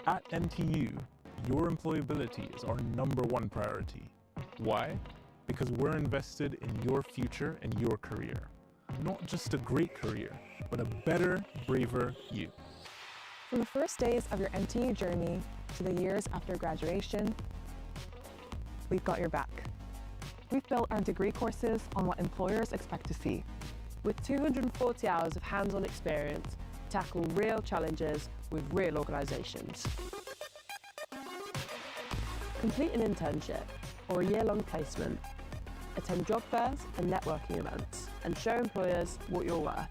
At NTU, your employability is our #1 priority. Why? Because we're invested in your future and your career. Not just a great career, but a better, braver you. From the first days of your NTU journey to the years after graduation, we've got your back. We've built our degree courses on what employers expect to see. With 240 hours of hands-on experience, tackle real challenges with real organisations. Complete an internship or a year-long placement. Attend job fairs and networking events and show employers what you're worth.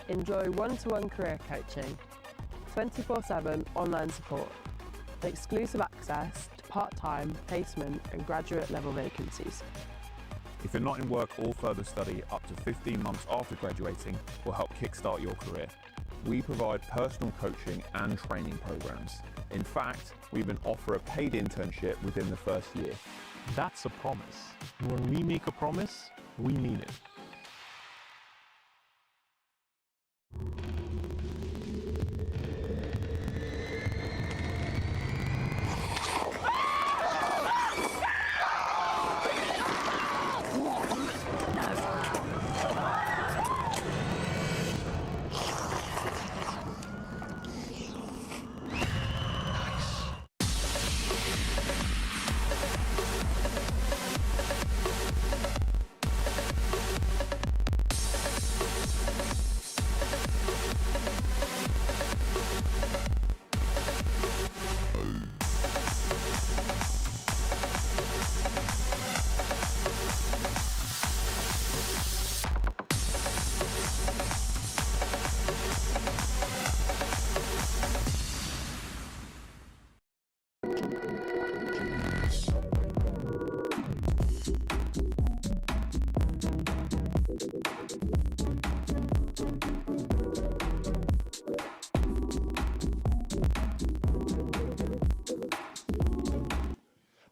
Enjoy one-to-one career coaching, 24/7 online support, and exclusive access to part-time, placement and graduate level vacancies. If you're not in work or further study, up to 15 months after graduating will help kickstart your career. We provide personal coaching and training programs. In fact, we even offer a paid internship within the first year. That's a promise. And when we make a promise, we mean it.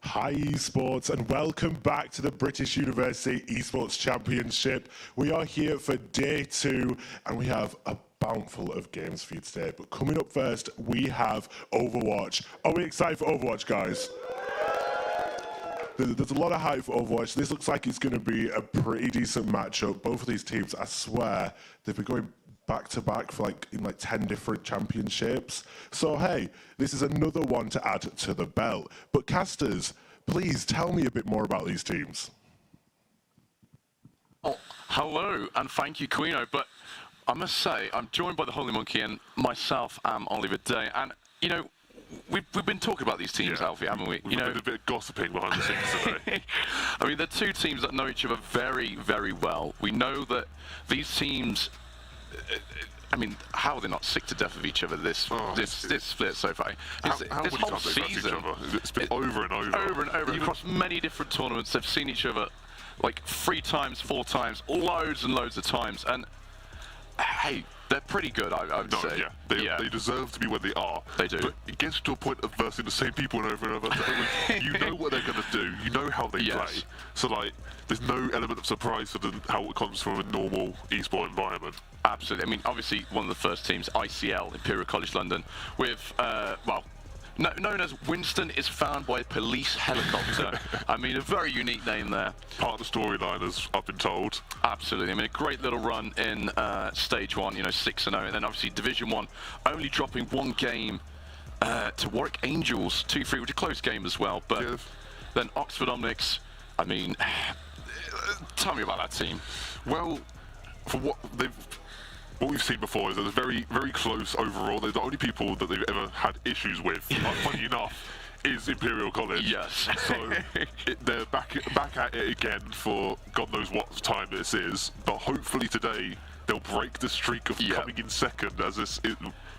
Hi Esports and welcome back to the British University Esports Championship. We are here for day 2 and we have a bountiful of games for you today. But coming up first, we have Overwatch. Are we excited for Overwatch, guys? There's a lot of hype for Overwatch. This looks like it's going to be a pretty decent matchup. Both of these teams, I swear, they've been going back-to-back for in 10 different championships. So hey, this is another one to add to the belt. But casters, please tell me a bit more about these teams. Oh, hello, and thank you, Quino. But I must say, I'm joined by the Holy Monkey and myself, Oliver Day. And, you know, we've been talking about these teams, Alfie, haven't we? We've been a bit of gossiping behind the scenes today. I mean, they're two teams that know each other very, very well. We know that these teams... I mean, how are they not sick to death of each other this split so far? How this whole season, it's been over and over. Over and over across many different tournaments. They've seen each other like 3 times, 4 times, loads and loads of times. And hey, they're pretty good, I would say. Yeah, they deserve to be where they are. They do. But it gets to a point of versing the same people over and over. You know what they're going to do. You know how they play. So there's no element of surprise to how it comes from a normal esport environment. Absolutely. I mean, obviously, one of the first teams, ICL, Imperial College London, with, known as Winston is found by a police helicopter. I mean, a very unique name there. Part of the storyline, as I've been told. Absolutely. I mean, a great little run in Stage 1, 6-0, and then obviously Division 1, only dropping 1 game to Warwick Angels, 2-3, which is a close game as well. But then Oxford Omnics, I mean, tell me about that team. Well, for what we've seen before is that they're very, very close overall. They're the only people that they've ever had issues with, funny enough, is Imperial College. Yes. So they're back at it again for God knows what time this is. But hopefully today they'll break the streak of coming in second, as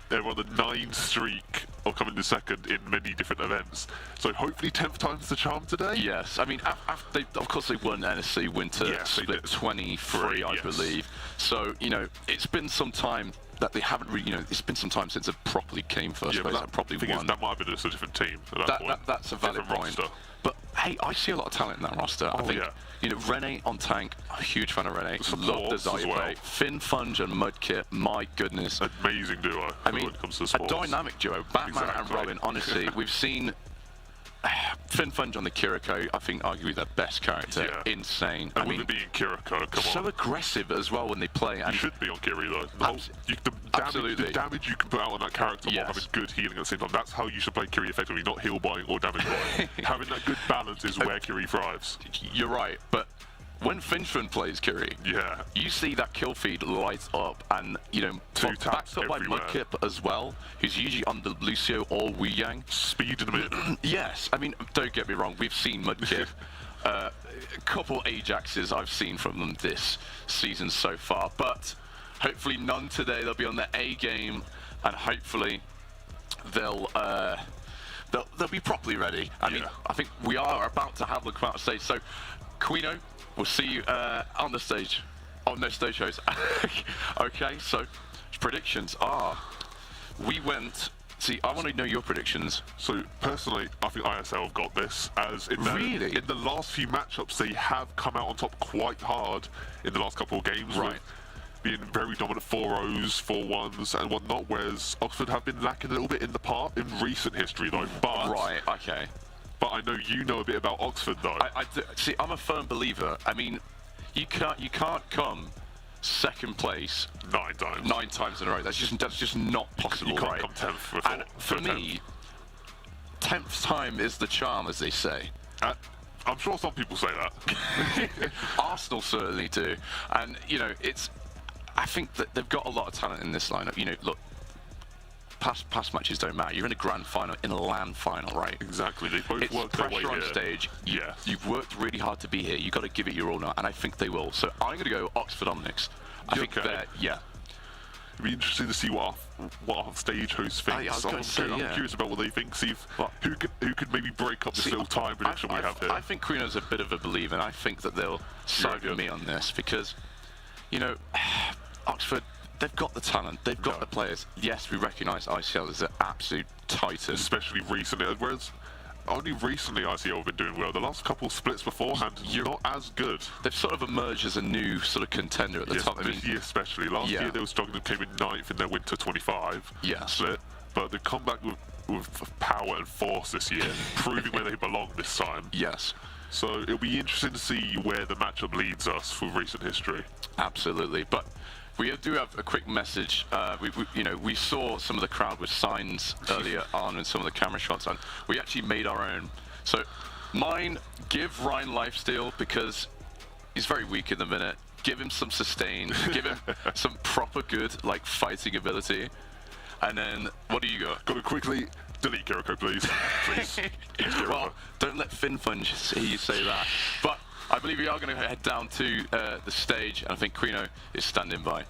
they're on the 9 streak of coming in second in many different events. So hopefully 10th time's the charm today. Yes, I mean, of course they won NSC Winter Split 23, I believe. So, it's been some time that they haven't really, it's been some time since it properly came first place. That might have been just a different team at that point. That's a valid point. Roster. But hey, I see a lot of talent in that roster. I think, you know, Rene on tank, a huge fan of Rene. Love the Zaya play. Finn Funge and Mudkip, my goodness. Amazing duo. I mean, when it comes to a sports. dynamic duo. Batman and Robin, honestly, we've seen Finn Funge on the Kiriko, I think arguably their best character. Insane. And I mean, with it being Kiriko, come so on. aggressive as well when they play. And You should be on Kiri though. The damage you can put out on that character while having good healing at the same time, that's how you should play Kiri effectively, not heal buying or damage buying. Having that good balance is where Kiri thrives. You're right, but when Finchman plays Kiri, you see that kill feed light up, and you know, backed up by Mudkip as well, who's usually under Lucio or Wu Yang. Speed in the mid. Yes, I mean, don't get me wrong, we've seen Mudkip. A couple Ajaxes I've seen from them this season so far, but hopefully none today. They'll be on their A game, and hopefully they'll be properly ready. I mean, I think we are about to have them come out on stage. So, Quino, we'll see you on the stage. Oh, no stage shows. Okay, so predictions are, we went. See, I want to know your predictions. So, personally, I think ISL have got this, as in the last few matchups, they have come out on top quite hard in the last couple of games. Right. Being very dominant 4-0s, 4-1s, and whatnot, whereas Oxford have been lacking a little bit in recent history, though. But, right, okay. But I know you know a bit about Oxford, though. See, I'm a firm believer. I mean, you can't come second place 9 times. 9 times in a row. That's just not possible. You can't right? come 10th. And for me, 10th time is the charm, as they say. I'm sure some people say that. Arsenal certainly do, and you know, I think that they've got a lot of talent in this lineup. You know, look, past matches don't matter. You're in a grand final, in a LAN final, right? Exactly. They both worked their way pressure on here. stage. Yeah. You've worked really hard to be here. You've got to give it your all now, and I think they will. So I'm going to go Oxford Omnics. I think they're, It'd be interesting to see what our stage host thinks. I'm curious about what they think. See if, who could maybe break up this little time prediction we have here. I think Quino's a bit of a believer, and I think that they'll side with me on this because, you know, Oxford, they've got the talent, they've got the players. Yes, we recognise ICL as an absolute titan. Especially recently, whereas only recently ICL have been doing well. The last couple of splits beforehand, not as good. They've sort of emerged as a new sort of contender at the top. And this year especially. Last year they were struggling, came in 9th in their Winter 25 split. But they've come back with power and force this year, proving where they belong this time. Yes. So it'll be interesting to see where the matchup leads us for recent history. Absolutely. But we do have a quick message. We saw some of the crowd with signs earlier on and some of the camera shots, and we actually made our own. So mine, give Ryan lifesteal because he's very weak in the minute. Give him some sustain. Give him some proper good like fighting ability. And then what do you got? Got to quickly delete Kiriko, please. Please. Well, don't let Finn Funge hear you say that. But I believe we are going to head down to the stage, and I think Quino is standing by.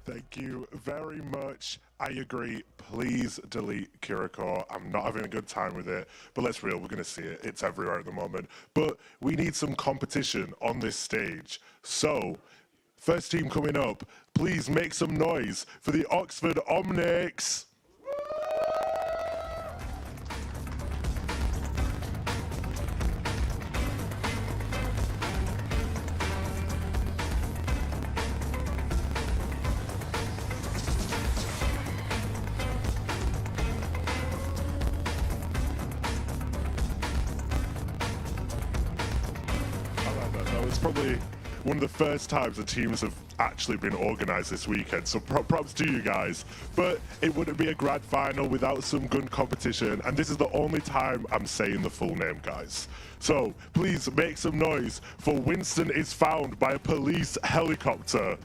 Thank you very much. I agree. Please delete Kiriko. I'm not having a good time with it. But let's be real, we're going to see it. It's everywhere at the moment. But we need some competition on this stage. So, first team coming up, please make some noise for the Oxford Omnics. It's probably one of the first times the teams have actually been organised this weekend, so props to you guys. But it wouldn't be a grand final without some good competition, and this is the only time I'm saying the full name, guys. So please make some noise for Winston is found by a police helicopter.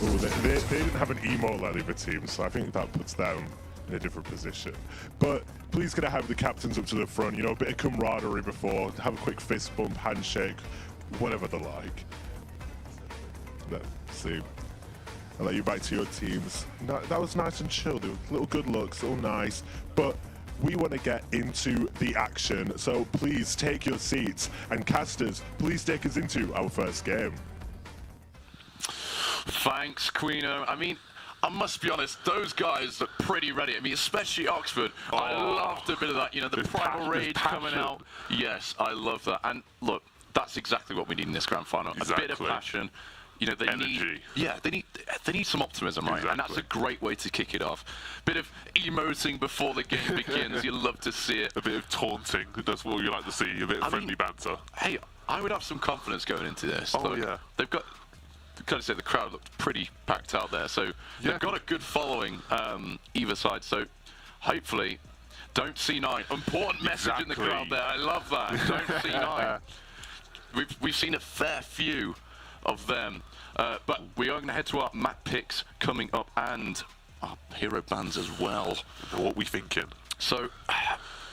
Ooh, they didn't have an emote like the other team, so I think that puts them in a different position. But please can I have the captains up to the front, you know, a bit of camaraderie before, have a quick fist bump, handshake, whatever they like. Let's see. I'll let you back to your teams. No, that was nice and chill. There were little good looks, all nice. But we want to get into the action. So please take your seats. And casters, please take us into our first game. Thanks, Queeno. I mean, I must be honest, those guys look pretty ready. I mean, especially Oxford. I loved a bit of that, you know, the primal rage coming out. Yes, I love that. And look, that's exactly what we need in this grand final. A bit of passion. You know, they need they need some optimism, right? And that's a great way to kick it off. Bit of emoting before the game begins. You love to see it. A bit of taunting. That's what you like to see. A bit of friendly banter. Hey, I would have some confidence going into this. Oh, look, yeah. They've got. Kind of say the crowd looked pretty packed out there, so they've got a good following either side. So hopefully, don't C9. Important message in the crowd there. I love that. Don't C9. We've seen a fair few of them, but we are going to head to our map picks coming up and our hero bans as well. What we thinking? So.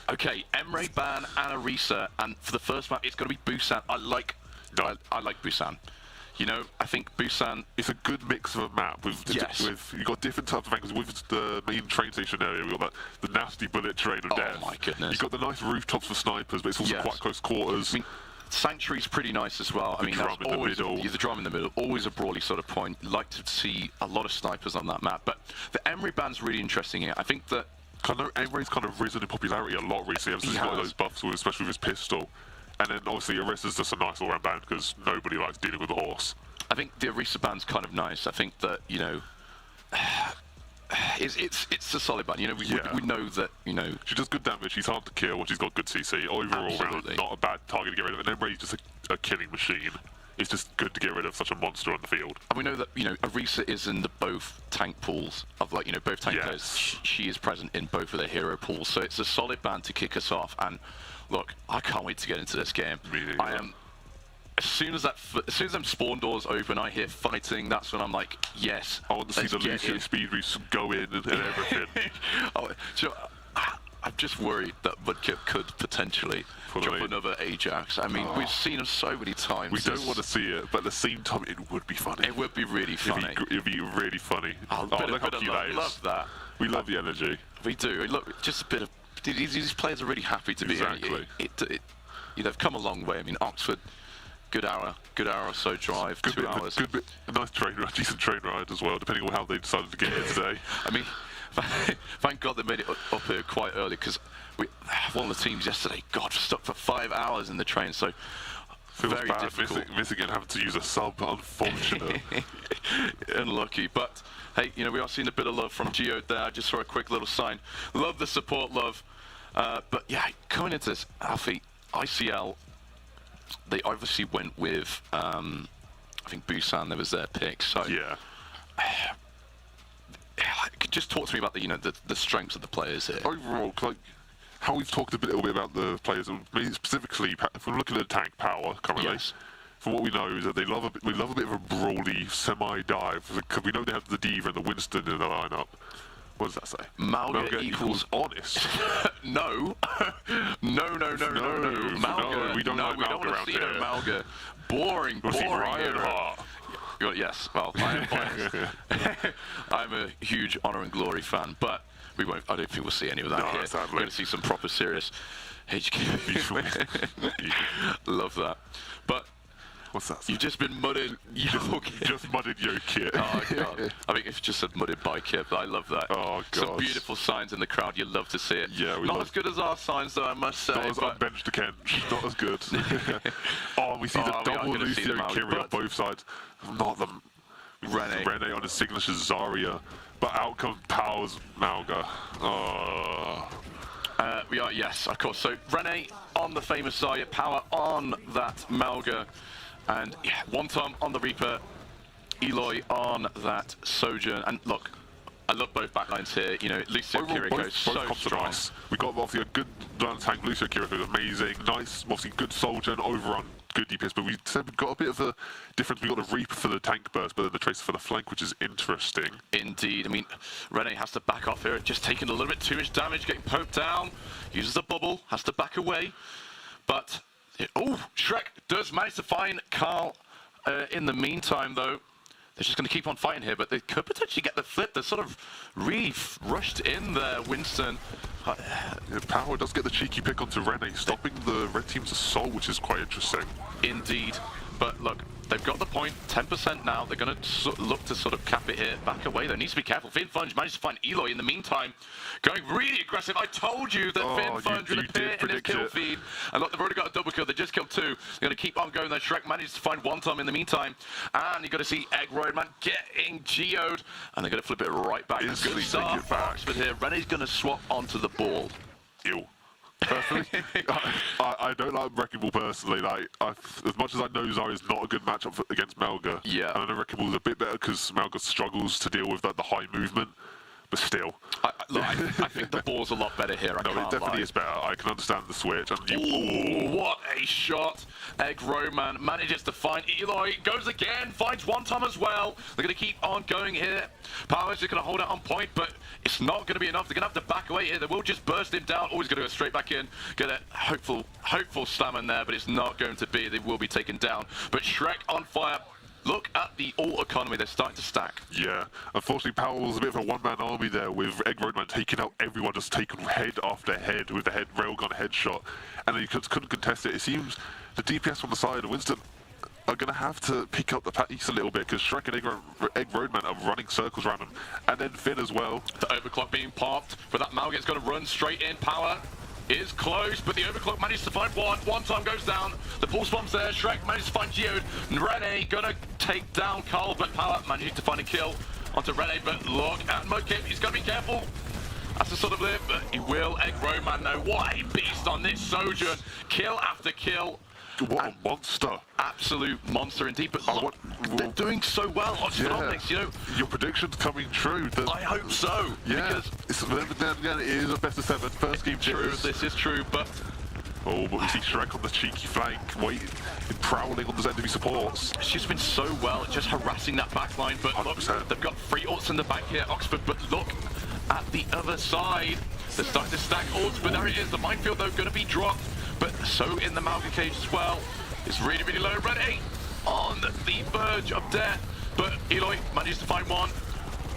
Okay, Emre ban and Arisa, and for the first map, it's going to be Busan. I like Busan. You know, I think Busan... It's a good mix of a map. With you've got different types of angles. With the main train station area, we've got the nasty bullet train of death. Oh, my goodness. You've got the nice rooftops for snipers, but it's also quite close quarters. I mean, Sanctuary's pretty nice as well. The drum in the middle. Yeah, the drum in the middle. Always a brawly sort of point. Like to see a lot of snipers on that map. But the Emre ban's really interesting here. I think that... Emre's kind of risen in popularity a lot recently. He's got those buffs, especially with his pistol. And then obviously Arisa's just a nice all-round ban because nobody likes dealing with a horse. I think the Arisa ban's kind of nice. I think that, you know, it's a solid ban. You know, we know that, you know... She does good damage, she's hard to kill, she's got good CC. Overall round, not a bad target to get rid of. And Emre's just a killing machine. It's just good to get rid of such a monster on the field. And we know that, you know, Arisa is in the both tank pools of, like, you know, both tank players. She is present in both of their hero pools. So it's a solid ban to kick us off. And, look, I can't wait to get into this game. I am... As soon as them spawn doors open, I hear fighting. That's when I'm like, yes. I want to see the Lucio speed boost go in and everything. I'm just worried that Mudkip could potentially drop another Ajax. I mean, we've seen him so many times. We don't want to see it, but at the same time, it would be funny. It would be really funny. It'd be really funny. Look how cute that is. Love that. We love the energy. We do. Look, just a bit of... These players are really happy to be here. They've come a long way. I mean, Oxford... Good hour or so drive, 2 hours. A nice train ride, decent train ride as well, depending on how they decided to get here today. I mean, thank God they made it up here quite early, because one of the teams yesterday, God, stuck for 5 hours in the train, so very difficult. Missing it, having to use a sub, unfortunate. Unlucky, but hey, you know, we are seeing a bit of love from Geo there. I just saw a quick little sign. Love the support, love. But yeah, coming into this, Alfie, ICL, they obviously went with, I think Busan, that was their pick. So yeah. Just talk to me about the strengths of the players here. Overall, like how we've talked a little bit about the players, specifically if we're looking at tank power currently. From what we know is that we love a bit of a brawly semi-dive, because we know they have the Diva and the Winston in the lineup. What does that say? Malga equals honest. No. No. Malga. We don't like Malga around here. Malga. Boring. Reinhardt. Yes, well, I am biased. I'm a huge Honor and Glory fan, but I don't think we'll see any of that here. Sadly. We're going to see some proper serious HQ. Love that. But what's that? You've just been mudded. Just mudded your kit. Oh, God. I think it's just said mudded by kit, but I love that. Oh, God. Some beautiful signs in the crowd. You love to see it. Yeah, Not as good as our signs, though, I must say. Not as unbenched to Kench. Not as good. We see the double Lucio and Kiri on both sides. Not the Rene on his signature Zarya. But out comes Powers Malga. We are, yes, of course. So Rene on the famous Zarya, Power on that Malga. And yeah, Wonton on the Reaper, Eloy on that Sojourn. And look, I love both backlines here. You know, Lucio Kiriko so strong. Nice. We got obviously a good tank. Lucio Kiriko is amazing. Nice, obviously good Sojourn, overrun, good DPS. But we said we've got a bit of a difference. We got the Reaper for the tank burst, but then the Tracer for the flank, which is interesting. Indeed. I mean, Rene has to back off here. Just taking a little bit too much damage, getting poked down. Uses the bubble, has to back away. But Shrek does manage to find Carl in the meantime, though. They're just going to keep on fighting here, but they could potentially get the flip. They're sort of really rushed in there, Winston. Power does get the cheeky pick onto Rene, stopping the red team's assault, which is quite interesting. Indeed. But look, they've got the point, 10% now. They're going to look to sort of cap it here. Back away, though. Needs to be careful. Finfunge managed to find Eloy in the meantime. Going really aggressive. I told you that Finfunge would appear in this kill feed. And look, they've already got a double kill. They just killed 2. They're going to keep on going there. Shrek managed to find 1 time in the meantime. And you've got to see Egg Roadman getting geoed. And they're going to flip it right back. Good start for Oxford here. Rene's going to swap onto the ball. Ew. Personally, I don't like Wrecking Ball personally. Like, as much as I know Zarya is not a good matchup against Melga, yeah, and I know Wrecking Ball is a bit better because Melga struggles to deal with the high movement. But still, I think the ball's a lot better here. No, it definitely is better. I can understand the switch. And ooh, what a shot! Egg Roman manages to find Eloy. Goes again, finds 1 time as well. They're going to keep on going here. Power's just going to hold it on point, but it's not going to be enough. They're going to have to back away here. They will just burst him down. Always going to go straight back in. Get a hopeful slam in there, but it's not going to be. They will be taken down. But Shrek on fire. Look at the ult economy, they're starting to stack. Yeah, unfortunately Powell was a bit of a one-man army there with Egg Roadman taking out everyone, just taking head after head with the railgun headshot. And he couldn't contest it. It seems the DPS on the side of Winston are going to have to pick up the pace a little bit because Shrek and Egg Roadman are running circles around him. And then Finn as well. The overclock being popped, but that Malgate's going to run straight in. Power is close, but the overclock managed to find 1. 1 time goes down. The pulse bomb's there. Shrek managed to find Geode. Rene gonna take down Carl, but Power managing to find a kill onto Rene. But look at Mudkip. He's got to be careful. That's the sort of live, but he will. Egg Roman, though. What a beast on this Sojourn. Kill after kill. What a monster. Absolute monster indeed, but look, they're doing so well. Oxford, you know. Your prediction's coming true. I hope so. Yeah, it is a best of 7. First game true. This is true, but... Oh, but we see Shrek on the cheeky flank, waiting, prowling on the enemy supports. She's been so well at just harassing that backline, but look, they've got 3 ults in the back here, Oxford, but look at the other side. They're starting to stack ults, but there it is. The minefield, though, going to be dropped. But so in the Malga cage as well. It's really, really low. Ready on the verge of death. But Eloy manages to find 1.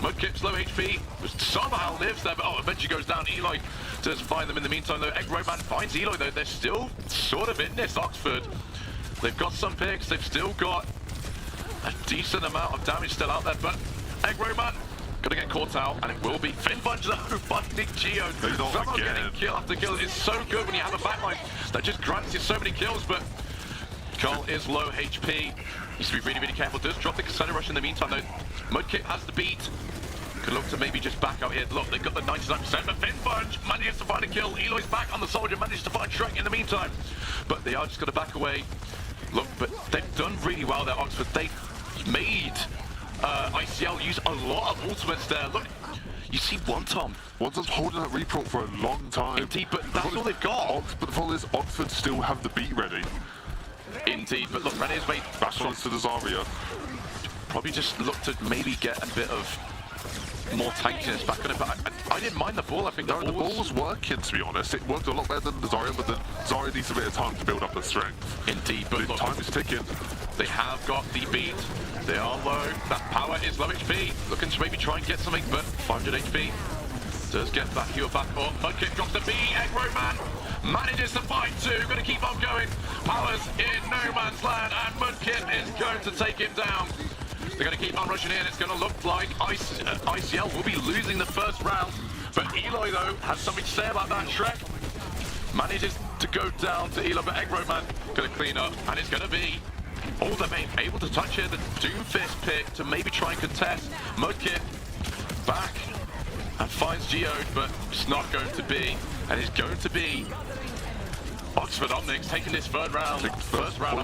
Mudkip's low HP, but somehow lives there. But eventually goes down. Eloy does find them in the meantime, though. Egg Roman finds Eloy, though. They're still sort of in this, Oxford. They've got some picks. They've still got a decent amount of damage still out there. But Egg Roman gonna get caught out, and it will be Finfunge though, finding Geo. Somehow getting kill after kill. It's so good when you have a backline that just grants you so many kills, but Carl is low HP. Needs to be really, really careful. Does drop the Cassandra Rush in the meantime though. Mudkip has the beat. Could look to maybe just back out here. Look, they've got the 99%, but Finfunge manages to find a kill. Eloy's back on the soldier, manages to find Shrek in the meantime. But they are just gonna back away. Look, but they've done really well there, Oxford. They've made ICL use a lot of ultimates there. Look, you see One Tom's holding that reprop for a long time. Indeed, but that's all they've got. But the problem is, Oxford still have the beat ready. Indeed, but look, Rene's made... Back onto the Zarya. Probably just look to maybe get a bit of more tankiness back on it, but I didn't mind the ball. I think the ball was working, to be honest. It worked a lot better than the Zarya, but the Zarya needs a bit of time to build up her strength. Indeed, but look, time is ticking. They have got the beat. They are low. That Power is low HP. Looking to maybe try and get something, but 500 HP. Does get that heal back up. Mudkip drops the B. Egg Roman manages to find 2. Going to keep on going. Power's in no man's land, and Mudkip is going to take him down. They're going to keep on rushing in. It's going to look like ICL will be losing the first round. But Eloy, though, has something to say about that. Shrek manages to go down to Eloy, but Egg Roman going to clean up, and it's going to be all they're able to touch here. The Doomfist pick to maybe try and contest. Mudkip back and finds Geode, but it's not going to be. And it's going to be Oxford Omnics taking this first round on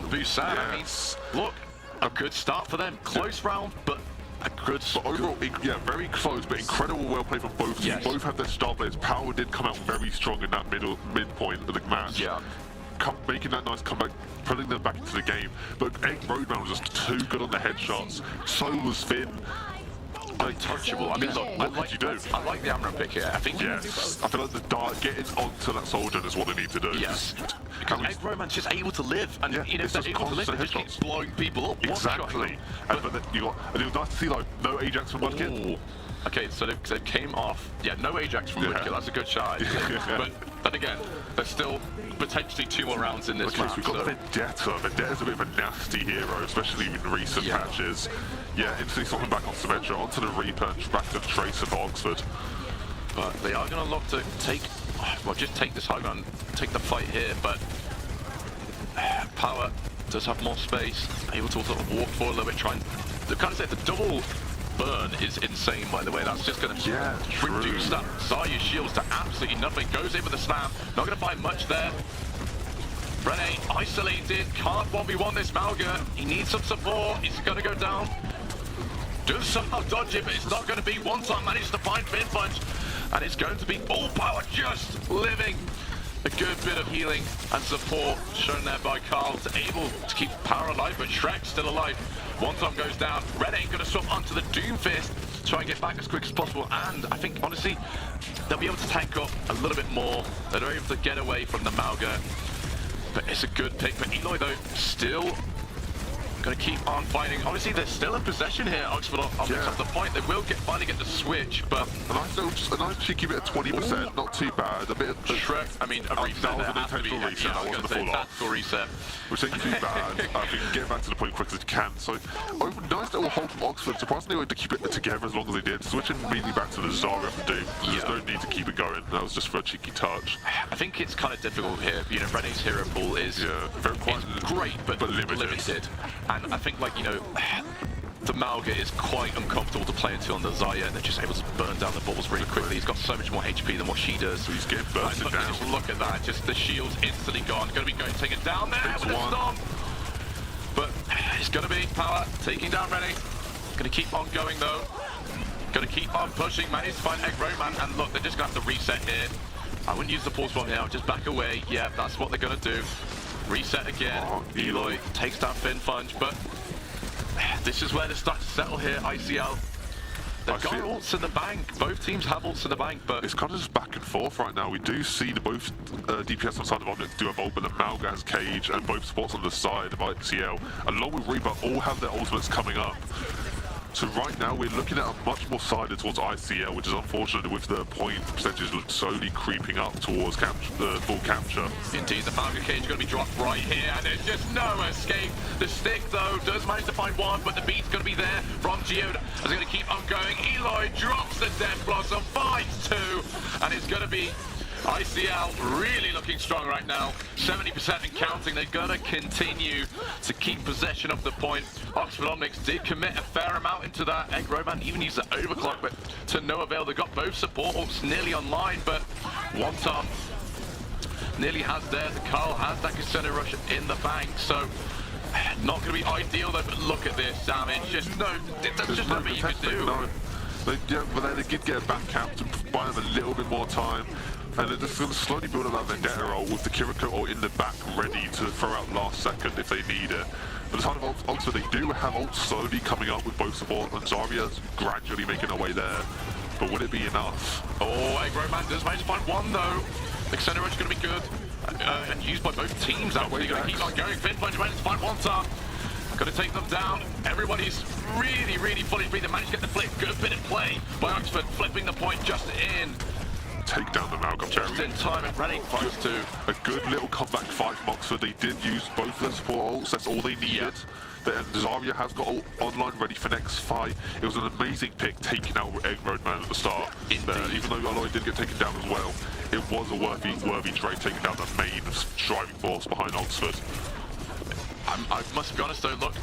Busan. Yes. I mean, look, a good start for them. Close round, but a good start. Overall, yeah, very close, but incredible well play from both teams. Yes. Both have their star players. Power did come out very strong in that midpoint of the match. Yeah. Making that nice comeback, pulling them back into the game. But Egg Roadman was just too good on the headshots. So was Finn. untouchable. I mean, look, I like the Amaran pick here. I think yes, I feel like the dart getting onto that soldier is what they need to do. Yes, because Egg Roman's just able to live, and you know, if they're able to live, they just keep blowing people up. Exactly. But then and it was nice to see like no Ajax from Mudkip. Okay, so they came off. Yeah, no Ajax from Mudkip. That's a good shot. But then again, there's still potentially 2 more rounds in this match. So we've got Vendetta. Vendetta's a bit of a nasty hero, especially in recent patches. Yeah, instantly something back on Symmetra, onto the Reaper, and back to the Tracer for Oxford. But they are going to look to take, well, just take this high ground, take the fight here, but Power does have more space, able to sort of walk forward a little bit, try and, kind of say the double burn is insane, by the way. That's just going to reduce that Zarya shields to absolutely nothing. Goes in with the slam, not going to find much there. Rene isolated, can't 1v1 this Malga. He needs some support, he's going to go down. Does somehow dodge it, but it's not going to be. One time manages to find Fin Punch, and it's going to be all Power just living. A good bit of healing and support shown there by Carl, able to keep Power alive, but Shrek still alive. One time goes down, Red ain't going to swap onto the Doomfist, try and get back as quick as possible, and I think, honestly, they'll be able to tank up a little bit more. They're able to get away from the Malga, but it's a good pick. But Eloy, though, still going to keep on fighting. Obviously, there's still a possession here. Oxford on the point. They will finally get the switch, but a nice cheeky bit of 20%, not too bad. A bit of Shrek. I mean, a reset. That was an intentional reset. That wasn't a full tactical reset. Which ain't too bad. I think get back to the point quick as you can. So, nice little hold from Oxford. Surprisingly, they were able to keep it together as long as they did. Switching immediately back to the Zarya for Doom. There's no need to keep it going. That was just for a cheeky touch. I think it's kind of difficult here. You know, Rene's hero pool is very great, but limited. And I think, like, you know, the Malga is quite uncomfortable to play into on the Zarya, and they're just able to burn down the balls really quickly. He's got so much more HP than what she does. So he's getting bursted down. Just look at that, just the shield's instantly gone. Going to be taken down there with a stomp. But it's going to be Power taking down Rene. Going to keep on going though. Going to keep on pushing. Managed to find Egg Roman, and look, they're just going to have to reset here. I wouldn't use the pause bomb here, I'll just back away. Yeah, that's what they're going to do. Reset again. Eloy takes down Fin Punch, but this is where they start to settle here. ICL. They've got ults in the bank. Both teams have ults in the bank, but it's kind of just back and forth right now. We do see the both DPS on the side of Omnic do have ult, but the Malga has Cage, and both supports on the side of ICL, along with Reaper, all have their ultimates coming up. So right now we're looking at a much more sided towards ICL, which is unfortunate with the point percentage slowly creeping up towards the full capture. Indeed, the Malga Cage is going to be dropped right here, and there's just no escape. The stick, though, does manage to find one, but the beat's going to be there from Geode. As they're going to keep on going. Eloy drops the Death Blossom, finds 2, and it's going to be ICL really looking strong right now. 70% and counting. They're going to continue to keep possession of the point. Oxford Omnics did commit a fair amount into that. Egg Roman even used the overclock, but to no avail. They got both support ults nearly online, but one top nearly has there. The Carl has that Cassandra Rush in the bank, so not going to be ideal though. But look at this damage. There's just nothing you can do. No. But then they did get a back camp to buy them a little bit more time. And they're just going to slowly build up that Vendetta roll with the Kiriko ult in the back ready to throw out last second if they need it. But as part of Oxford, they do have ults slowly coming up with both support, and Zarya's gradually making her way there. But would it be enough? Oh, Egg Roman does manage to find one though. The Cassandra Rush is going to be good. And used by both teams. That way, going to keep on going. Fin Punch managed to find one top. Going to take them down. Everybody's really fully free. They managed to get the flip. Good bit of play by Oxford, flipping the point just in. Take down the Malga Cherry. Just in time and running 5-2. A good little comeback fight from Oxford. They did use both their support ults. That's all they needed. Zarya has got online ready for next fight. It was an amazing pick taking out Egg Roadman at the start. Even though Aloy did get taken down as well, it was a worthy trade taking down the main driving force behind Oxford. I must be honest though, look,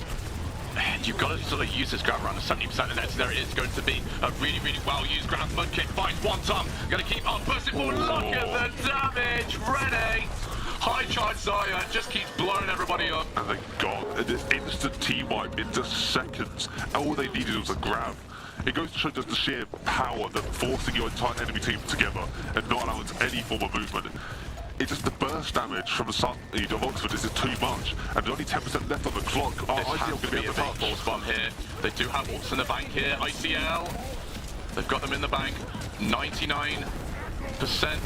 you've got to sort of use this ground around to 70%, and there it is going to be a really well used ground. Mudkip finds one top, going to keep on pushing forward. Look at the damage, Rene! High charge Zarya just keeps blowing everybody up. And they got this instant team wipe in just seconds. All they needed was a grab. It goes to show just the sheer power that forcing your entire enemy team together and not allowing any form of movement. it's just the burst damage from the start of Oxford is just too much, and there's only 10% left on the clock. This has to be a big force bomb here. They do have ults in the bank here. ICL, they've got them in the bank. 99%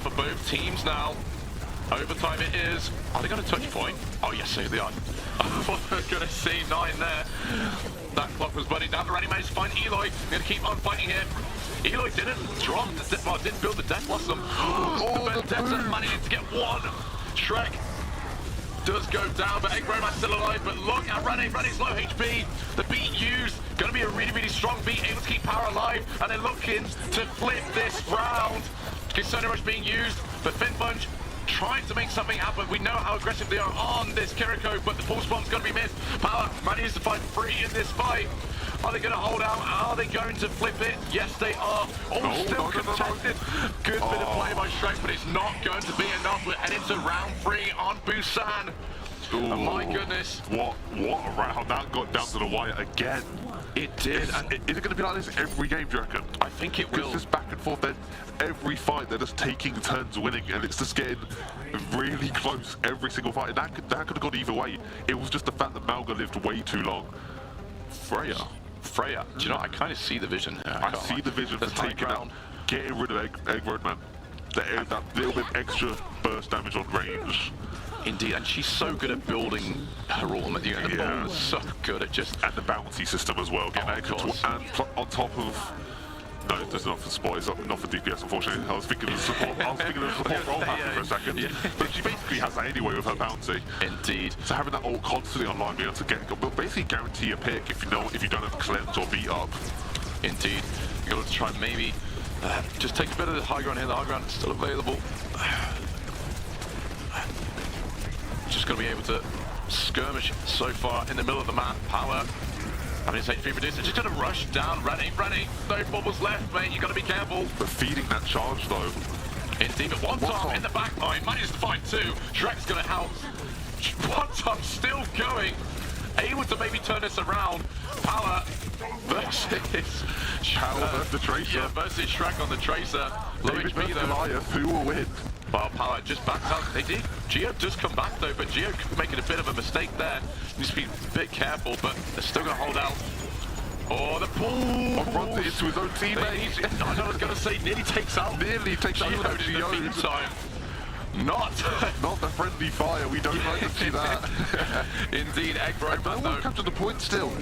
for both teams now. Overtime it is. Are they going to touch point? Oh yes, so they are. Oh, we're going to see 9 there. That clock was burning down. Already managed to find Eloy. Going to keep on fighting here. Eloy didn't drop, didn't build the Death Blossom. Oh, the Vendetta managed to get one. Shrek does go down, but Egg Roman's still alive. But look at Rene. Rene's low HP. The beat used. Going to be a really, really strong beat. Able to keep power alive. And they're looking to flip this round. Kisona Rush being used, but Finbunch trying to make something happen. We know how aggressive they are on this Kiriko, but the pulse bomb's going to be missed. Power manages to find free in this fight. Are they going to hold out? Are they going to flip it? Yes, they are. Oh, still contested. Good bit of play by Shrek, but it's not going to be enough. We're heading to round 3 on Busan. Oh my goodness. What a round. That got down to the wire again. It did. Is it going to be like this every game, do you reckon? I think it will. It's just back and forth. Then every fight, they're just taking turns winning, and it's just getting really close every single fight. And that could have gone either way. It was just the fact that Malga lived way too long. Freya. Do you know, I kind of see the vision here. I see the vision for taking out, getting rid of Egg Roadman. That little bit extra burst damage on range. Indeed, and she's so good at building her ultimate. You know, the bomb is so good at just... And the bounty system as well. Getting and on top of... No, there's not for support. It's not for DPS, unfortunately. I was thinking of support. I was thinking of support role for a second. Yeah. But she basically has that anyway with her bounty. Indeed. So having that ult constantly online, being able to get, but basically guarantee a pick if you don't have cleanse or beat up. Indeed. You're going to try and maybe just take a bit of the high ground here. The high ground is still available. Just going to be able to skirmish so far in the middle of the map. Power. I mean, it's HP reducer. Just going to rush down. Rene, no bubbles left, mate. You got to be careful. But feeding that charge, though. Indeed, but one time in the back line manages to find 2. Shrek's going to help. One time still going. Able to maybe turn this around. Power versus the Tracer. Yeah, versus Shrek on the Tracer. Low HP though. Goliath, who will win? Well, Power just backs out. They did. Geo does come back though, but Geo making a bit of a mistake there. Needs to be a bit careful, but they're still going to hold out. Oh, the pull! Runs it into his own teammate. I know I was going to say, nearly takes out. Nearly takes out Geo in the meantime. Not the friendly fire. We don't like to see that. Indeed, Egg Roadman though. No one captured the point still.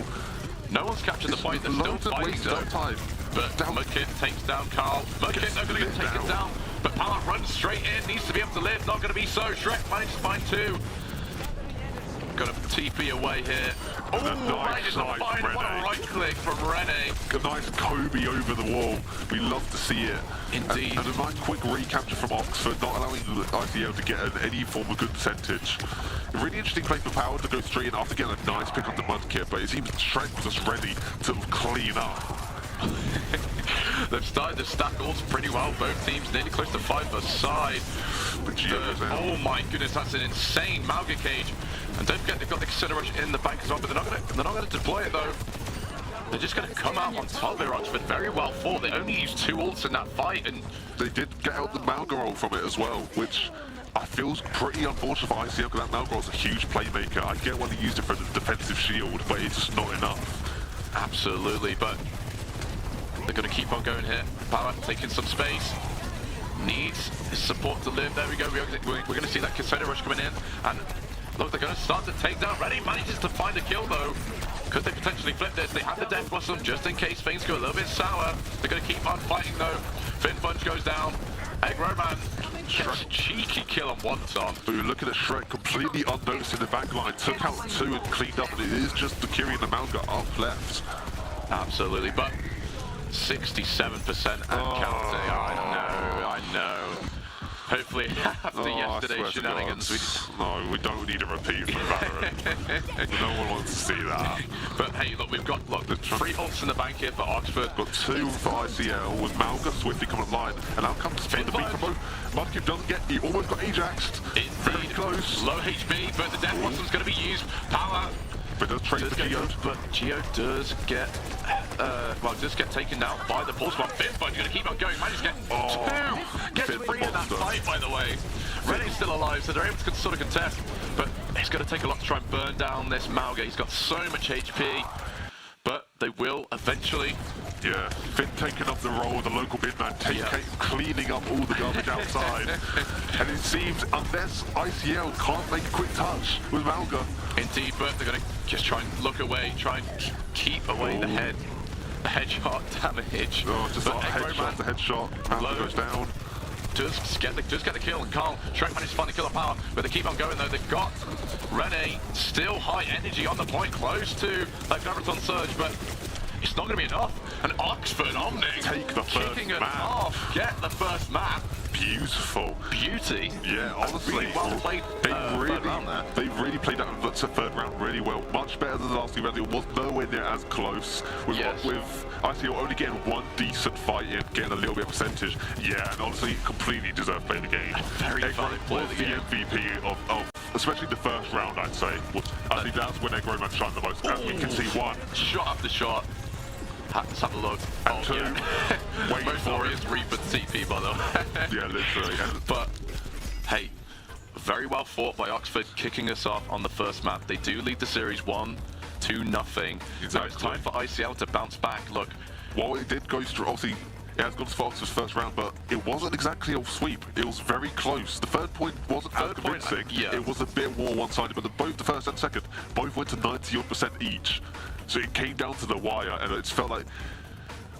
No one's captured the point. They're still fighting though. Time. But Mudkip takes down Carl. Mudkip not going to take it down. But Power runs straight in. Needs to be able to live. Not going to be so. Shrek manages to find 2. Got a TP away here. Oh, manages to find one right click from Rene. A nice Kobe over the wall. We love to see it. Indeed. And a nice quick recapture from Oxford, not allowing the ICL to get any form of good percentage. A really interesting play for Power to go straight in after getting a nice pick on the Mudkip, but it seems Shrek was just ready to clean up. They've started to stack ults pretty well. Both teams nearly close to 5 per side. But oh my goodness, that's an insane Malga cage. And don't forget, they've got the Kisona Rush in the bank as well, but they're not going to deploy it though. They're just going to come out on top there, Oxford. Very well fought. They only used 2 ults in that fight, and they did get out the Malga roll from it as well, which I feel pretty unfortunate for ICL because that Malga roll is a huge playmaker. I get why they used it for the defensive shield, but it's just not enough. Absolutely, but they're going to keep on going here. Power taking some space. Needs his support to live. There we go. We're going to see that Kisona Rush coming in. And look, they're going to start to take down. Rene manages to find a kill though. Could they potentially flip this? They have the Death Blossom just in case things go a little bit sour. They're going to keep on fighting though. Finbunch goes down. Egg Roman gets a cheeky kill on one time. Ooh, looking at Shrek completely unnoticed in the back line. Took out 2 and cleaned up, and it is just the Kiri and the Malga up left. Absolutely, but 67% and counting. I know. Hopefully, after yesterday's shenanigans, we don't need a repeat from Valorant. No one wants to see that. But hey, look, we've got 3 ults in the bank here for Oxford. Got 2 for ICL with Malga swiftly coming online, and out comes the beat from both. Mudkip doesn't get. He almost got Ajaxed. Indeed. Very close. Low HP, but the Death Blossom's going to be used. Power. But does trade for Geo? But Geo does get, taken out by the pulse bomb. Finn going to keep on going. Managed to get two. Gets free in that fight, by the way. Rene's still alive, so they're able to sort of contest. But it's going to take a lot to try and burn down this Malga. He's got so much HP. But they will eventually. Yeah, Finn taking up the role of the local midman, cleaning up all the garbage outside. And it seems, unless ICL can't make a quick touch with Malga. Indeed, but they're going to just try and look away, try and keep away the headshot damage. Oh, just like headshot, the headshot. Malga goes down. Just get the kill, and Carl Shrek managed to find the killer power, but they keep on going though. They've got Rene still high energy on the point, close to that Gravitron Surge, but it's not going to be enough. And Oxford Omni take the first kicking it map. off, get the first map. Beautiful. Beauty. Yeah, honestly, really well played. They really played that third round really well. Much better than the last two rounds. It was nowhere near as close. With ICL only getting one decent fight in, getting a little bit of percentage. Yeah, and honestly, completely deserved playing the game. Very fun play the game. MVP of especially the first round, I'd say. I think that's when Egroman shined the most. As we can see, one shot after shot. Let's have a look. And two, wait for it. Reaper TP, by the way. Yeah, literally. But, hey, very well fought by Oxford, kicking us off on the first map. They do lead the series 1-2-0. Exactly. Now it's time for ICL to bounce back. Look. Well, it did go through, obviously, it has gone for Oxford's first round, but it wasn't exactly a sweep. It was very close. The third point wasn't as convincing. It was a bit more one-sided, but both the first and second both went to 90% each. So it came down to the wire, and it felt like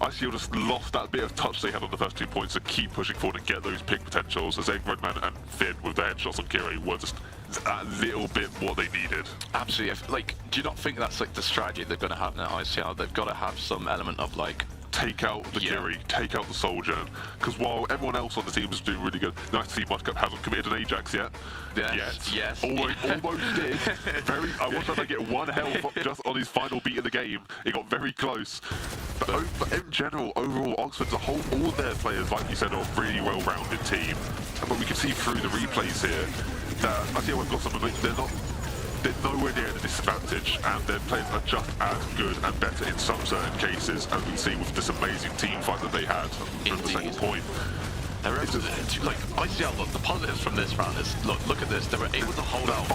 ICL just lost that bit of touch they had on the first 2 points to keep pushing forward and get those pick potentials, as Redman and Finn with their headshots on Kiri were just a little bit what they needed. Absolutely. Like, do you not think that's like the strategy they're going to have now, ICL? They've got to have some element of like, take out the Kiri, take out the Soldier, because while everyone else on the team is doing really good, nice to see Mudcup hasn't committed an Ajax yet. Yes. Almost did. I watched him get one health just on his final beat of the game. It got very close. But in general, overall, Oxford as a whole, all their players, like you said, are a really well-rounded team. But we can see through the replays here that ICL have got some. They're nowhere near the disadvantage, and their players are just as good and better in some certain cases, as we can see with this amazing team fight that they had from the second point. They're able to, like, ICL, look, the positives from this round is, look at this, they were able to hold out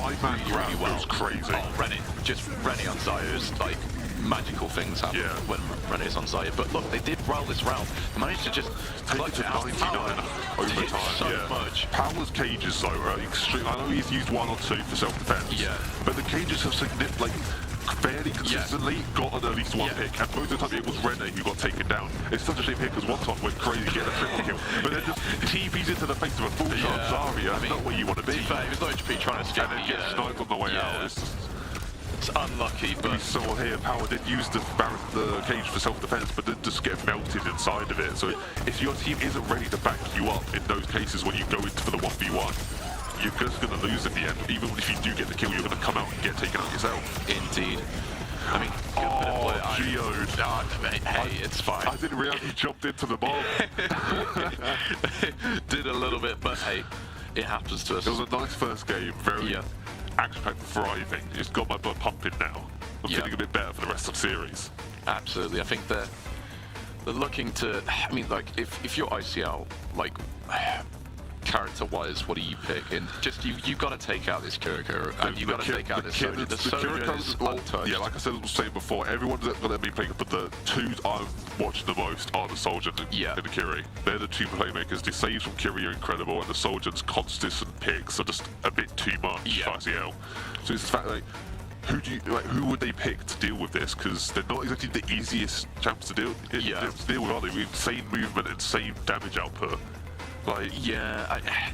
really well. It was crazy. Oh, Rene on side is like, magical things happen when Rene's on side. But look, they did roll this round. They managed to just take it to 99 overtime. So much. Power's cages though are extreme. I know he's used 1 or 2 for self-defense. But the cages have fairly consistently gotten at least one pick, and most of the time it was Rene who got taken down. It's such a shame here because one time went crazy getting a triple kill, but then just TP's into the face of a full charge Zarya. That's not where you want to be. He was not HP trying to escape. And then gets sniped on the way out. It's unlucky, but... We saw here, Power did use the cage for self-defense, but did just get melted inside of it. So if your team isn't ready to back you up in those cases when you go into for the 1v1, you're just going to lose in the end. Even if you do get the kill, you're going to come out and get taken out yourself. Indeed. I mean, Geode. Hey, it's fine. I didn't realize he jumped into the bomb. Did a little bit, but hey, it happens to us. It was a nice first game, very action-packed, thriving. It's got my blood pumping now. I'm feeling a bit better for the rest of the series. Absolutely. I think they're looking to, I mean, like, if you're ICL, like, character-wise, what do you pick? And just, you've got to take out this Kiriko, and you've got to take out this Soja. The Soja is untouched. Yeah, like I said, saying before, everyone's going to be playing, but the two I'm watching the most are the Soldier and the Kiri. They're the two playmakers. The saves from Kiri are incredible, and the Soldier's constant picks are just a bit too much for ICL. So it's the fact that, who would they pick to deal with this? Because they're not exactly the easiest champs to deal with, are they? With insane movement, insane damage output. Like,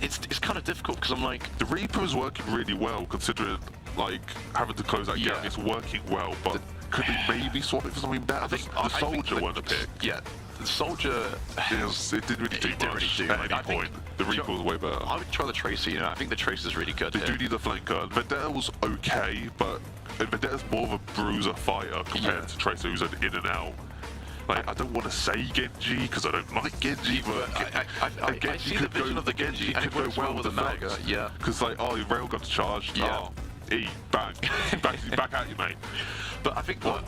it's kind of difficult because I'm like, the Reaper is working really well considering like having to close that gap. It's working well, but could they maybe swap it for something better? The Soldier weren't a pick. Yeah, the Soldier. It didn't really do much at any point. The Reaper was way better. I would try the Tracer. You know, I think the Tracer's really good. They do need a flanker. Vendetta was okay, but Vendetta's more of a bruiser fighter compared to Tracer, who's an in and out. Like, I don't want to say Genji because I don't like Genji, but I see the vision of the Genji and it works well with the Malga. Because like, your railgun's charged. E, bang, back at you, mate. But I think What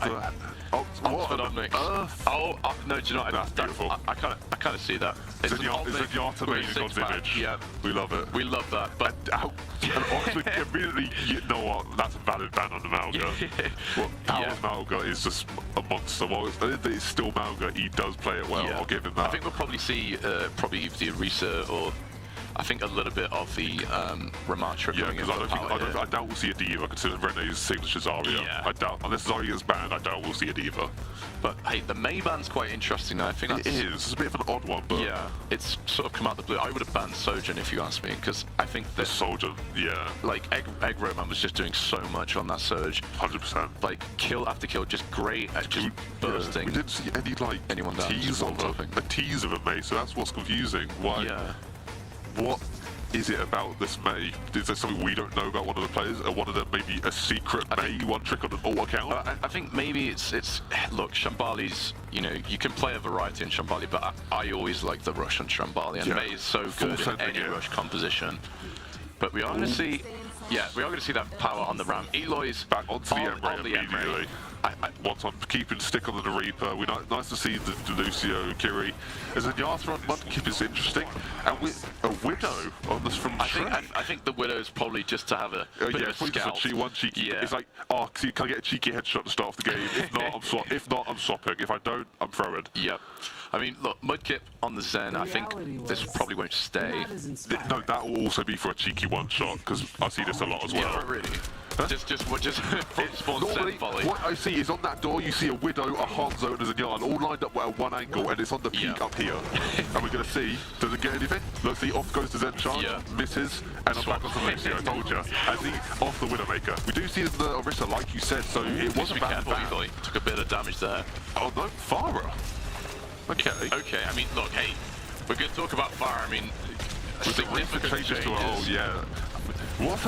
on mix. earth? No, do you know what? That's beautiful. I kind of see that. It's Zenyatta making God's image. Yeah, we love it. We love that. But and Oxford immediately, you know what? That's a valid ban on the Malga. Well, Power's Malga is just a monster. While it's still Malga, he does play it well. I'll give him that. I think we'll probably see probably the Orisa or. I think a little bit of the Ramatra coming in. I doubt we'll see a diva considering Rene's same as Zarya. Yeah. I doubt, unless Zarya gets banned, I doubt we'll see a diva. But hey, the Mei ban's quite interesting. I think it is. It's a bit of an odd one, but yeah, it's sort of come out of the blue. I would have banned Sojourn if you asked me, because I think that Sojourn, like Egg Roman was just doing so much on that Surge. 100%. Like kill after kill, just great at just bursting. We didn't see any like anyone down, tease of a tease of a Mei, so that's what's confusing. Why? Yeah. What is it about this Mei? Is there something we don't know about one of the players? Or one of them maybe a secret Mei one trick on an alt account? I think maybe it's look, Shambhali's, you know, you can play a variety in Shambhali, but I always like the rush on Shambhali, and Mei is so good in any rush composition. But we are going to see, we are going to see that power on the ramp. Eloy's back onto the Emre immediately. Once on keeping stick on the Reaper, nice to see the Lucio, Kiri. As a Zenyatta on Mudkip is interesting, and with a Widow on this from I think the Widow's probably just to have a bit of a scout. One cheeky. It's like, oh, can I get a cheeky headshot to start off the game? If not, I'm swapping. If I don't, I'm throwing. Yep. I mean, look, Mudkip on the Zen, I think this probably won't stay. No, that will also be for a cheeky one shot, because I see this a lot as well. Yeah, really. Huh? Just normally, what I see is on that door, you see a Widow, a Hanzo, and a Zenyatta all lined up at one angle, and it's on the peak up here. And we're going to see, does it get anything? Let's see, off goes to Zenchan, misses, and I'm back on the Lucio, I told you. As he off the Widowmaker. We do see the Orisa, like you said, so it wasn't bad. Took a bit of damage there. Oh no, Farah. Okay, I mean, look, hey, we're going to talk about Farah. I mean, significant changes to her What's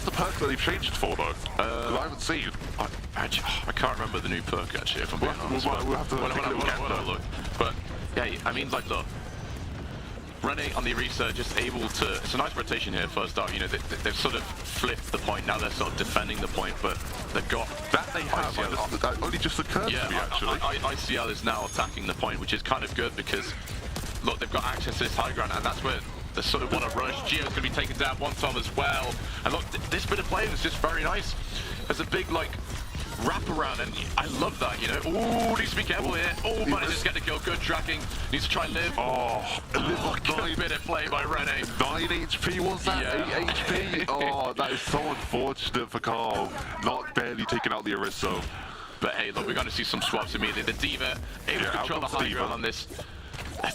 the perk that they've changed it for, though? I haven't seen. I can't remember the new perk, actually, if I'm being honest. We'll have to look. But, yeah, I mean, like, look. Rene on the Orisa just able to... It's a nice rotation here, first off. You know, they've sort of flipped the point. Now they're sort of defending the point, but they've got... That they have. That only just occurred to me, actually. ICL is now attacking the point, which is kind of good because, look, they've got access to this high ground, and that's where they sort of want to rush. Gio's going to be taken down one time as well. And look, this bit of play was just very nice. There's a big, like, wrap around, and I love that, you know. Ooh, needs to be careful here. Oh, manages to get the kill. Good tracking. Needs to try and live. Good bit of play by Rene. 9 HP was that? 8 HP? Oh, that is so unfortunate for Carl. Not barely taking out the Orisa. But hey, look, we're going to see some swaps immediately. The Diva able to control the high ground on this.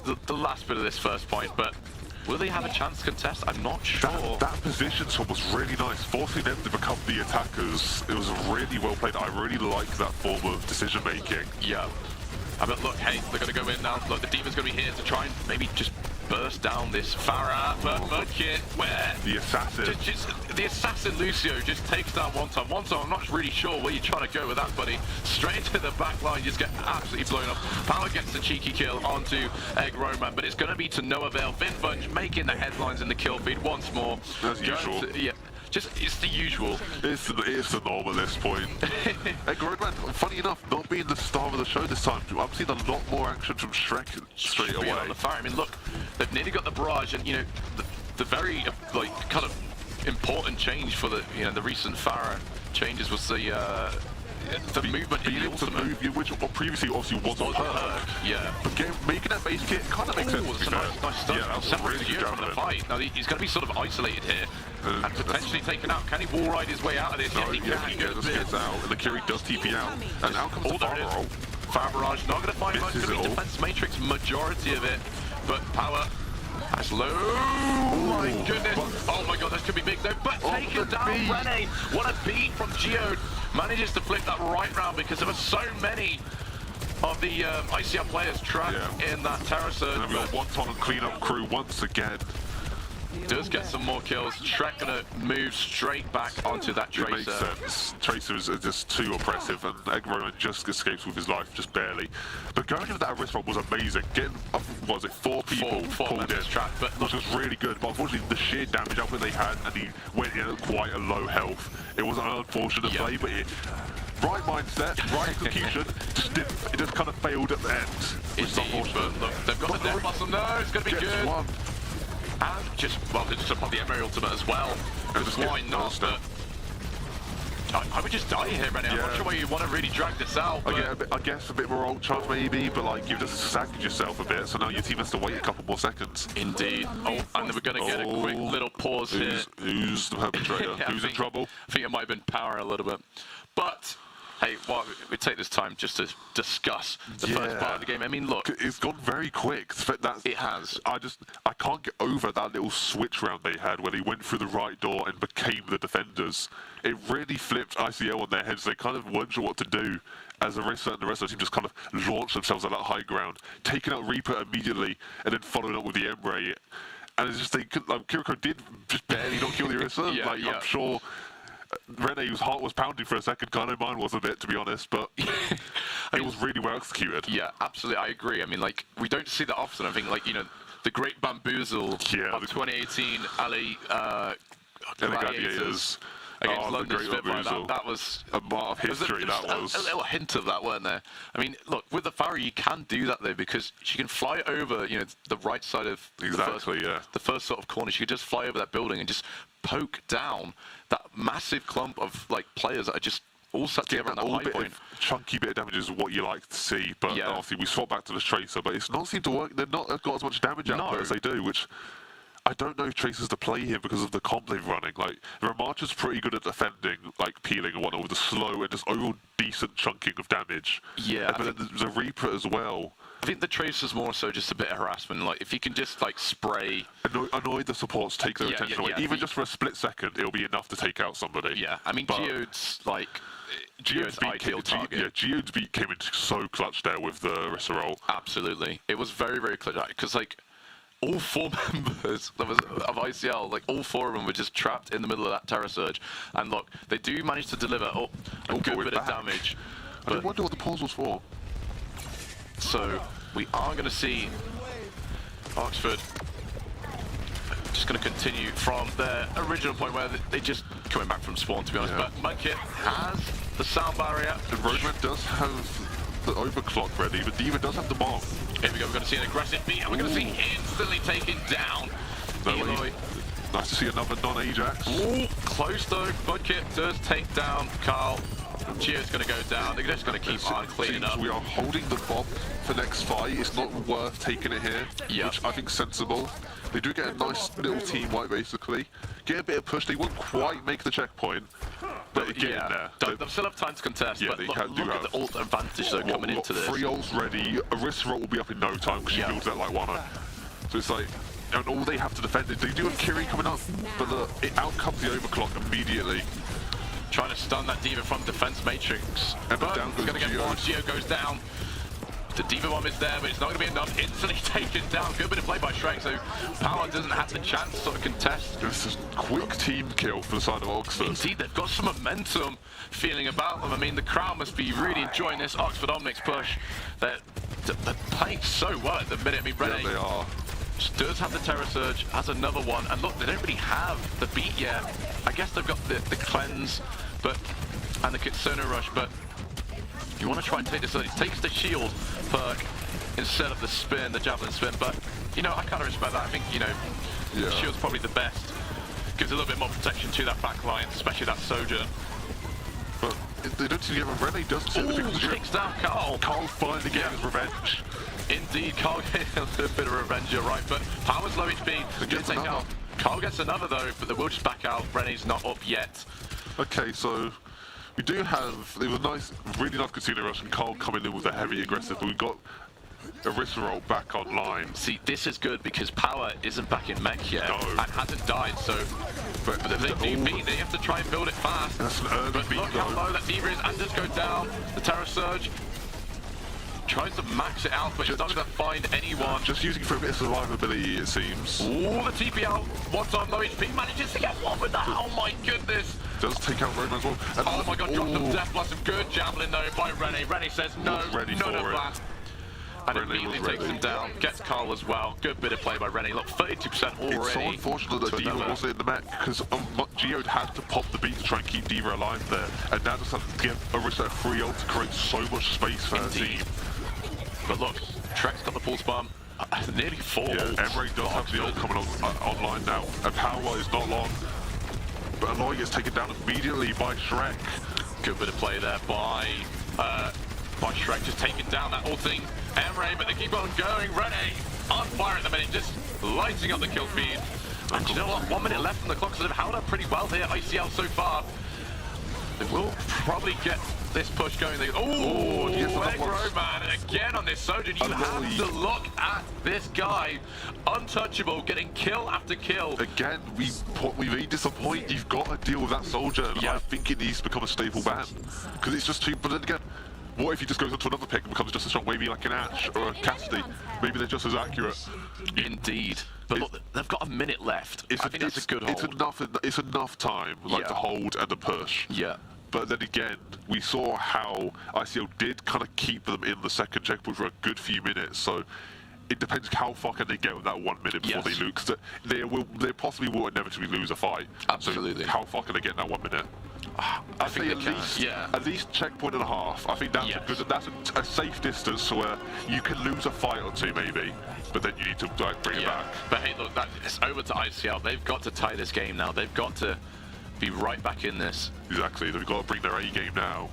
The last bit of this first point, but will they have a chance to contest? I'm not sure. That position swap was really nice, forcing them to become the attackers. It was really well played. I really like that form of decision making. Yeah. But look, hey, they're going to go in now. Look, the Diva's going to be here to try and maybe just burst down this Farah, but Mudkip, where the assassin, the assassin Lucio just takes down one time. I'm not really sure where you're trying to go with that, buddy. Straight to the back line, just get absolutely blown up. Power gets the cheeky kill onto Egg Roman, but it's going to be to no avail. Vinbunch making the headlines in the kill feed once more. As usual. It's the usual. It's the norm at this point. Egg Roman, funny enough, not being the star of the show this time. I've seen a lot more action from Shrek straight away. On the fire. I mean, look, they've nearly got the barrage, and you know, the very like kind of important change for the the recent Farah changes was the movement in the ultimate. Move, which previously obviously wasn't a perk. Yeah. But making that base kit kind of makes sense. It's a nice stuff. Yeah, that was a really good job from the fight. Now he's going to be sort of isolated here and potentially taken out. Can he wall ride his way out of this? No, he just gets out, and the Kiri does TP out. And out comes the Farah roll. Fire barrage, not going to find much. Going to be defense matrix, majority of it. But Power has low. Oh my goodness. Oh my god, that could be big though. But taken down Rene. What a beat from Geo. Manages to flip that right round because there were so many of the ICL players trapped in that Terror Surge. And we've got one ton of cleanup crew once again. Does get some more kills. Shrek gonna move straight back onto that Tracer. It makes sense. Tracer is just too oppressive, and Roman just escapes with his life, just barely. But going into that wrist roll was amazing. Getting, what was it, 4 people pulled in, trapped, but which was really good. But unfortunately, the sheer damage output they had, and he went in at quite a low health. It was an unfortunate play, but right mindset, right execution, it just kind of failed at the end. Which is unfortunate. Look, they've got the death blossom. No, it's gonna be good. One. And just, well, they just pop the Emery ultimate as well. Why not? I would just die here, Rennie. I'm not sure why you want to really drag this out. I guess a bit more ult charge maybe, but like you've just sagged yourself a bit, so now your team has to wait a couple more seconds. Indeed. Oh, and then we're going to get a quick little pause here. Who's the perpetrator? Who's in trouble? I think it might have been Power a little bit. But hey, well, we take this time just to discuss the first part of the game. I mean, look, it's gone very quick. It has. I can't get over that little switch round they had where they went through the right door and became the defenders. It really flipped ICL on their heads. They kind of weren't sure what to do as Arissa and the rest of the team just kind of launched themselves at that high ground, taking out Reaper immediately and then following up with the Embraer. And it's just, Kiriko did just barely not kill the Arissa. I'm sure Rene, whose heart was pounding for a second, kind of mine was a bit, to be honest, but it was really well executed. Yeah, absolutely, I agree. I mean, like, we don't see that often. I think, like, you know, the great bamboozle of 2018 Ali Gladiators against London Spitfire, that was a mark of history. A little hint of that, weren't there? I mean, look, with the Farah, you can do that though, because she can fly over, you know, the right side of the first sort of corner. She could just fly over that building and just poke down that massive clump of like players that are just all sat together on that high point. Chunky bit of damage is what you like to see, but obviously we swap back to the Tracer, but it's not seemed to work. They've not got as much damage output as they do, which I don't know if Tracer's to play here because of the comp they're running. Like, Ramarcha's pretty good at defending, like peeling and whatnot, with the slow and just overall decent chunking of damage. Yeah. But there's a Reaper as well. I think the Tracer's more so just a bit of harassment. Like, if you can just, like, spray... Annoy the supports, take their attention away. Even just for a split second, it'll be enough to take out somebody. Yeah, I mean, Geode's, like... Geode's ideal target. Geode's beat came in so clutch there with the Rissa roll. Absolutely. It was very, very clutch. Because, like, all 4 members of ICL, like all 4 of them were just trapped in the middle of that Terror Surge. And look, they do manage to deliver a good bit of damage. I wonder what the pause was for. So we are going to see Oxford just going to continue from their original point where they just coming back from spawn, to be honest. But Mudkip has the sound barrier. And Roadman does have the overclock ready, but D.Va does have the bomb. Here we go, we're going to see an aggressive beat, and we're going to see instantly taken down. Eloy. Nice to see another non-Ajax. Ooh, close though. Mudkip does take down Carl. Geo's going to go down. They're just going to keep on cleaning up. We are holding the bomb for next fight. It's not worth taking it here, which I think is sensible. They do get a nice little team wipe, basically. Get a bit of push. They won't quite make the checkpoint, but get in there. They'll still have time to contest, but look at the ult advantage though coming into this. 3 ults ready. A wrist roll will be up in no time because she builds that like one. So it's like, and all they have to defend it. They do have Kiri coming up, but it outcomes the overclock immediately. Trying to stun that D.Va from defense matrix. And down goes Geo. Geo goes down. The D.Va bomb is there, but it's not going to be enough. Instantly taken down. Good bit of play by Shrek, so Power doesn't have the chance to sort of contest. This is a quick team kill for the side of Oxford. Indeed, they've got some momentum feeling about them. I mean, the crowd must be really enjoying this Oxford Omnics push. They're playing so well at the minute. I mean, Rene they are. Does have the Terror Surge, has another one, and look, they don't really have the beat yet. I guess they've got the cleanse, and the Kitsune Rush, but you want to try and take this. It takes the shield perk instead of the spin, the javelin spin. But you know, I kind of respect that. I think the shield's probably the best. Gives a little bit more protection to that back line, especially that Sojourn. But they don't seem to get Rene doesn't seem to takes down Carl. Carl finally getting his revenge. Indeed, Carl getting a little bit of revenge, you're right, but Power's low HP. Carl gets another though, but they will just back out. Rene's not up yet. Okay, so we do have, it was nice, really nice Casino Rush and Carl coming in with a heavy aggressive, but we've got Arissa roll back online. See, this is good because Power isn't back in mech yet and hasn't died, so but if they do beat, they have to try and build it fast. That's an early beat look how low that D.Va is, and just go down. The Terror Surge. tries to max it out, but he's not going to find anyone. Just using for a bit of survivability, it seems. Ooh, the TP out. Once on low HP, manages to get one with that. Oh my goodness. Does take out Roman as well. And oh my god, dropped some death blast. Some good javelin though by Rene. Rene says no, none of that. And immediately takes him down, gets Carl as well. Good bit of play by Rene. Look, 32% already. It's so unfortunate that Diva wasn't in the mech, because Geode had to pop the beat to try and keep Diva alive there, and now just have to give Orisa a free ult to create so much space for her team. But look, Trek's got the pulse bomb. Nearly full. Yeah, Emre does have the ult coming online now, and power is not long. But Aloy gets taken down immediately by Shrek. Good bit of play there by Shrek, just taking down that whole thing. Emre, but they keep on going. Rene on fire at the minute, just lighting up the kill feed. And you know what? 1 minute left on the clock, so they've held up pretty well here. ICL so far. They will probably get this push going. Oh, man, and again on this Sojourn. You have to look at this guy. Untouchable, getting kill after kill. Again, we really disappoint. You've got to deal with that Soldier. Yeah. I think it needs to become a staple ban. Because it's just too, but then again, what if he just goes onto another pick and becomes just as strong? Maybe like an Ash or a Cassidy. Maybe they're just as accurate. Indeed. But look, they've got a minute left. I think that's a good hold. It's enough time, like to hold and to push. Yeah. But then again, we saw how ICL did kind of keep them in the second checkpoint for a good few minutes. So it depends how far can they get with that 1 minute before they lose. Because they possibly will inevitably lose a fight. Absolutely. So how far can they get in that 1 minute? I think at least checkpoint and a half. I think that's a safe distance where you can lose a fight or two maybe, but then you need to bring it back. But hey, look, it's over to ICL. They've got to tie this game now. They've got to be right back in this. Exactly. They've got to bring their A game now.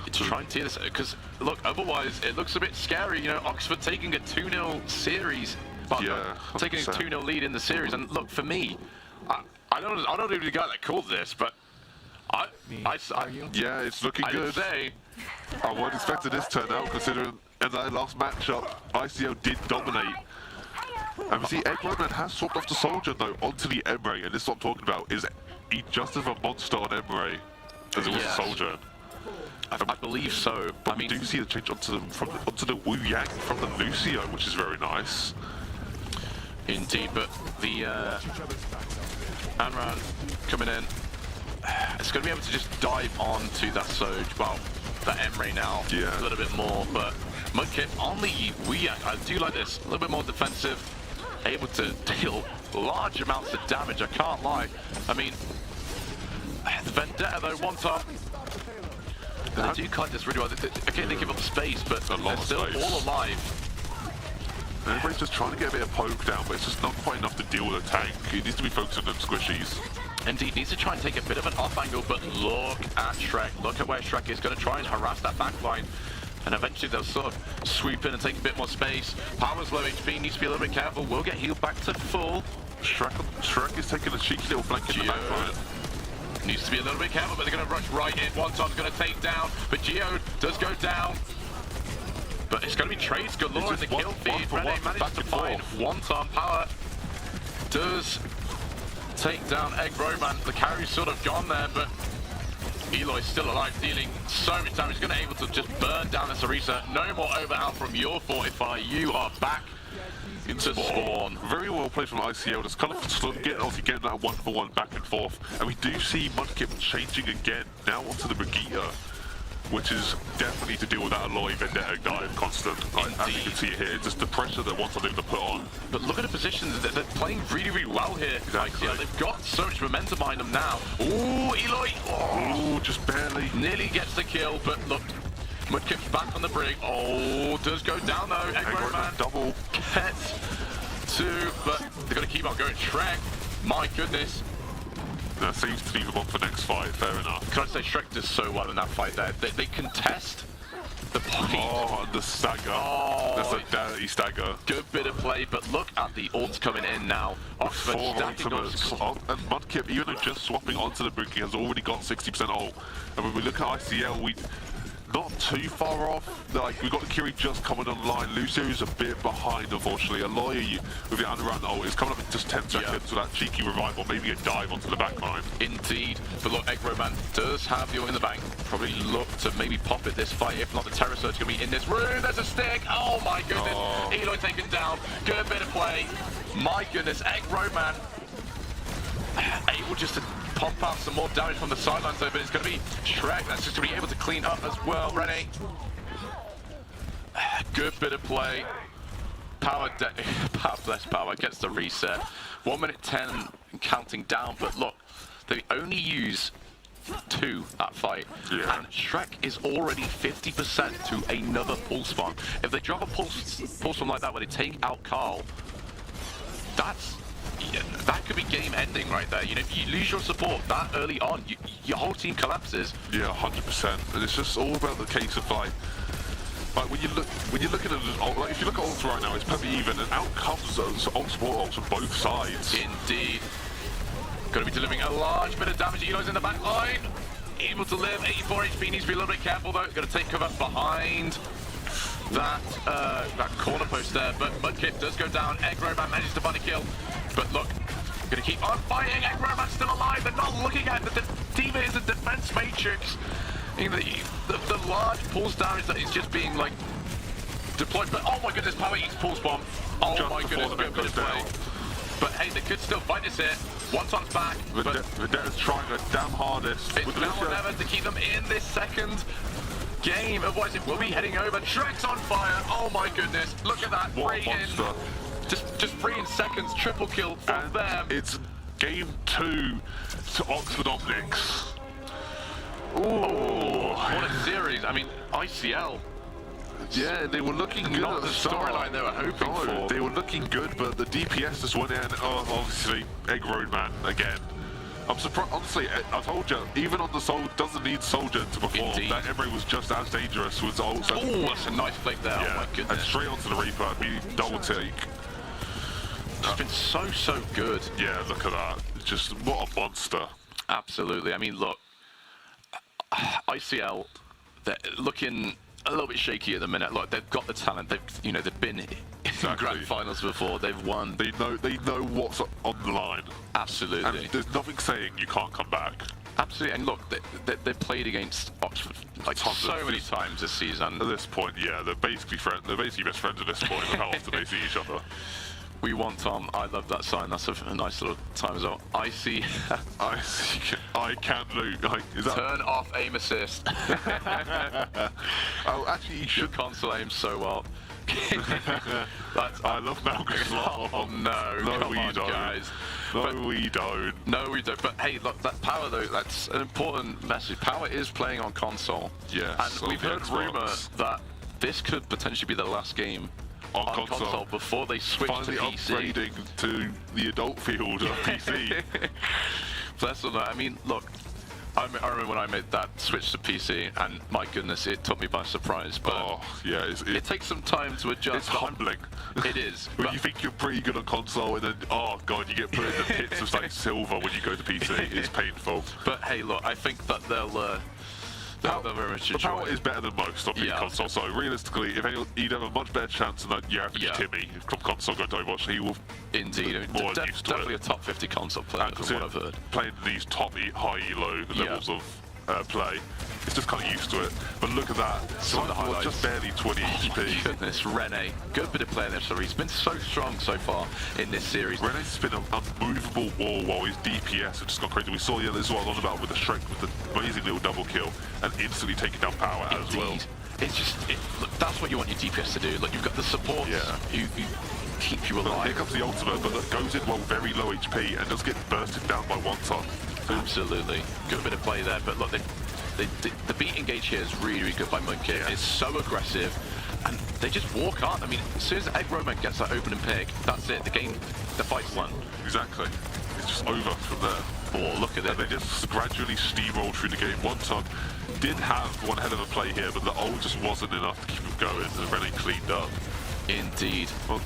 To try and tear this, because look, otherwise it looks a bit scary. You know, Oxford taking a 2-0 series, taking a 2-0 lead in the series. And look, for me, I don't know the guy that called this, but yeah, it's looking good. I wasn't expecting this turnout, considering in that last matchup, ICL did dominate. And we see Eggman has swapped off the Soldier though onto the Emre, and this is what I'm talking about. Is he just as a monster on Emre as it was a Soldier? I believe so. But we do see the change onto the Wu Yang from the Lucio, which is very nice. Indeed, but the Anran coming in. It's going to be able to just dive onto that Soj. Well, that Emre now a little bit more, but Mudkip on the Wu Yang. I do like this. A little bit more defensive, able to deal large amounts of damage. I can't lie. I mean, the Vendetta though, one time. They do collect this really well. Okay, they give up space, but they're still all alive. Everybody's just trying to get a bit of poke down, but it's just not quite enough to deal with a tank. It needs to be focused on them squishies. Indeed, needs to try and take a bit of an off angle, but look at Shrek. Look at where Shrek is going to try and harass that backline. And eventually they'll sort of swoop in and take a bit more space. Power's low HP, needs to be a little bit careful. Will get healed back to full. Shrek is taking a cheeky little flank in the backline. Needs to be a little bit careful, but they're going to rush right in. Wonton's going to take down, but Geo does go down. But it's going to be trades galore in the kill feed. Rene manages to find Wonton. Power does take down Egg Roman. The carry's sort of gone there, but Eloy's still alive, dealing so much damage. He's going to be able to just burn down this Orisa. No more overhealth from your Fortify. You are back into spawn. Very well played from ICL. Just kind of getting that 1-for-1 back and forth. And we do see Mudkip changing again, now onto the Brigitte, which is definitely to deal with that Aloy Vendetta dive constant. As you can see here, just the pressure that Wonton able to put on. But look at the positions. They're playing really, really well here. Exactly. ICL. They've got so much momentum behind them now. Ooh, Eloy. Oh, just barely. Nearly gets the kill, but look. Mudkip's back on the brig. Oh, does go down though. Egg Roman double gets two, but they're going to keep on going. Shrek, my goodness. That seems to leave them on for next fight, fair enough. Can I say Shrek does so well in that fight there. They contest the point. Oh, the stagger. Oh, that's a dirty stagger. Good bit of play, but look at the ults coming in now. Oxford stacking ults. And Mudkip, even though just swapping onto the brig, has already got 60% ult. And when we look at ICL, not too far off. Like, we've got Kiri just coming online. Lucio is a bit behind, unfortunately. Aloy with the underground ult is coming up in just 10 seconds with that cheeky revive or maybe a dive onto the back line. Indeed. But look, Eggro does have the ult in the bank. Probably look to maybe pop it this fight. If not, the Terror Surge going to be in this room. There's a stick. Oh my goodness. Eloy taken down. Good bit of play. My goodness, Eggro able just to pump out some more damage from the sidelines though, but it's going to be Shrek that's just going to be able to clean up as well. Rene. Good bit of play. Power bless Power gets the reset. 1 minute 10 counting down, but look, they only use 2 that fight. Yeah. And Shrek is already 50% to another pulse bomb. If they drop a pulse bomb like that where they take out Carl, that could be game ending right there. You know, if you lose your support that early on, your whole team collapses. Yeah, 100%. And it's just all about the case of like when you're looking at like if you look at ults right now, it's perfectly even, and out comes ult support ults on both sides. Indeed. Going to be delivering a large bit of damage. Eloy's in the back line. Able to live. 84 HP. Needs to be a little bit careful though. Going to take cover behind that corner post there, but Mudkip does go down. Eggro manages to find a kill. But look, gonna keep on fighting. Eggro still alive. They're not looking at the D.Va is a defense matrix. You know, the large pulse damage that is just being like deployed. But oh my goodness, Power eats pulse bomb. Oh just my goodness, good bit of play. But hey, they could still fight this here. One time's back. Vendetta's trying her damn hardest. It's now or never to keep them in this second game. Otherwise, it will be heading over. Shrek's on fire. Oh my goodness, look at that. What a monster. Just 3 in seconds, triple kill from them. It's game 2 to Oxford Omnics. Oh, what a series. I mean, ICL. Yeah, they were looking good not at the storyline they were hoping for. They were looking good, but the DPS just went in. Oh, obviously, Egg Roadman again. I'm surprised, honestly, I told you, even on the Soul, doesn't need Soldier to perform. Indeed. That Emery was just as dangerous with ult. Oh, that's a nice flick there. Yeah, oh my goodness. and straight onto the Reaper, double take. It's been so good. Yeah, look at that. Just, what a monster. Absolutely. I mean, look, ICL, they're looking a little bit shaky at the minute. Look, they've got the talent. They've been in grand finals before. They've won. They know what's on the line. Absolutely. And there's nothing saying you can't come back. Absolutely. And look, they've played against Oxford like so many times this season. At this point, yeah, they're basically best friends at this point. Of how often they see each other. We want Tom. I love that sign. That's a nice little time as well. I can loot. Like, is that... Turn off aim assist. Oh, actually, you should. Console aim so well. I love Malcolm's laugh. Oh no, we don't. Guys. We don't. No, we don't. But hey, look, that Power though, that's an important message. Power is playing on console. Yes. And we've heard rumour that this could potentially be the last game on console before they switch finally to PC. Upgrading to the adult field of PC. Bless them. I mean, look, I remember when I made that switch to PC, and my goodness, it took me by surprise. But oh, yeah, it takes some time to adjust. It's humbling. It is. When you think you're pretty good on console, and then, oh god, you get put in the pits of like silver when you go to PC. It's painful. But hey, look, I think that they'll very much enjoy. The Power is better than most on the console, so realistically, if he'd have a much better chance than your average Timmy from console going to Overwatch, he will. Indeed, more used to definitely a top 50 console player from what I've heard. Playing these top high elo levels of play, it's just kind of used to it. But look at that, was just barely 20 HP. Goodness, Rene, good bit of play there. So he's been so strong so far in this series. Rene's been an unmovable wall while his DPS have just gone crazy. We saw this is what I was on about with the Shrek with the amazing little double kill and instantly taking down Power as well. It's just, look, that's what you want your DPS to do. Like, you've got the support who keep you alive. Here comes the ultimate, but that goes in while very low HP and does get bursted down by one ton. Absolutely. Good bit of play there, but look, the beat engage here is really good by Monkey. It's so aggressive, and they just walk on. I mean, as soon as Egg Roman gets that opening pick, that's it. The fight's won. Exactly. It's just over from there. Oh, look at that. And they just gradually steamrolled through the game. One ton did have one hell of a play here, but the ult just wasn't enough to keep him going, and Rennie cleaned up. Indeed. Well,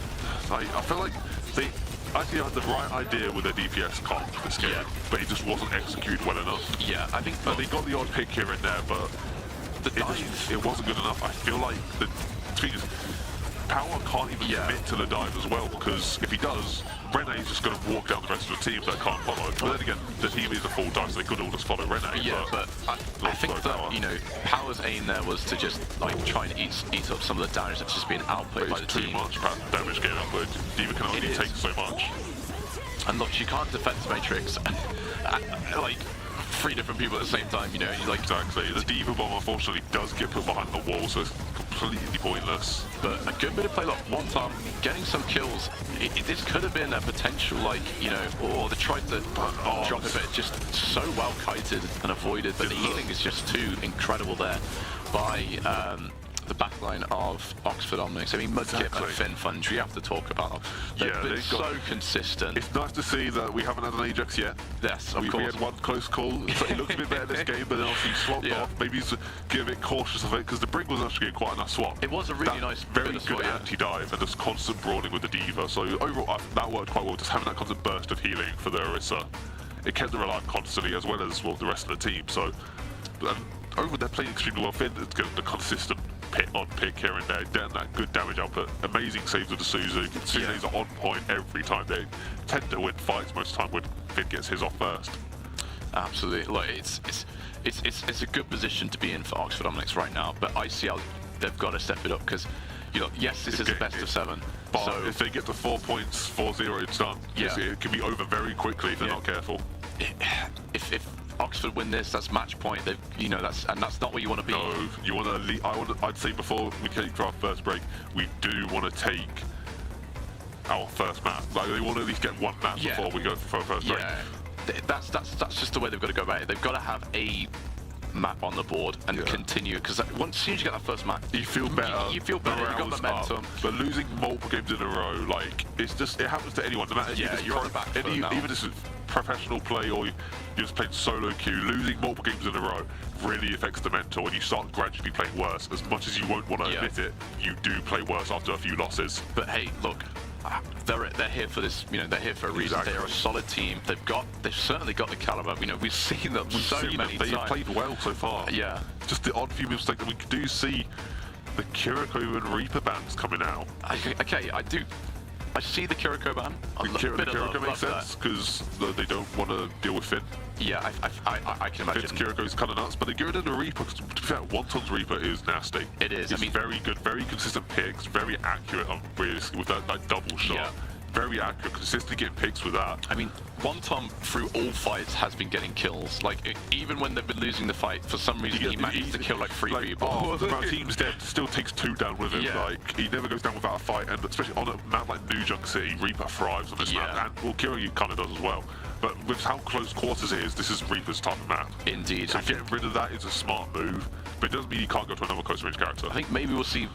I feel like they actually had the right idea with their DPS comp for this game, but it just wasn't executed well enough. Yeah, I think they got the odd pick here and there, but the dive. It wasn't good enough. I feel like the thing is, Power can't even commit to the dive as well, because if he does, Rene's just going to walk down the rest of the team that can't follow. But then again, the team is a full dive, so they could all just follow Rene. Yeah, but I think that, you know, Power's aim there was to just like try and eat up some of the damage that's just being outplayed by the team. Too much damage getting outplayed. D.Va can only take so much. And look, you can't defense matrix like 3 different people at the same time, you know. You like exactly. The D.Va bomb unfortunately does get put behind the wall, so it's completely pointless. But a good bit of play, look, one time getting some kills. This could have been a potential, like, you know, or they tried to drop a bit, just so well kited and avoided. But the healing is just too incredible there by the backline of Oxford Omnics. I mean, Mudkip and Finn Funge, we have to talk about. They've been so consistent. It's nice to see that we haven't had an Ajax yet. Yes, of course. We had one close call. So he looks a bit better this game, but then obviously swapped off. Maybe he's get a bit cautious of it, because the Brig was actually quite a nice swap. It was a really nice, very good anti-dive and just constant brawling with the D.Va. So overall, that worked quite well. Just having that constant burst of healing for the Orisa, it kept them alive constantly, as well as the rest of the team. So overall, they're playing extremely well. Finn is getting the consistent pick here and there, getting that good damage output. Amazing saves with the Suzu. Suzu's are on point every time. They tend to win fights most of the time when Finn gets his off first. Absolutely. Like, it's a good position to be in for Oxford Omnics right now, but ICL, they've got to step it up, because, you know, yes, this is a best of 7. But so if they get to 4 points, 4-0, it's done. It can be over very quickly if they're not careful. If Oxford win this, that's match point. You know, that's not what you want to be. No, you want to. I'd say before we take for our first break, we do want to take our first map. Like, they want to at least get one map before we go for our first break. That's just the way they've got to go about it. They've got to have a map on the board and continue, because as soon as you get that first map, you feel better. You feel better. You've got momentum. But losing multiple games in a row, like, it happens to anyone. No matter you're on the back foot now. Even if it's professional play or you're just playing solo queue, losing multiple games in a row really affects the mental, and you start gradually playing worse. As much as you won't want to admit it, you do play worse after a few losses. But hey, look, they're here for this. You know, they're here for a reason. They are a solid team. They've certainly got the caliber. You know, we've seen them so many times. They've played well so far. Yeah. Just the odd few mistakes that we do see. The Kiriko and Reaper bans coming out. Okay, I see the Kiriko ban. The Kiriko makes sense, because they don't want to deal with Finn. Yeah, I can imagine. Finn's Kiriko is kind of nuts, but the Gurren and the Reaper, to be fair, Wonton's Reaper is nasty. It is. It's very good, very consistent picks, very accurate with that double shot. Yeah. Very accurate, consistently getting picks with that. I mean, Wonton through all fights has been getting kills. Like, even when they've been losing the fight, for some reason he manages to kill like 3 people. The team's dead, still takes 2 down with him. Like, he never goes down without a fight, and especially on a map like New Junk City, Reaper thrives on this map, and Kiryu kind of does as well. But with how close quarters it is, this is Reaper's type of map. Indeed. So getting rid of that is a smart move, but it doesn't mean you can't go to another close range character. I think maybe we'll see,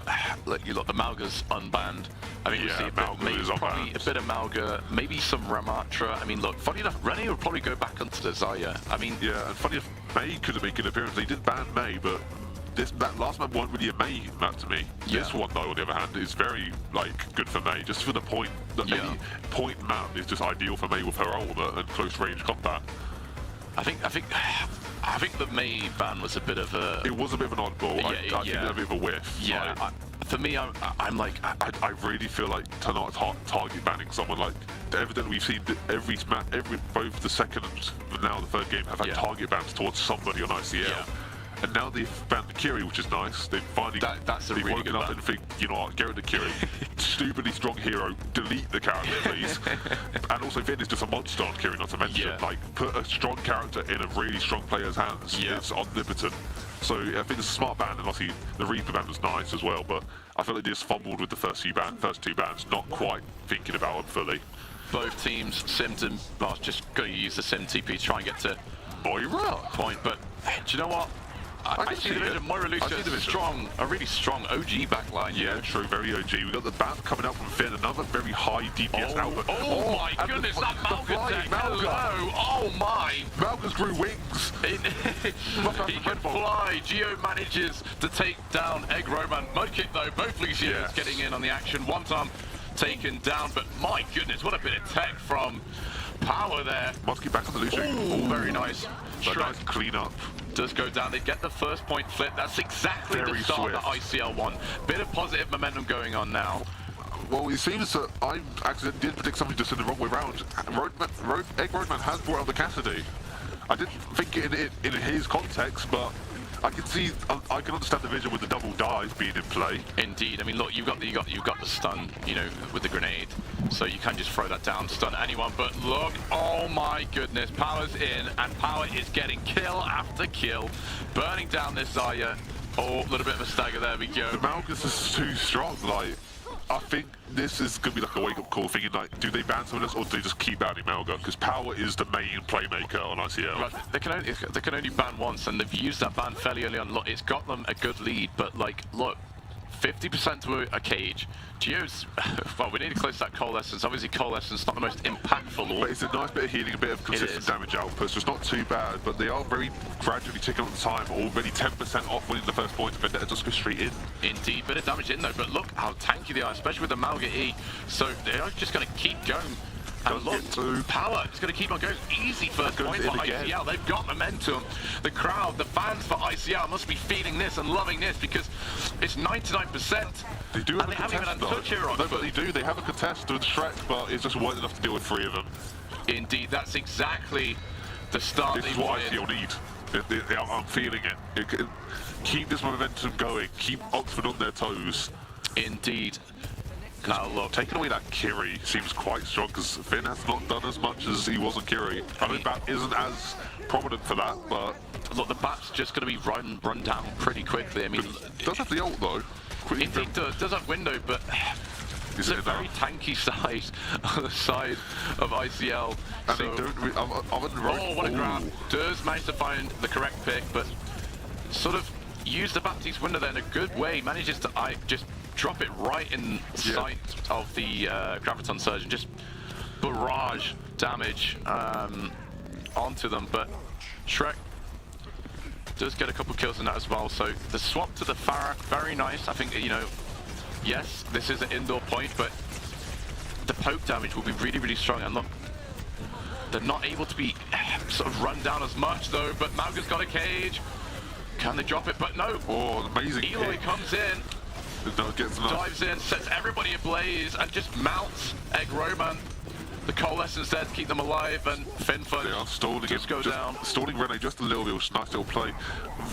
like, the Malga's unbanned. I mean, we'll see probably a bit of Malga, maybe some Ramatra. I mean, look, funny enough, Rene would probably go back onto the Zarya. I mean, and funny enough, May could have made an appearance. They did ban May, but that last map wasn't really a May map to me. This one, though, on the other hand, is very good for May, just for the point. Any point map is just ideal for May with her ultimate and close range combat. I think the May ban was a bit of a. It was a bit of an oddball. I think a bit of a whiff. Yeah. For me, I'm like, I really feel like to not target banning someone. Like, evidently we've seen both the second and now the third game have had target bans towards somebody on ICL. Yeah. And now they've banned the Kiri, which is nice. They've finally that's a really good up ban. and think, you know what, get rid of Kiri. Stupidly strong hero, delete the character, please. And also, Finn is just a monster on Kiri, not to mention. Like, put a strong character in a really strong player's hands. It's omnipotent. So I think it's a smart ban, and obviously the Reaper ban was nice as well, but I feel like they just fumbled with the first 2 bans, not quite thinking about them fully. Both teams simmed and just going to use the sim TP to try and get to Moira point, but do you know what? I see the vision. Moira Lucia is strong, a really strong OG backline. Yeah, true, very OG. We got the bat coming out from Finn, another very high DPS output. Oh my goodness, that Malga deck, hello! Oh my! Malga's grew wings! He can fly! Geo manages to take down Egg Roman. Mudkip though, both Lucians getting in on the action. One time taken down, but my goodness, what a bit of tech from power there. Must get back on the loose. Oh, very nice. So nice clean up. Does go down. They get the first point flip. That's exactly Very the start swift. of the ICL one. Bit of positive momentum going on now. Well, it seems that I actually did predict something just in the wrong way round. Egg Roadman has brought out the Cassidy. I didn't think it in his context, but I can see, I can understand the vision with the double dive being in play. Indeed. I mean, look, you've got the stun, you know, with the grenade, so you can just throw that down, stun anyone. But look, oh my goodness, Power's in, and Power is getting kill after kill, burning down this Zarya. Oh, a little bit of a stagger. There we go. The Malgus is too strong. Like, I think this is going to be like a wake-up call, thinking like, do they ban some of this, or do they just keep banning Malgus? Because Power is the main playmaker on ICL. Right, they can only ban once, and they've used that ban fairly early on. Look, it's got them a good lead, but like, look, 50% to a cage. Geo's, well, we need to close that Coalescence. Obviously, Coalescence not the most impactful. But it's a nice bit of healing, a bit of consistent damage output, so it's not too bad, but they are very gradually ticking up the time, already 10% off winning the first point, but just go straight in. Indeed, bit of damage in though, but look how tanky they are, especially with the Malga E. So they are just going to keep going. And look, Power is going to keep on going. Easy first point for ICL. They've got momentum. The crowd, the fans for ICL must be feeling this and loving this, because it's 99%. They do have and a they haven't even had touch here on. No, but they do. They have a contest with Shrek, but it's just weren't enough to deal with 3 of them. Indeed, that's exactly the start. This is what ICL need. I'm feeling it. Keep this momentum going. Keep Oxford on their toes. Indeed. Now look, taking away that Kiri seems quite strong, because Finn has not done as much as he was on Kiri. I mean, Bat isn't as prominent for that, but look, the Bat's just going to be run down pretty quickly. I mean, does have the ult though. It does have window, but it's a very tanky side on the side of ICL. And so, they don't. Oh, what a grab! Does manage to find the correct pick, but sort of use the Baptiste window there in a good way. Manages to just drop it right in sight of the Graviton Surge and just barrage damage onto them. But Shrek does get a couple kills in that as well. So the swap to the Pharah, very nice. I think, you know, yes, this is an indoor point, but the poke damage will be really, really strong. And look, they're not able to be sort of run down as much though. But Malga's got a cage. Can they drop it? But no. Oh, amazing Eloy kick. comes in. Dives in, sets everybody ablaze, and just mounts Egg Roman. The Coalescence there to keep them alive, and Finford they are stalling just go down. Stalling Rene just a little bit, was a nice little play.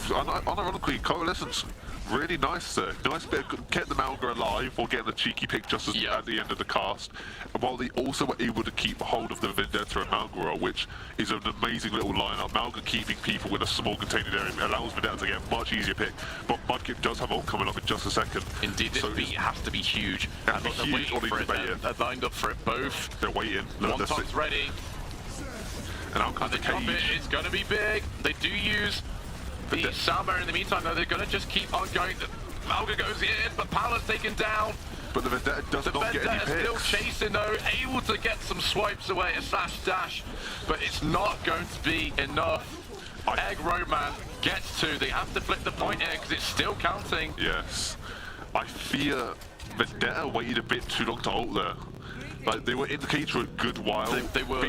Unironically, Coalescence really nice there. Nice bit of kept the Malga alive while getting the cheeky pick just as at the end of the cast. And while they also were able to keep hold of the Vendetta and Malga, which is an amazing little lineup. Malga keeping people in a small contained area allows Vendetta to get a much easier pick. But Mudkip does have ult coming up in just a second. Indeed, this beat has to be huge. And look, they're waiting for it. They're lined up for it both. They're waiting. One top's ready. And out comes the cage. It's going to be big. They do use the Salmon in the meantime, though. They're going to just keep on going. Malga goes in, but Paola's taken down. But the Vendetta does not get any picks. Still chasing though, able to get some swipes away, a slash dash, but it's not going to be enough. Egg Roman gets 2. They have to flip the point here because it's still counting. Yes. I fear Vendetta waited a bit too long to ult there. Like, they were in the cage for a good while. They were.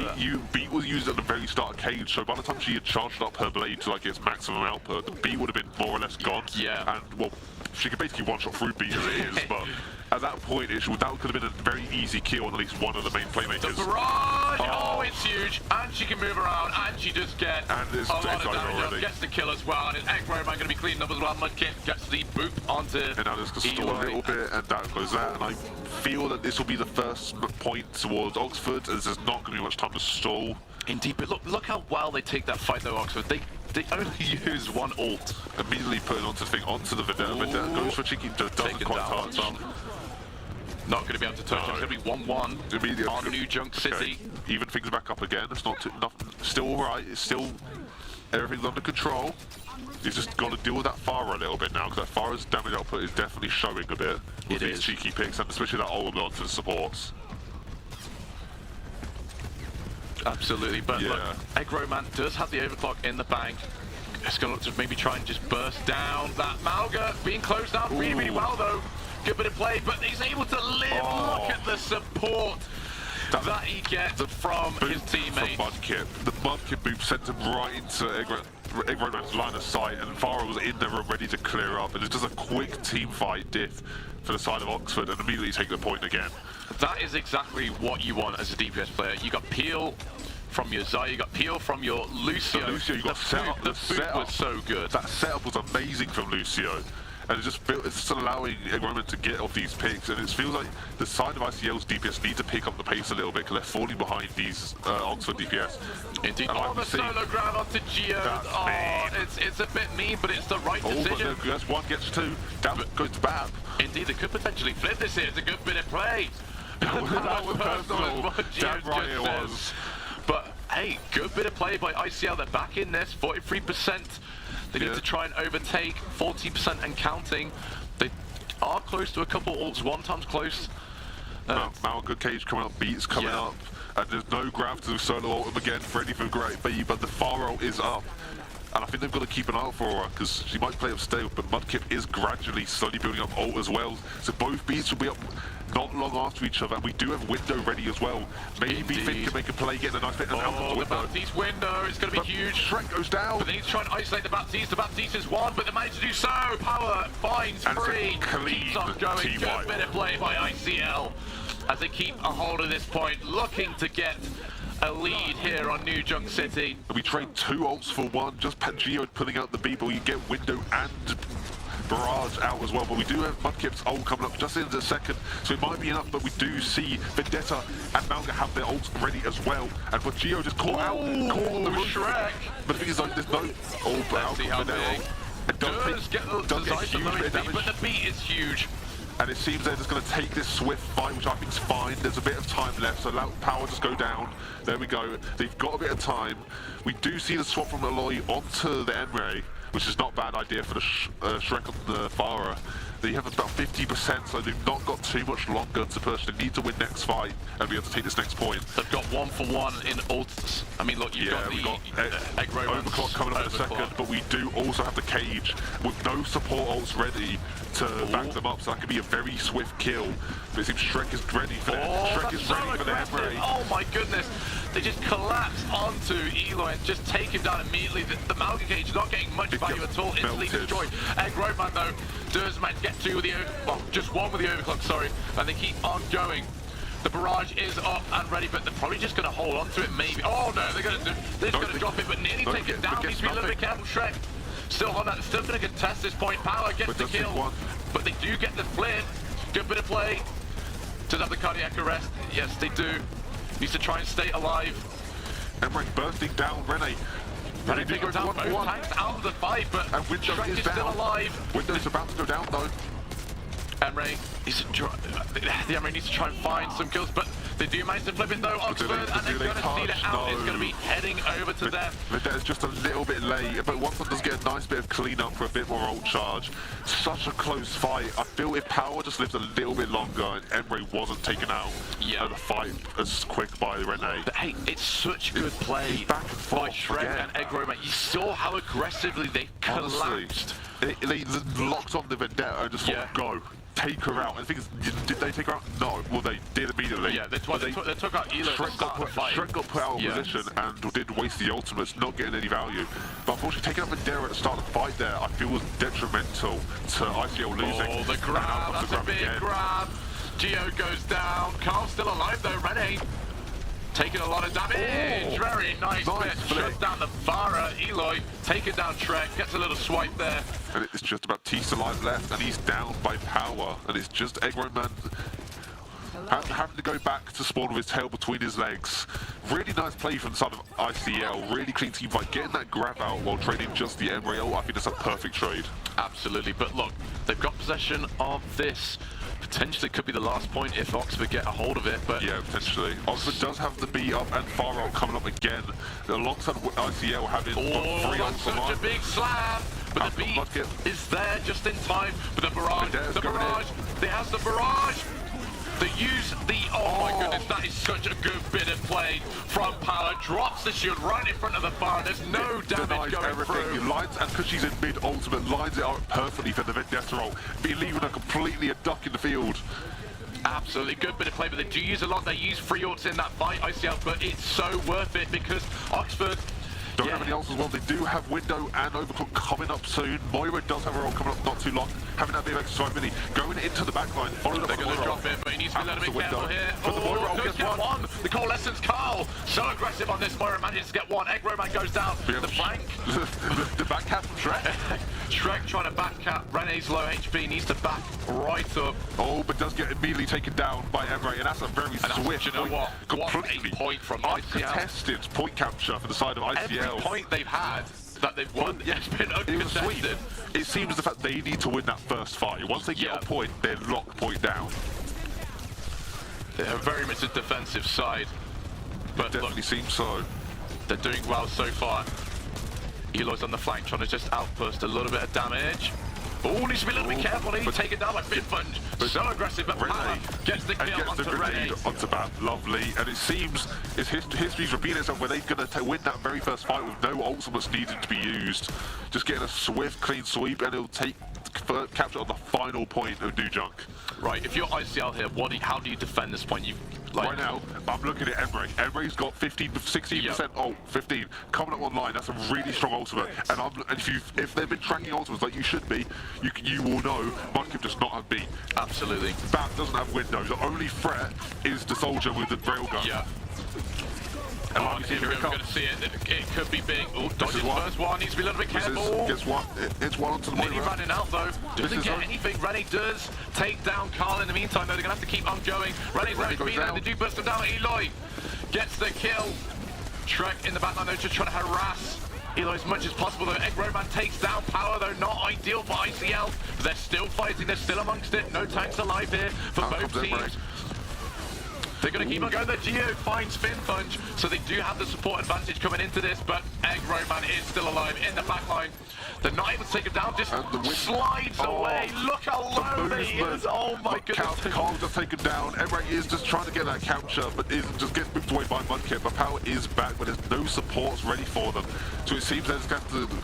Beat was used at the very start of cage, so by the time she had charged up her blade to like its maximum output, the beat would have been more or less gone. Yeah. And well, she could basically one-shot through beat as it is, but at that point, that could have been a very easy kill on at least one of the main playmakers. The barrage! Oh, it's huge, and she can move around, and she does get a lot of damage up, gets the kill as well, and Egg Roman going to be cleaning up as well. Mudkip gets the boop onto and now there's going to stall a little bit, and that goes that, and I feel that this will be the first point towards Oxford, as there's not going to be much time to stall. Indeed, but look how well they take that fight though, Oxford. They only use one ult. Immediately put it onto the Vendetta. Vendetta goes for cheeky, doesn't quite touch them. Not going to be able to touch it. It's going to be 1-1 on New Junk City. Even things back up again. It's not still alright. It's still everything's under control. You've just got to deal with that Pharah a little bit now, because that Pharah's damage output is definitely showing a bit with these cheeky picks, and especially that ult onto the supports. Absolutely, but look, Egg Roman does have the overclock in the bank. It's going to maybe try and just burst down that Malga, being closed down really well though. Good bit of play, but he's able to live. Look at the support. that he gets from his teammate. From Mudkip. The Mudkip boot sent him right into Eggman's line of sight, and Farah was in there ready to clear up. And it's just a quick team fight diff for the side of Oxford, and immediately take the point again. That is exactly what you want as a DPS player. You got Peel from your Zai, you got Peel from your Lucio. So Lucio, you got set up. The boot was so good. That setup was amazing from Lucio. And it's just allowing Eggman to get off these picks, and it feels like the side of ICL's DPS need to pick up the pace a little bit because they're falling behind these Oxford DPS. Indeed. And Oh, the solo grab onto Geo. It's a bit mean, but it's the right decision. But that's one gets two. Down goes to Bab. Indeed, they could potentially flip this here. It's a good bit of play. That was personal. Damn right it was. But hey, good bit of play by ICL. They're back in this, 43%. They need to try and overtake 40% and counting. They are close to a couple ults, one time's close. Mao good cage coming up, beats coming up, and there's no grab to solo ult him again, ready for great B, but the far ult is up. And I think they've got to keep an eye out for her, because she might play up stale, but Mudkip is gradually slowly building up ult as well. So both beats will be up not long after each other, and we do have window ready as well. Maybe Finn can make a play, get a nice bit out of the window. The Baptiste window is going to be huge. Shrek goes down. But they need to try and isolate the Baptiste. The Baptiste is one, but they managed to do so. Power finds free. Keeps on going. Good bit of play by ICL as they keep a hold of this point, looking to get a lead here on New Junk City. We trade two ults for one, just Pangeo pulling out the B-ball. You get window and barrage out as well, but we do have Mudkip's ult coming up just in a second, so it might be enough, but we do see Vendetta and Malga have their ults ready as well, and what Geo just caught out on the Shrek. But the thing is, like, there's no ult, but out from Vendetta. It does get a huge bit of damage. But the beat is huge. And it seems they're just going to take this swift fight, which I think is fine. There's a bit of time left, so allow power just go down. There we go. They've got a bit of time. We do see the swap from Aloy onto the Emre, which is not a bad idea for the Shrek on the Farah. They have about 50%, so they've not got too much longer to push. They need to win next fight and be able to take this next point. They've got 1-for-1 in ults. I mean, look, you've got the egg romance. Overclock coming up in a second, but we do also have the cage with no support ults ready to back them up, so that could be a very swift kill. But it seems Shrek is ready for that. Shrek is ready for the Emre. Oh my goodness. They just collapse onto Eloy and just take him down immediately. The Malga cage is not getting much value at all. Instantly destroyed. Egg Roadman though does manage to get two with the just one with the overclock, sorry, and they keep on going. The barrage is up and ready, but they're probably just going to hold on to it, maybe. Oh no, they're going to drop it, but nearly take it down. Needs to be a little bit careful, Shrek. Still on that, still going to contest this point. Power gets the kill, but they do get the flip. Good bit of play. Does have the cardiac arrest? Yes, they do. Needs to try and stay alive. Emre bursting down Rene. Rene taking down both tanks out of the fight, but Shrek is still alive. Window's about to go down though. Emre needs to try, the Emre needs to try and find some kills, but they do manage to flip it though, Oxford, and they're going to see it out. It's going to be heading over to them. Vendetta's just a little bit late, but once one does get a nice bit of clean-up for a bit more ult charge. Such a close fight. I feel if Power just lived a little bit longer and Emre wasn't taken out, the fight as quick by Rene. But hey, it's such good play by Shrek and Egg Roman. You saw how aggressively they collapsed. They locked on the Vendetta and just thought, go. Take her out. And the thing is, did they take her out? No. Well, they did immediately. Yeah, they took out Elo. Shrek got put out of position and did waste the ultimates, not getting any value. But unfortunately, taking out Vendetta at the start of the fight there, I feel was detrimental to ICL losing. Oh, the grab. That's a big grab. Geo goes down. Carl's still alive though. Rene taking a lot of damage. Very nice bit. Shuts down the Farah. Eloy taking down Shrek. Gets a little swipe there. And it's just about Tease alive left, and he's down by Power. And it's just Egg Roman having to go back to spawn with his tail between his legs. Really nice play from the side of ICL. Really clean team fight. Getting that grab out while trading just the Emre. I think that's a perfect trade. Absolutely. But look, they've got possession of this. Potentially could be the last point if Oxford get a hold of it, but... Yeah, potentially. Oxford does have the B up and far out coming up again, alongside ICL having 3 ults. Such a big slap! But the beat is there just in time. But the barrage, they have the barrage! They use the, oh my goodness, that is such a good bit of play from Power. Drops the shield right in front of the bar. There's no damage going through. Lines, and because she's in mid-ultimate, lines it out perfectly for the Vendetta ult, leaving her completely a duck in the field. Absolutely good bit of play, but they do use a lot. They use free ults in that fight, ICL, but it's so worth it because Oxford don't have any else as well. They do have Window and Overclock coming up soon. Moira does have a role coming up not too long. Having that bit of extra 5 minutes. Going into the back line. Followed up they're by going to Moira. drop it, but he needs to be a little bit careful here. But the Moira does get one. The Coalescence Carl. So aggressive on this. Moira manages to get one. Egg Roman goes down. The flank. the back cap from Shrek. Shrek trying to back cap. Rene's low HP. Needs to back right up. Oh, but does get immediately taken down by Emre. And that's a very swift you know point. what? Completely What a point from ICL. Uncontested point capture for the side of ICL. Every point they've had that they've won, it's been uncontested. It seems the fact they need to win that first fight. Once they get a point, they're locked point down. They're very much a defensive side. But It definitely look, seems so. they're doing well so far. Eloy's on the flank, trying to just outpost a little bit of damage. Oh, needs to be a little bit careful. He's taken down by Finfunge. So aggressive, but Power gets the kill onto Rene. Onto Bat, lovely. And it seems history's repeating itself where they're going to win that very first fight with no ultimates needed to be used. Just getting a swift, clean sweep, and it'll take capture on the final point of New Junk. Right, if you're ICL here, how do you defend this point? Right now, I'm looking at Emre. Emre's got 16% ult, 15 coming up online. That's a really strong ultimate. And if they've been tracking ultimates like you should be, you will know Mudkip does not have B. Absolutely. Bat doesn't have windows. The only threat is the soldier with the railgun. Yeah. And here we're going to see it. It could be big. Oh, dodges first one. Needs to be a little bit careful. It's one onto the Nearly Moira. running out though. Doesn't get anything. Rene does take down Carl in the meantime though. They're going to have to keep on going. Rene's ready to beat and they do burst them down. Eloy gets the kill. Shrek in the backline though, just trying to harass Eloy as much as possible though. Egg Roman takes down Power though. Not ideal for ICL. But they're still fighting. They're still amongst it. No tanks alive here for both teams. They're going to keep on going. The Geo finds Finfunge, so they do have the support advantage coming into this, but Egg Roman is still alive in the backline. They're not able to take him down, just slides away. Look how low he is. Oh my goodness. Carl just taken down. Emre is just trying to get that capture, but just gets moved away by Mudkip. But Power is back, but there's no supports ready for them. So it seems they're just going to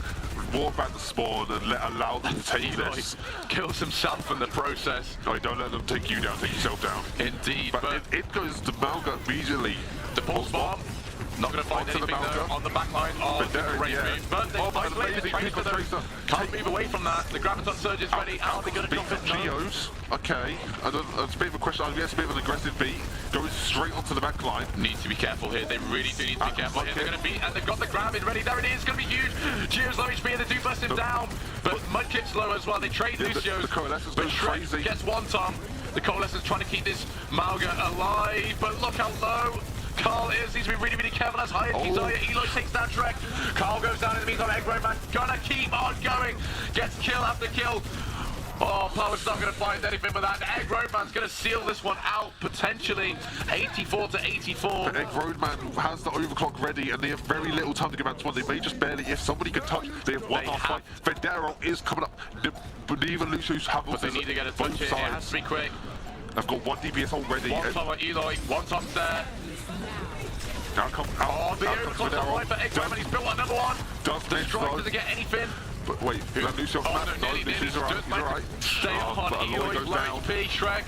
walk back the spawn and allow them to take this. Kills himself in the process. No, don't let them take you down, take yourself down. Indeed. But it goes to Malga immediately. The pulse bomb. Not going to find anything though on the back line. Oh, it's a great move. But they isolate the Tracer though. Can't move away from that. The Graviton Surge is ready. How are they going to drop it? Geos. Okay. It's a bit of a question. I guess a bit of an aggressive beat. Goes straight onto the back line. Need to be careful here. They really do need to be careful here. They're going to beat, and they've got the grab in ready. There it is. It's going to be huge. Geo's low HP, and they do burst him down. But Mudkip's low as well. They trade Lucio's. The Coalescence but goes Shrek crazy. gets one Tom. The Coalescence trying to keep this Malga alive, but look how low Carl is. He's been really, really careful. That's high. Eloy takes down Shrek. Carl goes down in the meantime. Egg Roman gonna keep on going. Gets kill after kill. Oh, Power's not going to find anything with that. Egg Roadman's going to seal this one out, potentially 84 to 84. Egg Roadman has the overclock ready, and they have very little time to give out to one. They may just barely, if somebody can touch, they have one half fight. Vendero is coming up, but even Lucius have but they need to get a touch here. It has to be quick. I've got one DPS already. One top on Eloy, one top's there. Now come out. The overclock's on right for Egg Roadman. He's built on number one. The strike doesn't get anything. But wait, is that Lucio? He's alright. Stay up on Eloy, low HP, Shrek.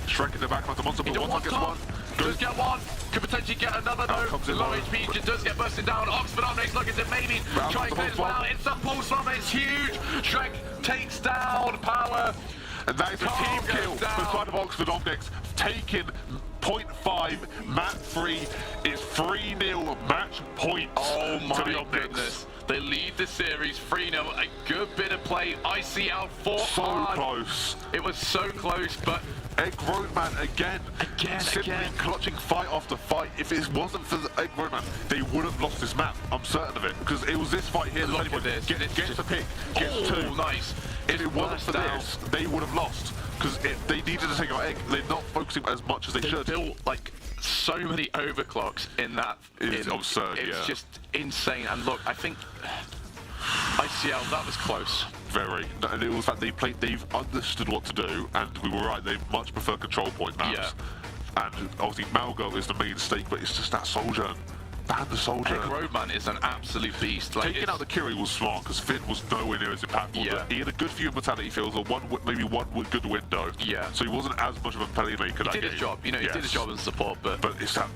Shrek in the back, the monster, but one gets one. Does get one. Could potentially get another though. Low HP just does get busted down. Oxford on next look at it, maybe. Try and clear as well. It's a pulse bomb, it's huge. Shrek takes down Power. And that is a team kill for the side of Oxford Optics. Taking 0.5, map 3 is 3-0 match points. Oh my to the goodness. They lead the series 3-0. A good bit of play. ICL fought hard. So close. It was so close, but Egg Roadman again simply clutching fight after fight. If it wasn't for the Egg Roadman, they would have lost this map. I'm certain of it, because it was this fight here. Look at this. Gets a pick, gets two. Nice. If it wasn't for this, they would have lost, because they needed to take out Egg. They're not focusing as much as they should. Built like so many overclocks in that. It's absurd. It's just insane. And look, I think ICL, that was close. Very. And it was that they've understood what to do, and we were right. They much prefer control point maps. Yeah. And obviously Malgo is the main stake, but it's just that soldier. ban the soldier. Egg Roadman is an absolute beast. Like, Taking out the Kiri was smart because Finn was nowhere near as impactful. Yeah. He had a good few mortality fields or maybe one good window. Yeah. So he wasn't as much of a playmaker that he did his job. You know, he did his job in support, but it's that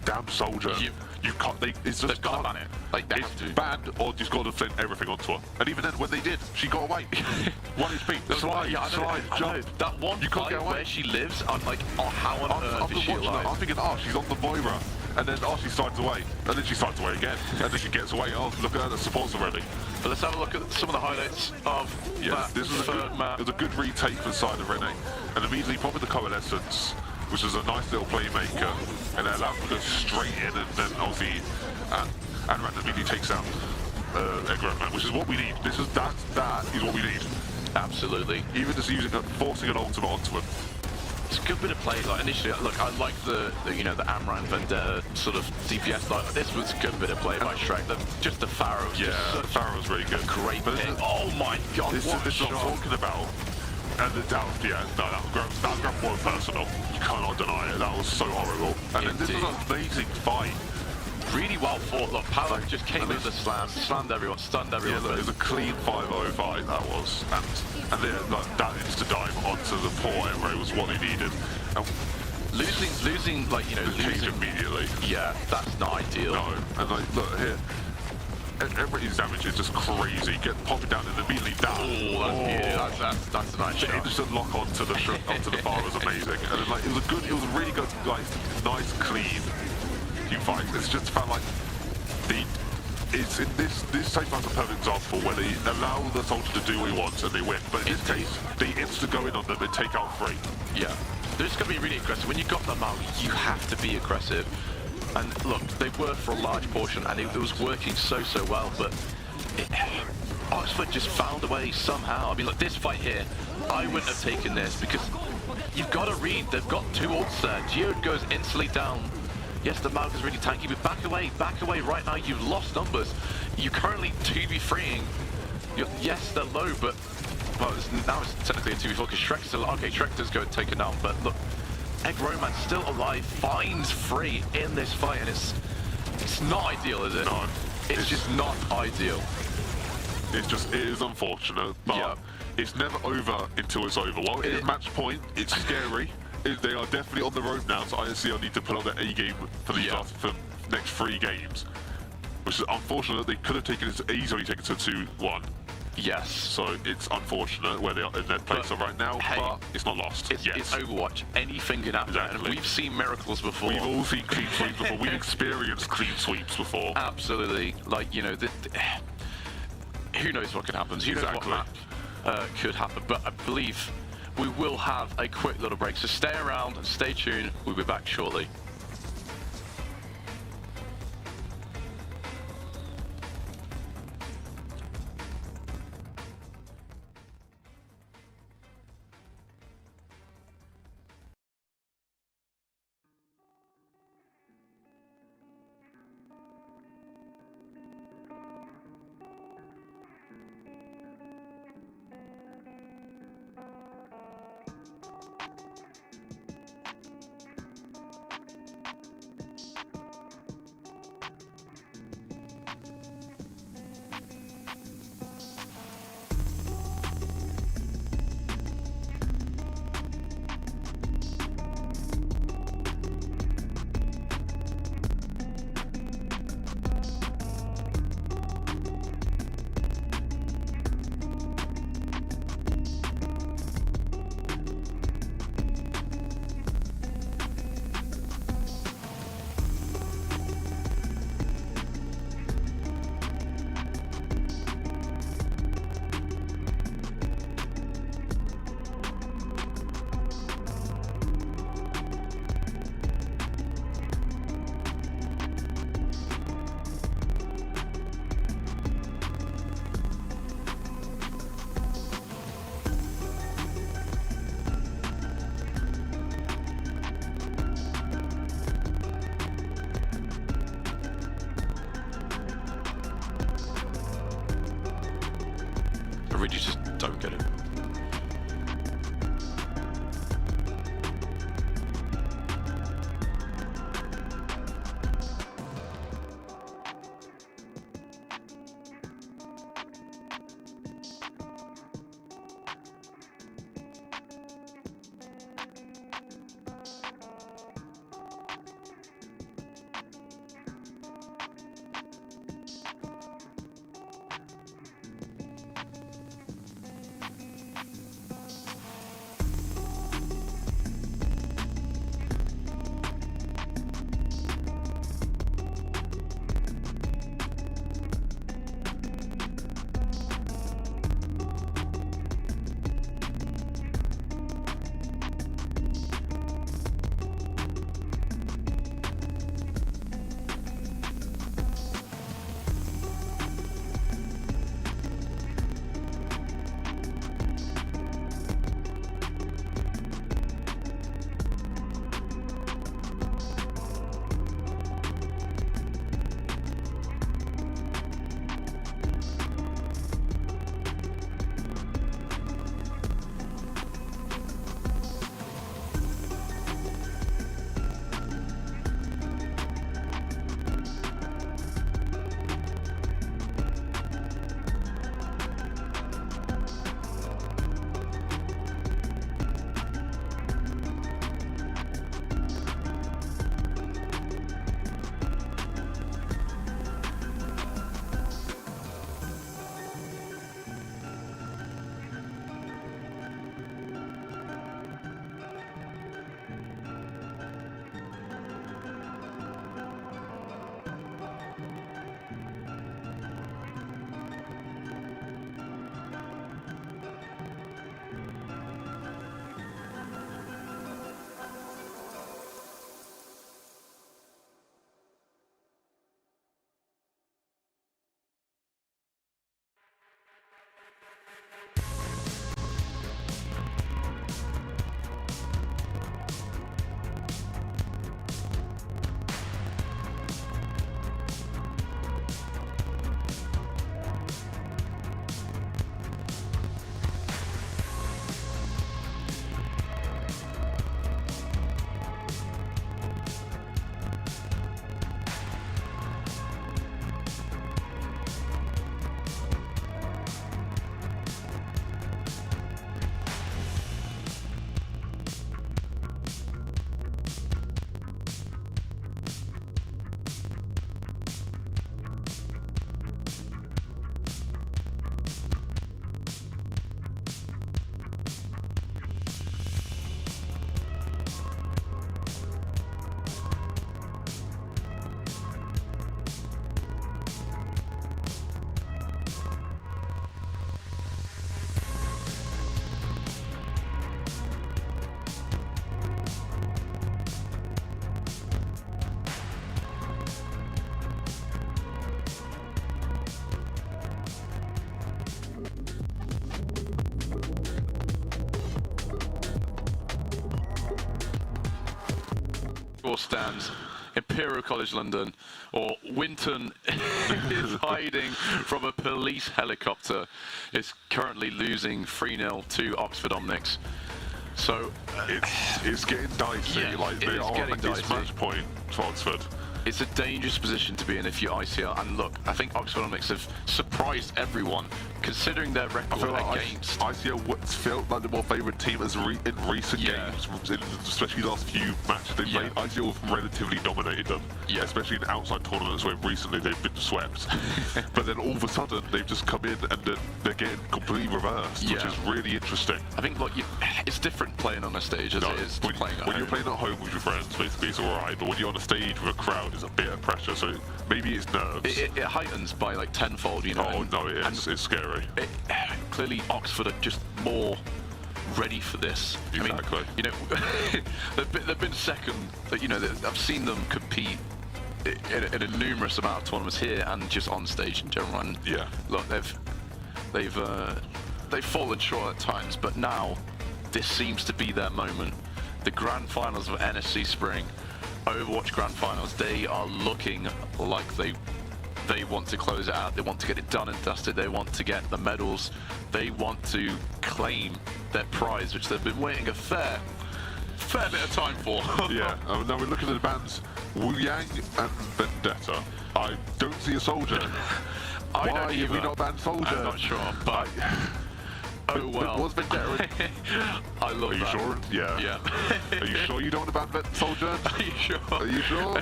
damn soldier. You can't. It's just they've got to ban it. Like they have to. Banned, or just got to flint everything onto her. And even then, when they did, she got away. 1 HP. Slide, jump. That one you can't fight get away. where she lives, I'm like, oh, how on earth is she alive? I'm thinking, oh, she's on the Moira. And then, oh, she slides away. And then she slides away again. And then she gets away. Oh, look at her, the support's already. But let's have a look at some of the highlights of This was it was a good retake for the side of Rene. And immediately popping the Coalescence, which is a nice little playmaker. And it allowed him to go straight in, and then obviously, and Rand immediately takes out Egg Roadman, which is what we need. That is what we need. Absolutely. Even just forcing an ultimate onto him. It's a good bit of play. Like initially, look, I like the Amran Vendetta sort of DPS. Like this was a good bit of play by Shrek. Just the Pharaoh. Yeah, the Pharaoh was really good. Great pick. Oh my God! This is what I'm talking about. And that was grab one personal. You cannot deny it. That was so horrible. And then this was an amazing fight. Really well fought. Look, Paolo just came in the slammed everyone, stunned everyone. Yeah, look, it was a clean 5-0 fight, that was. And then, like, that insta-dive onto the poor Emre was what he needed. And losing, like, losing immediately. Yeah, that's not ideal. No, and like, look here. Emre's damage is just crazy. Popping down and immediately down. Oh, that's a nice shot. It just lock onto the bar was amazing. And then, like, it was a really good, like, nice, clean fight. It's just felt like this Sageman's a perfect example where they allow the soldier to do what he wants and they win. But in this case, they insta go in on them and take out 3. Yeah, they're just going to be really aggressive. When you got them out, you have to be aggressive. And look, they were for a large portion, and it was working so well. But Oxford just found a way somehow. I mean, look, this fight here, I wouldn't have taken this because you've got to read. They've got 2 ults there. Geode goes instantly down. Yes, the Malk is really tanky, but back away right now. You've lost numbers. You're currently 2v3ing. Yes, they're low, but well, now it's technically a 2v4 because Shrek's still okay. Shrek does go and take it down, but look, Egg Roman's still alive, finds free in this fight, and it's not ideal, is it? No, it's just not ideal. It is unfortunate, but it's never over until it's over. While it is match point, it's scary. They are definitely on the road now, so INC need to put on their A game for the next 3 games. Which is unfortunate. They could have easily taken it to 2-1. Yes. So it's unfortunate where they are in their place right now, but it's not lost. It's Overwatch. Anything can happen. Exactly. And we've seen miracles before. We've all seen clean sweeps before. We've experienced clean sweeps before. Absolutely. Like, you know, who knows what could happen? Who knows what map could happen? But I believe we will have a quick little break. So stay around and stay tuned. We'll be back shortly. I really just don't get it. stands, Imperial College London, or Winton is hiding from a police helicopter, is currently losing 3-0 to Oxford Omnics. So it's getting dicey. Yeah, like they are at this match point for Oxford. It's a dangerous position to be in if you're ICL. And look, I think Oxford Omnics have surprised everyone, considering their record against ICL felt like the more favourite team as in recent games, especially the last few matches they've played. ICL have relatively dominated them, especially in outside tournaments where recently they've been swept. But then all of a sudden they've just come in and they're getting completely reversed, which is really interesting. I think, look, it's different playing on a stage as it is playing at home. When you're playing at home with your friends, basically it's alright, but when you're on a stage with a crowd, there's a bit of pressure, so maybe it's nerves. It heightens by like tenfold, you know. Oh no, it is. It's scary. Clearly, Oxford are just more ready for this. Exactly. I mean, you know, they've been second. You know, I've seen them compete in a numerous amount of tournaments here and just on stage in general. And look, they've fallen short at times, but now this seems to be their moment. The grand finals of NSC Spring, Overwatch Grand Finals, they are looking like they want to close it out. They want to get it done and dusted. They want to get the medals. They want to claim their prize, which they've been waiting a fair bit of time for. Now we're looking at the bands Wu Yang and Vendetta. I don't see a soldier. Why have we not banned soldier? I'm not sure, but oh well. Was Vendetta? I love that. Are you sure? Yeah. Are you sure you don't want to ban soldier? Are you sure? Are you sure?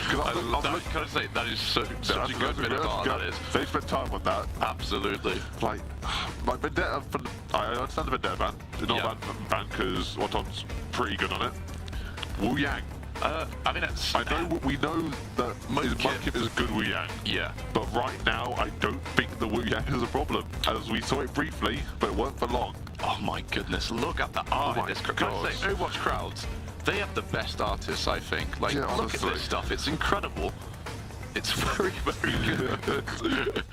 Can I say that is such a good bit of art, that is. They spent time on that. Absolutely. Like Vendetta, I understand the Vendetta ban. They're not ban because Waton's pretty good on it. Wu Yang. I mean, we know that Mudkip is a good Wu Yang. Yeah. But right now, I don't think the Wu Yang is a problem. As we saw it briefly, but it weren't for long. Oh my goodness! Look at the art in this crowd. Can I say, Overwatch crowds? They have the best artists, I think. Like, look at this stuff. It's incredible. It's very, very good.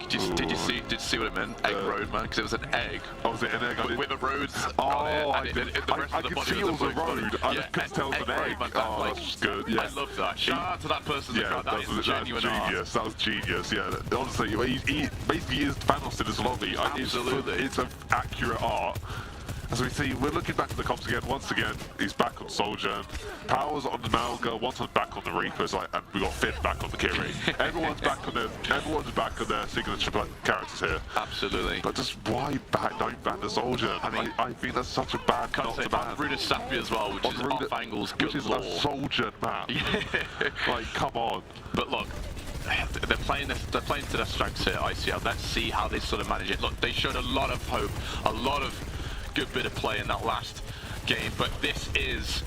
Did you see what it meant? Egg road, man, because it was an egg. Oh, was it an egg? With the roads. I could see it was a road. I just couldn't tell it was an egg. Oh, that's good. Yeah. I love that. Shout out to that person. Yeah, that is genuine genius. That was genius. Yeah, honestly, he basically is Thanos in his lobby. Absolutely, it's an accurate art. As we see, we're looking back at the comps again. Once again, he's back on Soldier. Powers on the Malga, Wanton's back on the Reapers, and we got Finn back on the Kiri. Everyone's back on their signature characters here. Absolutely. But just why don't ban the Soldier? I mean, I think that's such a bad not to ban. Runa Sappy as well, which is off angles, which is a Soldier map. Like, come on. But look, they're playing to their strengths here, ICL. Let's see how they sort of manage it. Look, they showed a lot of hope, a lot of good bit of play in that last game, but this is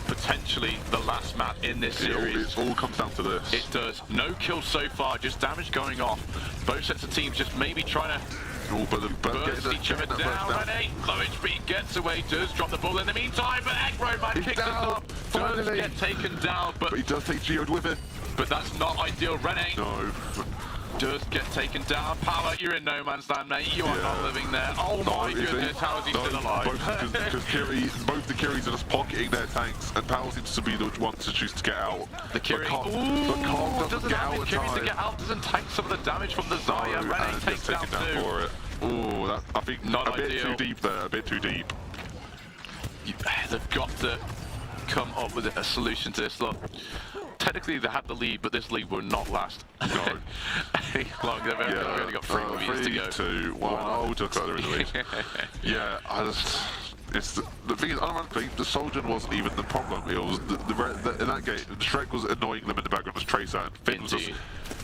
potentially the last map in this series. It all comes down to this. It does. No kills so far, just damage going off. Both sets of teams just maybe trying to burst each other down. René, low HP, gets away, does drop the ball in the meantime, but Egg Roadman kicks us off. Does get taken down, but he does take Geode with it. But that's not ideal. René. No. Does get taken down. Power, you're in no man's land, mate. You are not living there. Oh my goodness, how is he still alive? Both the Kiris are just pocketing their tanks, and Power seems to be the one to choose to get out. The Kiri, doesn't have his Kiri to get out, doesn't tank some of the damage from the Zarya. René takes down for it. Ooh, I think not a bit too deep there, a bit too deep. They've got to come up with a solution to this. Look, technically they had the lead, but this lead will not last. No. Any longer. They've only got 3 movies to go. 3, 2, 1. Oh, just further in the lead. Yeah, it's the thing is, ironically, the Soldier wasn't even the problem. It was in that game, Shrek was annoying them in the background as Tracer, and Finn was just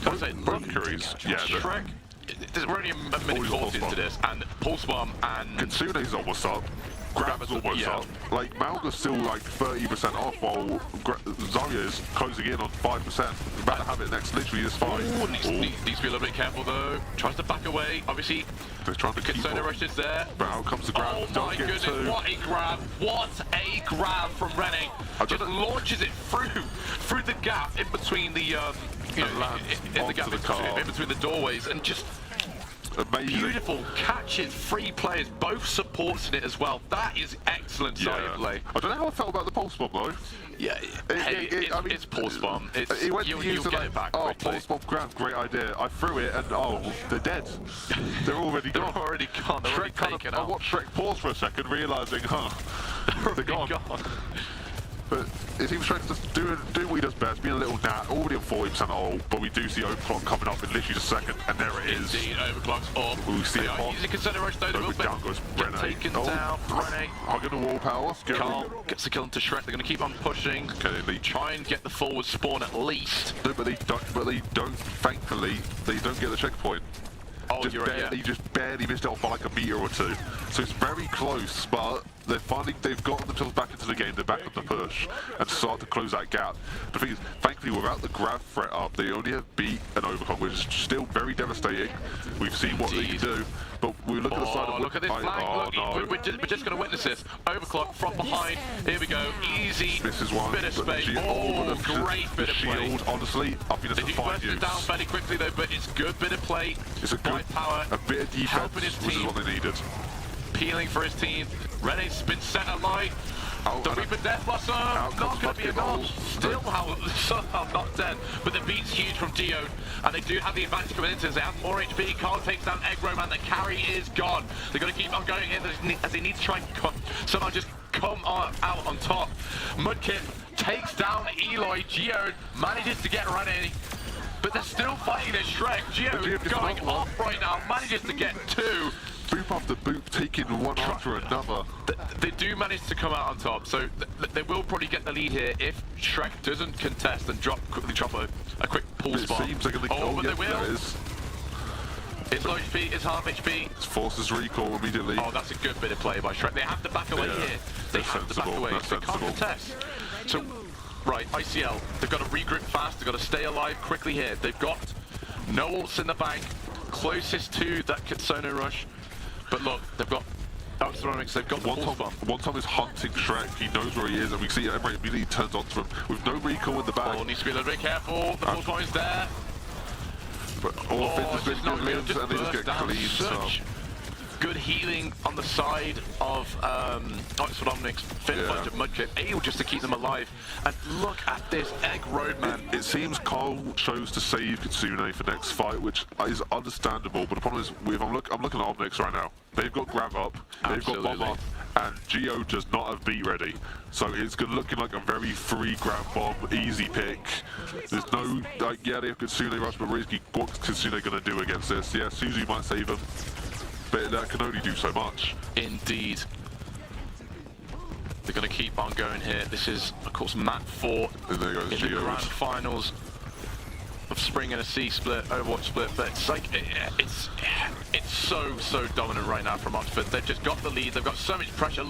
both Curies. Yeah, Shrek. We're only a minute 40 into this, and Pulse Bomb and Kitsune's almost up. Grab's almost up. Like, Malga's still like 30% off, while Zarya is closing in on 5%. About to have it next, literally this fight. Needs to be a little bit careful though. Tries to back away. Obviously, they're trying to keep Kitsune rushes there. But out comes the grab. Oh my goodness, what a grab. What a grab from René. Just launches it through the gap in between the, in between the doorways, and just Amazing. Beautiful catches, 3 players, both supporting it as well. That is excellent side play. I don't know how I felt about the pulse bomb though. Yeah, it's pulse bomb. He went to you'll use get it back oh, quickly. pulse bomb grab, great idea. I threw it and they're dead. They're already gone. They're already gone. They're already taken out. I watched Shrek pause for a second, realising, they're gone. But it seems Shrek's just doing what he does best, being a little gnat, already on 40% ult, but we do see Overclock coming up in literally just a second, and there it is. Indeed, Overclock's up. We see it on. Easy consider rush though, Over down goes Rene. Taken down, Rene. Hugging the wall power. Carl gets the kill into Shrek. They're going to keep on pushing. Okay, they try and get the forward spawn at least. No, but they don't. Thankfully, they don't get the checkpoint. Oh, He just barely missed it off by like a meter or 2. So it's very close, but they've gotten themselves back into the game, they're back on the push, and start to close that gap. The thing is, thankfully, without the grab threat up, they only have beat an Overclock, which is still very devastating. We've seen what they can do, but we look at the side of look at this flag. Look, we're just going to witness this. Overclock from behind. Here we go. Easy. This is one. Bit of space. Great bit of play. Shield, honestly, I think that's a fine use. They do down fairly quickly though, but it's good bit of play. It's a good power. A bit of defense, helping his which team. is what they needed. Peeling for his team. Rene's been set alight. The Reaper Death Blossom, not going to be enough. Still somehow not dead, but the beat's huge from Geode, and they do have the advantage coming into this. They have more HP. Carl takes down Egg Roman. The carry is gone. They're going to keep on going here as they need to try and somehow just come out on top. Mudkip takes down Eloy. Geode manages to get Rene, but they're still fighting this Shrek. Geode going off right now, manages to get 2. Boop after boop, taking one after another. They do manage to come out on top, so they will probably get the lead here if Shrek doesn't contest and quickly drop a quick pulse bomb. It seems like but they will. There it is. It's low HP, it's half HP. It forces recall immediately. Oh, that's a good bit of play by Shrek. They have to back away here. They have to back away. They can't contest. So, right, ICL, they've got to regroup fast. They've got to stay alive quickly here. They've got no ults in the bank. Closest to that Kitsune rush. But look, they've got Outstronics, they've got the pulse bomb. One time is hunting Shrek, he knows where he is, and we see everybody immediately turns onto him with no recall in the back. Oh, needs to be a little bit careful. The pulse bomb is there. But all Fin's been millions, and they just get cleaned. Good healing on the side of Outstronics. Finn punch at Mudkip, able just to keep them alive. And look at this Egg Roadman. It seems Carl chose to save Kitsune for next fight, which is understandable, but the problem is, I'm looking at Omnix right now. They've got grab up, they've got bomb up, and Geo does not have beat ready. So it's looking like a very free grab bomb, easy pick. There's no, they have Kitsune rush, but really, what's Kitsune going to do against this? Yeah, Suzu might save him, but that can only do so much. Indeed. They're going to keep on going here. This is, of course, map 4 in the grand finals of Spring and a C split, Overwatch split, but it's like, it's so dominant right now from Oxford. They've just got the lead, they've got so much pressure.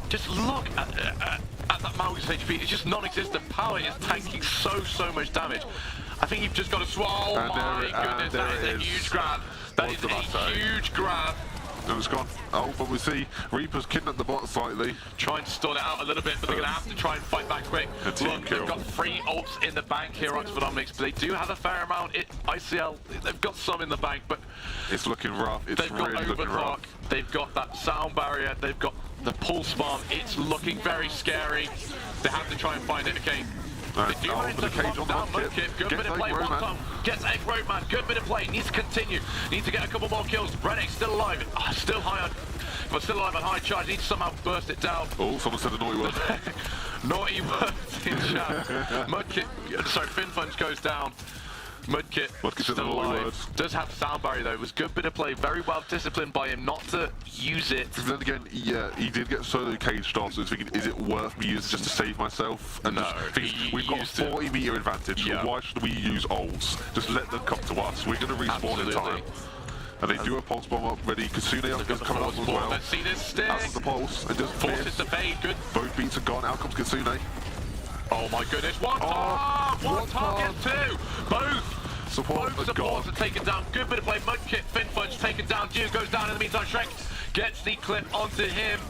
Just look at that Malgus HP. It's just non-existent. Power is tanking so much damage. I think you've just got to swallow. Oh my goodness, that is a huge grab. That is a huge grab. It was gone. Oh, but we see Reaper's kidnapped the bot slightly. Trying to stall it out a little bit, but they're going to have to try and fight back quick. Look, they've got 3 ults in the bank here, Oxford Omnix, but they do have a fair amount. ICL, they've got some in the bank, but it's looking rough. It's really looking rough. They've got that sound barrier. They've got the pulse bomb. It's looking very scary. They have to try and find it again. They do manage to knock down Mudkip. Good bit of play. One time gets Egg Roadman. Good bit of play. Needs to continue. Needs to get a couple more kills. Rene's still alive. Still high on, but still alive on high charge. Needs to somehow burst it down. Oh, someone said a naughty word. Naughty word in chat. Mudkip. Sorry, Finfunge goes down. Mudkip still alive. Does have sound barrier though. It was a good bit of play. Very well disciplined by him not to use it. But then again, yeah, he did get solo caged off, so he's thinking, is it worth me using just to save myself? And no, we've got a 40 meter advantage. Yeah. Why should we use ults? Just let them come to us. We're going to respawn in time. And they do a pulse bomb up ready. Kitsune is coming up as well. Let's see this stick. Out of the pulse. And just forces the fade. Good. Both beats are gone. Out comes Kitsune. Oh my goodness. One target, 2. Both supports are taken down. Good bit of play. Mudkip, Finfunge taken down. Geo goes down in the meantime. Shrek gets the clip onto him.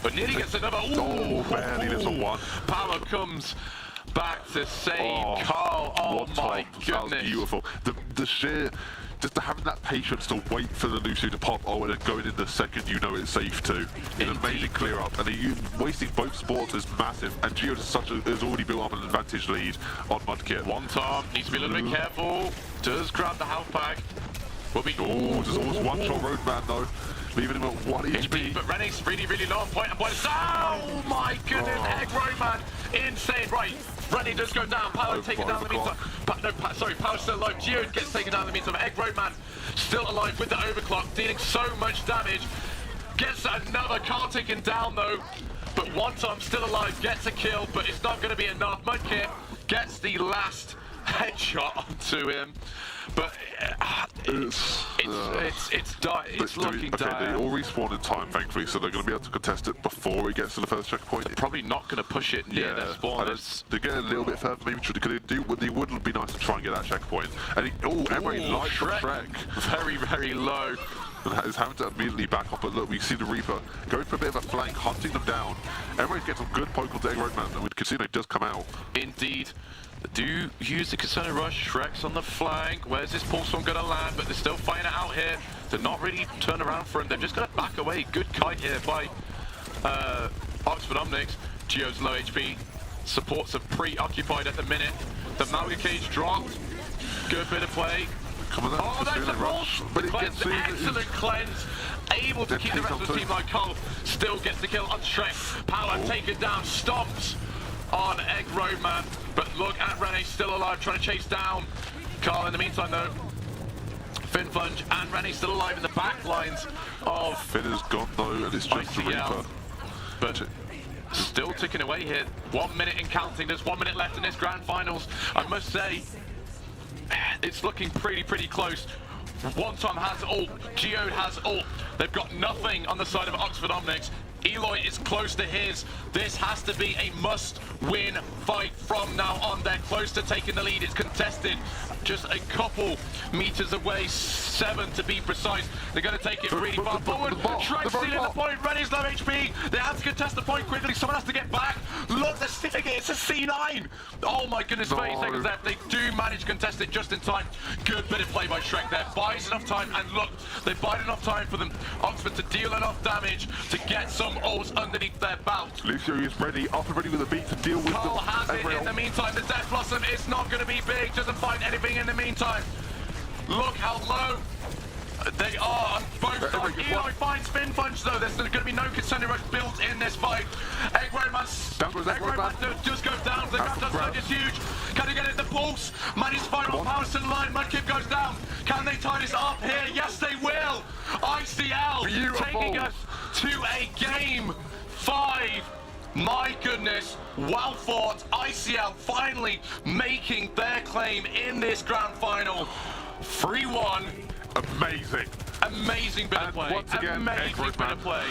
But nearly gets another. Oh, barely little one. Power comes back to save Carl. Oh my goodness. That was beautiful. The sheer just having that patience to wait for the Lucio to pop and then going in the second you know it's safe to. An amazing clear up, and wasting both sports is massive, and Geo has already built up an advantage lead on Mudkip. One time, needs to be a little bit careful, does grab the health pack. There's almost one-shot Roadman though, leaving him at 1 HP. But Rene's really, really low on point, oh my goodness, Egg Roadman, insane, right. Rene does go down, Power taken down in the meantime. Power's still alive, Geo gets taken down in the meantime. Egg Roadman still alive with the overclock, dealing so much damage. Gets another car taken down though, but One Time still alive, gets a kill, but it's not going to be enough. Mudkip gets the last headshot onto him, but it's looking dire. They all respawn in time, thankfully, so they're going to be able to contest it before it gets to the first checkpoint. They're probably not going to push it near their spawn. They're getting a little bit further, maybe they would be nice to try and get that checkpoint. And everybody likes Shrek. Very, very low. And is having to immediately back up, but look, we see the Reaper going for a bit of a flank, hunting them down. Everybody's getting some good poke onto Egg Roadman, and with Casino does come out. Indeed. They do use the Casino Rush, Shrek's on the flank. Where's this pulse one going to land? But they're still fighting it out here. They're not really turn around for him. They're just going to back away. Good kite here by Oxford Omnics. Geo's low HP. Supports are preoccupied at the minute. The Malga cage dropped. Good bit of play. Oh, that's a rush! But it gets excellent cleanse. Able to keep the rest of the team like Cole. Still gets the kill on Shrek. Power taken down. Stomps on Egg Roadman. But look at Rene still alive, trying to chase down Carl in the meantime though. Finn Funge and Rene still alive in the back lines of Finn is gone though, and it's just the Reaper. But still ticking away here. 1 minute and counting. There's 1 minute left in this grand finals. I must say, it's looking pretty close. One Time has ult, Geode has ult. They've got nothing on the side of Oxford Omnics. Eloy is close to his. This has to be a must-win fight from now on. They're close to taking the lead. It's contested just a couple meters away, 7 to be precise. They're going to take it really far forward. Shrek's stealing the point. Rene's low HP. They have to contest the point quickly. Someone has to get back. Look, they're sitting it. It's a C9. Oh my goodness, 30 seconds left. They do manage to contest it just in time. Good bit of play by Shrek there. Buys enough time, and look, they buy enough time for them, Oxford, to deal enough damage to get some ults underneath their belt. Lucio is ready, up and ready with a beat to deal with Carl has it in the meantime. The Death Blossom is not going to be big. Doesn't find anything in the meantime. Look how low they are on both sides. Eloy finds Finn Funge though. There's going to be no Casino Rush built in this fight. Egg Roadman just goes down. The grab touch is huge. Can they get it? The pulse. Manny's final power to the line. Mudkip goes down. Can they tie this up here? Yes, they will. ICL taking us to a game 5. My goodness, well fought. ICL finally making their claim in this grand final. 3-1. Amazing bit of play. Once again, amazing bit of play.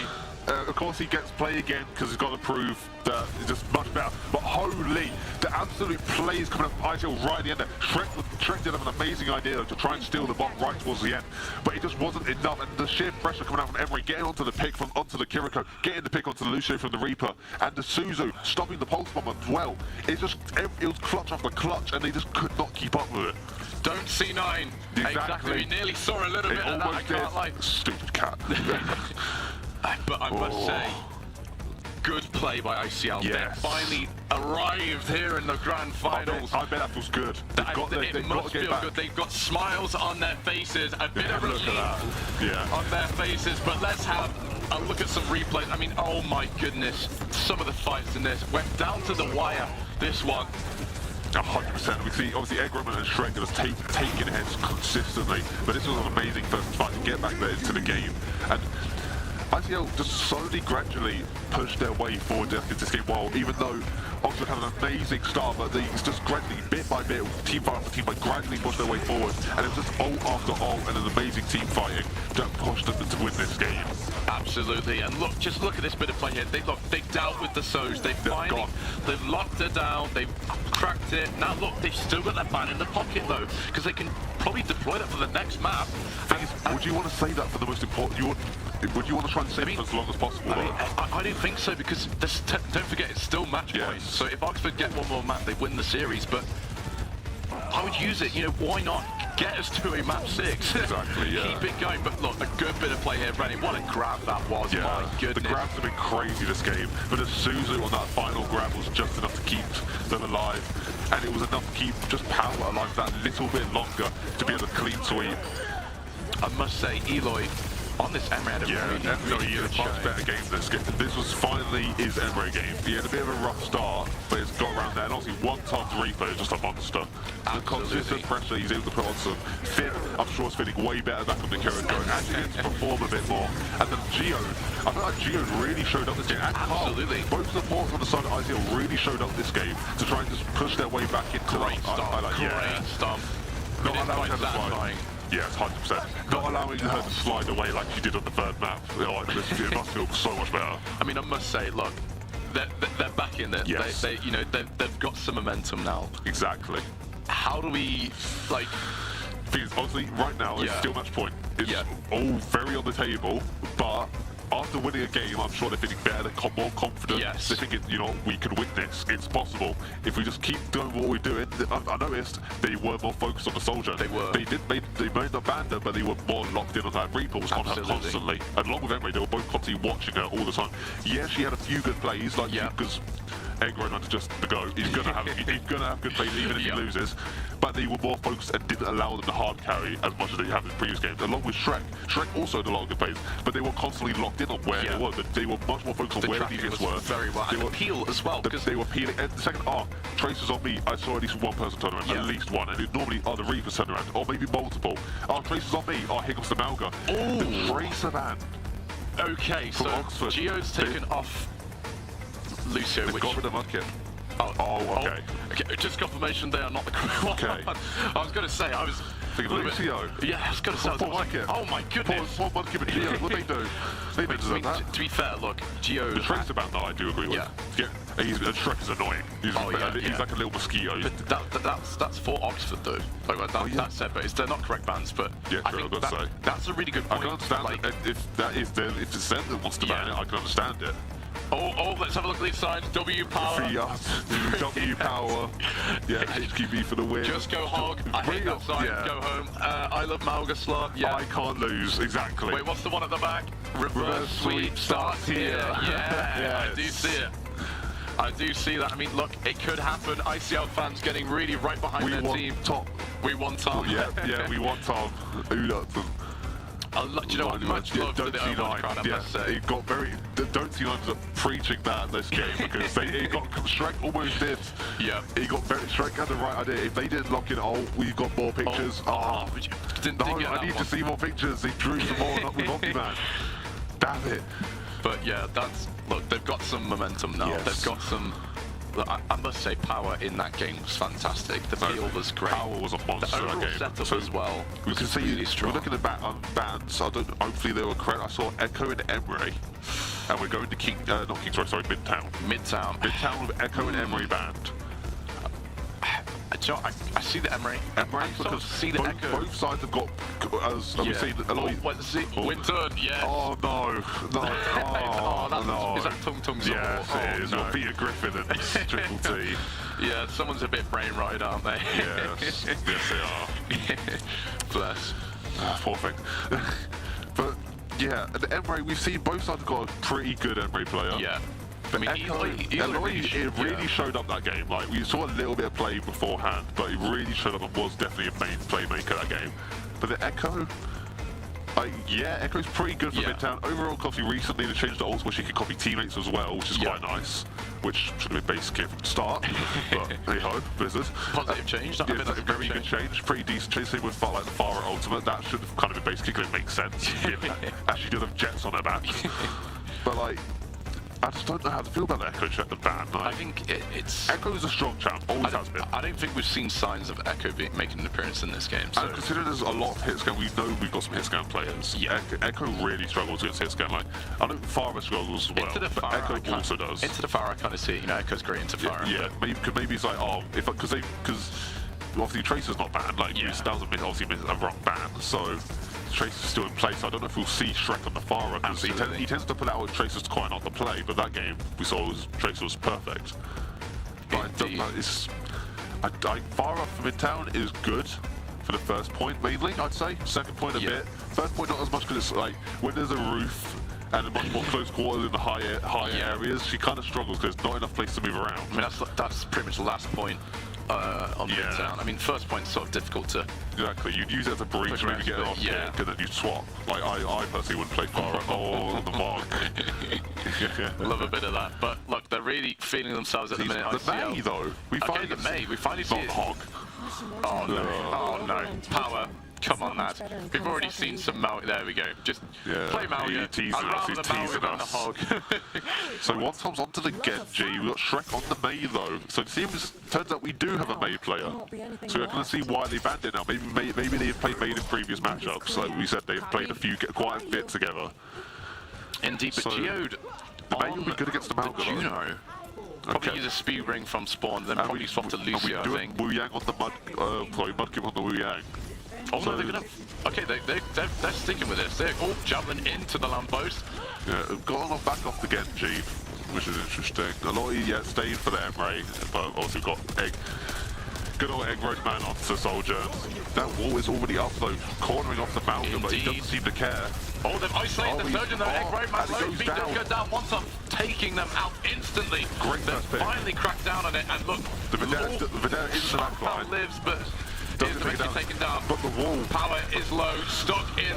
Of course, he gets play again because he's got to prove that he's just much better. But holy, the absolute plays coming up from ICL right at the end there. Shrek did have an amazing idea to try and steal the bomb right towards the end, but it just wasn't enough. And the sheer pressure coming out from Emery, getting onto the pick onto the Kiriko, getting the pick onto the Lucio from the Reaper, and the Suzu stopping the pulse bomb as well. It was clutch after clutch, and they just could not keep up with it. Don't C9. Exactly. We nearly saw a little bit of that. I can't lie. Stupid cat. But I must say, good play by ICL. Yes. They finally arrived here in the grand finals. I bet that feels good. It must feel good. They've got smiles on their faces, a bit of relief on their faces. But let's have a look at some replays. I mean, oh my goodness, some of the fights in this went down to the wire. This one. 100%. We see obviously Egg Roadman and Shrek are just taking heads consistently, but this was an amazing first fight to get back there into the game. And ICL just slowly, gradually pushed their way forward into this game, while even though Oxford had an amazing start, but they just gradually, bit by bit, team fight after team fight, gradually pushed their way forward, and it was just ult after ult and an amazing team fighting that pushed them to win this game. Absolutely, and look, just look at this bit of play here. They've dealt with the Soz. They've locked it down. They've cracked it. Now look, they've still got that ban in the pocket though, because they can probably deploy that for the next map. Would you want to say that for the most important? Would you want to try and save it for as long as possible? I don't think so, because don't forget it's still match point. So if Oxford get one more map, they win the series. But I would use it. You know, why not get us to a map 6. Exactly, yeah. Keep it going, but look, a good bit of play here, Brennan. What a grab that was, Yeah, my goodness. the grabs have been crazy this game, but Suzu on that final grab was just enough to keep them alive, and it was enough to keep just Power alive that little bit longer to be able to clean sweep. I must say, Eloy, on this Emery had a really he had good a much showing. better game this game. This was finally his Emery game. He had a bit of a rough start, but it's got around there, and obviously one time to replay is just a monster. The consistent pressure he's able to put on some Finn, I'm sure is feeling way better back on the Kiriko, and he to perform a bit more. And then Gio, I feel like Gio really showed up this game. And Absolutely. Both supports on the side of ICL really showed up this game to try and just push their way back into Great stomp, great stomp. Not We didn't allowing find her to that slide. annoying. Yes, 100%. Not allowing her to slide away like she did on the third map. Oh, it must feel so much better. I mean, I must say, look, they're back in it. Yes. They've got some momentum now. Exactly. How do we, like... Because honestly, right now, it's still match point. It's all very on the table, but after winning a game, I'm sure they're feeling better, they're more confident. Yes. They're thinking, you know, we can win this. It's possible. If we just keep doing what we're doing, I noticed they were more focused on the Soldier. They were. They made the Banda, but they were more locked in on that repulse on her constantly. And along with Emery, they were both constantly watching her all the time. Yeah, she had a few good plays, like because Egro not just the go. He's gonna have good plays even if he loses. But they were more focused and didn't allow them to hard carry as much as they have in previous games. Along with Shrek. Shrek also had a lot of good plays, but they were constantly locked in on where they were. They were much more focused on where the defense were. Very well. And the peel as well. Because they were peeling. And the second, Tracer's on me. I saw at least one person turn around. At least one. And it normally are the Reapers turn around. Or maybe multiple. Tracer's on me. Here comes the Malga. The Tracer man. Okay, so Oxford. Gio's taken off Lucio, They've which... got rid of Mudkip. Okay. Just confirmation they are not the correct one. Okay. I was going to say, I was... Thinking of Lucio. Yeah, I was going to say... Oh my goodness. Poor Mudkip and Gio. What they do? They didn't deserve that. To be fair, look, Gio... The Tracer band that I do agree with. Yeah. And Shrek is annoying. He's like a little mosquito. But that's for Oxford though. That's said, but they're not correct bands. But I think that's a really good point. I can understand if it's them that wants to ban it, I can understand it. Oh, let's have a look at these sides. W power. W power. Yeah, HQB for the win. Just go hog. I hate that side. Go home. I love Malgaslar. Yeah. I can't lose. Exactly. Wait, what's the one at the back? Reverse sweep starts here. Yeah, I do see it. I do see that. I mean, look, it could happen. ICL fans getting really right behind their team. We want Tom. Yeah, we want Tom. Do you know what? Much love to the Overwatch crowd, I must say. It got very... Don't see lines up preaching that in this game because Shrek almost did. Yeah. Shrek had the right idea. If they didn't lock in, we've got more pictures. I need to see more pictures. They drew some more with Optiman. Damn it. But yeah, look, they've got some momentum now. Yes. They've got some... I must say, Power in that game was fantastic. The peel was great. Power was a monster the overall that game. setup as well. We can see, really strong. we're looking at bands. Hopefully they were correct. I saw Echo and Emery. And we're going to Midtown. Midtown with Echo and Emery band. I see the Emery. Because see the Echo. Both sides have got, as we've seen, a lot of... Winton, yes. Oh, no. No. Is that Tung Tung support? Yes, it is. Well, Peter Griffin and Triple T. Yeah, someone's a bit brain right, aren't they? Yes, they are. Bless. Poor thing. But, yeah, the Emery, we've seen both sides have got a pretty good Emery player. Yeah. But Eloy really showed up that game. Like, we saw a little bit of play beforehand, but he really showed up and was definitely a main playmaker that game. But the Echo, Echo's pretty good for Midtown. Overall, obviously, recently they changed the ults where she can copy teammates as well, which is quite nice. Which should have been basic here from the start, but hey-ho, Blizzard. Positive change. That's a very good change. Pretty decent change. Same with like the Farah ultimate. That should have kind of been basic kick, it makes sense. Actually does have jets on her back. But like, I just don't know how to feel about the Echo check the ban. I think it's... Echo is a strong champ, always has been. I don't think we've seen signs of Echo making an appearance in this game. So. And considering there's a lot of hitscan, we know we've got some hitscan players. Yeah. Echo really struggles against hitscan. Like, I know Farah struggles as well, but Echo also does. Into the Farah, I kind of see it. You know, Echo's great into Farah. Yeah, maybe it's like, because obviously Tracer's not banned. Like, that was obviously a wrong ban, so... Tracer's still in place. I don't know if we'll see Shrek on the Farah because he tends to put out with Tracer's quite not to play, but that game we saw Tracer was perfect. But Farah for Midtown is good. for the first point mainly, I'd say. Second point a bit. First point not as much because it's like when there's a roof and a much more close quarters in the higher areas, she kind of struggles because there's not enough place to move around. I mean, that's pretty much the last point on Midtown. I mean, first point's sort of difficult to... Exactly, you'd use it as a breach, maybe get it off kick, and then you'd swap. Like, I personally wouldn't play far on the mark. Love a bit of that. But look, they're really feeling themselves at the minute. The May, though. We finally see it. Hog. Oh, no. Oh, no. Power. Come on, lads. We've already seen some Maui. There we go. Just play Maui. He's teasing us. He's teasing us. So one time's onto the Genji. We've got Shrek on the Mei, though. So it turns out we do have a Mei player. So we're going to see why they banned it now. Maybe they've played Mei in previous matchups. Like we said, they've played a few quite a bit together. Indeed, but Geode... The Mei will be good against the Malga, Juno. Probably use a speed ring from spawn, then probably swap to Lucio, I think. Wu Yang on the Mudkip on the Wu Yang. Oh no, they're gonna... Okay, they're sticking with this. They're all javelin into the lamppost. Yeah, gone back off the Genji, which is interesting. A lot of staying for the Emre, but also got Egg. Good old Egg Roadman onto Soldier. That wall is already up though, cornering off the mountain, but he doesn't seem to care. Oh, they've isolated the Surgeon though. Egg Roadman, low speed does go down once up, taking them out instantly. Great They've finally cracked down on it, and look, the Vidette is the back line. Lives, but is eventually taken down. But the wall power is low, stuck in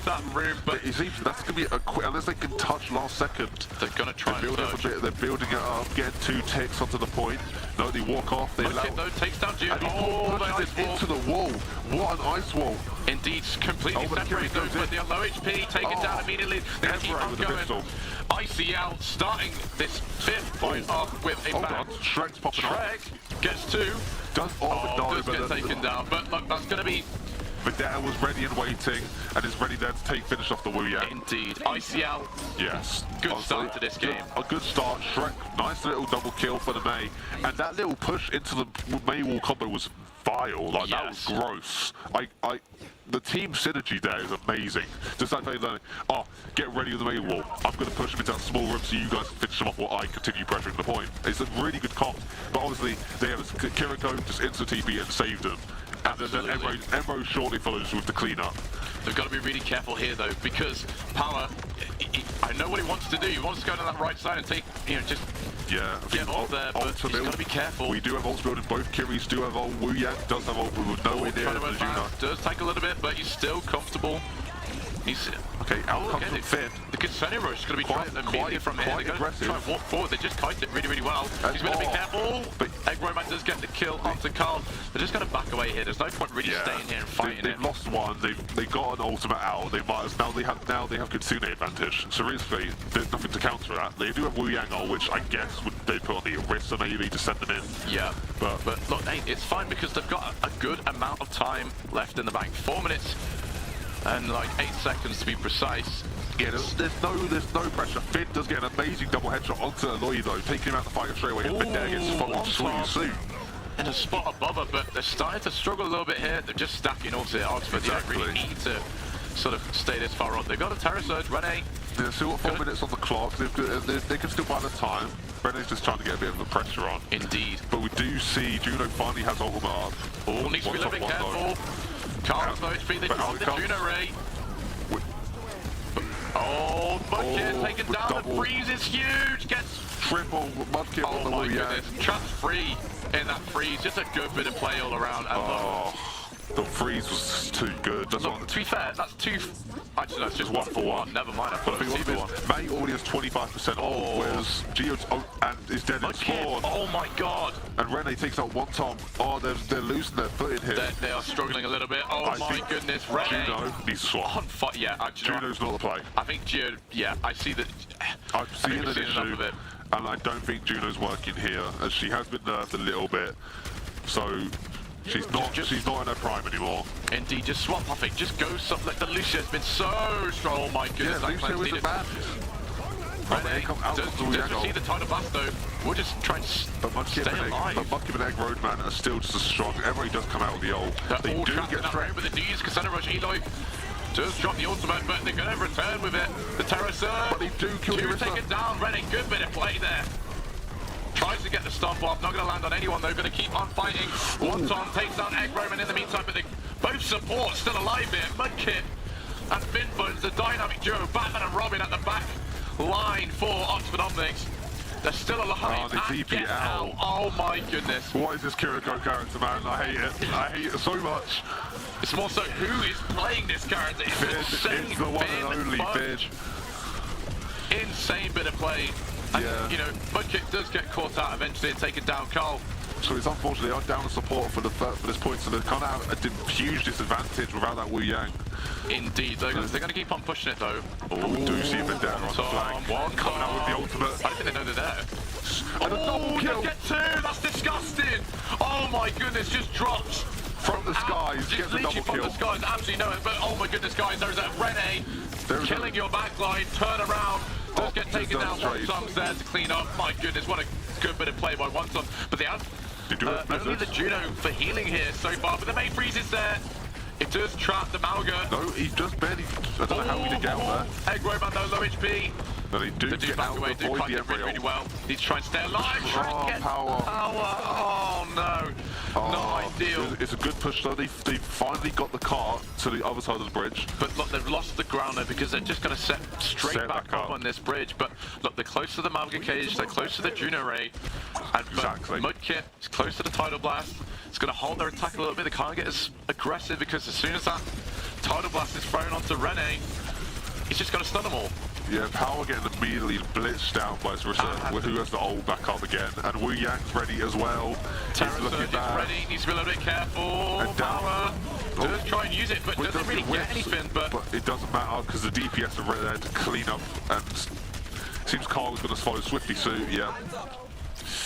that room. But it seems that's going to be a quick, unless they can touch last second. They're going to try and build up a bit. They're building it up, getting 2 ticks onto the point. No, they walk off. They allow. Though takes down June. And he pushes it into the wall. What an ice wall! Indeed, completely separated those, but they're low HP, taken down immediately. They're keep on going. ICL starting this 5th point off with a bang. Shrek's popping up. Shrek gets 2. Does get taken down, but look, that's going to be... Vidette was ready and waiting, and is ready there to finish off the Wu Yang. Indeed. ICL. Yes. Good start to this game. A good start. Shrek, nice little double kill for the Mei. And that little push into the Mei wall combo was vile. Like, that was gross. The team synergy there is amazing. Just like they're like, oh, get ready with the Mei wall. I'm going to push them into that small room so you guys can finish them off while I continue pressuring the point. It's a really good comp. But obviously, they have Kiriko just instant TP and saved them. And then Emro shortly follows with the cleanup. They've got to be really careful here though, because Power, I know what he wants to do. He wants to go to that right side and take, just get off there, but he's got to be careful. We do have ults building, both Kiris do have ult, Wu Yang does have ult, we were nowhere near the Juno. Does take a little bit, but he's still comfortable. He's... Okay, out comes the Finn. The Kitsune Rush is going to be trying immediately from here. They're going to try and walk forward. They just kite it really, really well. He's going to be careful. But Egg Roman does get the kill onto Carl. They're just going to back away here. There's no point really staying here and fighting They've lost one. They got an ultimate out. They might as now they have Kitsune advantage. So realistically, there's nothing to counter that. They do have Wu Yang ult, which I guess they put on the Orisa maybe to send them in. Yeah, but look, hey, it's fine because they've got a good amount of time left in the bank. 4 minutes. And like 8 seconds to be precise. Yeah, there's no pressure. Finn does get an amazing double headshot onto Aloy though, taking him out the fight straight away. And Finn there gets followed soon. In a spot above her, but they're starting to struggle a little bit here. They're just stacking all their odds, but they don't really need to sort of stay this far on. They've got a Terror Surge. Rene. They've still got 4 minutes on the clock. They can still buy the time. Rene's just trying to get a bit of the pressure on. Indeed. But we do see Juno finally has ultimate up. Oh, needs to be a little bit careful. Carl's low HP, they just want the Juno Ray. Oh, Mudkip taken down, the freeze is huge, gets... Triple Mudkip on the Wu Yang. Oh my goodness, trapped free in that freeze, just a good bit of play all around. And the freeze was too good. Look, to be fair, that's two... Actually, that's just 1 for 1. Never mind, I thought it was 2 for 1. May already has 25% off, whereas Geode's and is dead in spawn. Oh my god! And Rene takes out 1 tom. Oh, they're losing their footing here. They are struggling a little bit. Oh my goodness, Rene. Juno needs to swap. Yeah, actually. Juno's not the play. I think Geode, I see that. I've seen an issue, and I don't think Juno's working here, as she has been nerfed a little bit. So... She's not in her prime anymore. Indeed, just swap, I think. Just go something like the Lucio's been so strong. Oh my goodness, yeah, Lucio isn't bad. Just receive the tidal blast though. We'll just try and stay alive. But Mudkip and Egg Roadman are still just as strong. Everybody does come out with the ult. They're all trapped in that room, but they do use Cassandra Rush. Eloy just drop the ultimate, but they're going to return with it. The Terror Surge. But they do kill Two taken down. Ready, good bit of play there. Tries tries to get the stomp off, not going to land on anyone though, going to keep on fighting. Wonton takes down Egg Roman in the meantime, but both supports still alive here. Mudkip and Finfoots, the dynamic duo, Batman and Robin at the back line for Oxford Omnics. They're still alive. Oh, the DPL. Oh my goodness. What is this Kiriko character, man? I hate it. I hate it so much. It's more so who is playing this character. It's the one and only Fidge. Insane bit of play. And, Yeah. you know, Mudkip does get caught out eventually and taken down Cole. So it's unfortunately on down the support for this point, so they're kind of have a huge disadvantage without that Wu Yang. Indeed, they're going to keep on pushing it though. Oh, we do see them down on the flank. Coming out with the ultimate. I didn't think they know they're there. And a double kill Get two! That's disgusting! Oh my goodness, just drops from the skies. Just Gets a double literally from kill. the skies, absolutely no, but oh my goodness guys, there's a Rene killing your backline, turn around, does get taken down. Wonsong's there to clean up. My goodness, what a good bit of play by Wonsong. But they have only the Juno for healing here so far, but the main freeze is there. It does trap the Malga. No, he just barely, I don't know how he did get out there. Egg Roman though, low HP. But they do get out away, and avoid the embryo. really well. He's trying to stay alive. Power. Oh no. Not ideal. It's a good push though. They finally got the car to the other side of the bridge. But look, they've lost the ground there because they're just going to set straight back up on this bridge. But look, they're close to the Malga cage, they're close to the Juno Ray. And exactly. Mudkip is close to the Tidal Blast. It's going to hold their attack a little bit. They can't get as aggressive because as soon as that Tidal Blast is thrown onto Rene, he's just going to stun them all. Yeah, Power getting immediately blitzed down by Sarissa, who has the ult back up again. And Wu Yang's ready as well. Terra Surge is ready, needs to be a little bit careful. And Power does try and use it, but doesn't really get anything. But it doesn't matter because the DPS are there to clean up. And seems Carl's going to follow swiftly soon, yeah.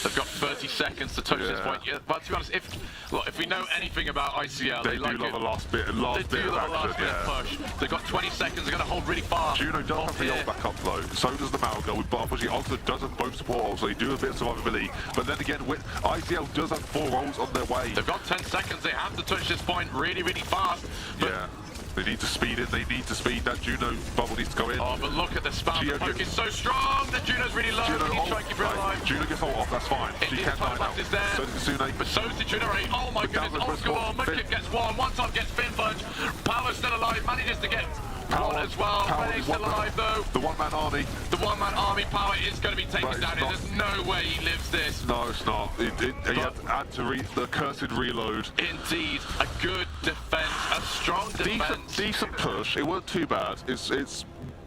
They've got 30 seconds to touch this point. Yeah, but to be honest, if we know anything about ICL, they like love a last bit of push. They've got 20 seconds. They're going to hold really fast. Juno does have the ult back up though. So does the Malga. But unfortunately, also does have both support ults, so they do a bit of survivability. But then again, ICL does have 4 ults on their way. They've got 10 seconds. They have to touch this point really, really fast. But yeah. They need to speed it. They need to speed. That Juno bubble needs to go in. Oh, but look at the spam. The poke is so strong. The Juno's really low. He needs to try and keep her alive. Juno gets ult off. That's fine. She can't die now. Is there. So does Sune. But so is the Juno Ray. Oh my goodness. Oh, come on. Mudkip gets one. One-Top gets Finfoots. Power's still alive. Manages to get one as well. Rene's still alive though. The one-man army. The one-man army. Power is going to be taken down. There's no way he lives this. No, it's not. He had to the cursed reload. Indeed. A good defense. A strong defense. Decent push. It wasn't too bad. It's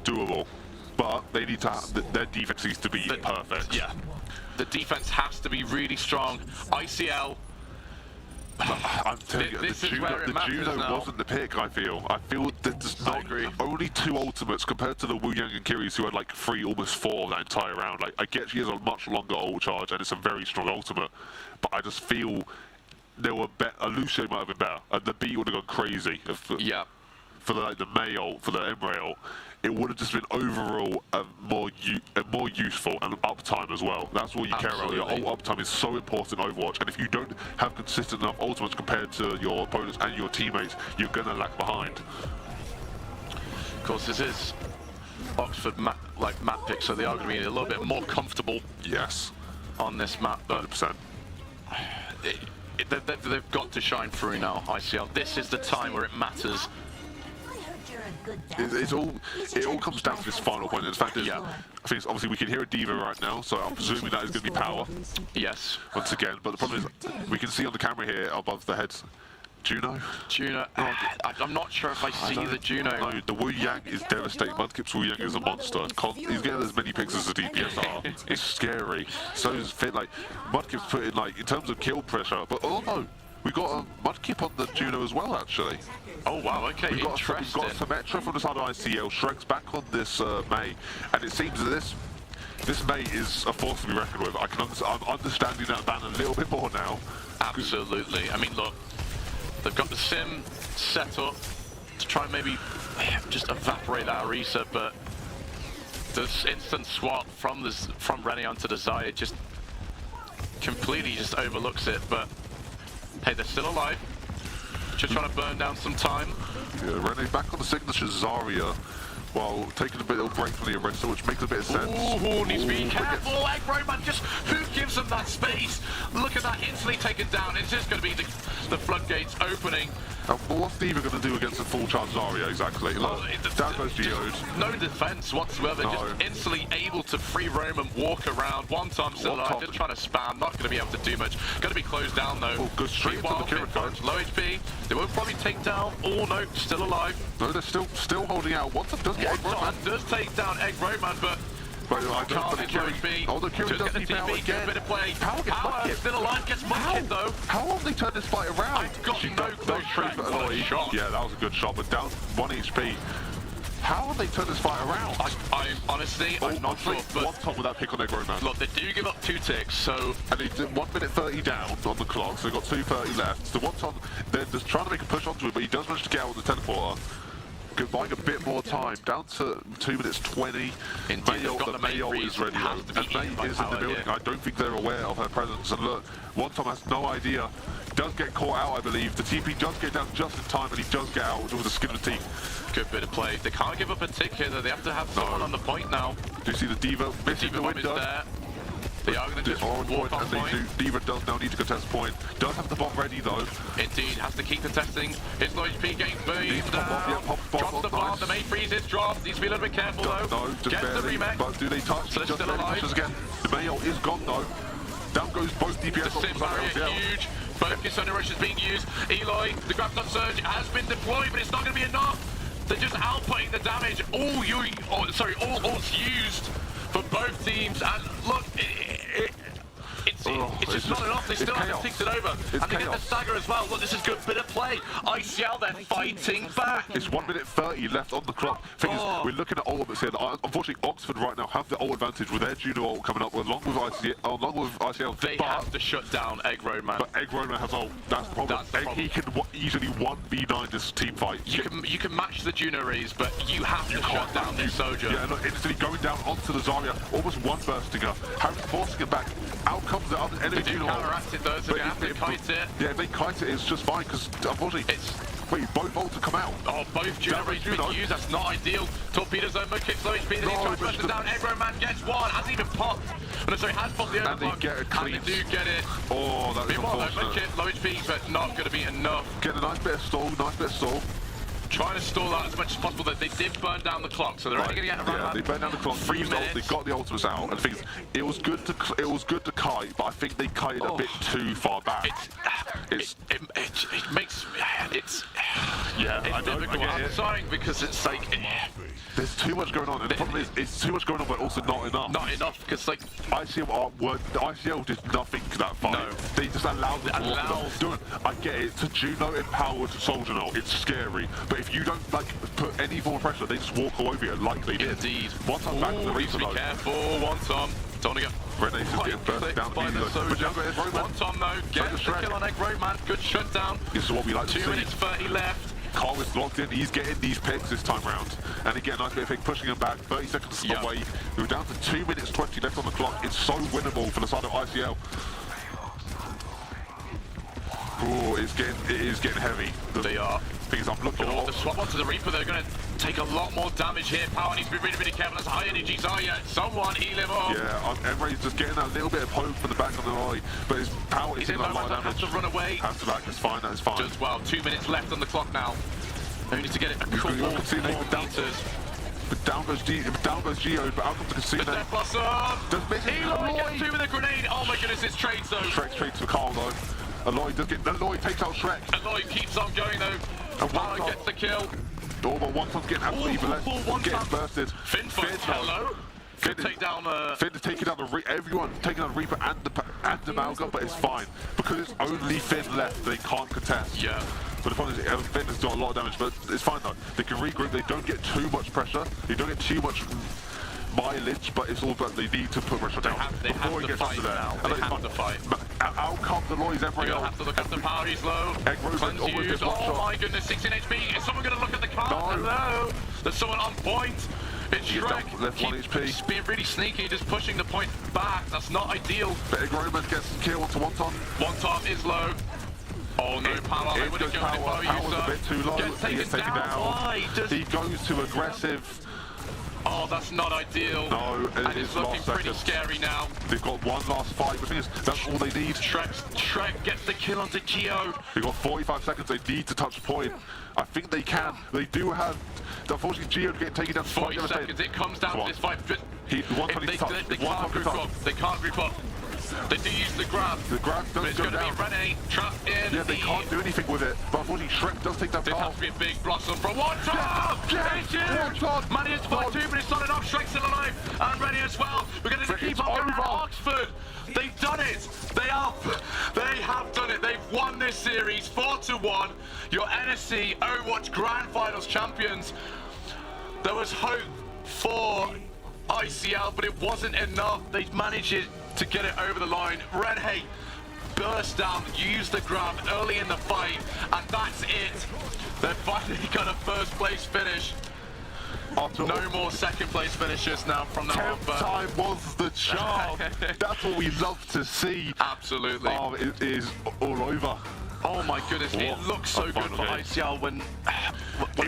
doable. But they need to have, their defense needs to be perfect. Yeah. The defense has to be really strong. ICL. I'm telling you, the Juno wasn't the pick, I feel. I feel that there's only 2 ultimates compared to the Wu Yang and Kiri's who had like 3, almost 4 that entire round. Like, I get she has a much longer ult charge and it's a very strong ultimate, but I just feel there were better. Lucio might have been better, and the B would have gone crazy. For the Mei ult, for the Emre ult, it would have just been overall more useful and uptime as well. That's all you care about. Your ult uptime is so important in Overwatch, and if you don't have consistent enough ultimates compared to your opponents and your teammates, you're going to lag behind. Of course, this is Oxford map pick, so they are going to be a little bit more comfortable. Yes. On this map, but 100%. They've got to shine through now. ICL. This is the time where it matters. It all comes down to this final point. In fact, I think obviously we can hear a diva right now, so I'm presuming that is going to be Power. Yes. Once again, but the problem is we can see on the camera here above the heads. Juno? I'm not sure if I see the Juno. No, the Wu Yang is devastating. Mudkip's Wu Yang is a monster. He's getting as many picks as the DPS are. It's scary. So is Finn. Like, Mudkip's put in, like, in terms of kill pressure, but oh no, we got a Mudkip on the Juno as well, actually. Oh wow, okay, we've got Symmetra from the side of ICL, Shrek's back on this Mei, and it seems that this Mei is a force to be reckoned with. I'm understanding that ban a little bit more now. Absolutely. I mean, look, they've got the sim set up to try and maybe just evaporate that Arisa, but this instant swap from Rene onto the Zaya just completely just overlooks it. But hey, they're still alive. Just trying to burn down some time. Yeah, Rene's back on the signature Zarya while taking a bit of a break from the arrestor, which makes a bit of sense. Ooh, needs to be careful. Egg Roman, just who gives him that space? Look at that, instantly taken down. It's just going to be the floodgates opening. What's Diva going to do against a full charge Zarya exactly? Down goes Geode. No defense whatsoever, just instantly able to free roam and walk around. One time still alive, just trying to spam, not going to be able to do much. Going to be closed down though. Oh, good straight to the Kiriko. Low HP, they will probably take down. Oh no, still alive. No, they're still holding out. One time does get Egg Roman. Does take down Egg Roman, but I can't hit Low HP. Oh, the Curie does get the TP TP, a bit of play. Power still alive, gets much though. How have they turned this fight around? I've got no clue. Shot. Yeah, that was a good shot, but down 1 HP. How have they turned this fight around? I honestly, I'm not sure, but one top with that pick on Egg Roman. Look, they do give up 2 ticks, so... And they did 1 minute 30 down on the clock, so they've got 2:30 left. So one top, they're just trying to make a push onto it, but he does manage to get out with the teleporter. Buying a bit more time, down to 2 minutes 20. The Mayo is ready though, and May is in the building. I don't think they're aware of her presence. And look, One Tom has no idea. Does get caught out, I believe. The TP does get down just in time, and he does get out with the skin of the teeth. Good bit of play. They can't give up a tick here, though. They have to have someone on the point now. Do you see the Diva missing the window? There. They are going to just walk on point. Diva does now need to contest point. Does have the bomb ready though. Indeed, has to keep contesting. His low HP getting beamed down. Drops the bomb, the main freeze is dropped. Needs to be a little bit careful though. No, just gets barely. The remake. But do they touch? So just still alive. Pushes again. The Mayo is gone though. Down goes both DPS. The sim barrier huge. Focus on the rush is being used. Eloy, the grab gun surge has been deployed, but it's not going to be enough. They're just outputting the damage. All ults used for both teams. And look, it's just not enough. They still haven't ticked it over. And they get the stagger as well. Look, this is good bit of play. ICL, they're fighting back. It's 1 minute 30 left on the clock. Thing is, we're looking at ultimates here. Unfortunately, Oxford right now have the ult advantage with their Juno ult coming up along with ICL. They have to shut down Egg Roman. But Egg Roman has ult. That's the problem. He can easily 1v9 this team fight. You can match the Juno raise, but you have to shut down this soldier. Yeah, look, instantly going down onto the Zarya, almost one bursting her. Harry's forcing it back. Out comes the other enemy. They do counteract it though, so they have to kite it. Yeah, if they kite it, it's just fine, because unfortunately, wait, both ults have come out. Oh, both Juno rays being used, that's not ideal. Torpedoes over, kicks low HP, then he tries to push it down. Egg Roman gets one, hasn't even popped. No, sorry, has popped the overclock. And they get it clean. And they do get it. Oh, that is unfortunate. Low HP, but not going to be enough. Get a nice bit of stall, Trying to stall that as much as possible. They did burn down the clock, so they're only going to get around. Yeah, they burned down the clock. 3 minutes. They got the ultimates out, and the thing is, it was good to kite, but I think they kited a bit too far back. It makes it's difficult. I'm sorry, because it's like there's too much going on, and the problem is it's too much going on, but also not enough. Not enough, because like ICL did nothing to that fight. No. They just allowed it to walk. I get it. It's a Juno empowered soldier now. It's scary, but if you don't put any form of pressure, they just walk all over you like they did. Indeed. One time back to the Be careful. One time. Don't want to get Rene's just getting burst down the One time though, get the kill on Egg Roman. Good shutdown. This is what we like to see. 2 minutes 30 left. Carl is locked in, he's getting these picks this time round. And again, nice bit of pick, pushing him back, 30 seconds away. We're down to 2 minutes 20 left on the clock. It's so winnable for the side of ICL. Oh, it is getting heavy. They are. Things I'm looking at. The swap onto the Reaper, they're going to take a lot more damage here. Power needs to be really, really careful. As high energies are yet. Someone heal him up. Yeah, Emre's just getting that little bit of poke from the back of the eye, but his power is in a lot of damage. Has to run away. Has to back, it's fine, that's fine. Just well, 2 minutes left on the clock now. They need to get it a couple more meters. But down goes Geo, but out comes the casino. The Death Blossom! Eloy gets through with a grenade! Oh my goodness, it's trade zone! Shrek straight to Carl though. Eloy takes out Shrek. Eloy keeps on going though. And Power gets the kill. Oh, but One Tom's getting absolutely getting bursted. Finn, hello? Finn take down Finn is taking down everyone, taking down Reaper and the Malga, but it's fine. Because it's only Finn left, they can't contest. Yeah. But the problem is Finn has done a lot of damage, but it's fine though. They can regroup, they don't get too much pressure, they don't get too much mileage, but it's all about they need to put pressure down. They have to fight now. They have to fight. Out comes the Loy's every You'll have to look at the power, he's low. Egg Roman almost gets one shot. Oh my goodness, 16 HP. Is someone going to look at the card? No. Hello? There's someone on point. It's Shrek. Left 1 HP. He's being really sneaky, just pushing the point back. That's not ideal. But Egg Roman gets the kill onto One Tom. One Tom is low. Oh no, Power, I would have gone Power's a bit too low. Gets taken down. Why? He goes to aggressive. Oh, that's not ideal. No, and it's looking pretty scary now. They've got one last fight. The thing is, that's all they need. Shrek gets the kill onto Geo. They've got 45 seconds. They need to touch the point. I think they can. They do have. Unfortunately, Geo getting taken down. 40 seconds. It comes down to this fight. But they can't group up. They can't group up. They do use the grab. The grab does but it's go going to be Rene trapped in. Yeah, they can't do anything with it. But unfortunately, Shrek does take that This has to be a big blossom for one shot. It's huge. Money is 5-2, but it's not enough. Shrek's still alive. And Rene as well. We're going to keep up with Oxford. They've done it. They have done it. They've won this series 4-1. Your NSC Overwatch Grand Finals champions. There was hope for ICL, but it wasn't enough. They managed to get it over the line. Rene burst down, used the grab early in the fight, and that's it. They've finally got a first place finish. No more second place finishes now from now on. Time was the charm. That's what we love to see. Absolutely. Oh, it is all over. Oh my goodness, it looks so good for ICL when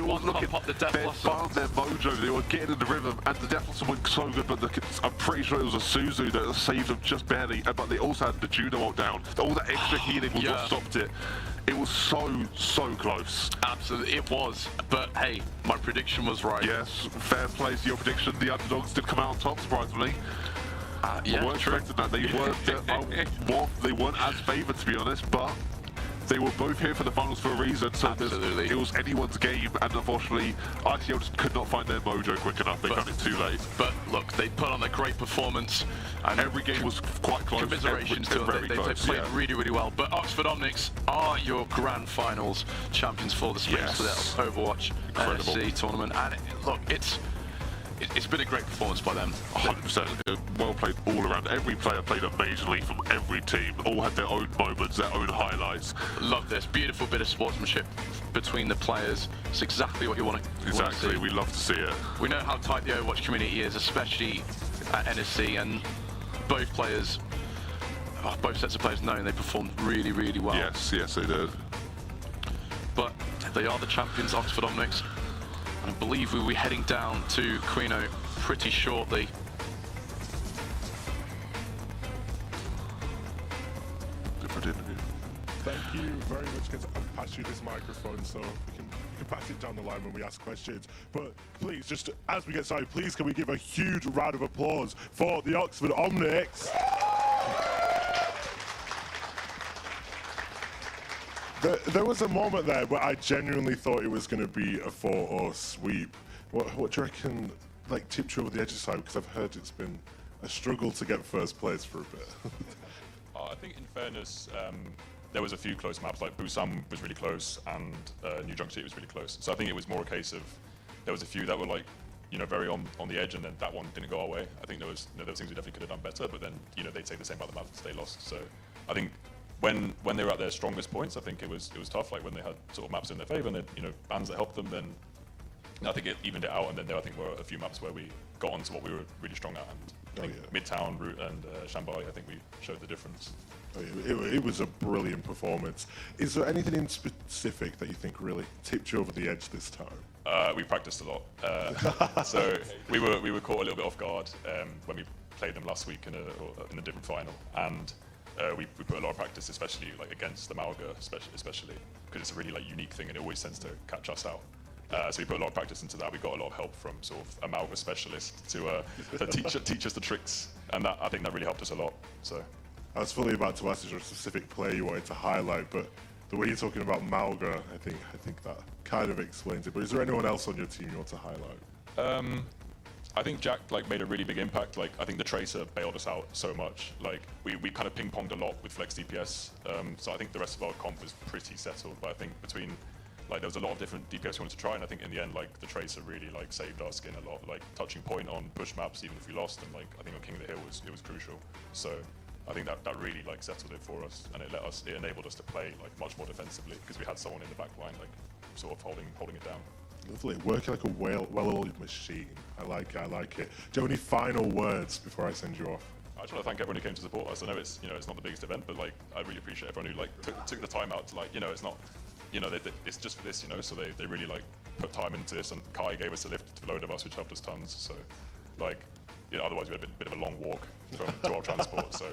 one pump up the Death Blossom. They found their mojo, they were getting in the rhythm, and the Death Blossom went so good, but I'm pretty sure it was a Suzu that saved them just barely, but they also had the Juno ult down. All that extra healing was what stopped it. It was so close. Absolutely, it was. But hey, my prediction was right. Yes, fair play to your prediction. The underdogs did come out on top, surprisingly. Yeah, we weren't expecting that. They weren't as favoured, to be honest, but they were both here for the finals for a reason, so it was anyone's game, and unfortunately, ICL just could not find their mojo quick enough. They found it too late. But look, they put on a great performance, and every game was quite close. Commiserations to them. They played really well. But Oxford Omnics are your grand finals champions for the Spring Split Overwatch NSC tournament, and look, it's been a great performance by them. 100%. Well played all around. Every player played amazingly from every team. All had their own moments, their own highlights. Love this. Beautiful bit of sportsmanship between the players. It's exactly what you want to see. Exactly. We love to see it. We know how tight the Overwatch community is, especially at NSC, and both players, both sets of players know they performed really well. Yes, they did. But they are the champions, Oxford Omnics. I believe we'll be heading down to Quino pretty shortly. Different interview. Thank you very much, guys. I'll pass you this microphone so we can pass it down the line when we ask questions. But please, just as we get started, please can we give a huge round of applause for the Oxford Omnics. There was a moment there where I genuinely thought it was going to be a 4-0 sweep. What do you reckon, like, tipped you over the edge this time? Because I've heard it's been a struggle to get first place for a bit. I think, in fairness, there was a few close maps. Like Busan was really close, and New Junk City was really close. So I think it was more a case of there was a few that were like, very on the edge, and then that one didn't go our way. I think there was things we definitely could have done better, but then they take the same amount of maps they lost. So I think. When they were at their strongest points, I think it was tough. Like when they had sort of maps in their favour and then bans that helped them, then I think it evened it out. And then there I think were a few maps where we got onto what we were really strong at. And I think Midtown, Route, and Shanghai, I think we showed the difference. It was a brilliant performance. Is there anything in specific that you think really tipped you over the edge this time? We practiced a lot, so we were caught a little bit off guard when we played them last week in a different final, and. We put a lot of practice, especially like against the Malga, especially because it's a really unique thing and it always tends to catch us out. So we put a lot of practice into that. We got a lot of help from sort of a Malga specialist to teach us the tricks, and I think that really helped us a lot. So I was fully about to ask, is there a specific player you wanted to highlight, but the way you're talking about Malga, I think that kind of explains it. But is there anyone else on your team you want to highlight? I think Jack made a really big impact. I think the Tracer bailed us out so much. We kind of ping-ponged a lot with Flex DPS. So I think the rest of our comp was pretty settled. But I think between there was a lot of different DPS we wanted to try, and I think in the end the Tracer really saved our skin a lot. Touching point on push maps, even if we lost, and I think on King of the Hill it was crucial. So I think that really settled it for us, and it enabled us to play much more defensively because we had someone in the back line sort of holding it down. Lovely, working like a well-oiled machine. I like it. Do you have any final words before I send you off? I just want to thank everyone who came to support us. I know it's it's not the biggest event, but I really appreciate everyone who took the time out to it's not it's just for this, so they really put time into this, and Kai gave us a lift to the load of us, which helped us tons. So, like, otherwise we had a bit of a long walk to our transport. So.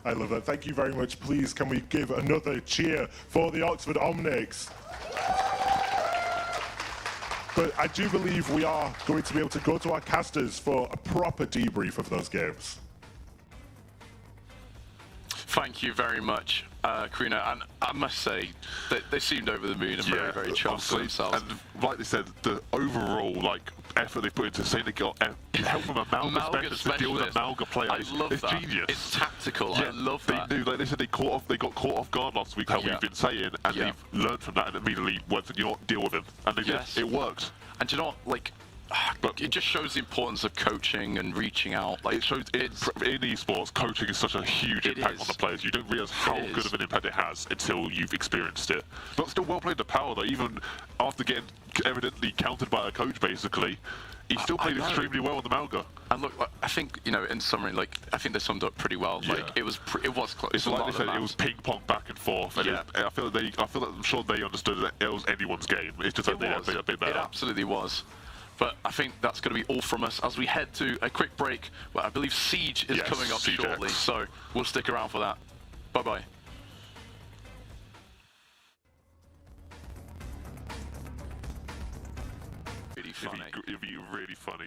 I love that. Thank you very much. Please, can we give another cheer for the Oxford Omnics? But I do believe we are going to be able to go to our casters for a proper debrief of those games. Thank you very much, Karina. And I must say that they seemed over the moon and very, very chuffed with themselves. And like they said, the overall effort they put into saying they got help from a Malga specialist to deal with a Malga player. I love it's that. Genius. It's tactical. Yeah, I love that. They knew, like they said, they got caught off guard last week, how we've been saying, and they've learned from that and immediately went to deal with him. And they did. It worked. And you know what, like, it just shows the importance of coaching and reaching out. Like, it shows in esports, coaching is such a huge impact on the players. You don't realise how good of an impact it has until you've experienced it. But still well played the power, though, even after getting evidently countered by a coach, basically. He still played extremely well on the Malga. And look, I think, in summary, like, I think they summed up pretty well. Like, it was close. It's like they said, it was ping pong back and forth. And I feel that I'm sure they understood that it was anyone's game. It's just that they had a bit better. It absolutely was. But I think that's going to be all from us as we head to a quick break. Well, I believe Siege is coming up shortly, so we'll stick around for that. Bye-bye. Really funny. It'd be really funny.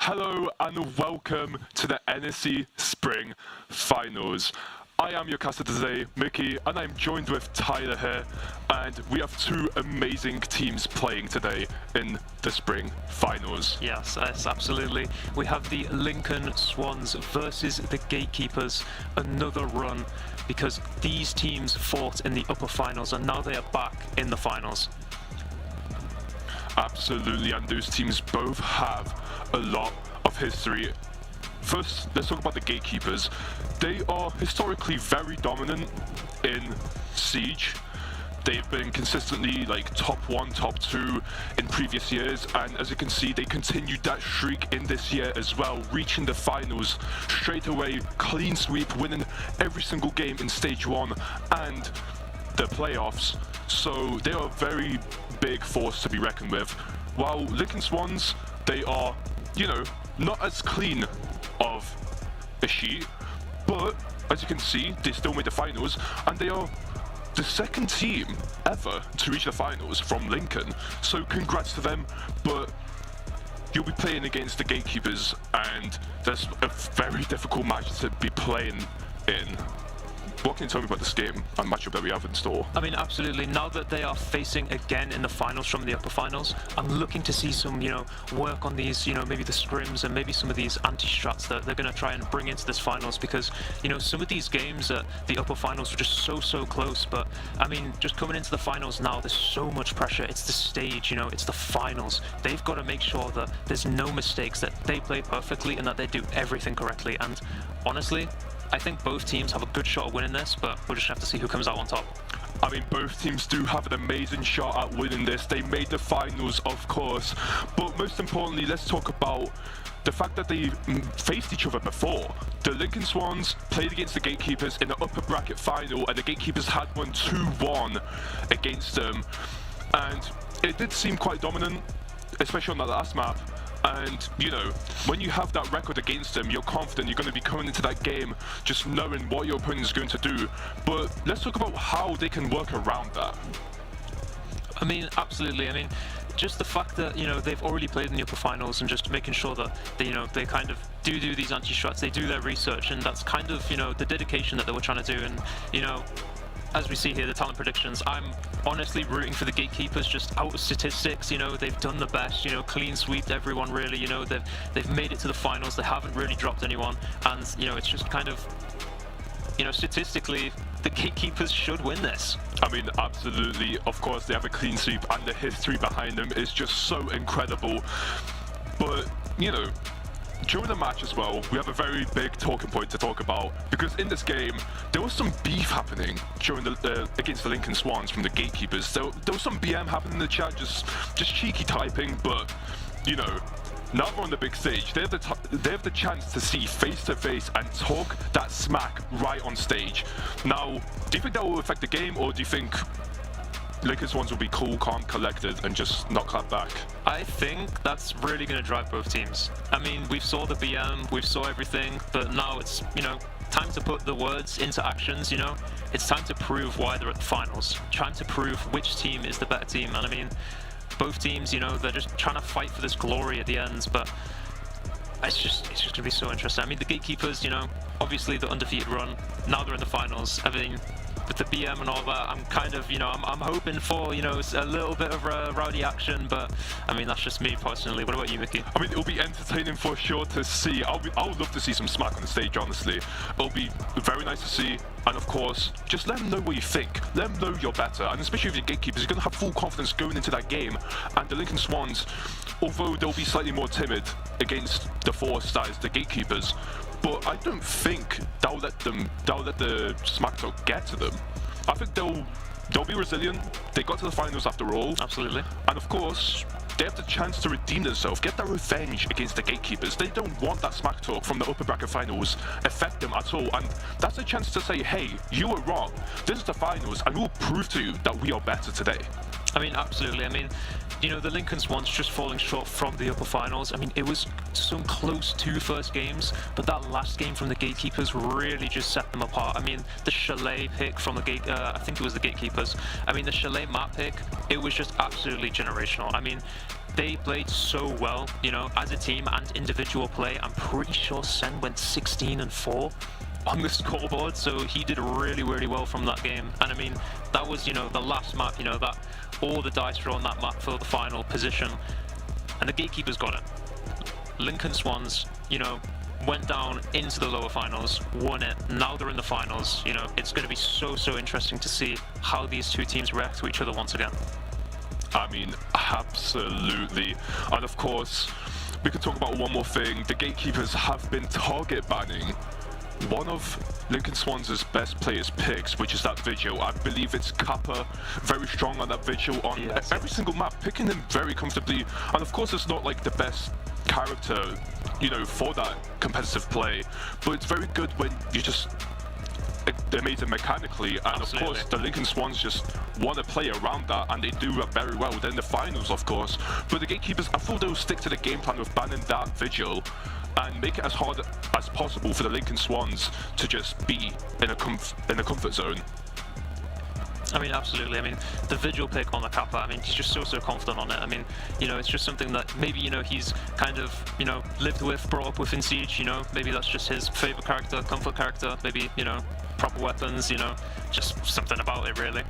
Hello and welcome to the NSC Spring Finals. I am your caster today, Mickey, and I'm joined with Tyler here, and we have two amazing teams playing today in the Spring Finals. Yes, absolutely. We have the Lincoln Swans versus the Gatekeepers, another run, because these teams fought in the upper finals and now they are back in the finals. Absolutely, and those teams both have a lot of history. First, let's talk about the Gatekeepers. They are historically very dominant in Siege. They've been consistently like top 1, top 2 in previous years, and as you can see, they continued that streak in this year as well, reaching the finals straight away, clean sweep, winning every single game in stage 1 and the playoffs. So they are a very big force to be reckoned with. While Lincoln Swans, they are, you know, not as clean of a sheet, but as you can see, they still made the finals, and they are the second team ever to reach the finals from Lincoln. So congrats to them, but you'll be playing against the Gatekeepers, and that's a very difficult match to be playing in. What can you tell me about this game and matchup that we have in store? I mean, absolutely. Now that they are facing again in the finals from the upper finals, I'm looking to see some, work on these, maybe the scrims and maybe some of these anti-strats that they're going to try and bring into this finals, because, some of these games at the upper finals were just so close. But, I mean, just coming into the finals now, there's so much pressure. It's the stage, it's the finals. They've got to make sure that there's no mistakes, that they play perfectly and that they do everything correctly. And honestly, I think both teams have a good shot at winning this, but we'll just have to see who comes out on top. I mean, both teams do have an amazing shot at winning this. They made the finals, of course, but most importantly, let's talk about the fact that they faced each other before. The Lincoln Swans played against the Gatekeepers in the upper bracket final, and the Gatekeepers had won 2-1 against them, and it did seem quite dominant, especially on that last map. And, when you have that record against them, you're confident you're going to be coming into that game just knowing what your opponent is going to do. But let's talk about how they can work around that. I mean, absolutely. I mean, just the fact that, they've already played in the upper finals and just making sure that, they kind of do these anti-strats, they do their research, and that's kind of, the dedication that they were trying to do. And, as we see here, the talent predictions, I'm honestly rooting for the Gatekeepers just out of statistics. They've done the best, clean sweeped everyone really, they've made it to the finals, they haven't really dropped anyone, and, it's just kind of, statistically, the Gatekeepers should win this. I mean, absolutely, of course, they have a clean sweep, and the history behind them is just so incredible. But, during the match as well, we have a very big talking point to talk about, because in this game, there was some beef happening during against the Lincoln Swans from the Gatekeepers. There was some BM happening in the chat, just cheeky typing, but, now we're on the big stage. They have the chance to see face to face and talk that smack right on stage. Now, do you think that will affect the game, or do you think Lincoln Swans will be cool, calm, collected, and just not clap back? I think that's really going to drive both teams. I mean, we saw the BM, we saw everything, but now it's, time to put the words into actions, It's time to prove why they're at the finals. Time to prove which team is the better team. And I mean, both teams, they're just trying to fight for this glory at the end, but it's just going to be so interesting. I mean, the Gatekeepers, obviously the undefeated run, now they're in the finals. I mean, with the BM and all that, I'm kind of, I'm hoping for, a little bit of rowdy action, but I mean, that's just me personally. What about you, Mickey? I mean, it'll be entertaining for sure to see. I would love to see some smack on the stage, honestly. It'll be very nice to see, and of course, just let them know what you think. Let them know you're better, and especially with your Gatekeepers, you're going to have full confidence going into that game. And the Lincoln Swans, although they'll be slightly more timid against the force that is the Gatekeepers, but I don't think that'll let the smack talk get to them. I think they'll be resilient. They got to the finals after all. Absolutely. And of course, they have the chance to redeem themselves, get that revenge against the Gatekeepers. They don't want that smack talk from the upper bracket finals affect them at all. And that's a chance to say, hey, you were wrong. This is the finals, and we'll prove to you that we are better today. I mean, absolutely. I mean, you know, the Lincoln Swans just falling short from the upper finals. I mean, it was so close to first games, but that last game from the Gatekeepers really just set them apart. I mean, the Chalet pick from the I think it was the Gatekeepers. I mean, the Chalet map pick, it was just absolutely generational. I mean, they played so well, you know, as a team and individual play. I'm pretty sure Sen went 16-4 on the scoreboard, so he did really, really well from that game. And I mean, that was, you know, the last map, you know, that all the dice were on that map for the final position, and the Gatekeepers got it. Lincoln Swans, you know, went down into the lower finals, won it. Now they're in the finals. You know, it's going to be so interesting to see how these two teams react to each other once again. I mean, absolutely. And of course, we could talk about one more thing. The Gatekeepers have been target banning one of Lincoln Swans' best players picks, which is that Vigil. I believe it's Kappa, very strong on that Vigil on every single map, picking him very comfortably. And of course, it's not like the best character, you know, for that competitive play, but it's very good when you just they made it mechanically. And of course, the Lincoln Swans just want to play around that, and they do very well. They're in the finals, of course. But the Gatekeepers, I thought they would stick to the game plan of banning that Vigil and make it as hard as possible for the Lincoln Swans to just be in a comfort zone. I mean, absolutely. I mean, the Vigil pick on the Kappa, I mean, he's just so confident on it. I mean, you know, it's just something that maybe, you know, he's kind of, you know, lived with, brought up with in Siege, you know, maybe that's just his favorite character, comfort character, maybe, you know, proper weapons, you know, just something about it, really.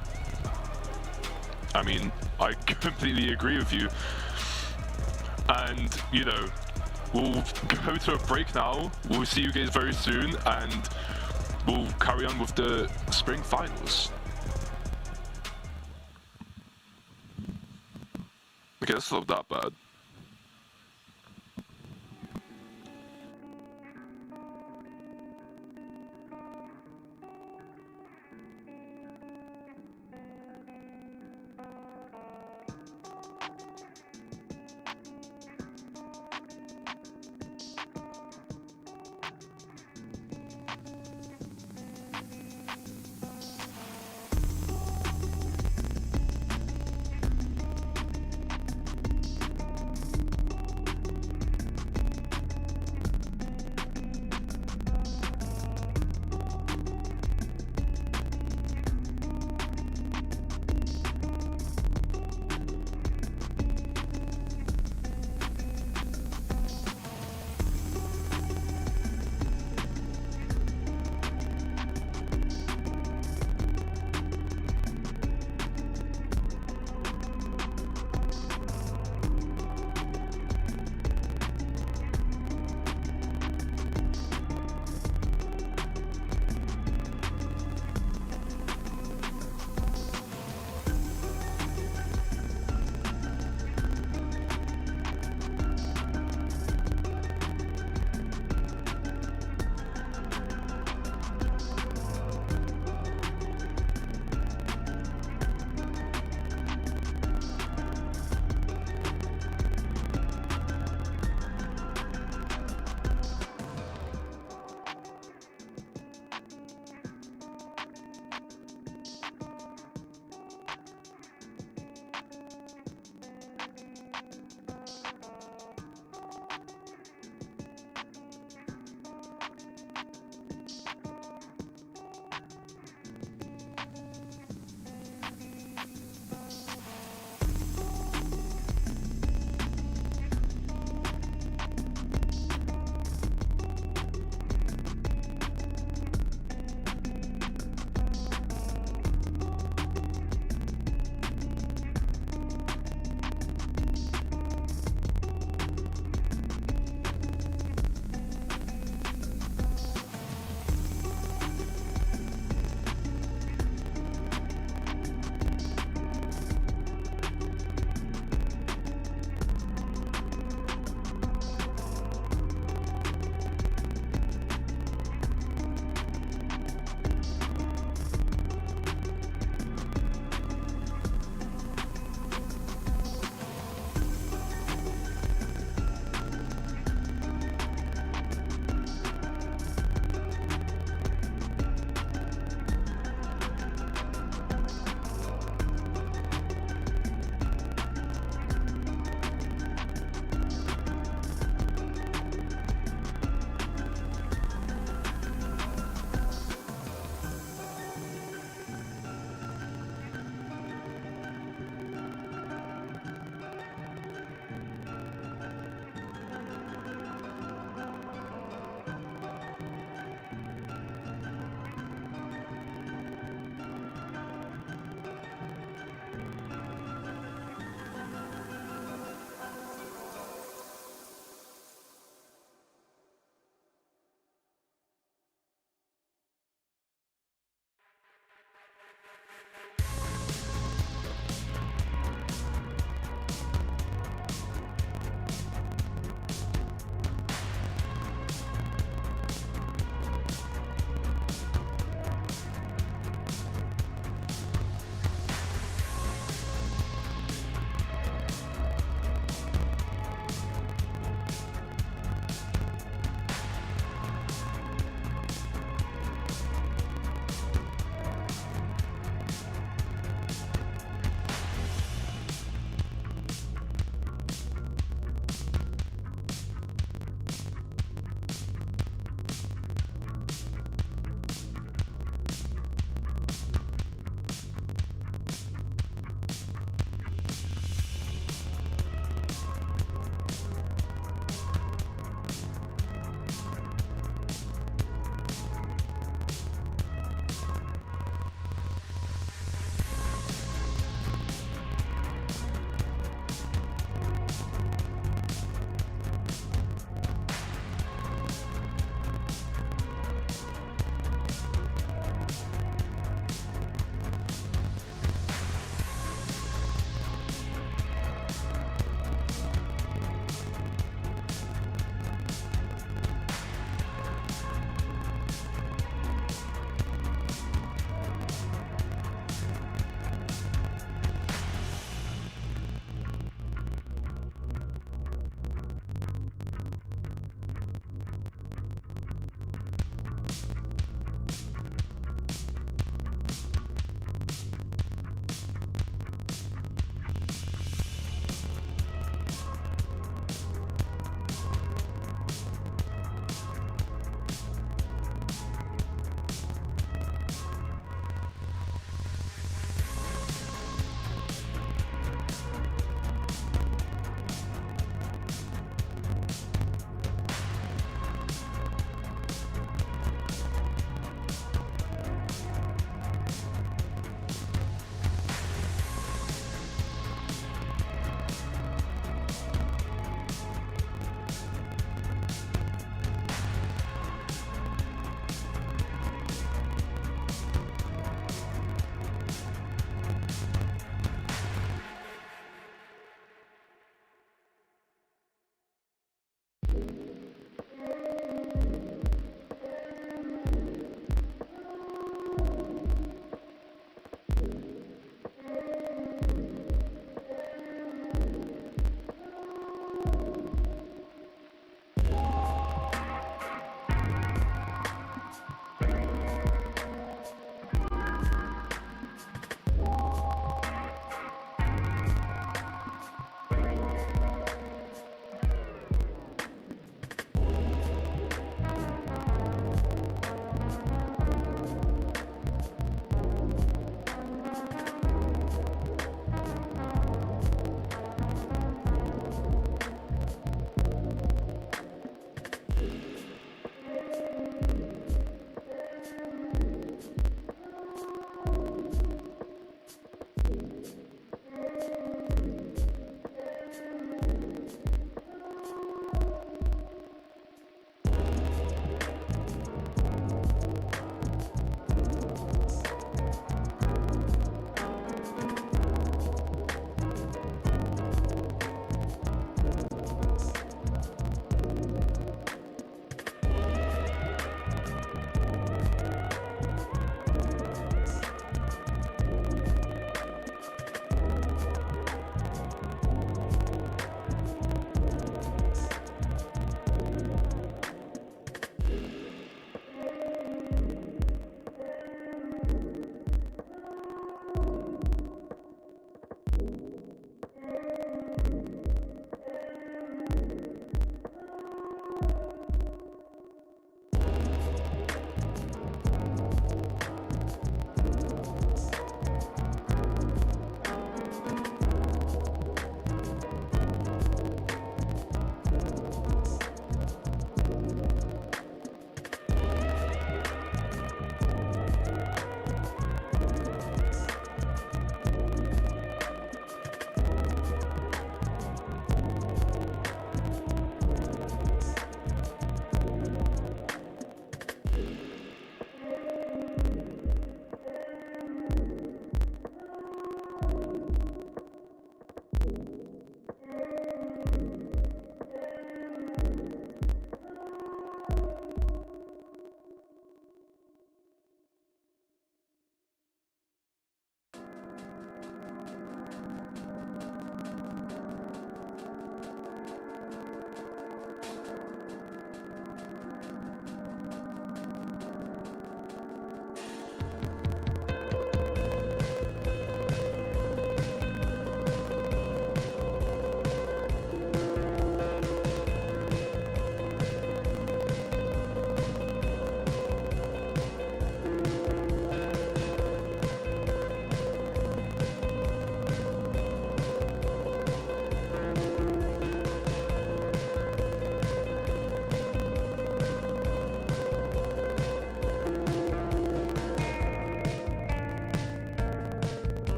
I mean, I completely agree with you. And, you know, we'll go to a break now. We'll see you guys very soon, and we'll carry on with the spring finals. Okay, that's not that bad.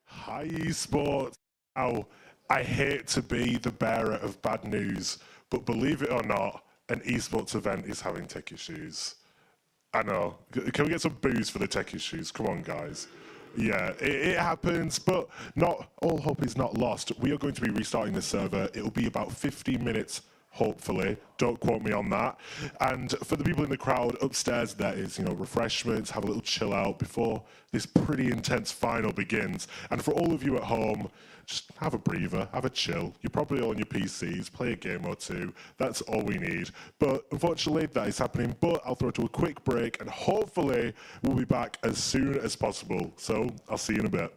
Hi esports. Now, I hate to be the bearer of bad news, but believe it or not, an esports event is having tech issues. I know. Can we get some booze for the tech issues? Come on, guys. Yeah, it happens, but not all hope is not lost. We are going to be restarting the server. It'll be about 15 minutes, hopefully. Don't quote me on that. And for the people in the crowd upstairs, there is, refreshments, have a little chill out before this pretty intense final begins. And for all of you at home, just have a breather, have a chill. You're probably all on your PCs, play a game or two. That's all we need. But unfortunately, that is happening. But I'll throw it to a quick break, and hopefully we'll be back as soon as possible. So I'll see you in a bit.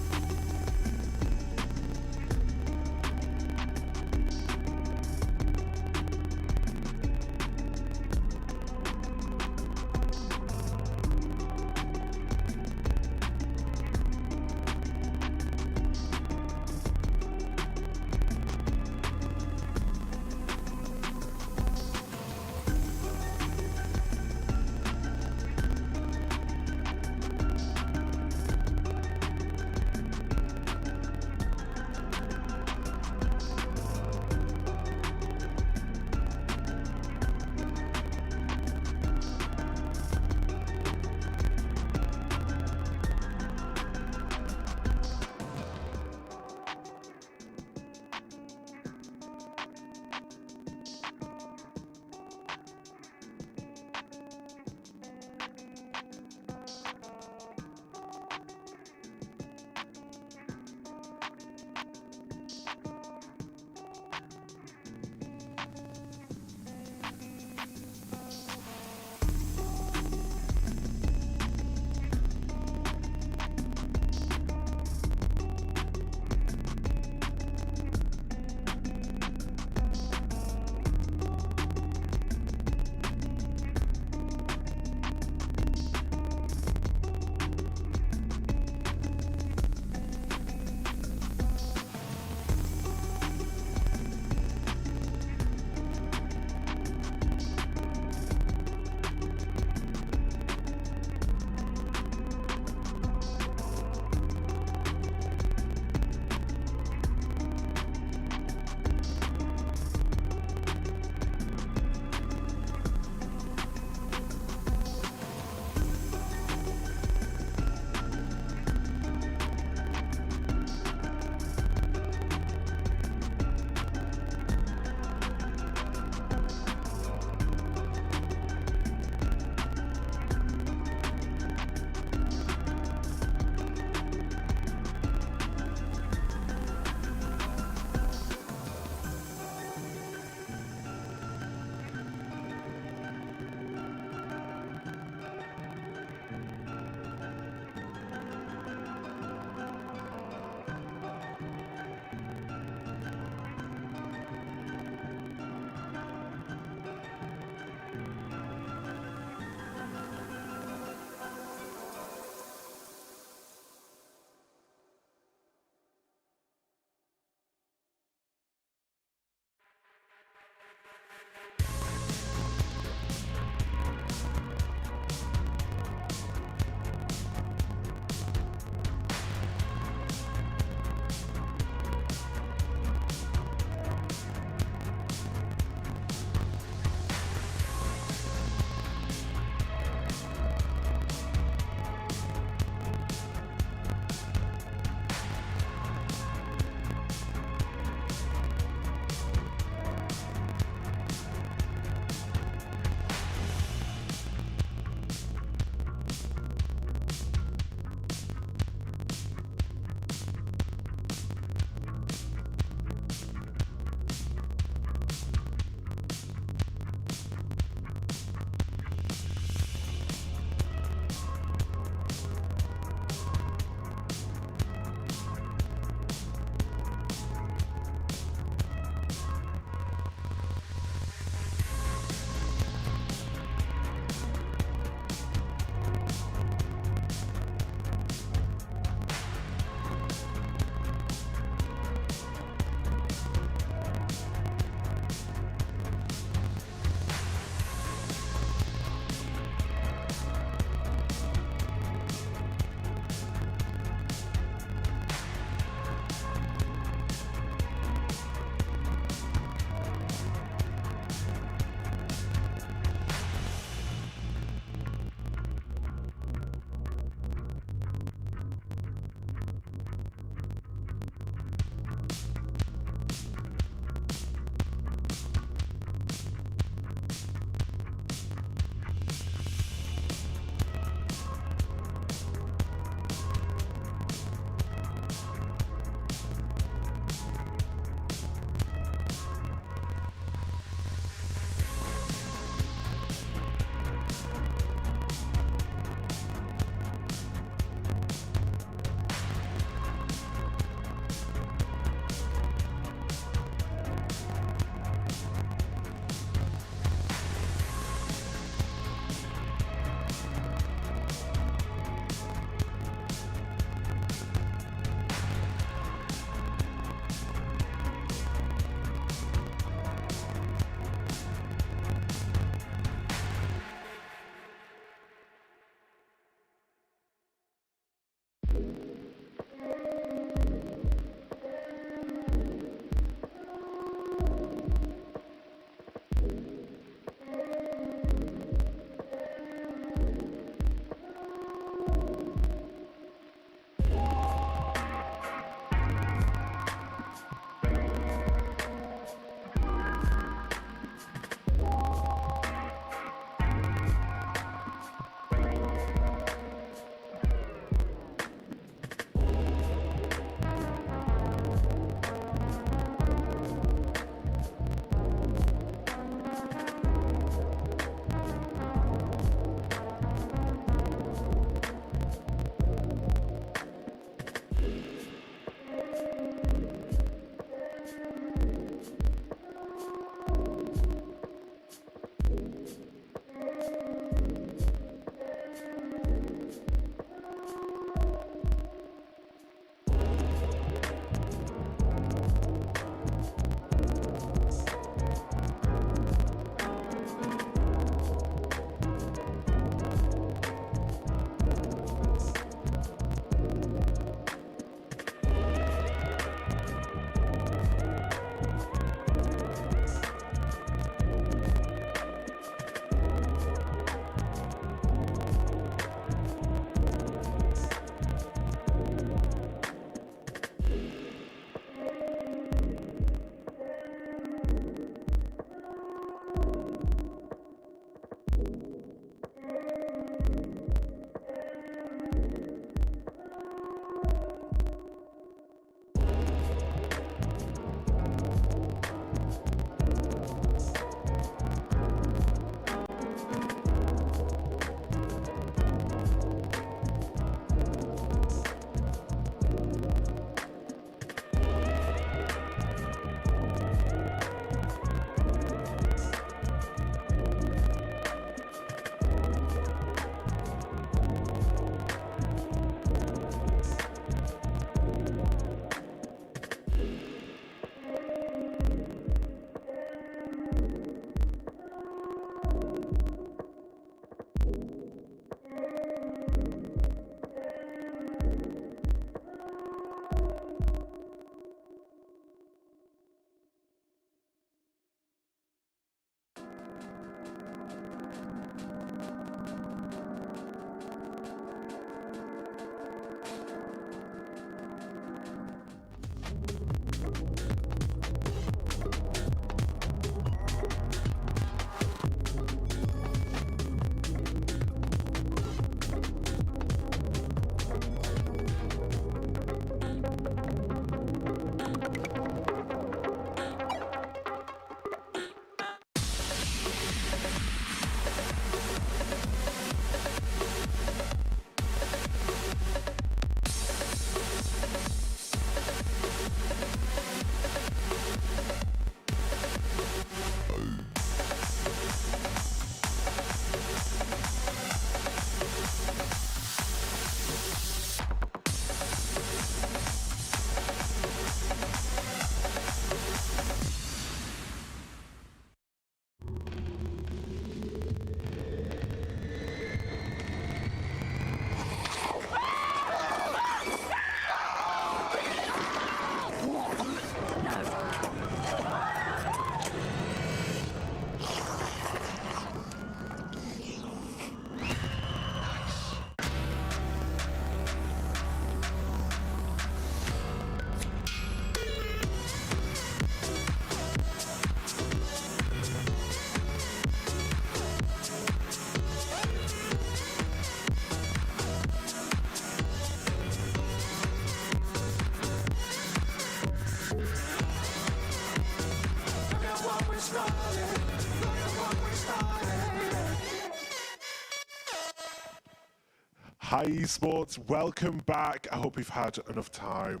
Hi Esports, welcome back. I hope you've had enough time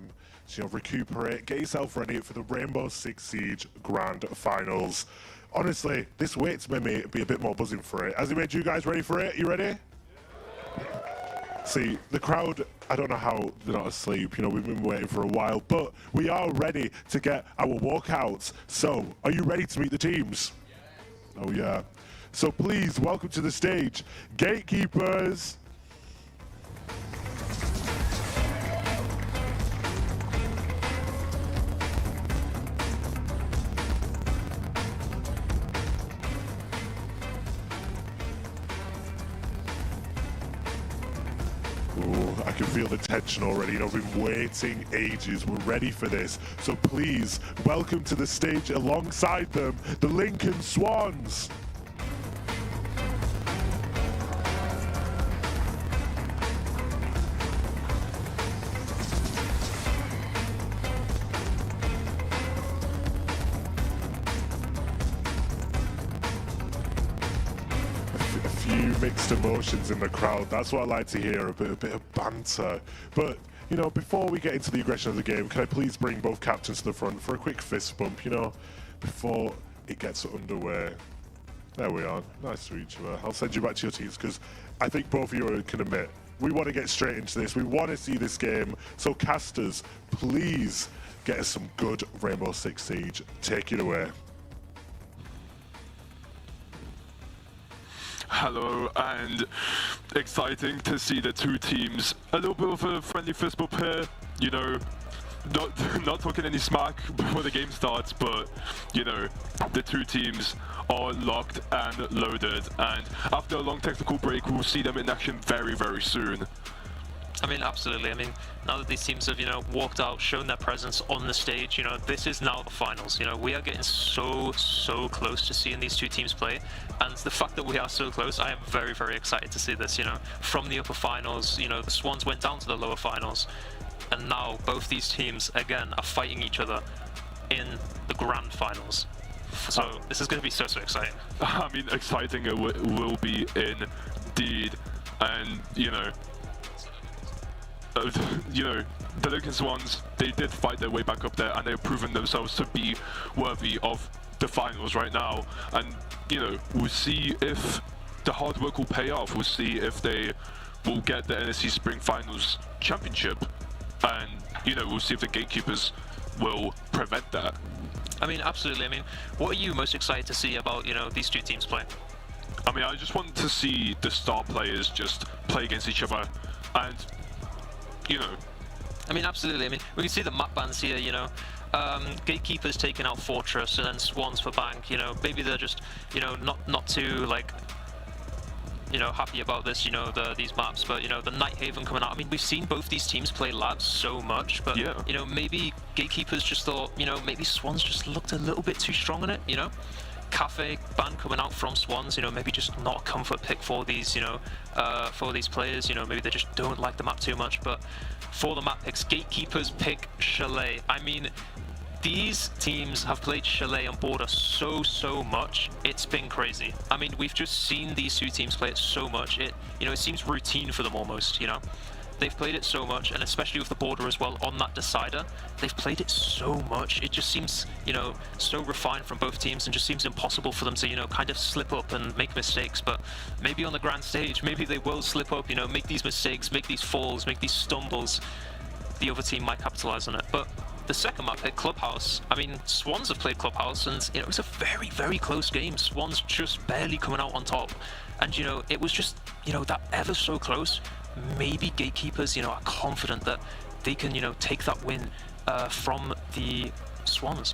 to recuperate, get yourself ready for the Rainbow Six Siege Grand Finals. Honestly, this wait's made me be a bit more buzzing for it. Has it made you guys ready for it? You ready? See, the crowd, I don't know how they're not asleep. You know, we've been waiting for a while, but we are ready to get our walkouts. So, are you ready to meet the teams? Oh yeah. So please, welcome to the stage, Gatekeepers. can feel the tension already. I've been waiting ages. We're ready for this. So please, welcome to the stage alongside them, the Lincoln Swans. Mixed emotions in the crowd. That's what I like to hear, a bit of banter. But, you know, before we get into the aggression of the game, can I please bring both captains to the front for a quick fist bump, you know, before it gets underway. There we are. Nice to each other. I'll send you back to your teams because I think both of you can admit we want to get straight into this. We want to see this game. So, casters, please get us some good Rainbow Six Siege. Take it away. Hello, and exciting to see the two teams. A little bit of a friendly fist bump here, you know, not talking any smack before the game starts, but, you know, the two teams are locked and loaded, and after a long technical break, we'll see them in action very, very soon. I mean, absolutely. I mean, now that these teams have, you know, walked out, shown their presence on the stage, you know, this is now the finals. You know, we are getting so close to seeing these two teams play. And the fact that we are so close, I am very, very excited to see this, you know. From the upper finals, you know, the Swans went down to the lower finals. And now both these teams, again, are fighting each other in the grand finals. So this is going to be so exciting. I mean, exciting it will be indeed. And, you know, the Lincoln Swans, they did fight their way back up there, and they've proven themselves to be worthy of the finals right now. And, you know, we'll see if the hard work will pay off. We'll see if they will get the NSC Spring Finals Championship. And, you know, we'll see if the gatekeepers will prevent that. I mean, absolutely. I mean, what are you most excited to see about, you know, these two teams play? I mean, I just want to see the star players just play against each other, and, you know. I mean, absolutely. I mean, we can see the map bans here, you know. Gatekeepers taking out Fortress and then Swans for Bank, you know. Maybe they're just, you know, not too, like, you know, happy about this, you know, these maps, but, you know, the Night Haven coming out. I mean, we've seen both these teams play labs so much, but, yeah, you know, maybe Gatekeepers just thought, you know, maybe Swans just looked a little bit too strong on it, you know. Cafe ban coming out from Swans, you know, maybe just not a comfort pick for these, you know, for these players, you know, maybe they just don't like the map too much. But for the map picks, Gatekeepers pick Chalet. I mean, these teams have played Chalet on Border so much, it's been crazy. I mean, we've just seen these two teams play it so much, it seems routine for them almost, you know. They've played it so much, and especially with the Border as well on that decider, they've played it so much. It just seems, you know, so refined from both teams, and just seems impossible for them to, you know, kind of slip up and make mistakes. But maybe on the grand stage, maybe they will slip up, you know, make these mistakes, make these falls, make these stumbles. The other team might capitalize on it. But the second map hit Clubhouse. I mean, Swans have played Clubhouse, and, you know, it was a very close game. Swans just barely coming out on top. And, you know, it was just, you know, that ever so close. Maybe Gatekeepers, you know, are confident that they can, you know, take that win from the Swans.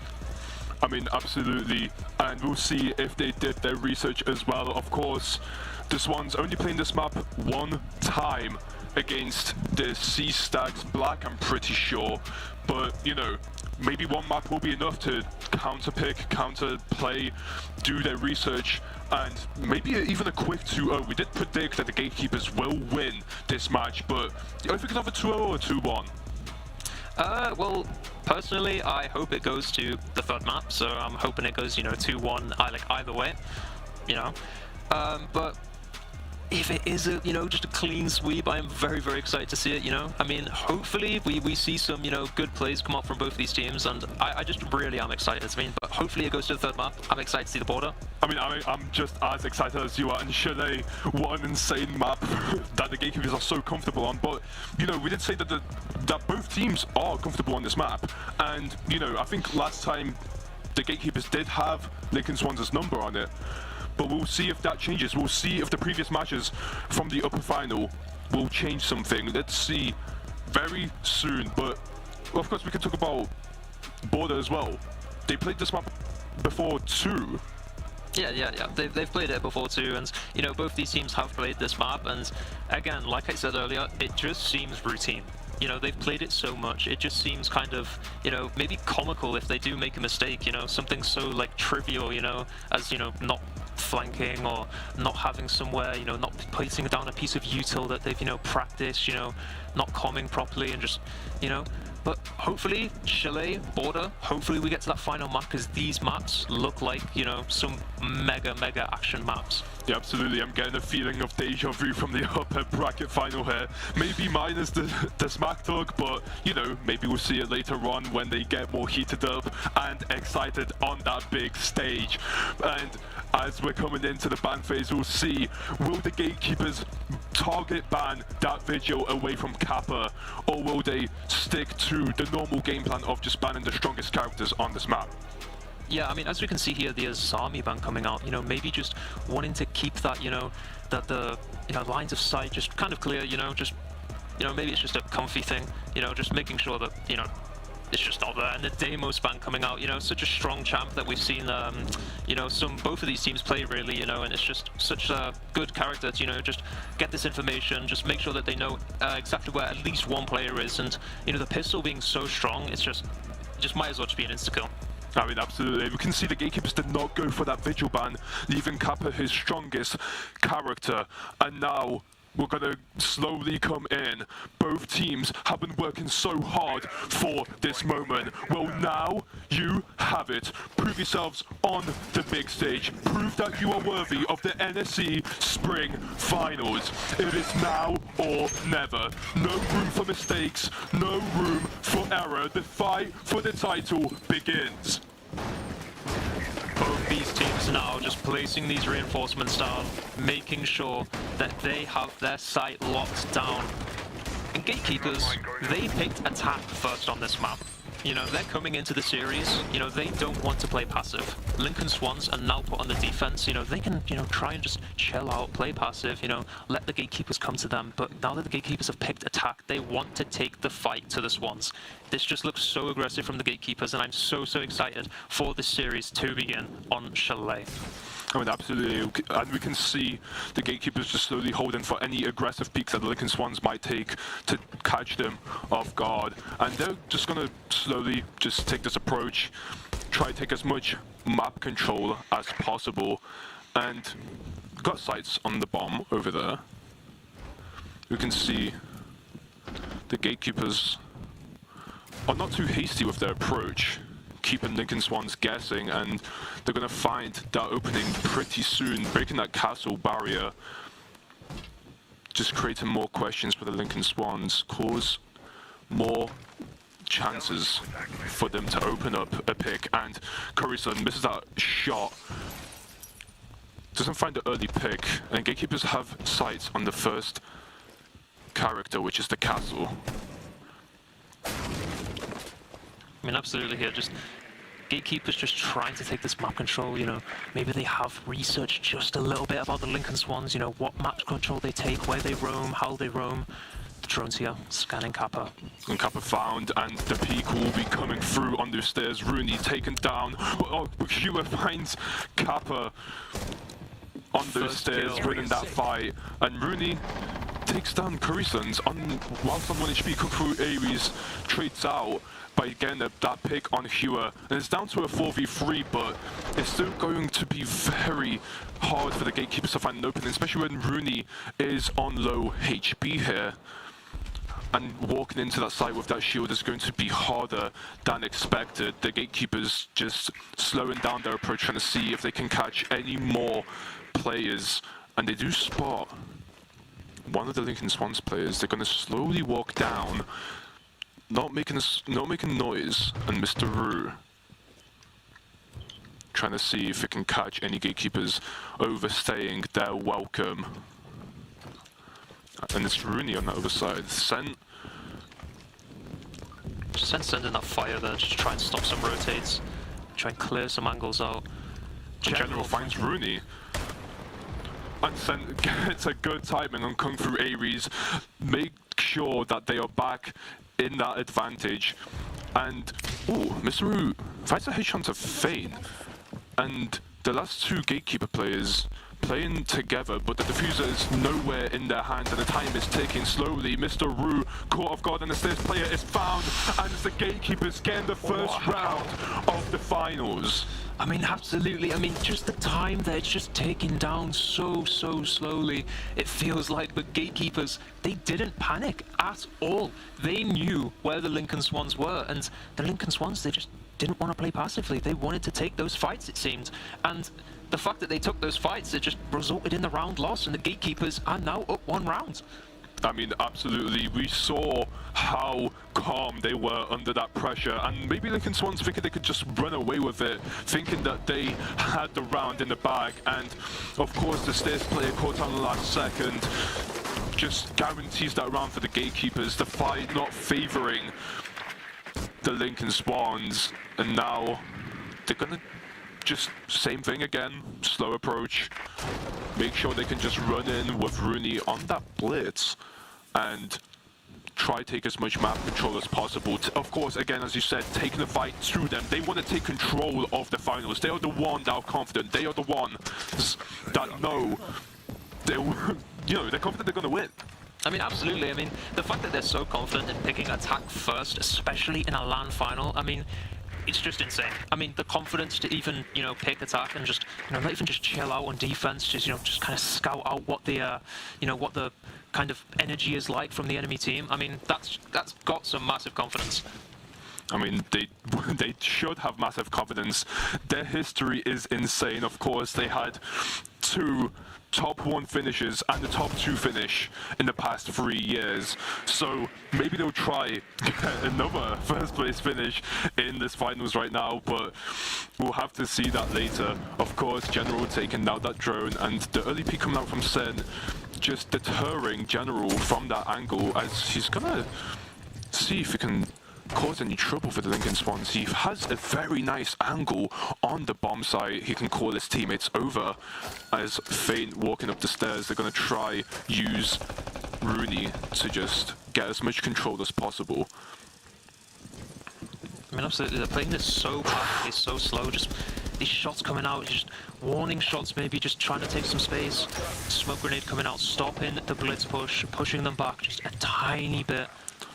I mean, absolutely, and we'll see if they did their research as well. Of course, the Swans only playing this map one time against the Sea Stags Black, I'm pretty sure, but, you know, maybe one map will be enough to counter-pick, counter-play, do their research, and maybe even a quick 2-0. We did predict that the Gatekeepers will win this match, but do you think it's either 2-0 or 2-1? Well, personally, I hope it goes to the third map, so I'm hoping it goes, you know, 2-1, like either way, you know. But if it is a, you know, just a clean sweep, I am very excited to see it, you know. I mean, hopefully we see some, you know, good plays come up from both these teams, and I just really am excited. I mean, but hopefully it goes to the third map. I'm excited to see the Border. I mean, I'm just as excited as you are, and Chalet, what an insane map that the Gatekeepers are so comfortable on. But, you know, we did say that that both teams are comfortable on this map, and, you know, I think last time the Gatekeepers did have Lincoln Swans' number on it. But we'll see if that changes. We'll see if the previous matches from the upper final will change something. Let's see very soon. But, well, of course, we can talk about Border as well. They played this map before too. Yeah. They've played it before too, and you know, both these teams have played this map, and again, like I said earlier, it just seems routine. You know, they've played it so much, it just seems kind of, you know, maybe comical if they do make a mistake, you know, something so like trivial, you know, as, you know, not flanking or not having somewhere, you know, not placing down a piece of util that they've, you know, practiced, you know, not comming properly and just, you know. But hopefully, Chalet, Border, hopefully we get to that final map, because these maps look like, you know, some mega action maps. Yeah, absolutely. I'm getting a feeling of deja vu from the upper bracket final here. Maybe minus the smack talk, but, you know, maybe we'll see it later on when they get more heated up and excited on that big stage. And as we're coming into the ban phase, we'll see, will the gatekeepers target ban that vigil away from Kappa, or will they stick to the normal game plan of just banning the strongest characters on this map? Yeah, I mean, as we can see here, the Asami ban coming out, you know, maybe just wanting to keep that, you know, that the, you know, lines of sight just kind of clear, you know, just, you know, maybe it's just a comfy thing, you know, just making sure that, you know, it's just not there. And the Deimos ban coming out, you know, such a strong champ that we've seen, you know, both of these teams play really, you know, and it's just such a good character to, you know, just get this information, just make sure that they know exactly where at least one player is. And, you know, the pistol being so strong, it's just might as well just be an insta-kill. I mean, absolutely. We can see the gatekeepers did not go for that vigil ban, leaving Kappa his strongest character. And now we're going to slowly come in. Both teams have been working so hard for this moment. Well, now you have it. Prove yourselves on the big stage. Prove that you are worthy of the NSC Spring Finals. It is now or never. No room for mistakes. No room for error. The fight for the title begins. Both these teams now just placing these reinforcements down, making sure that they have their sight locked down. And gatekeepers, they picked attack first on this map. You know, they're coming into the series, you know, they don't want to play passive. Lincoln Swans are now put on the defense, you know, they can, you know, try and just chill out, play passive, you know, let the gatekeepers come to them. But now that the gatekeepers have picked attack, they want to take the fight to the Swans. This just looks so aggressive from the gatekeepers, and I'm so excited for this series to begin on Chalet. I mean, absolutely, and we can see the gatekeepers just slowly holding for any aggressive peeks that the Lincoln Swans might take to catch them off guard. And they're just going to slowly just take this approach, try to take as much map control as possible, and got sights on the bomb over there. We can see the gatekeepers are not too hasty with their approach, keeping Lincoln Swans guessing, and they're going to find that opening pretty soon, breaking that castle barrier, just creating more questions for the Lincoln Swans, cause more chances for them to open up a pick. And Curryson misses that shot, doesn't find the early pick, and gatekeepers have sights on the first character, which is the castle. I mean, absolutely here, just gatekeepers just trying to take this map control, you know, maybe they have researched just a little bit about the Lincoln Swans, you know, what map control they take, where they roam, how they roam. The drones here, scanning Kappa. And Kappa found, and the peak will be coming through on the stairs. Rooney taken down. Oh, Hewer finds Kappa on those stairs, winning that fight. And Rooney takes down Currysons whilst on 1 HP. Kung Fu Aries trades out by getting that pick on Hewer. And it's down to a 4v3, but it's still going to be very hard for the gatekeepers to find an opening, especially when Rooney is on low HP here. And walking into that site with that shield is going to be harder than expected. The gatekeepers just slowing down their approach, trying to see if they can catch any more players. And they do spot one of the Lincoln Swans players. They're going to slowly walk down, not making noise, and Mr. Rue trying to see if it can catch any gatekeepers overstaying their welcome. And it's Rooney on that other side. Sent sending that fire there, just try and stop some rotates, try and clear some angles out. General finds Rooney. And Sent gets a good timing on Kung Fu Aries. Make sure that they are back in that advantage. And, ooh, Mr. Roo finds a headshot to Fane. And the last two gatekeeper players playing together, but the diffuser is nowhere in their hands and the time is ticking slowly. Mr. Rue caught off guard and the stairs player is found, and it's the gatekeepers getting the first round of the finals. I mean, absolutely. I mean, just the time there, it's just taking down so slowly. It feels like the gatekeepers, they didn't panic at all. They knew where the Lincoln Swans were, and the Lincoln Swans, they just didn't want to play passively. They wanted to take those fights, it seemed. And the fact that they took those fights, it just resulted in the round loss, and the gatekeepers are now up 1 round. I mean, absolutely. We saw how calm they were under that pressure, and maybe Lincoln Swans thinking they could just run away with it, thinking that they had the round in the bag, and of course the stairs player caught on the last second just guarantees that round for the gatekeepers. The fight not favouring the Lincoln Swans, and now they're gonna just same thing again, slow approach, make sure they can just run in with Rooney on that blitz and try take as much map control as possible. Of course, again, as you said, taking the fight to them. They want to take control of the finals. They are the one that are confident. They are the ones that know they're confident they're going to win. I mean, absolutely. I mean, the fact that they're so confident in picking attack first, especially in a LAN final, I mean, it's just insane. I mean, the confidence to even, pick attack and just, not even just chill out on defense, just, just kind of scout out what the, what the kind of energy is like from the enemy team. I mean, that's got some massive confidence. I mean, they should have massive confidence. Their history is insane. Of course, they had 2 top 1 finishes and the top 2 finish in the past 3 years. So maybe they'll try another first place finish in this finals right now, but we'll have to see that later. Of course, General taking out that drone, and the early peek coming out from Sen just deterring General from that angle, as he's gonna see if he can cause any trouble for the Lincoln Swans. He has a very nice angle on the bomb site. He can call his teammates over. As Feint walking up the stairs, they're going to try use Rooney to just get as much control as possible. I mean, absolutely, they're playing this so bad, it's so slow, just these shots coming out, just warning shots, maybe just trying to take some space. Smoke grenade coming out, stopping the blitz push, pushing them back just a tiny bit.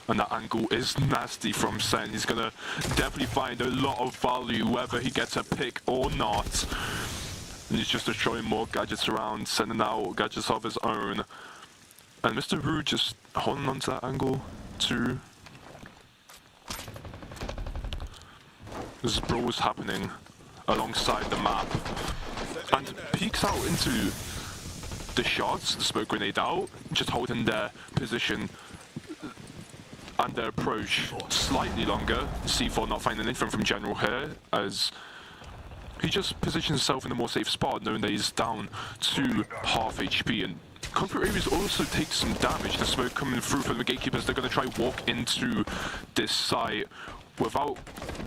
And that angle is nasty from Sen. He's gonna definitely find a lot of value whether he gets a pick or not. And he's just destroying more gadgets around, sending out gadgets of his own. And Mr. Rue just holding on to that angle too. There's brawls happening alongside the map. And peeks out into the shots, the smoke grenade out, just holding their position and their approach slightly longer. C4 not finding anything from General here, as he just positions himself in a more safe spot, knowing that he's down to half HP. And comfort areas also take some damage. The smoke coming through from the gatekeepers, they're going to try walk into this site without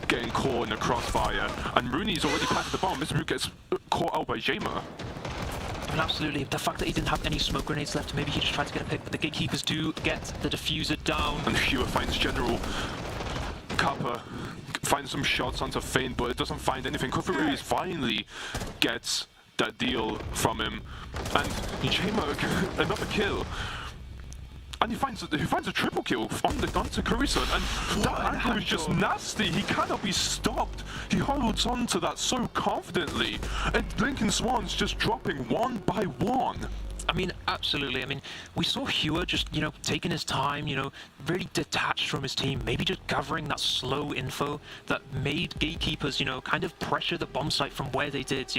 getting caught in a crossfire. And Rooney's already planted the bomb. Mr. Root gets caught out by Jamer. And absolutely, the fact that he didn't have any smoke grenades left, maybe he just tried to get a pick, but the gatekeepers do get the diffuser down. And Hewer finds General. Kappa finds some shots onto Feint, but it doesn't find anything. Kofuri finally gets that deal from him. And Jamer, another kill. And he finds a triple kill onto Kurisan, and that angle is just nasty. He cannot be stopped. He holds on to that so confidently, and Lincoln Swan's just dropping one by one. I mean, absolutely. I mean, we saw Hewer just, taking his time, really detached from his team, maybe just gathering that slow info that made gatekeepers, kind of pressure the bomb site from where they did,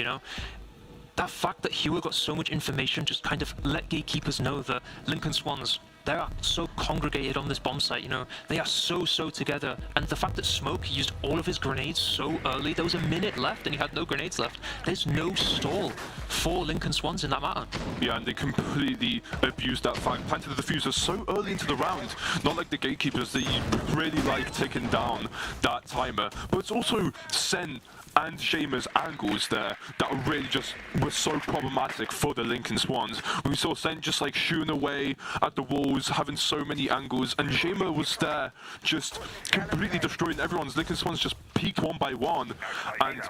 That fact that Hewer got so much information just kind of let gatekeepers know that Lincoln Swans, they are so congregated on this bomb site, They are so together. And the fact that Smoke used all of his grenades so early, there was a minute left and he had no grenades left. There's no stall for Lincoln Swans in that matter. Yeah, and they completely abused that fact. Planted the diffuser so early into the round. Not like the gatekeepers that you really like taking down that timer. But it's also sent and Shamer's angles there that really just were so problematic for the Lincoln Swans. We saw Sen just like shooting away at the walls, having so many angles, and Shamer was there just completely destroying everyone's. Lincoln Swans just peaked one by one, and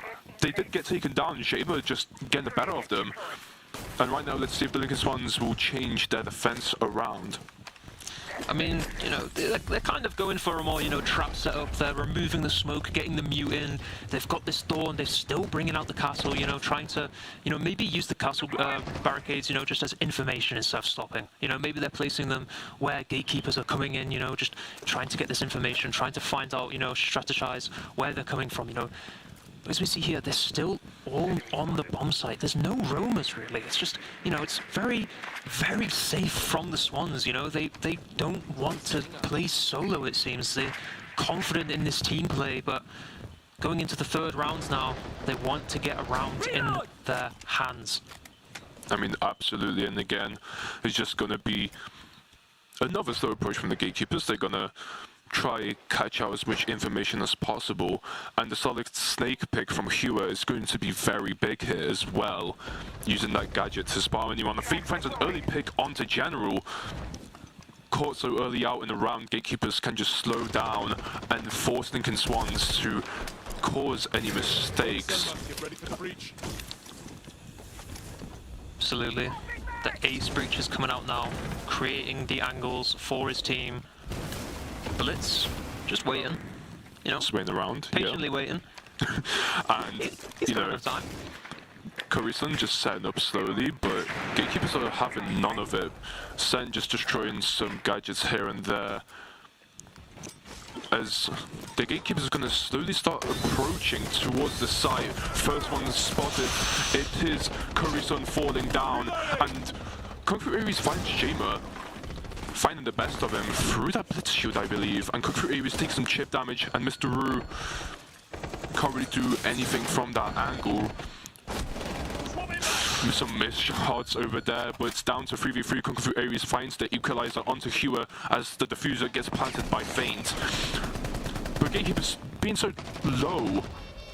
they did get taken down. Shamer just getting the better of them. And right now, let's see if the Lincoln Swans will change their defense around. I mean, you know, they're kind of going for a more, you know, trap setup. They're removing the smoke, getting the mute in. They've got this door, and they're still bringing out the castle, you know, trying to, you know, maybe use the castle barricades, you know, just as information instead of stopping. You know, maybe they're placing them where gatekeepers are coming in, you know, just trying to get this information, trying to find out, you know, strategize where they're coming from, you know. As we see here, they're still all on the bomb site. There's no roamers, really. It's just, you know, it's very, very safe from the Swans, you know. They don't want to play solo, it seems. They're confident in this team play, but going into the third round now, they want to get a round in their hands. I mean, absolutely, and again, it's just going to be another slow approach from the gatekeepers. They're going to try catch out as much information as possible, and the solid snake pick from Hua is going to be very big here as well, using that gadget to spar anyone. I think finds an early pick onto General. Caught so early out in the round, gatekeepers can just slow down and force Lincoln Swans to cause any mistakes. Absolutely. The ace breach is coming out now, creating the angles for his team. Blitz, just waiting, you know, just waiting around, patiently waiting. And he's you got know, enough time. Curryson just setting up slowly, but gatekeepers are having none of it. Sen just destroying some gadgets here and there. As the gatekeepers are going to slowly start approaching towards the site. First one spotted. It is Curryson falling down, and Kung Fu Aries finds Shamer, finding the best of him through that blitz shield, I believe, and Kung Fu Aries takes some chip damage, and Mr. Ru can't really do anything from that angle. Some missed shots over there, but it's down to 3v3. Kung Fu Aries finds the equalizer onto Hua as the diffuser gets planted by Feint. But Gatekeepers being so low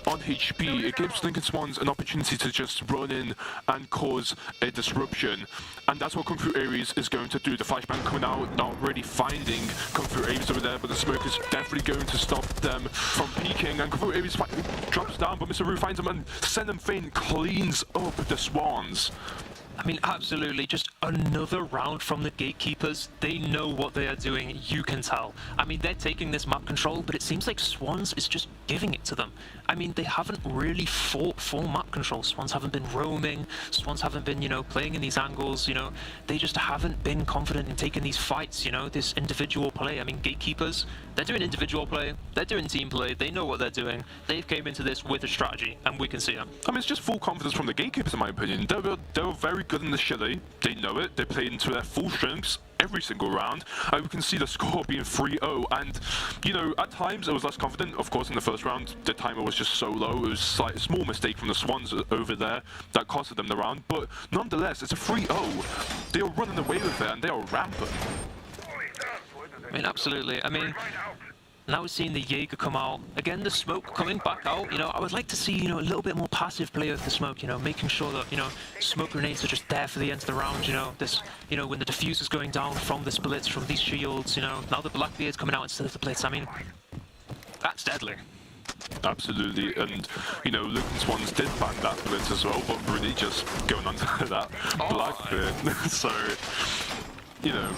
on HP, it gives Lincoln Swans an opportunity to just run in and cause a disruption. And that's what Kung Fu Aries is going to do. The flashbang coming out, not really finding Kung Fu Aries over there, but the smoke is definitely going to stop them from peeking. And Kung Fu Aries drops down, but Mr. Ru finds him, and Sen and Feint cleans up the Swans. I mean, absolutely, just another round from the gatekeepers. They know what they are doing, you can tell. I mean, they're taking this map control, but it seems like Swans is just giving it to them. I mean, they haven't really fought full map control. Swans haven't been roaming, Swans haven't been, you know, playing in these angles, you know. They just haven't been confident in taking these fights, you know, this individual play. I mean, gatekeepers, they're doing individual play, they're doing team play, they know what they're doing. They've came into this with a strategy, and we can see it. I mean, it's just full confidence from the gatekeepers, in my opinion. They were very good in the Chile. They know it. They play into their full strengths every single round. We can see the score being 3-0, and you know, at times it was less confident. Of course, in the first round, the timer was just so low. It was like a small mistake from the Swans over there that costed them the round. But nonetheless, it's a 3-0. They are running away with it, and they are rampant. I mean, absolutely. I mean, now we're seeing the Jaeger come out. Again, the smoke coming back out. You know, I would like to see, you know, a little bit more passive play with the smoke, you know, making sure that, you know, smoke grenades are just there for the end of the round, you know. This, you know, when the diffuser's going down from this blitz, from these shields, you know, now the Blackbeard's coming out instead of the blitz. I mean, that's deadly. Absolutely, and you know, Lincoln Swans did ban that blitz as well, but really just going under that Blackbeard. So, you know,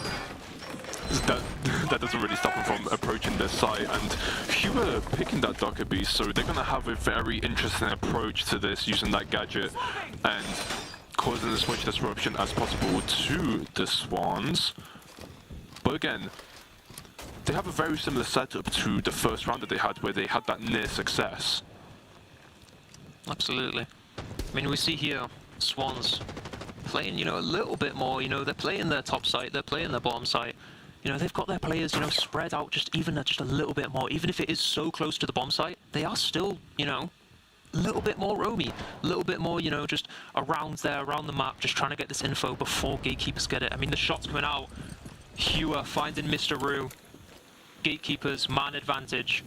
that doesn't really stop them from approaching their site, and Hua picking that Docker Beast, so they're going to have a very interesting approach to this, using that gadget and causing as much disruption as possible to the Swans. But again, they have a very similar setup to the first round that they had, where they had that near success. Absolutely. I mean, we see here Swans playing, you know, a little bit more. You know, they're playing their top site, they're playing their bottom site. You know, they've got their players, you know, spread out just a little bit more. Even if it is so close to the bomb site, they are still, you know, a little bit more roamy, a little bit more, you know, just around there, around the map, just trying to get this info before gatekeepers get it. I mean, the shots coming out. Hua finding Mr. Ru. Gatekeepers, man advantage.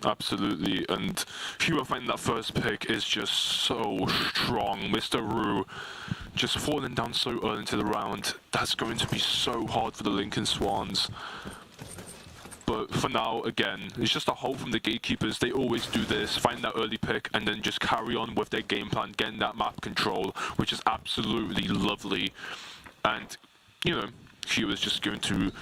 Absolutely, and Hua finding that first pick is just so strong. Mr. Ru just falling down so early into the round. That's going to be so hard for the Lincoln Swans. But for now, again, it's just a hope from the gatekeepers. They always do this, find that early pick, and then just carry on with their game plan, getting that map control, which is absolutely lovely. And, you know, Hua is just going to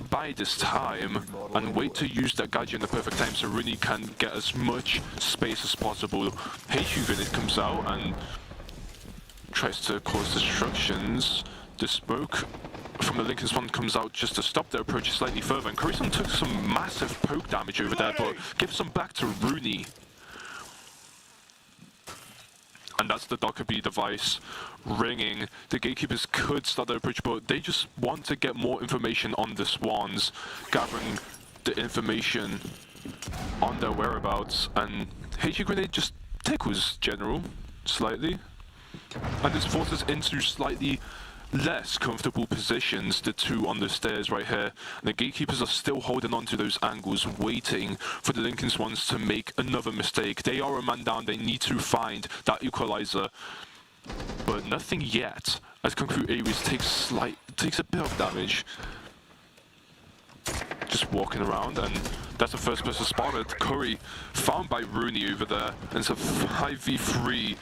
bide this time and wait to use that gadget in the perfect time so Rooney can get as much space as possible. Grenade comes out and tries to cause distractions. The smoke from the Lincoln Swan comes out just to stop their approach slightly further, and Curryson took some massive poke damage over there, but gives some back to Rooney. And that's the Dockerbee device ringing. The gatekeepers could start their approach, but they just want to get more information on the Swans, gathering the information on their whereabouts. And Grenade just tickles General slightly, and this forces into slightly less comfortable positions, the two on the stairs right here. And the gatekeepers are still holding on to those angles, waiting for the Lincoln Swans to make another mistake. They are a man down, they need to find that equalizer, but nothing yet, as Concrete Aries takes a bit of damage. Just walking around, and that's the first person spotted. Curry found by Rooney over there, and it's a 5v3.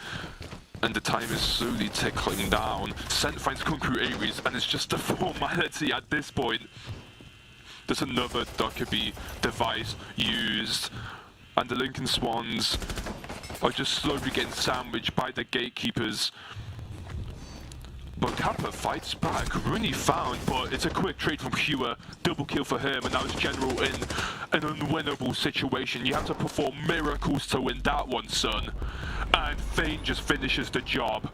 And the time is slowly tickling down. Sent finds Concrete Aries, and it's just a formality at this point. There's another Dockerbee device used, and the Lincoln Swans are just slowly getting sandwiched by the gatekeepers. But Kappa fights back. Rooney found, but it's a quick trade from Hua. Double kill for him, and now it's General in an unwinnable situation. You have to perform miracles to win that one, son. And Thane just finishes the job.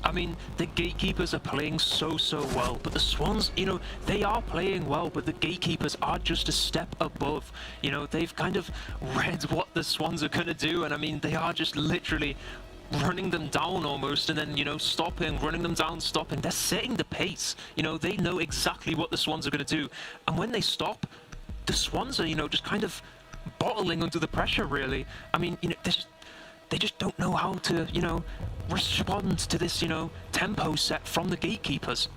I mean, the gatekeepers are playing so well, but the Swans, you know, they are playing well, but the gatekeepers are just a step above. You know, they've kind of read what the Swans are going to do, and I mean, they are just literally running them down almost, and then, you know, stopping, running them down, stopping. They're setting the pace. You know, they know exactly what the Swans are going to do. And when they stop, the Swans are, you know, just kind of bottling under the pressure, really. I mean, you know, they just don't know how to, you know, respond to this, you know, tempo set from the gatekeepers.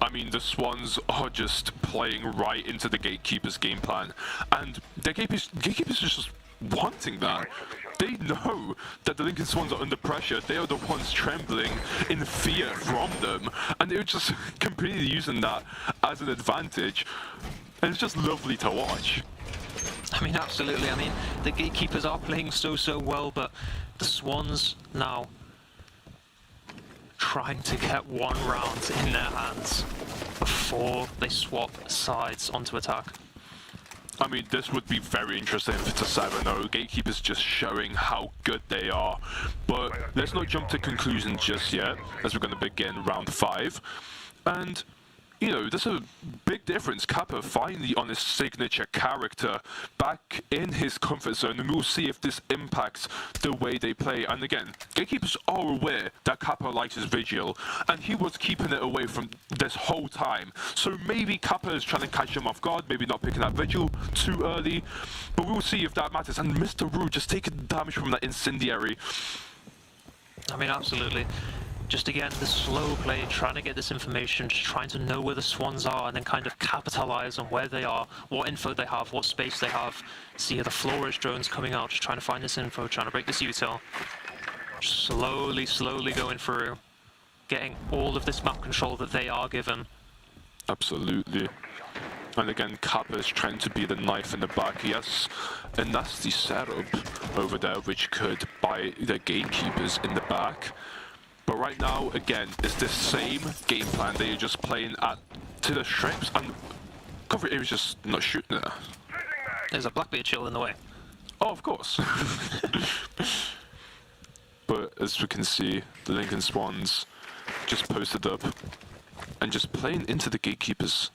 I mean, the Swans are just playing right into the gatekeepers' game plan. And the gatekeepers are just wanting that. They know that the Lincoln Swans are under pressure. They are the ones trembling in fear from them, and they're just completely using that as an advantage. And it's just lovely to watch. I mean, absolutely. I mean, the gatekeepers are playing so well, but the Swans now trying to get one round in their hands before they swap sides onto attack. I mean, this would be very interesting if it's a 7-0. Gatekeepers just showing how good they are. But let's not jump to conclusions just yet, as we're going to begin round 5. And, you know, there's a big difference. Kappa finally on his signature character, back in his comfort zone, and we'll see if this impacts the way they play. And again, gatekeepers are aware that Kappa likes his Vigil, and he was keeping it away from this whole time. So maybe Kappa is trying to catch him off guard, maybe not picking that Vigil too early, but we'll see if that matters. And Mr. Ru just taking damage from that incendiary. I mean, absolutely. Just again, the slow play, trying to get this information, just trying to know where the Swans are, and then kind of capitalize on where they are, what info they have, what space they have. See the Flores drones coming out, just trying to find this info, trying to break this util. Slowly going through, getting all of this map control that they are given. Absolutely. And again, Kappa is trying to be the knife in the back. He has a nasty setup over there, which could buy the gatekeepers in the back. But right now, again, it's the same game plan. They are just playing to the strips, and Concrete Aries just not shooting there. There's a Blackbeard chill in the way. Oh, of course. But as we can see, the Lincoln Swans just posted up and just playing into the gatekeepers'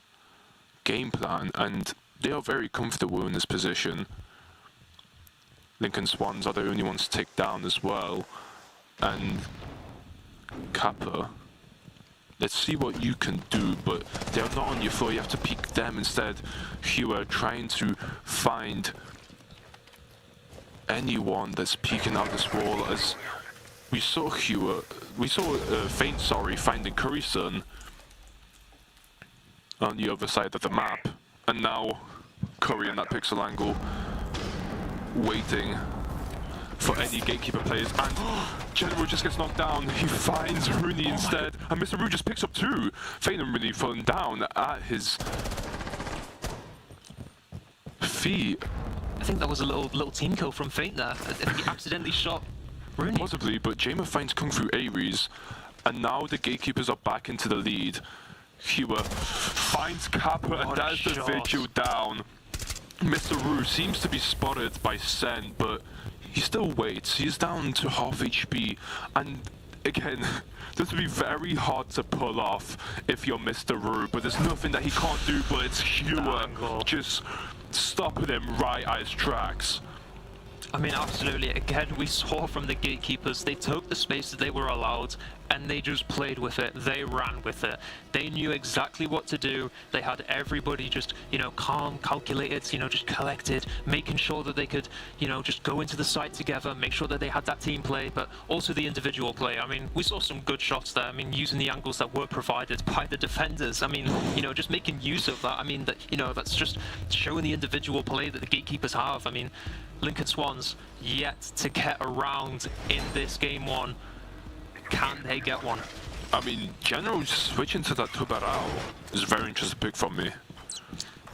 game plan, and they are very comfortable in this position. Lincoln Swans are the only ones to take down as well, and Kappa, let's see what you can do, but they're not on your floor, you have to peek them instead. Hua trying to find anyone that's peeking out this wall, as we saw Feint, finding Curryson on the other side of the map, and now Curry in that pixel angle, waiting for any gatekeeper players, and General just gets knocked down. He finds Rooney instead, and Mr. Roo just picks up 2. Feint and Rooney falling down at his feet. I think that was a little team kill from Feint there. I think he accidentally shot Rooney. Possibly, but Jamer finds Kung Fu Aries, and now the gatekeepers are back into the lead. Hewer finds Kappa, and that's the vigil down. Mr. Roo seems to be spotted by Sen, but he still waits. He's down to half HP, and again, this would be very hard to pull off if you're Mr. Roo, but there's nothing that he can't do, but it's Hewer just stopping him right at his tracks. I mean, absolutely. Again, we saw from the gatekeepers, they took the space that they were allowed, and they just played with it. They ran with it. They knew exactly what to do. They had everybody just, you know, calm, calculated, you know, just collected, making sure that they could, you know, just go into the site together, make sure that they had that team play, but also the individual play. I mean, we saw some good shots there. I mean, using the angles that were provided by the defenders. I mean, you know, just making use of that. I mean, that, you know, that's just showing the individual play that the gatekeepers have. I mean, Lincoln Swans yet to get around in this game 1. Can they get one? I mean, General switching to that Tubarao is a very interesting pick from me.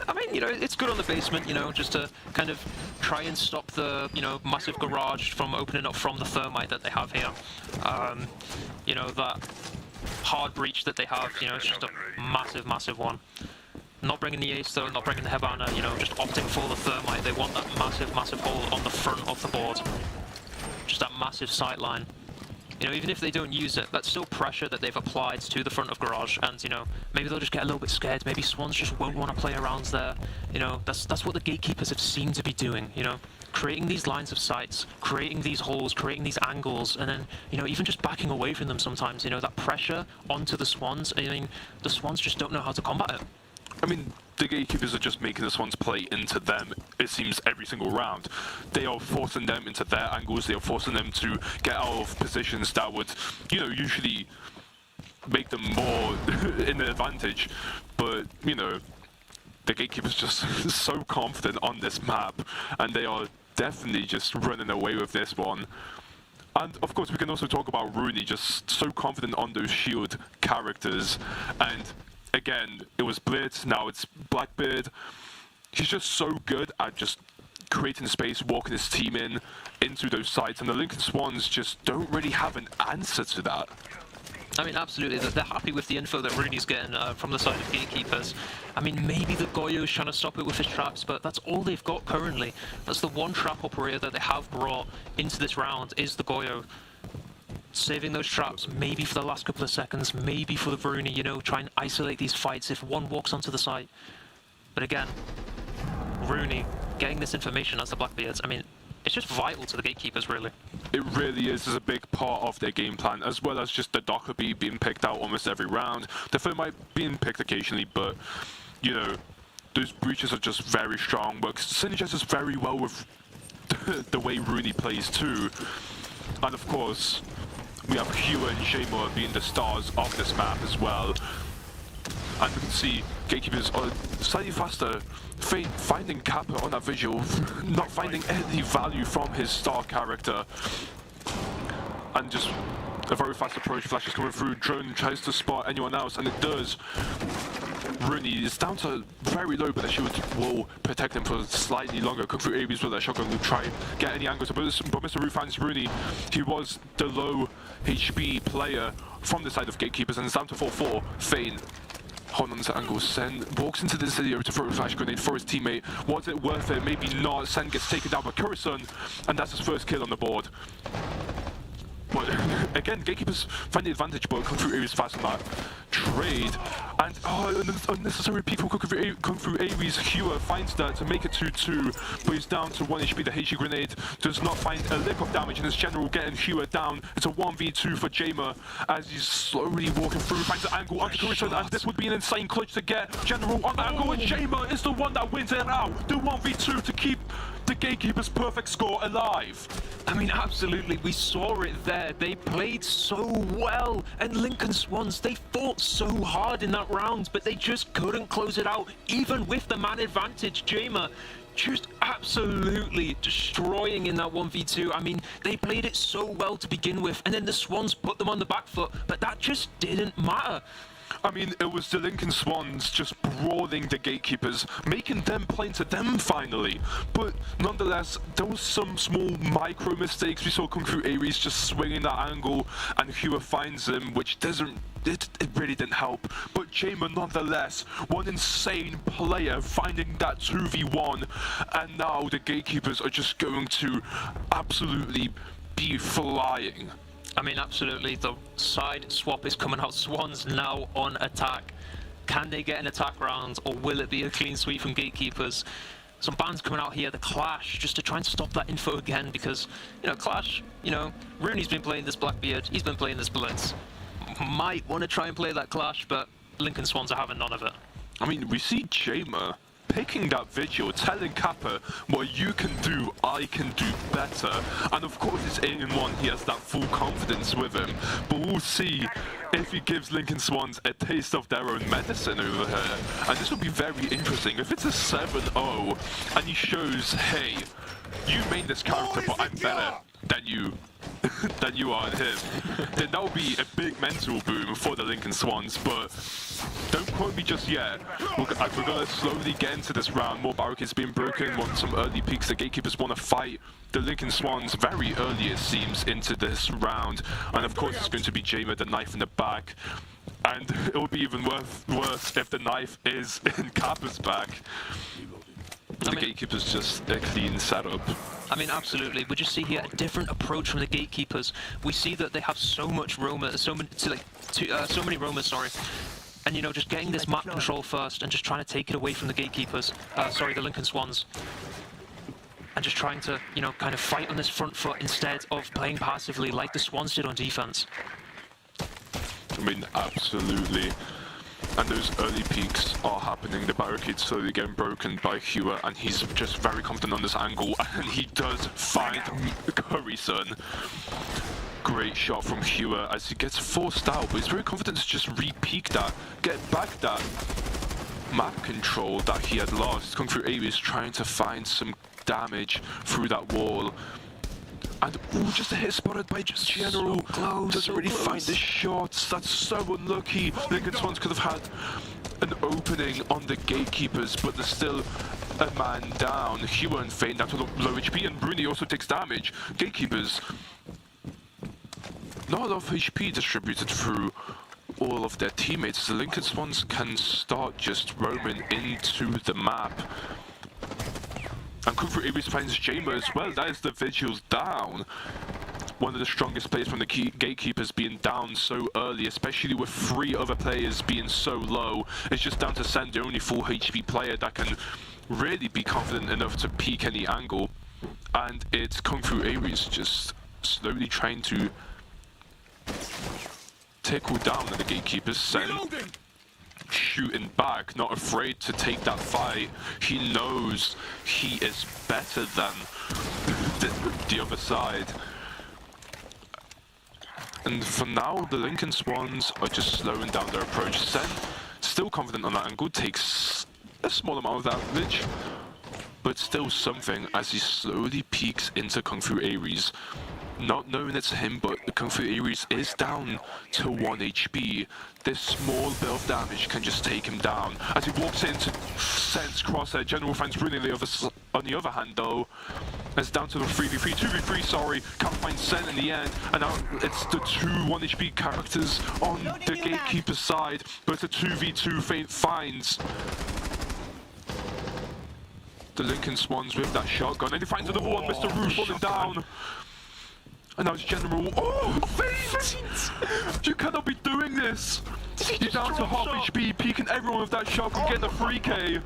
I mean, you know, it's good on the basement, you know, just to kind of try and stop the, you know, massive garage from opening up from the thermite that they have here. You know, that hard breach that they have, you know, it's just a massive, massive one. Not bringing the ace though, not bringing the Hebana, you know, just opting for the thermite. They want that massive, massive hole on the front of the board. Just that massive sight line. You know, even if they don't use it, that's still pressure that they've applied to the front of garage, and, you know, maybe they'll just get a little bit scared. Maybe Swans just won't want to play around there. You know, that's what the gatekeepers have seemed to be doing, you know, creating these lines of sights, creating these holes, creating these angles, and then, you know, even just backing away from them sometimes, you know, that pressure onto the Swans. I mean, the Swans just don't know how to combat it. I mean, the gatekeepers are just making the Swans play into them, it seems, every single round. They are forcing them into their angles, they are forcing them to get out of positions that would, you know, usually make them more in the advantage. But, you know, the gatekeepers just so confident on this map, and they are definitely just running away with this one. And of course, we can also talk about Rooney, just so confident on those shield characters. And again, it was Blitz, now it's Blackbeard. He's just so good at just creating space, walking his team into those sites, and the Lincoln Swans just don't really have an answer to that. I mean, absolutely, they're happy with the info that Rooney's getting from the side of gatekeepers. I mean, maybe the Goyo's trying to stop it with his traps, but that's all they've got currently. That's the one trap operator that they have brought into this round, is the Goyo. Saving those traps, maybe for the last couple of seconds, maybe for the Rooney, you know, try and isolate these fights if one walks onto the site. But again, Rooney getting this information as the Blackbeards, I mean, it's just vital to the gatekeepers, really. It really is a big part of their game plan, as well as just the Dockerbee being picked out almost every round. The Thermite being picked occasionally, but, you know, those breaches are just very strong. Works synergizes very well with the way Rooney plays too. And of course, we have Hewer and Jamer being the stars of this map as well. And we can see gatekeepers are slightly faster. Feint finding Kappa on that visual, not finding any value from his star character. And just a very fast approach, flashes coming through, drone tries to spot anyone else, and it does. Rooney is down to very low, but the shield will protect him for slightly longer. Kung Fu Aries with that shotgun will try get any angles, but Mr. Roo finds Rooney. He was the low HP player from the side of gatekeepers, and it's down to 4-4. Feint holding on to angle. Sen walks into the Incendiary to throw a flash grenade for his teammate. Was it worth it? Maybe not. Sen gets taken down by Curryson, and that's his first kill on the board. But again, gatekeepers find the advantage, but Kung Fu Aries fast on that trade. And unnecessary peek from Kung Fu Aries. Hewer finds that to make it 2-2, but he's down to 1 HP. The HE grenade does not find a lick of damage, and his general getting Hewer down. It's a 1v2 for Jamer as he's slowly walking through, finds the angle onto Curryson, and this would be an insane clutch to get. General on the angle, and Jamer is the one that wins it out. The 1v2 to keep the Gatekeepers' perfect score alive. I mean, absolutely, we saw it there. They played so well, and Lincoln Swans, they fought so hard in that round, but they just couldn't close it out, even with the man advantage. Jamer just absolutely destroying in that 1v2. I mean, they played it so well to begin with, and then the Swans put them on the back foot, but that just didn't matter. I mean, it was the Lincoln Swans just brawling the Gatekeepers, making them play to them finally. But nonetheless, there was some small micro mistakes. We saw Kung Fu Aries just swinging that angle, and Hua finds him, which doesn't... It really didn't help. But Jamer, nonetheless, one insane player finding that 2v1, and now the Gatekeepers are just going to absolutely be flying. I mean, absolutely, the side swap is coming out. Swans now on attack. Can they get an attack round, or will it be a clean sweep from Gatekeepers? Some bans coming out here, the Clash, just to try and stop that info again, because, you know, Clash, you know, Rooney's been playing this Blackbeard, he's been playing this Blitz. Might want to try and play that Clash, but Lincoln Swans are having none of it. I mean, we see Jamer picking that vigil, telling Kappa, what you can do, I can do better. And of course it's 8-1, he has that full confidence with him. But we'll see if he gives Lincoln Swans a taste of their own medicine over here. And this will be very interesting. If it's a 7-0 and he shows, hey, you made this character, but I'm better than you. Than you are in him, then that will be a big mental boom for the Lincoln Swans, but don't quote me just yet. We're going to slowly get into this round. More barricades being broken, want some early peaks. The Gatekeepers want to fight the Lincoln Swans very early, it seems, into this round. And of course it's going to be Jamer, the knife in the back. And it will be even worse if the knife is in Kappa's back. The Gatekeepers just a clean setup. I mean, absolutely. We just see here a different approach from the Gatekeepers. We see that they have so much roamers, so many roamers, sorry. And, you know, just getting this map control first and just trying to take it away from the Gatekeepers, the Lincoln Swans. And just trying to, you know, kind of fight on this front foot instead of playing passively like the Swans did on defense. I mean, absolutely. And those early peaks are happening. The barricade's slowly getting broken by Hua, and he's just very confident on this angle, and he does find Curryson. Great shot from Hua as he gets forced out, but he's very confident to just re-peak that, get back that map control that he had lost. Kung Fu Aries trying to find some damage through that wall. And ooh, just a hit spotted by just General. So doesn't really find the shots. That's so unlucky. Lincoln Swans could have had an opening on the Gatekeepers, but there's still a man down. Hua and Fane down to low HP, and Bruni also takes damage. Gatekeepers, not a lot of HP distributed through all of their teammates. The Lincoln Swans can start just roaming into the map. And Kung Fu Aries finds Jamer as well. That is the visuals down. One of the strongest players from the Gatekeepers being down so early, especially with 3 other players being so low. It's just down to Sen, the only full HP player that can really be confident enough to peek any angle. And it's Kung Fu Aries just slowly trying to tickle down at the Gatekeepers. Sen shooting back, not afraid to take that fight. He knows he is better than the other side. And for now, the Lincoln Swans are just slowing down their approach. Sen, still confident on that angle, takes a small amount of damage, but still something as he slowly peeks into Kung Fu Aries. Not knowing it's him, but the Kung Fu Aries is down to 1 HP. This small bit of damage can just take him down. As he walks into Sen's crosshair, General finds Bruni on the other hand though. It's down to the 3v3, 2v3, sorry. Can't find Sen in the end. And now it's the 2 1 HP characters on the Gatekeeper side. But it's a 2v2 Fate finds the Lincoln Swans with that shotgun. And he finds another one, Mr. Roof falling down. And now it's General. Oh, Fate! You cannot be doing this! You're down to half HP, peeking everyone with that shotgun, getting a 3k.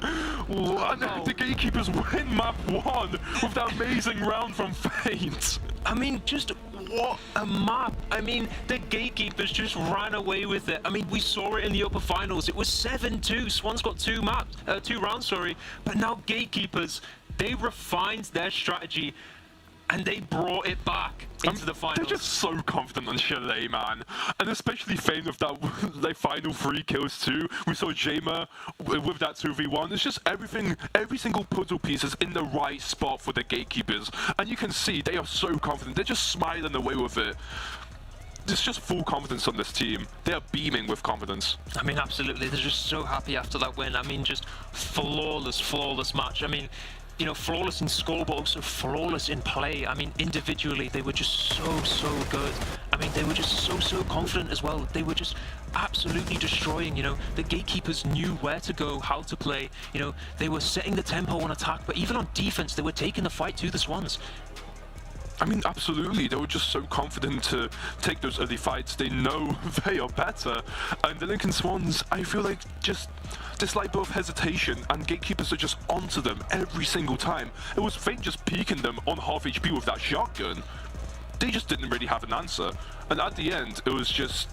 And the Gatekeepers win map 1 with that amazing round from Fate. I mean, just what a map. I mean, the Gatekeepers just ran away with it. I mean, we saw it in the upper finals. It was 7-2. Swans got 2 rounds, sorry. But now Gatekeepers, They refined their strategy and they brought it back into the finals. They're just so confident on Chalet, man. And especially Fane with that like final 3 kills too. We saw Jamer with that 2v1. It's just everything, every single puzzle piece is in the right spot for the gatekeepers. And you can see they are so confident. They're just smiling away with it. There's just full confidence on this team. They are beaming with confidence. I mean, absolutely. They're just so happy after that win. I mean, just flawless match. I mean, you know, flawless in score, but also flawless in play. I mean, individually, they were just so good. I mean, they were just so confident as well. They were just absolutely destroying, you know. The gatekeepers knew where to go, how to play. You know, they were setting the tempo on attack, but even on defense, they were taking the fight to the Swans. I mean, absolutely. They were just so confident to take those early fights. They know they are better. And the Lincoln Swans, I feel like just this like both hesitation and gatekeepers are just onto them every single time. It was Fate just peeking them on half HP with that shotgun. They just didn't really have an answer. And at the end, it was just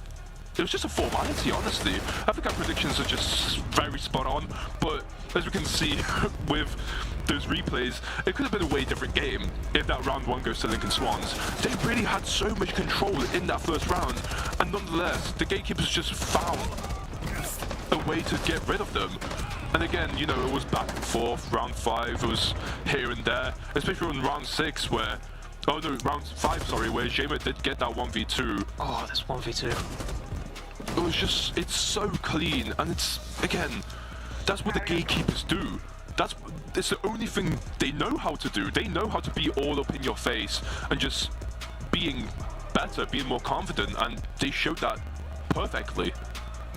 a formality, honestly. I think our predictions are just very spot on, but as we can see with those replays, it could have been a way different game if that round 1 goes to Lincoln Swans. They really had so much control in that first round, and nonetheless, the gatekeepers just found a way to get rid of them. And again, you know, it was back and forth. Round 5, it was here and there, especially on round 6 where, oh no, round 5, sorry, where Jamer did get that 1v2. Oh, that's 1v2. It was just, it's so clean, and it's, again, that's what the gatekeepers do. It's the only thing they know how to do. They know how to be all up in your face and just being better, being more confident, and they showed that perfectly.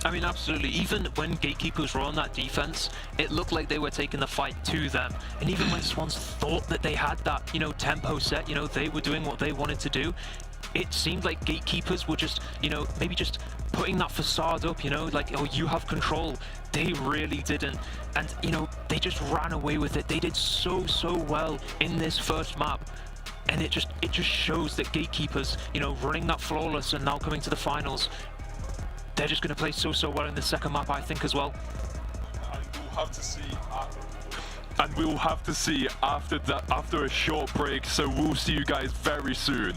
I mean, absolutely. Even when gatekeepers were on that defense, it looked like they were taking the fight to them. And even when Swans thought that they had that, you know, tempo set, you know, they were doing what they wanted to do, it seemed like gatekeepers were just, you know, maybe just putting that facade up, you know, like, oh, you have control. They really didn't. And, you know, they just ran away with it. They did so well in this first map. And it just shows that gatekeepers, you know, running that flawless and now coming to the finals, they're just going to play so well in the second map, I think, as well. And we'll have to see. And we'll have to see after that, after a short break. So we'll see you guys very soon.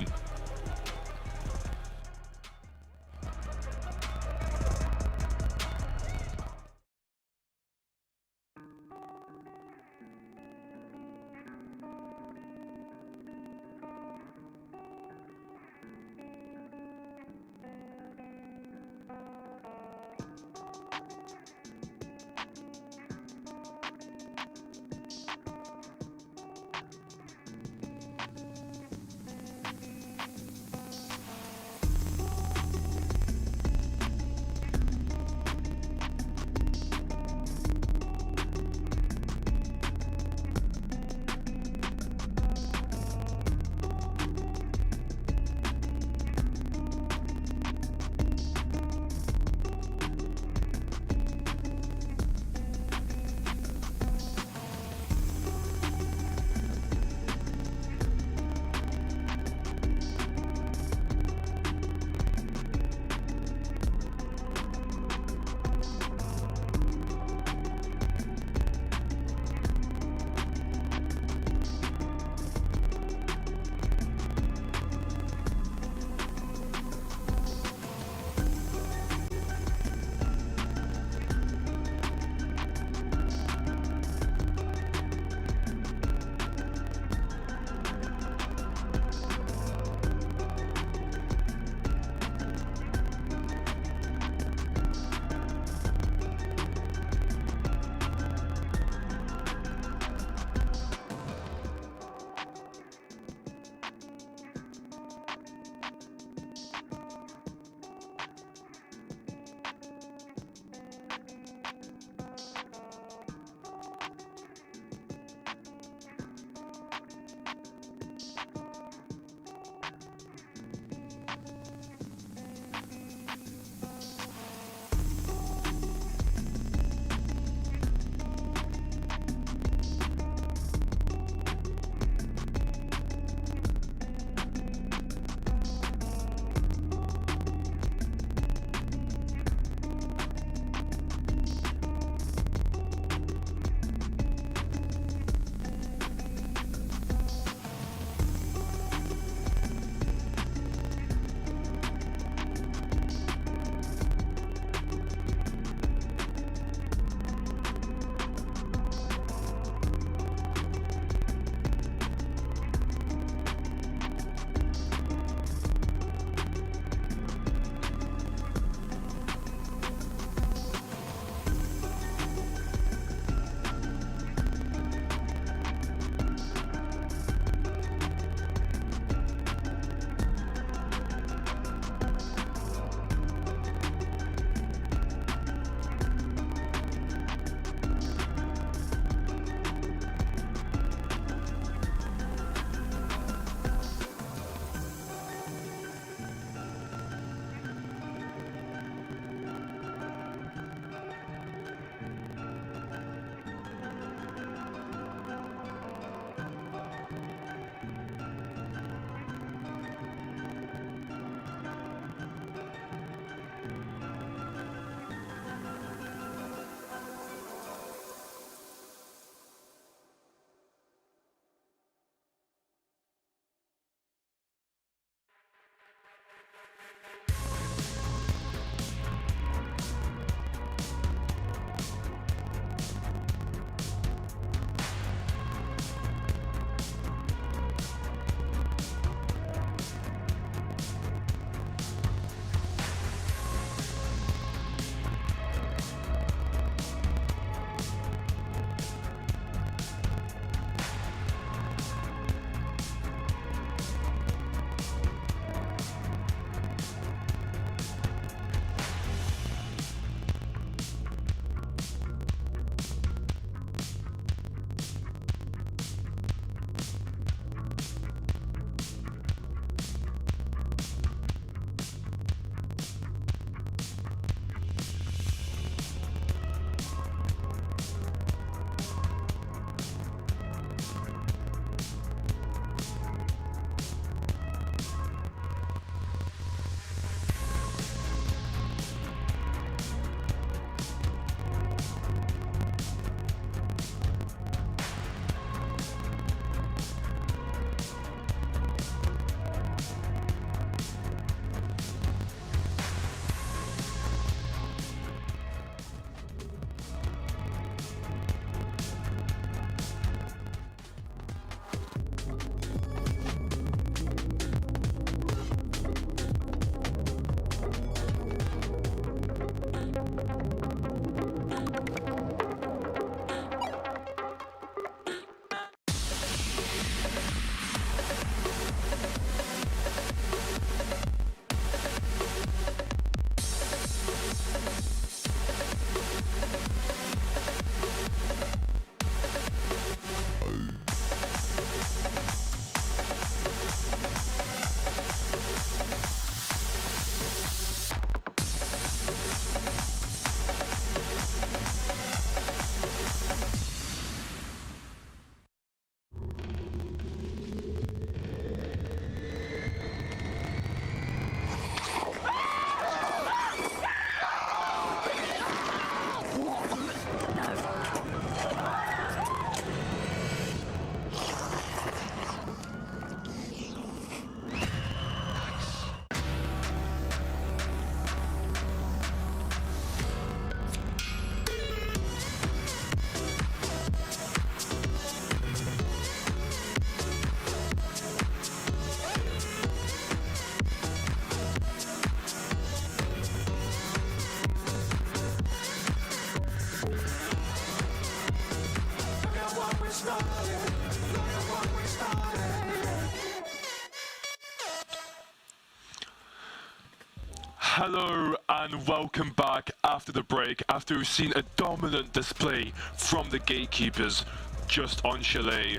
Hello and welcome back after the break, after we've seen a dominant display from the gatekeepers just on Chalet.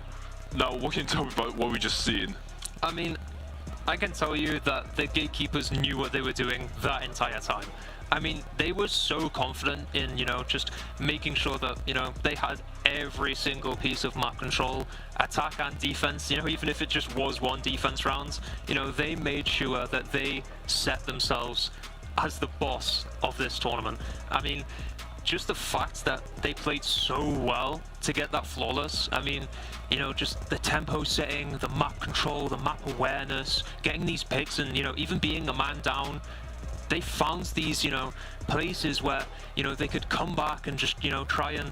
Now, what can you tell me about what we just seen? I mean, I can tell you that the gatekeepers knew what they were doing that entire time. I mean, they were so confident in, just making sure that, they had every single piece of map control, attack and defense, even if it just was one defense round, they made sure that they set themselves as the boss of this tournament. I mean, just the fact that they played so well to get that flawless, I mean, just the tempo setting, the map control, the map awareness, getting these picks and, even being a man down, they found these, places where, they could come back and just, try and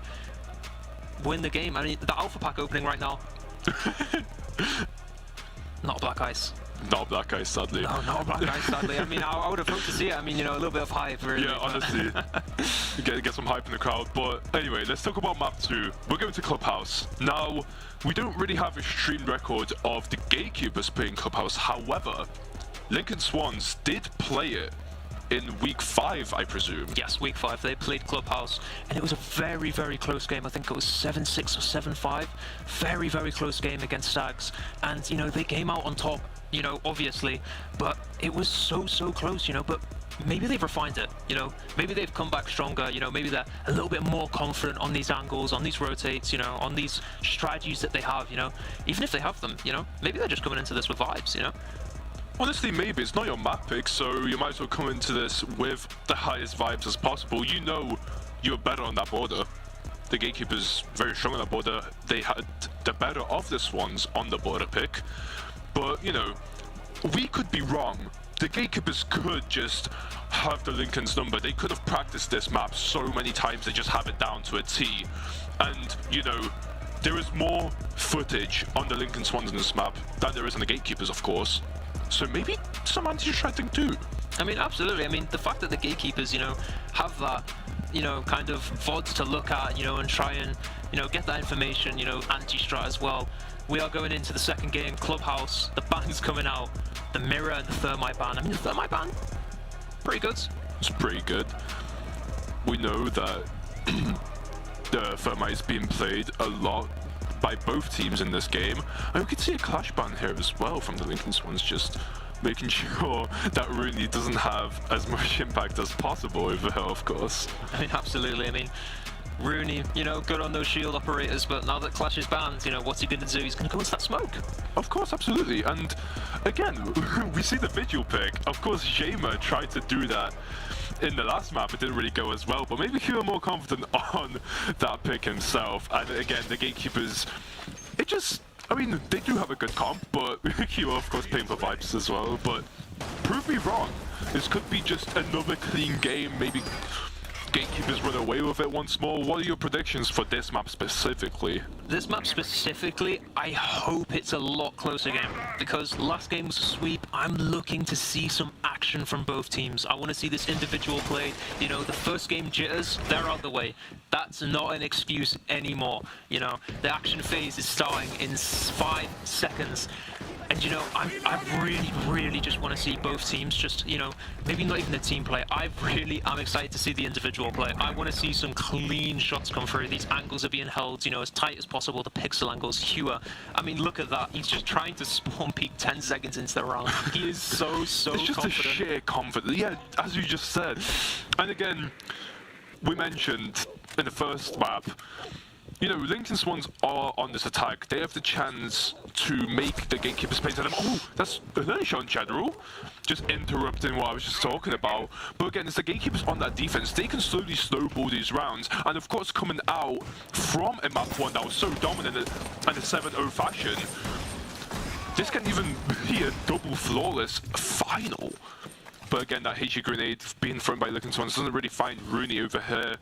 win the game. I mean, the Alpha Pack opening right now. Not Black Ice. Not Black Ice, sadly. No, not Black Ice, sadly. I mean, I would have hoped to see it. I mean, a little bit of hype, really. Yeah, honestly. get some hype in the crowd. But anyway, let's talk about map 2. We're going to Clubhouse. Now, we don't really have a stream record of the gatekeepers playing Clubhouse. However, Lincoln Swans did play it in week 5, I presume. Yes, week 5. They played Clubhouse, and it was a very, very close game. I think it was 7-6 or 7-5. Very, very close game against Stags. And, they came out on top, obviously, but it was so, so close, but maybe they've refined it, maybe they've come back stronger, maybe they're a little bit more confident on these angles, on these rotates, on these strategies that they have, even if they have them, maybe they're just coming into this with vibes, Honestly, maybe. It's not your map pick, so you might as well come into this with the highest vibes as possible. You're better on that border. The gatekeepers very strong on that border. They had the better of the Swans on the border pick. But, we could be wrong. The gatekeepers could just have the Lincoln's number. They could have practiced this map so many times, they just have it down to a T. And, there is more footage on the Lincoln Swans in this map than there is on the gatekeepers, of course. So maybe some anti-shredding too. I mean, absolutely. I mean, the fact that the gatekeepers, have that, kind of VODs to look at, and try and, get that information, anti-strat as well. We are going into the second game, Clubhouse. The ban's coming out. The Mirror and the Thermite ban. I mean, the Thermite ban, pretty good. It's pretty good. We know that the Thermite is being played a lot by both teams in this game. And we could see a clash ban here as well from the Lincoln Swans, just making sure that Rooney doesn't have as much impact as possible over here, of course. I mean, absolutely. I mean, Rooney, good on those shield operators, but now that Clash is banned, what's he going to do? He's going to go into that smoke. Of course, absolutely. And again, we see the vigil pick. Of course, Jamer tried to do that in the last map. It didn't really go as well, but maybe he was more confident on that pick himself. And again, the gatekeepers, I mean, they do have a good comp, but he will of course paying for vibes as well. But prove me wrong. This could be just another clean game. Maybe gatekeepers run away with it once more. What are your predictions for this map specifically? This map specifically, I hope it's a lot closer game, because last game was a sweep. I'm looking to see some action from both teams. I want to see this individual play. The first game jitters, they're out the way. That's not an excuse anymore. The action phase is starting in 5 seconds. And I really just want to see both teams just, maybe not even the team play. I'm excited to see the individual play. I want to see some clean shots come through. These angles are being held, as tight as possible. The pixel angles, Hewer. I mean, look at that. He's just trying to spawn peek 10 seconds into the round. He is so it's just confident. A sheer confidence. Yeah, as you just said. And again, we mentioned in the first map, Lincoln Swans are on this attack. They have the chance to make the gatekeepers pay to them. Oh, that's a nice shot in general. Just interrupting what I was just talking about. But again, it's the gatekeepers on that defense. They can slowly snowball these rounds. And of course, coming out from a map 1 that was so dominant in a 7-0 fashion, this can even be a double flawless final. But again, that HE grenade being thrown by Lincoln Swans doesn't really find Rooney over here.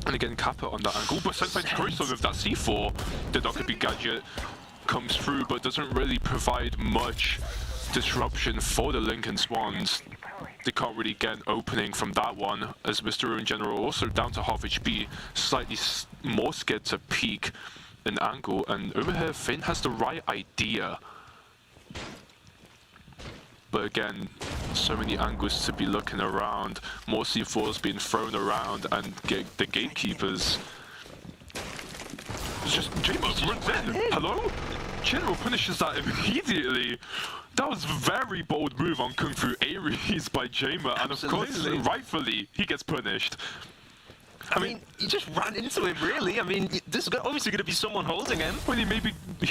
And again, Kappa on that angle, but sometimes Kuroso with that C4, the Dockerby gadget comes through, but doesn't really provide much disruption for the Lincoln Swans. They can't really get an opening from that one, as Mr. in general also down to half HP, slightly more scared to peek an angle, and over here Finn has the right idea. But again, So many angles to be looking around, more C4s being thrown around, and the gatekeepers. It's just Jamer runs in. Hello? General punishes that immediately. That was a very bold move on Kung Fu Aries by Jamer, and of course, rightfully, he gets punished. I mean, he just ran into him, really. I mean, there's obviously going to be someone holding him. Well, he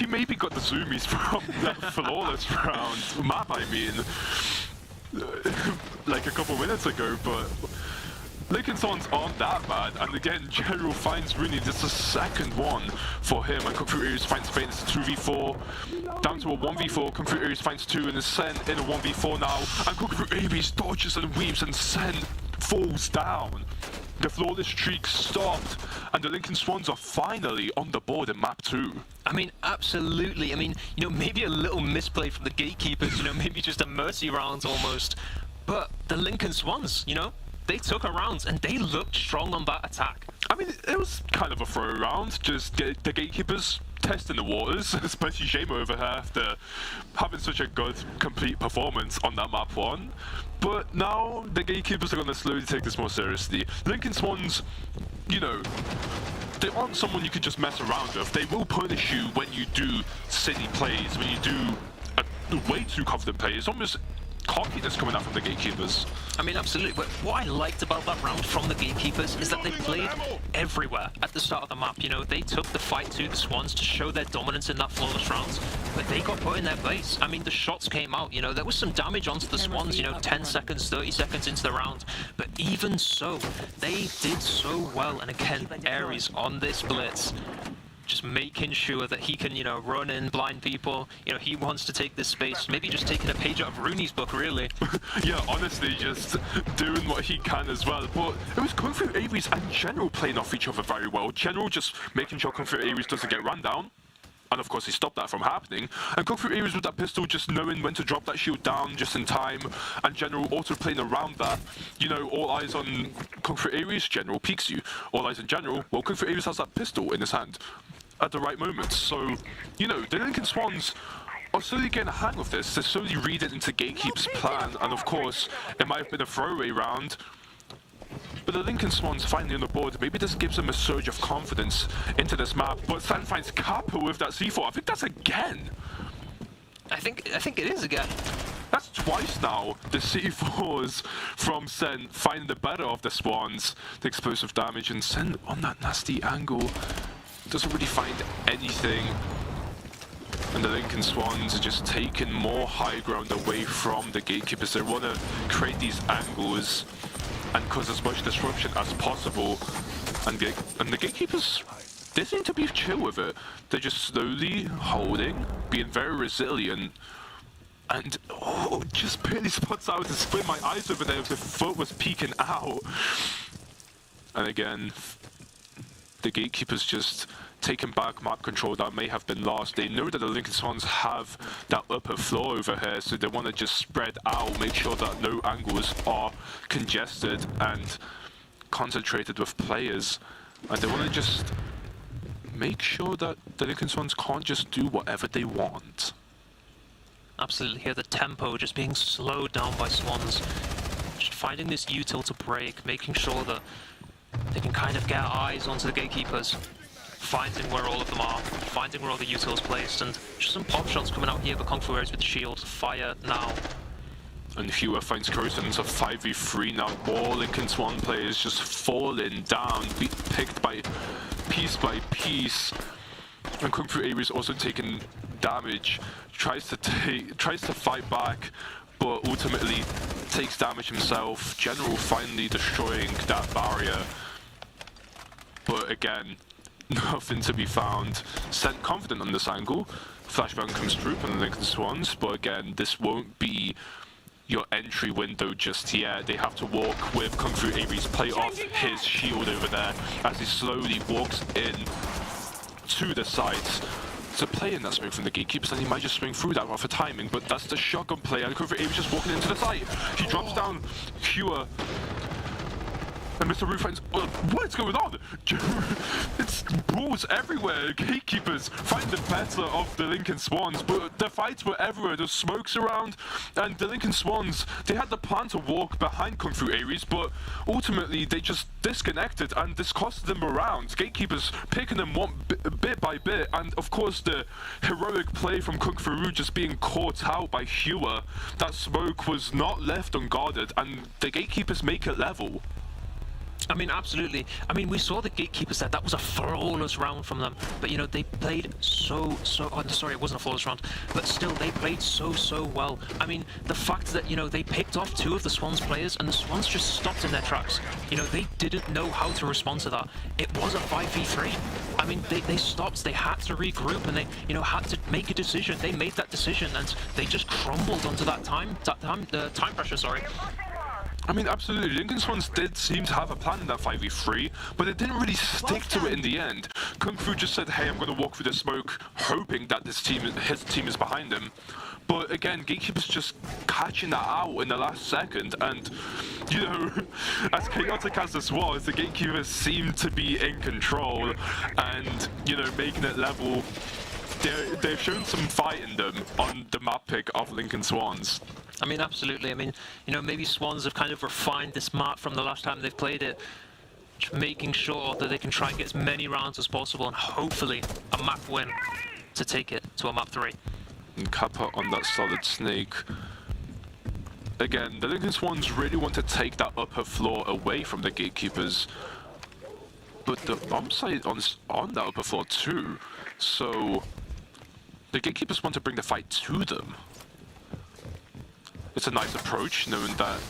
maybe got the zoomies from that flawless round map, I mean, like a couple minutes ago, but Lincoln Swans aren't that bad, and again, General finds Rooney, just a second one for him, and Kung Fu Aries finds Fate, it's a 2v4, down to a 1v4, Kung Fu Aries finds 2 and is sent in a 1v4 now, and Kung Fu Aries dodges and weaves and Sen falls down. The flawless streak stopped, and the Lincoln Swans are finally on the board in map 2. I mean, absolutely. I mean, you know, maybe a little misplay from the gatekeepers, you know, maybe just a mercy round almost, but the Lincoln Swans, you know, they took a round and they looked strong on that attack. I mean, it was kind of a throw round, just the gatekeepers testing the waters, especially Jamer over here after having such a good, complete performance on that map 1. But now the gatekeepers are going to slowly take this more seriously. Lincoln Swans, you know, they aren't someone you can just mess around with. They will punish you when you do silly plays, when you do a way too confident play. It's almost cockiness coming out from the gatekeepers. I mean, absolutely, but what I liked about that round from the gatekeepers is that they played everywhere at the start of the map. You know, they took the fight to the Swans to show their dominance in that flawless round, but they got put in their place. I mean, the shots came out, you know, there was some damage onto the Swans, you know, 10 seconds, 30 seconds into the round, but even so, they did so well. And again, Aries on this blitz, just making sure that he can, you know, run in, blind people. You know, he wants to take this space. Maybe just taking a page out of Rooney's book, really. Yeah, honestly, just doing what he can as well. But it was Kung Fu Aries and General playing off each other very well. General just making sure Kung Fu Aries doesn't get run down. And of course, he stopped that from happening. And Kung Fu Aries with that pistol, just knowing when to drop that shield down just in time. And General also playing around that. You know, all eyes on Kung Fu Aries, General peeks you. All eyes on General, well, Kung Fu Aries has that pistol in his hand at the right moment. So, you know, the Lincoln Swans are slowly getting a hang of this. They're slowly reading into Gatekeep's plan. And of course, it might have been a throwaway round. But the Lincoln Swans finally on the board. Maybe this gives them a surge of confidence into this map. But Sen finds Kappa with that C4. I think that's again. I think it is again. That's twice now. The C4s from Sen finding the better of the Swans. The explosive damage, and Sen on that nasty angle doesn't really find anything. And the Lincoln Swans are just taking more high ground away from the gatekeepers. They want to create these angles and cause as much disruption as possible. And the gatekeepers, they seem to be chill with it. They're just slowly holding, being very resilient. And, oh, just barely spots out to squint my eyes over there if the foot was peeking out. And again, the gatekeepers just taking back map control that may have been lost. They know that the Lincoln Swans have that upper floor over here, so they want to just spread out, make sure that no angles are congested and concentrated with players. And they want to just make sure that the Lincoln Swans can't just do whatever they want. Absolutely, here the tempo just being slowed down by Swans. Just finding this util to break, making sure that they can kind of get eyes onto the gatekeepers, finding where all of them are, finding where all the utils placed, and just some pop shots coming out here. But Kung Fu Aries with the shield, fire now. And Hewer finds Croson. It's a 5v3 now. All Lincoln Swan players just falling down, picked by piece. And Kung Fu Aries also taking damage, tries to fight back, but ultimately takes damage himself. General finally destroying that barrier. But again, nothing to be found. Sent confident on this angle. Flashbang comes through from the Lincoln Swans, but again, this won't be your entry window just yet. They have to walk with Kung Fu Aries, play off his shield over there as he slowly walks in to the sides. To play in that smoke from the gatekeepers, and he might just swing through that for timing, but that's the shotgun play, and Kung Fu Aries just walking into the site. He drops down. Hewer And Mr. Ru finds, what's going on? It's balls everywhere. Gatekeepers find the better of the Lincoln Swans, but the fights were everywhere. There's smokes around, and the Lincoln Swans, they had the plan to walk behind Kung Fu Aries, but ultimately they just disconnected, and this cost them around. Gatekeepers picking them one bit by bit, and of course the heroic play from Kung Fu Ru just being caught out by Hua. That smoke was not left unguarded, and the Gatekeepers make it level. I mean, absolutely. I mean, we saw the Gatekeepers there. That was a flawless round from them. But, you know, they played oh, sorry, it wasn't a flawless round. But still, they played so well. I mean, the fact that, you know, they picked off 2 of the Swans players and the Swans just stopped in their tracks. You know, they didn't know how to respond to that. It was a 5v3. I mean, they stopped. They had to regroup and they, you know, had to make a decision. They made that decision and they just crumbled onto that time pressure, sorry. I mean, absolutely. Lincoln Swans did seem to have a plan in that 5v3, but it didn't really stick to it in the end. Kung Fu just said, hey, I'm going to walk through the smoke, hoping that his team is behind him. But again, Gatekeepers just catching that out in the last second, and, you know, as chaotic as this was, the Gatekeepers seemed to be in control, and, you know, making it level. They've shown some fight in them on the map pick of Lincoln Swans. I mean, absolutely. I mean, you know, maybe Swans have kind of refined this map from the last time they've played it, making sure that they can try and get as many rounds as possible and hopefully a map win to take it to a map 3. And Kappa on that solid snake. Again, the Lincoln Swans really want to take that upper floor away from the Gatekeepers, but the bombsight on that upper floor too, so the Gatekeepers want to bring the fight to them. It's a nice approach, knowing that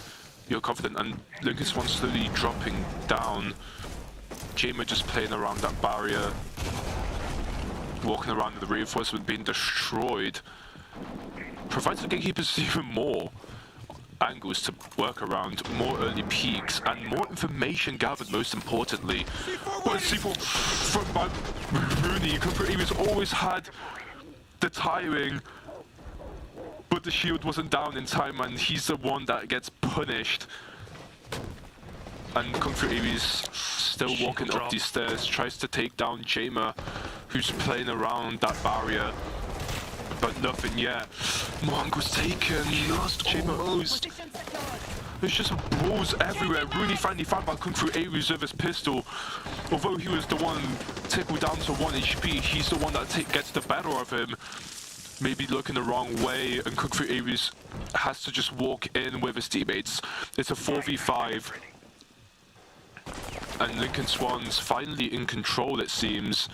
you're confident, and Lincoln Swan slowly dropping down. Jamer just playing around that barrier, walking around with the reinforcement being destroyed. Provides the Gatekeepers even more angles to work around, more early peaks, and more information gathered, most importantly. But C4 from by Rooney, Kung Fu Aries always had the timing, but the shield wasn't down in time, and he's the one that gets punished. And Kung Fu Aries still walking up these stairs, tries to take down Jamer, who's playing around that barrier, but nothing yet. Mongo's taken, Jamer almost. There's just balls everywhere. Rooney finally found by Kung Fu Aries with his pistol. Although he was the one tickled down to 1 HP, he's the one that gets the better of him. Maybe looking the wrong way, and Kung Fu Aries has to just walk in with his teammates. It's a 4v5. And Lincoln Swans finally in control, it seems.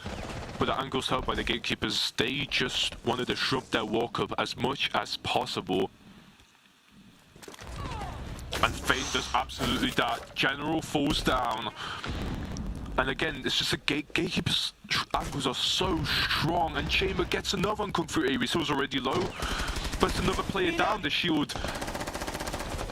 But the angles held by the Gatekeepers, they just wanted to disrupt their walk-up as much as possible. And Fate does absolutely that. General falls down. And again, it's just a Gatekeeper's angles are so strong, and Chamber gets another on Kung Fu Aries, who was already low. But it's another player down, the shield.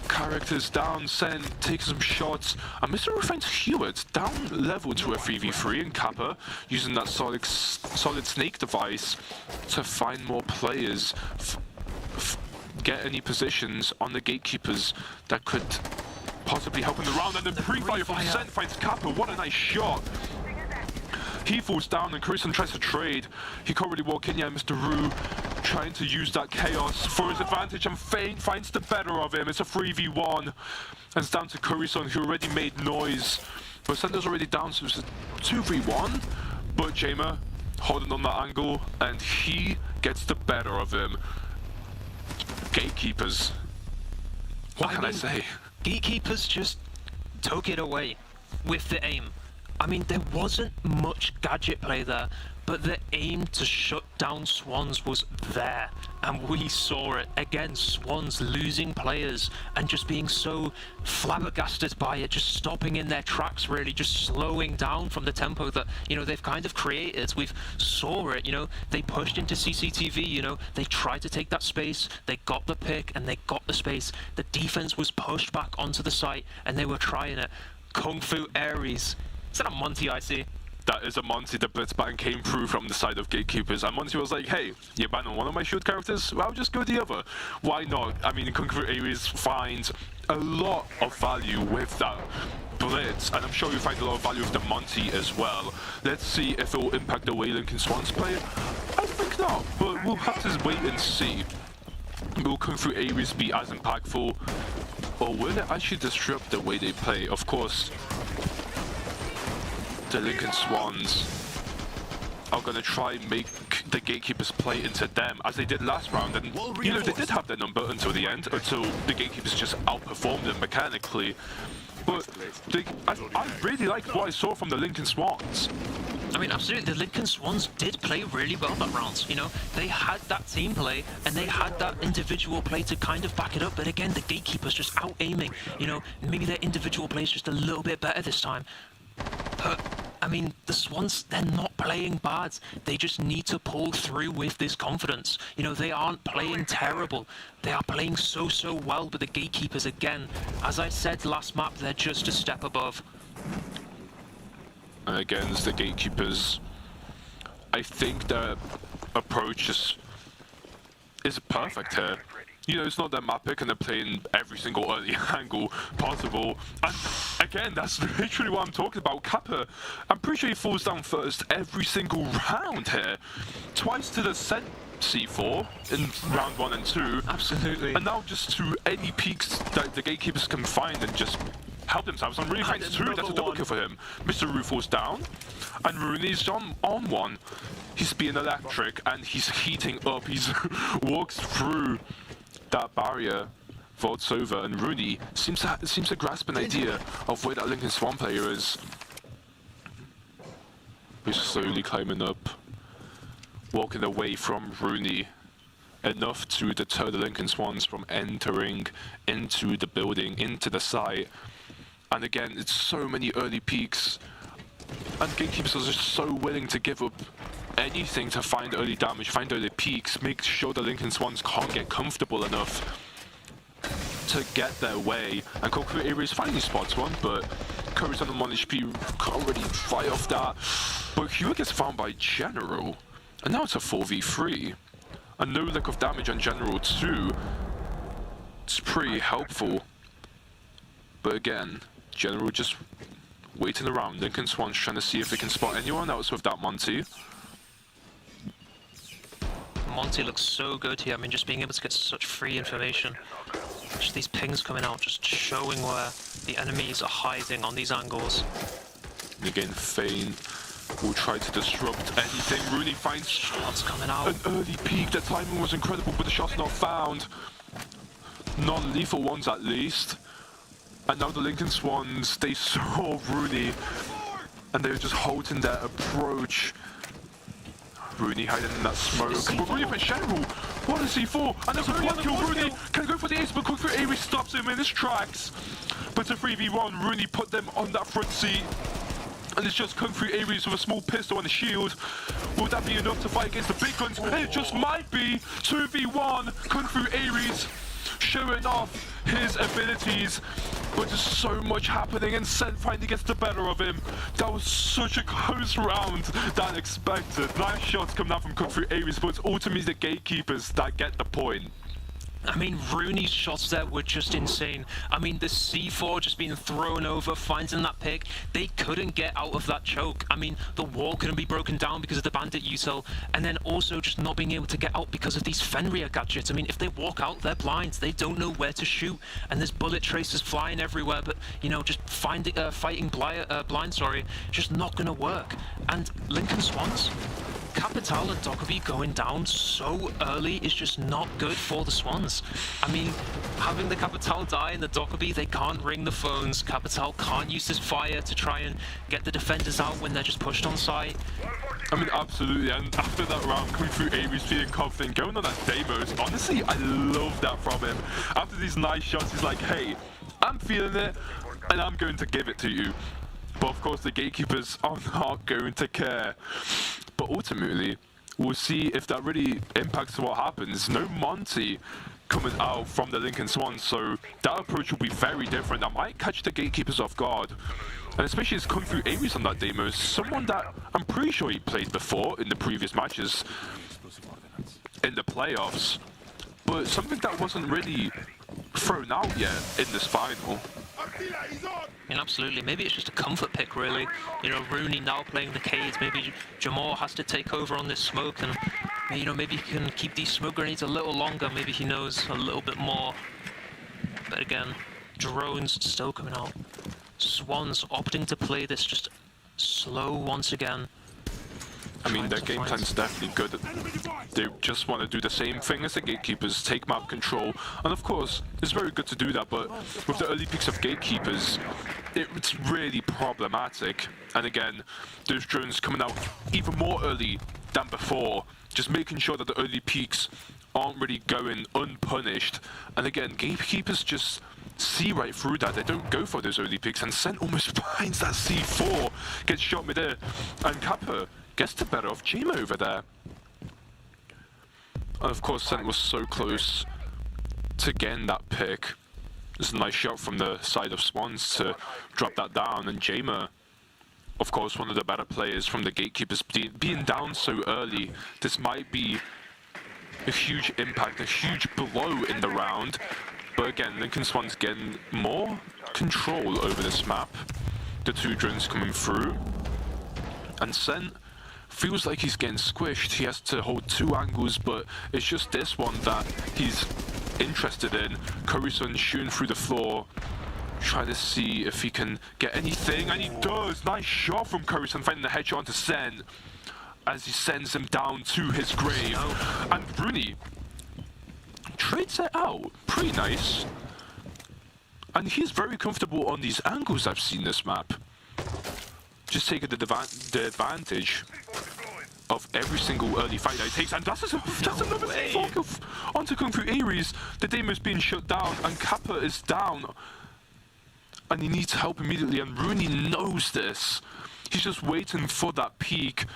Characters down, Sen takes some shots, and Mr. Ru finds Hewitt down level to a 3v3, and Kappa using that solid snake device to find more players, get any positions on the Gatekeepers that could possibly help in the round, and then pre-fire from Sen finds Kappa. What a nice shot. He falls down and Kurisan tries to trade. He can't really walk in yet. Mr. Ru trying to use that chaos for his advantage, and Fane finds the better of him. It's a 3v1. And it's down to Kurisan, who already made noise. But Sender's already down, so it's a 2v1. But Jamer holding on that angle, and he gets the better of him. Gatekeepers. What can I say? Gatekeepers just took it away with the aim. I mean, there wasn't much gadget play there, but the aim to shut down Swans was there, and we saw it. Again, Swans losing players and just being so flabbergasted by it, just stopping in their tracks, really, just slowing down from the tempo that, you know, they've kind of created. We've saw it, you know, they pushed into CCTV, you know, they tried to take that space, they got the pick, and they got the space. The defense was pushed back onto the site, and they were trying it. Kung Fu Aries. Is that a Monty I see? that is a Monty the Blitzbang came through from the side of Gatekeepers, and Monty was like, hey, you ban on one of my shield characters? Well, I'll just go the other. Why not? I mean, Kung Fu Ares finds a lot of value with that Blitz, and I'm sure you'll find a lot of value with the Monty as well. Let's see if it will impact the way Lincoln Swans play. I think not, but we'll have to wait and see. Will Kung Fu Ares be as impactful, or will it actually disrupt the way they play? Of course, the Lincoln Swans are going to try and make the Gatekeepers play into them as they did last round, and you know, they did have their number until the end, until the Gatekeepers just outperformed them mechanically. But I really liked what I saw from the Lincoln Swans. I mean, absolutely, the Lincoln Swans did play really well that round. You know, they had that team play and they had that individual play to kind of back it up. But again, the Gatekeepers just out-aiming. You know, maybe their individual play is just a little bit better this time. But I mean, the Swans, they're not playing bad. They just need to pull through with this confidence. You know, they aren't playing terrible. They are playing so well, but the Gatekeepers, again, as I said last map, they're just a step above. And again, it's the Gatekeepers. I think their approach is perfect here. You know, it's not that map pick and they're playing every single early angle possible. And again, that's literally what I'm talking about. Kappa, I'm pretty sure he falls down first every single round here. Twice to the C4 in round 1 and 2. Absolutely. And now just to any peaks that the Gatekeepers can find and just help themselves. I'm really thanks to that's a double kill for him. Mr. Roo falls down, and Rooney's on one. He's being electric and he's heating up. He's walks through that barrier, vaults over, and Rooney seems to grasp an idea of where that Lincoln Swan player is. He's slowly climbing up, walking away from Rooney, enough to deter the Lincoln Swans from entering into the building, into the site. And again, it's so many early peaks, and Gatekeepers are just so willing to give up anything to find early damage, find early peaks, make sure the Lincoln Swans can't get comfortable enough to get their way. And Koku Ares finally spots one, but Curry's on the 1 HP, can't really fight off that. But Hugh gets found by General, and now it's a 4v3. And no lack of damage on General too. It's pretty helpful. But again, General just waiting around. Lincoln Swans trying to see if they can spot anyone else with that Monty. Monty looks so good here. I mean, just being able to get such free information. Just these pings coming out, just showing where the enemies are hiding on these angles. And again, Fane will try to disrupt anything. Rooney finds shots coming out. An early peak. The timing was incredible, but the shot's not found. Non-lethal ones at least. And now the Lincoln Swans, they saw Rooney, and they were just holding their approach. Rooney hiding in that smoke. But Rooney for General. What a C4! And there's only one kill. Rooney can go for the ace, but Kung Fu Ares stops him in his tracks. But a 3v1, Rooney put them on that front seat. And it's just Kung Fu Ares with a small pistol and a shield. Will that be enough to fight against the big guns? It just might be. 2v1, Kung Fu Ares showing off his abilities, but there's so much happening, and Sen finally gets the better of him. That was such a close round than expected. Nice shots coming out from Kung Fu Ares, but it's ultimately the Gatekeepers that get the point. I mean, Rooney's shots there were just insane. I mean, the C4 just being thrown over, finding that pick. They couldn't get out of that choke. I mean, the wall couldn't be broken down because of the bandit util, and then also just not being able to get out because of these Fenrir gadgets. I mean, if they walk out, they're blind. They don't know where to shoot, and there's bullet traces flying everywhere, but, you know, just fighting blind, just not gonna work. And Lincoln Swans, Capital and Dockerby going down so early is just not good for the Swans. I mean, having the Capital die and the Dockerby, they can't ring the phones. Capital can't use this fire to try and get the defenders out when they're just pushed on site. I mean, absolutely, and after that round, Kung Fu Ares feeling confident, going on that demos, honestly, I love that from him. After these nice shots, he's like, hey, I'm feeling it, and I'm going to give it to you. But of course, the Gatekeepers are not going to care. But ultimately, we'll see if that really impacts what happens. No Monty. coming out from the Lincoln Swans, so that approach will be very different. That might catch the gatekeepers off guard. And especially as Kung Fu Aries on that demo, someone that I'm pretty sure he played before in the previous matches in the playoffs, but something that wasn't really thrown out yet in this final. I mean, absolutely. Maybe it's just a comfort pick, really. You know, Rooney now playing the Cades. Maybe Jamal has to take over on this smoke, and you know, maybe he can keep these smoke grenades a little longer. Maybe he knows a little bit more. But again, drones still coming out. Swans opting to play this just slow once again. I mean, their game plan's definitely good. They just want to do the same thing as the gatekeepers, take map control, and of course, it's very good to do that, but with the early picks of gatekeepers, it's really problematic. And again, those drones coming out even more early than before, just making sure that the early peaks aren't really going unpunished. And again, gatekeepers just see right through that. They don't go for those early picks, and Sen almost finds that C4, gets shot mid-air, and Kappa gets the better of Jima over there. And of course, Sen was so close to getting that pick. It's a nice shot from the side of Swans to drop that down, and Jima, of course, one of the better players from the gatekeepers, being down so early. This might be a huge impact, a huge blow in the round. But again, Lincoln Swans getting more control over this map. The two drones coming through. And Sen feels like he's getting squished. He has to hold two angles, but it's just this one that he's interested in. Curryson shooting through the floor, trying to see if he can get anything, and he does! Nice shot from Curryson, finding the headshot onto Sen as he sends him down to his grave. And Rooney trades it out. Pretty nice. And he's very comfortable on these angles I've seen this map. Just taking the advantage of every single early fight that he takes, and that's another C4 onto Kung Fu Aries. The Demo's being shut down, and Kappa is down. And he needs help immediately, and Rooney knows this. He's just waiting for that peak.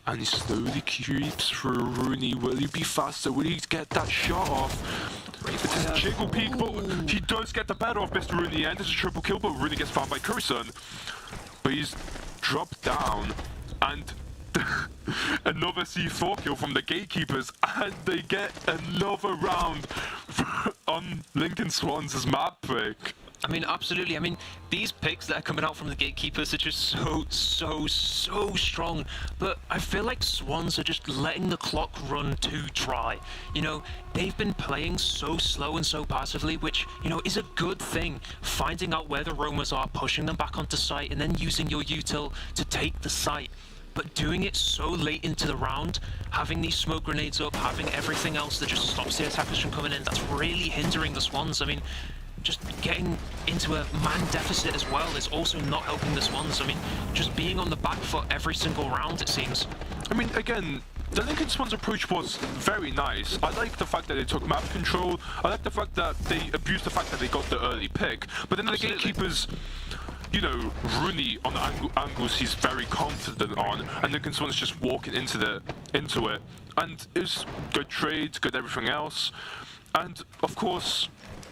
And he slowly creeps through. Rooney, will he be faster? Will he get that shot off? It's his jiggle peak, but he does get the better of Mr. Rooney, and it's a triple kill, but Rooney gets found by Curryson. But he's dropped down, and another C4 kill from the gatekeepers, and they get another round on Lincoln Swans' map pick. I mean, absolutely. I mean, these picks that are coming out from the gatekeepers are just so strong. But I feel like Swans are just letting the clock run too dry. You know, they've been playing so slow and so passively, which, you know, is a good thing. Finding out where the roamers are, pushing them back onto site, and then using your util to take the site. But doing it so late into the round, having these smoke grenades up, having everything else that just stops the attackers from coming in, that's really hindering the Swans. I mean, just getting into a man deficit as well is also not helping the Swans. I mean, just being on the back foot every single round, it seems. I mean, again, the Lincoln Swans approach was very nice. I like the fact that they took map control. I like the fact that they abused the fact that they got the early pick. But then the gatekeepers, you know, Rooney on the angles he's very confident on, and Lincoln Swans just walking into it. And it was good trades, good everything else. And of course,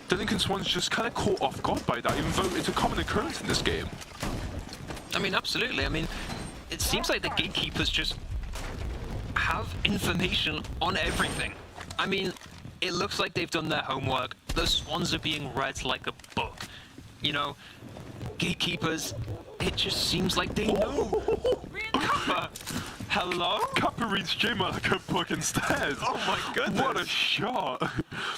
the Lincoln Swans just kind of caught off guard by that, even though it's a common occurrence in this game. I mean, absolutely. I mean, it seems like the gatekeepers just have information on everything. I mean, it looks like they've done their homework. The Swans are being read like a book. You know, gatekeepers, it just seems like they know. Kappa, hello? Kappa reads Jima like a book instead. Oh my goodness. What a shot.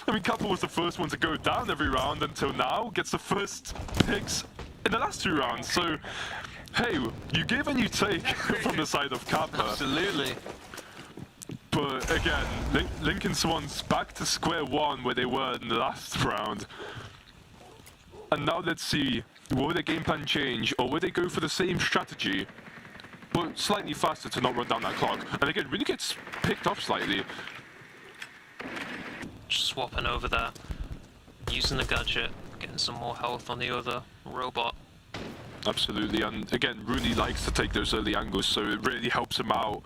I mean, Kappa was the first one to go down every round until now, gets the first picks in the last two rounds. So, hey, you give and you take from the side of Kappa. Absolutely. But again, Lincoln Swans back to square one where they were in the last round. And now let's see, will their game plan change, or will they go for the same strategy, but slightly faster to not run down that clock? And again, really gets picked up slightly. Just swapping over there, using the gadget, getting some more health on the other robot. Absolutely, and again, Rooney likes to take those early angles, so it really helps him out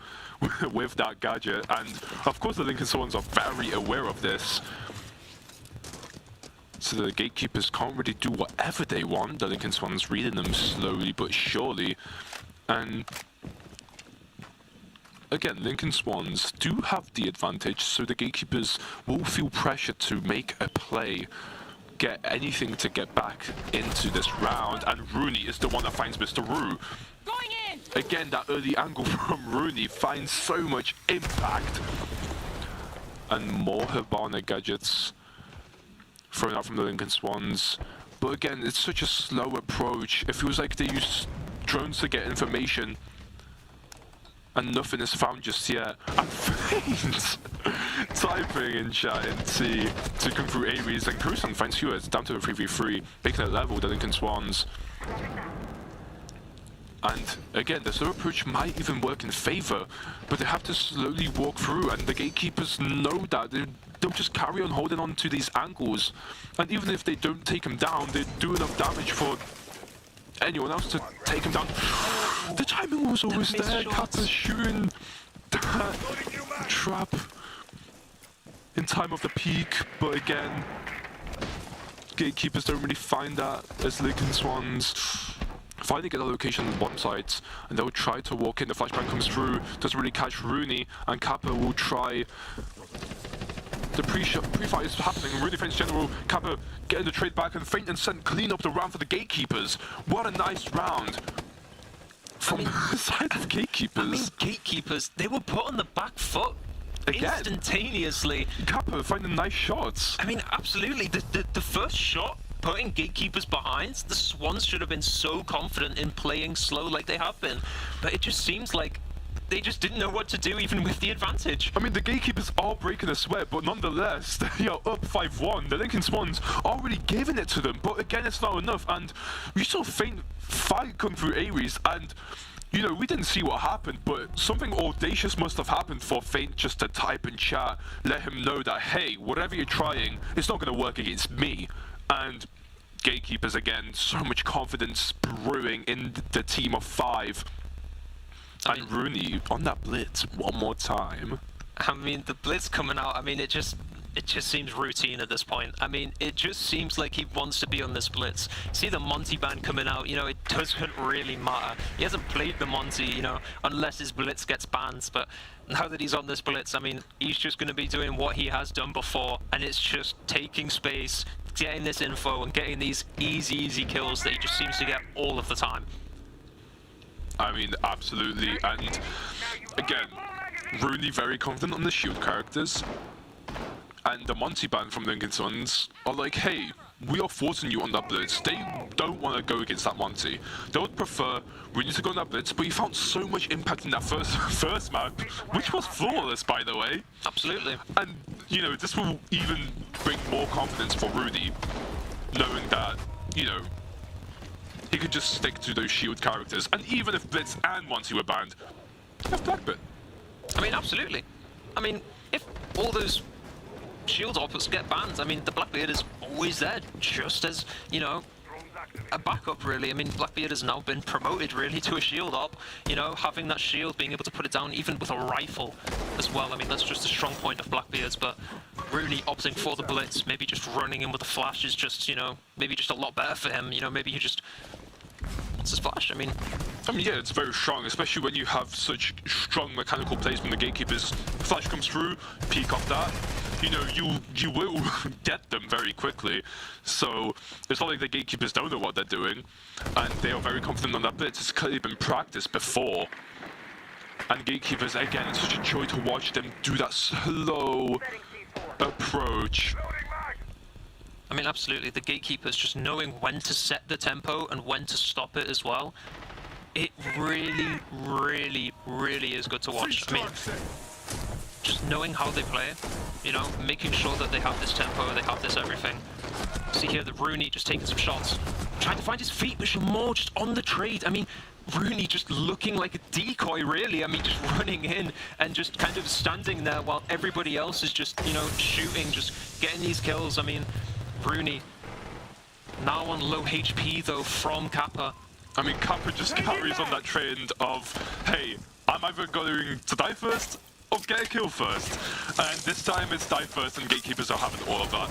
with that gadget. And of course, the Lincoln Swans are very aware of this. so the gatekeepers can't really do whatever they want. The Lincoln Swans reading them slowly but surely, and again, Lincoln Swans do have the advantage, so the gatekeepers will feel pressure to make a play, get anything to get back into this round, and Rooney is the one that finds Mr. Roo. Going in! Again, that early angle from Rooney finds so much impact. And more Hibana gadgets thrown out from the Lincoln Swans. But again, it's such a slow approach. It feels like they use drones to get information, and nothing is found just yet. And Faint typing in chat and see to come through Aries, and Busan finds Hewitt down to a 3v3, making it level the Lincoln Swans. And again, the slow approach might even work in favor, but they have to slowly walk through, and the gatekeepers know that. They'll just carry on holding on to these angles, and even if they don't take him down, they do enough damage for anyone else to take him down. The timing was always there. Kappa shooting that trap in time of the peak, but again, gatekeepers don't really find that as Lincoln Swans finally get a location on one side, and they'll try to walk in. The flashbang comes through, doesn't really catch Rooney, and Kappa will try. The pre-fight is happening. Rooney finds General. Kappa getting the trade back, and Faint and Sent clean up the round for the gatekeepers. What a nice round from the side of gatekeepers. I mean, gatekeepers, they were put on the back foot again, instantaneously. Kappa finding nice shots. I mean, absolutely. The first shot, putting gatekeepers behind, the Swans should have been so confident in playing slow like they have been. But it just seems like they just didn't know what to do even with the advantage. I mean, the gatekeepers are breaking a sweat, but nonetheless, they are up 5-1. The Lincoln Swans are already giving it to them, but again, it's not enough. And we saw Faint fight come through Aries, and you know, we didn't see what happened, but something audacious must have happened for Faint just to type in chat, let him know that, hey, whatever you're trying, it's not going to work against me. And gatekeepers, again, so much confidence brewing in the team of 5. And Rooney on that blitz one more time. I mean, the blitz coming out, I mean, it just seems routine at this point. I mean, it just seems like he wants to be on this blitz. See the Monty band coming out, you know, it doesn't really matter. He hasn't played the Monty, you know, unless his blitz gets banned. But now that he's on this blitz, I mean, he's just going to be doing what he has done before, and it's just taking space, getting this info, and getting these easy kills that he just seems to get all of the time. I mean, absolutely. And again, Rooney very confident on the shield characters. And the Monty band from Lincoln Swans are like, hey, we are forcing you on that blitz. They don't want to go against that Monty. They would prefer Rooney to go on that blitz, but he found so much impact in that first map, which was flawless, by the way. Absolutely. And, you know, this will even bring more confidence for Rooney, knowing that, you know, he could just stick to those shield characters. And even if Blitz and Monty were banned, have Blackbeard. I mean, absolutely. I mean, if all those shield oppers get banned, I mean, the Blackbeard is always there, just as, you know, a backup, really. I mean, Blackbeard has now been promoted, really, to a shield op. You know, having that shield, being able to put it down, even with a rifle as well. I mean, that's just a strong point of Blackbeard's, but really opting for the blitz, maybe just running in with the flash is just, you know, maybe just a lot better for him. You know, maybe he just wants his flash. I mean, yeah, it's very strong, especially when you have such strong mechanical plays from the gatekeepers. Flash comes through, peek off that. You know, you will get them very quickly. So it's not like the gatekeepers don't know what they're doing, and they are very confident on that blitz. It's clearly been practiced before. And gatekeepers, again, it's such a joy to watch them do that slow approach. I mean, absolutely, the gatekeepers just knowing when to set the tempo and when to stop it as well. It really is good to watch. I mean, just knowing how they play, you know, making sure that they have this tempo, they have this everything. See here that Rooney just taking some shots, trying to find his feet, but more just on the trade. I mean, Rooney just looking like a decoy, really. I mean, just running in and just kind of standing there while everybody else is just, you know, shooting, just getting these kills. I mean, Rooney now on low HP though from Kappa. I mean, Kappa just carries on that trend of, hey, I'm either going to die first or get a kill first. And this time it's die first, and gatekeepers are having all of that.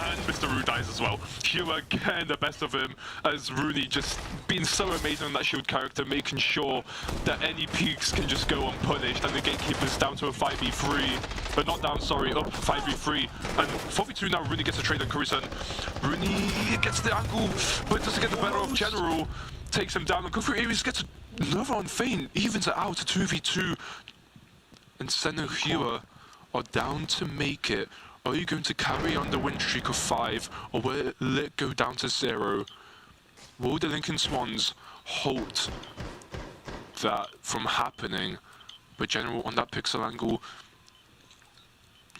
and Mr. Rue dies as well. Hugh again, the best of him, as Rooney just being so amazing on that shield character, making sure that any peeks can just go unpunished, and the gatekeeper's down to a 5v3, but not down, sorry, up 5v3, and 4v2 now. Rooney gets a trade on Kurusan. Rooney gets the angle, but doesn't get the better of General, takes him down, and Kung-Fu Aries gets another on Feint, evens it out to 2v2, and Sen and Hua are down to make it. Are you going to carry on the win streak of 5, or will it go down to 0? Will the Lincoln Swans halt that from happening? But General on that pixel angle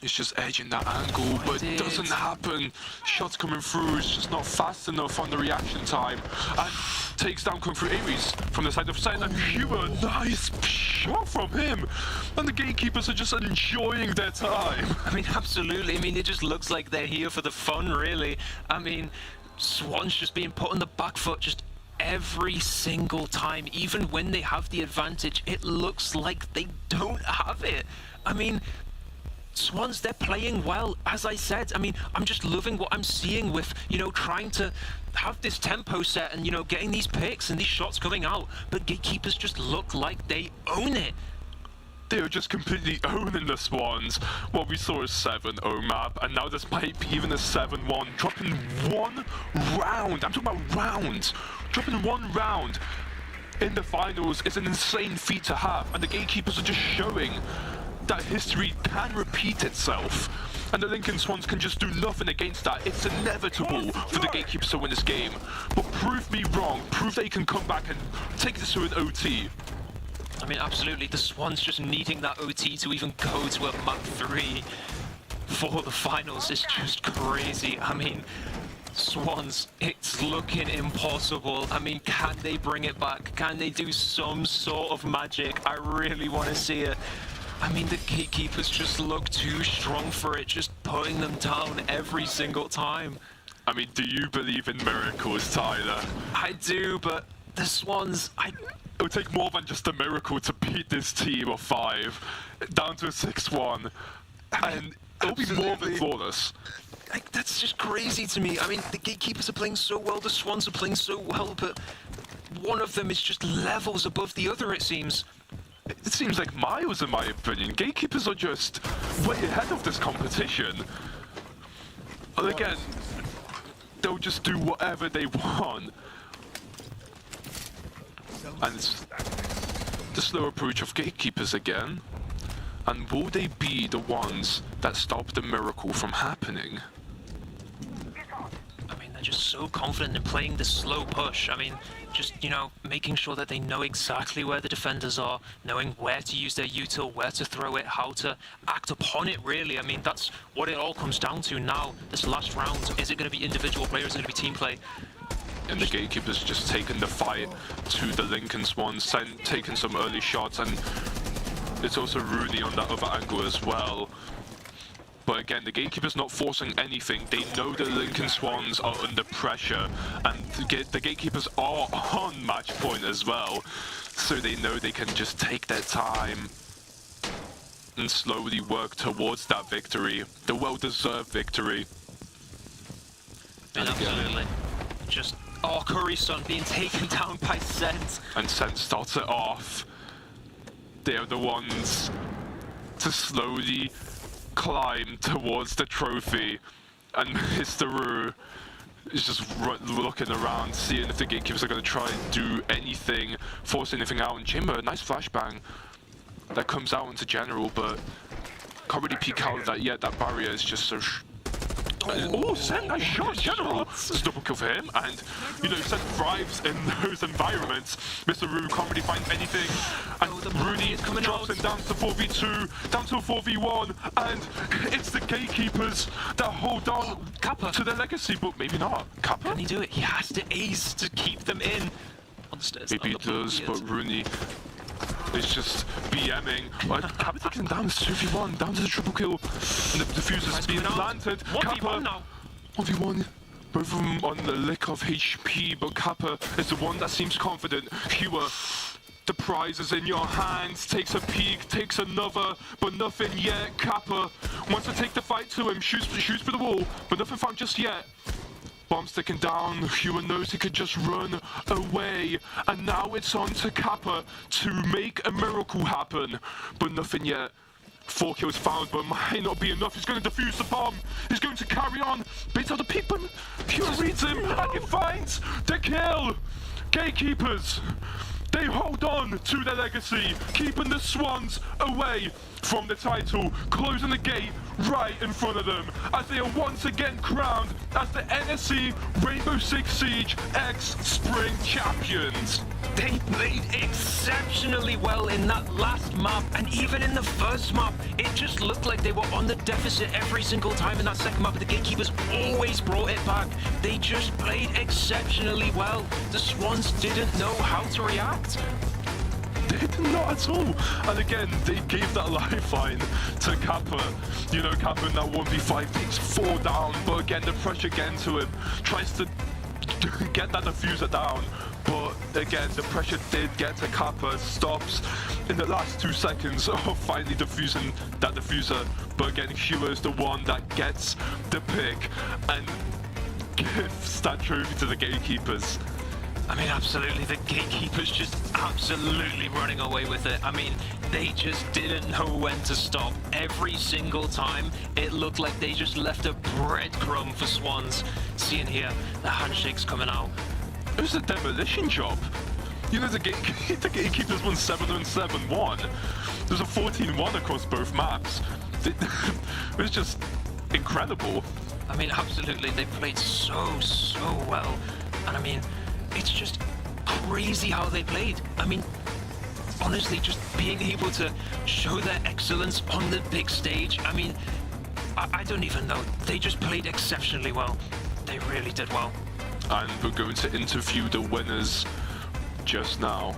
is just edging that angle, but it doesn't happen. Shots coming through, it's just not fast enough on the reaction time. And takes down Kung Fu Aries from the side of Sen, and Hua, nice shot from him. And the gatekeepers are just enjoying their time. I mean, absolutely. I mean, it just looks like they're here for the fun, really. I mean, Swans just being put on the back foot just every single time. Even when they have the advantage, it looks like they don't have it. I mean, Swans, they're playing well, as I said. I mean, I'm just loving what I'm seeing with, you know, trying to have this tempo set and, you know, getting these picks and these shots coming out. But gatekeepers just look like they own it. They're just completely owning the Swans. What we saw is 7-0 map, and now this might be even a 7-1. Dropping 1 round. I'm talking about rounds. Dropping 1 round in the finals is an insane feat to have, and the gatekeepers are just showing that history can repeat itself, and the Lincoln Swans can just do nothing against that. It's inevitable for the gatekeepers to win this game, but prove me wrong. Prove that you can come back and take this to an OT. I mean, absolutely, the Swans just needing that OT to even go to a map 3 for the finals is just crazy. I mean, Swans, it's looking impossible. I mean, can they bring it back? Can they do some sort of magic? I really want to see it. I mean, the gatekeepers just look too strong for it, just putting them down every single time. I mean, do you believe in miracles, Tyler? I do, but the Swans, It would take more than just a miracle to beat this team of 5 down to a 6-1, and it'll be more than flawless. Like, that's just crazy to me. I mean, the gatekeepers are playing so well, the Swans are playing so well, but one of them is just levels above the other, it seems. It seems like miles, in my opinion. Gatekeepers are just way ahead of this competition. And again, they'll just do whatever they want. And it's the slow approach of gatekeepers again. And will they be the ones that stop the miracle from happening? I mean, they're just so confident in playing this slow push. I mean, just, you know, making sure that they know exactly where the defenders are, knowing where to use their util, where to throw it, how to act upon it, really. I mean, that's what it all comes down to now. This last round, is it going to be individual play or is it going to be team play? And the gatekeepers just taking the fight to the Lincoln Swans, taking some early shots, and it's also Rooney on that other angle as well. But again, the gatekeepers not forcing anything. They know the Lincoln Swans are under pressure, and the gatekeepers are on match point as well. So they know they can just take their time and slowly work towards that victory, the well-deserved victory. And absolutely. Just, oh, Kurusan being taken down by Sent. And Sent starts it off. They are the ones to slowly climb towards the trophy, and Mr. Rue is just looking around, seeing if the gatekeepers are going to try and do anything, force anything out. And Chamber, nice flashbang that comes out into General, but can't really peek out of that yet. That barrier is just so Sen, nice shot, General. It's a double kill for him, and you know, Sen thrives in those environments. Mr. Rue can't really find anything, and Rooney drops him down to 4v2, down to a 4v1, and it's the gatekeepers that hold on to their legacy, but maybe not. Kappa? Can he do it? He has to ace to keep them in. On the stairs. Maybe he does, but Rooney is just BMing. Kappa takes him down, it's 2v1, down to the triple kill, and the diffuser's being planted. 1v1 now. 1v1. Both of them on the lick of HP, but Kappa is the one that seems confident. Hua The prize is in your hands, takes a peek, takes another, but nothing yet. Kappa wants to take the fight to him, shoots for the wall, but nothing found just yet. Bomb sticking down, Human knows he could just run away. And now it's on to Kappa to make a miracle happen, but nothing yet. 4 kills found, but might not be enough. He's going to defuse the bomb. He's going to carry on. Baits out the peak, but Human reads him, and he finds the kill. Gatekeepers, they hold on to their legacy, keeping the Swans away from the title, closing the gate right in front of them as they are once again crowned as the NSC Rainbow Six Siege X Spring Champions. They played exceptionally well in that last map, and even in the first map, it just looked like they were on the deficit every single time in that second map, but the Gatekeepers always brought it back. They just played exceptionally well. The Swans didn't know how to react. They did not at all. And again, they gave that lifeline to Kappa. You know, Kappa in that 1v5 takes 4 down, but again, the pressure getting to him, tries to get that diffuser down. But again, the pressure did get to Kappa, stops in the last 2 seconds of finally defusing that diffuser. But again, Hua is the one that gets the pick and gives that trophy to the Gatekeepers. I mean, absolutely, the Gatekeepers just absolutely running away with it. I mean, they just didn't know when to stop. Every single time, it looked like they just left a breadcrumb for Swans. Seeing here, the handshake's coming out. It was a demolition job. You know, the Gatekeepers won 7-7-1. There's a 14-1 across both maps. It was just incredible. I mean, absolutely, they played so well. And I mean, it's just crazy how they played. I mean, honestly, just being able to show their excellence on the big stage. I mean, I don't even know. They just played exceptionally well. They really did well. And we're going to interview the winners just now.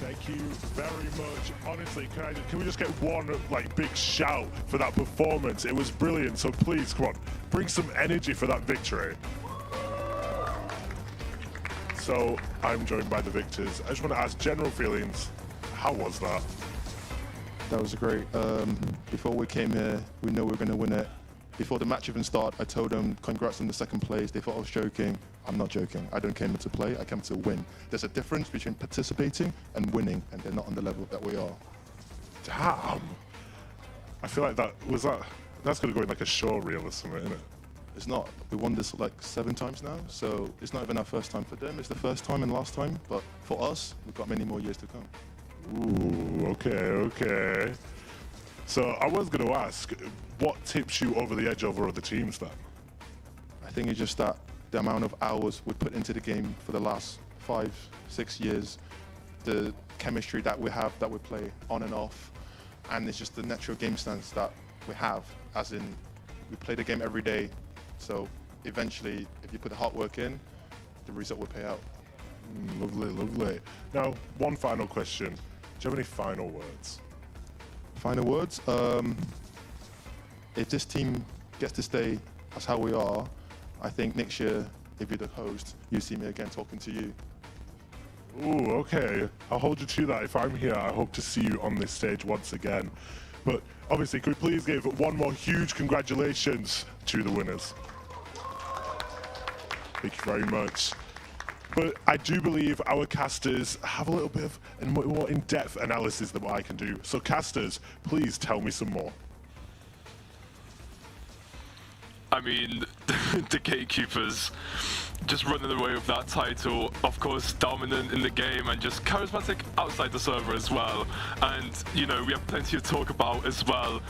Thank you very much. Honestly, can we just get one big shout for that performance? It was brilliant. So please, come on, bring some energy for that victory. So I'm joined by the victors. I just want to ask general feelings. How was that? That was great. Before we came here, we know we were going to win it. Before the match even started, I told them congrats on the second place. They thought I was joking. I'm not joking. I don't come here to play. I came to win. There's a difference between participating and winning, and they're not on the level that we are. Damn. I feel like that's going to go in like a show reel or something, isn't it? It's not. We won this like 7 times now, so it's not even our first time for them. It's the first time and last time, but for us, we've got many more years to come. Ooh, okay. So I was going to ask, what tips you over the edge over other teams then? I think it's just that the amount of hours we put into the game for the last 5-6 years, the chemistry that we have, that we play on and off, and it's just the natural game stance that we have, as in we play the game every day. So eventually, if you put the hard work in, the result will pay out. Lovely. Now, one final question. Do you have any final words? Final words? If this team gets to stay as how we are, I think next year, if you're the host, you see me again talking to you. Ooh, okay. I'll hold you to that. If I'm here, I hope to see you on this stage once again. But obviously, could we please give one more huge congratulations to the winners? Thank you very much. But I do believe our casters have a little bit of a more in-depth analysis than what I can do. So casters, please tell me some more. I mean, the Gatekeepers just running away with that title, of course, dominant in the game and just charismatic outside the server as well. And, you know, we have plenty to talk about as well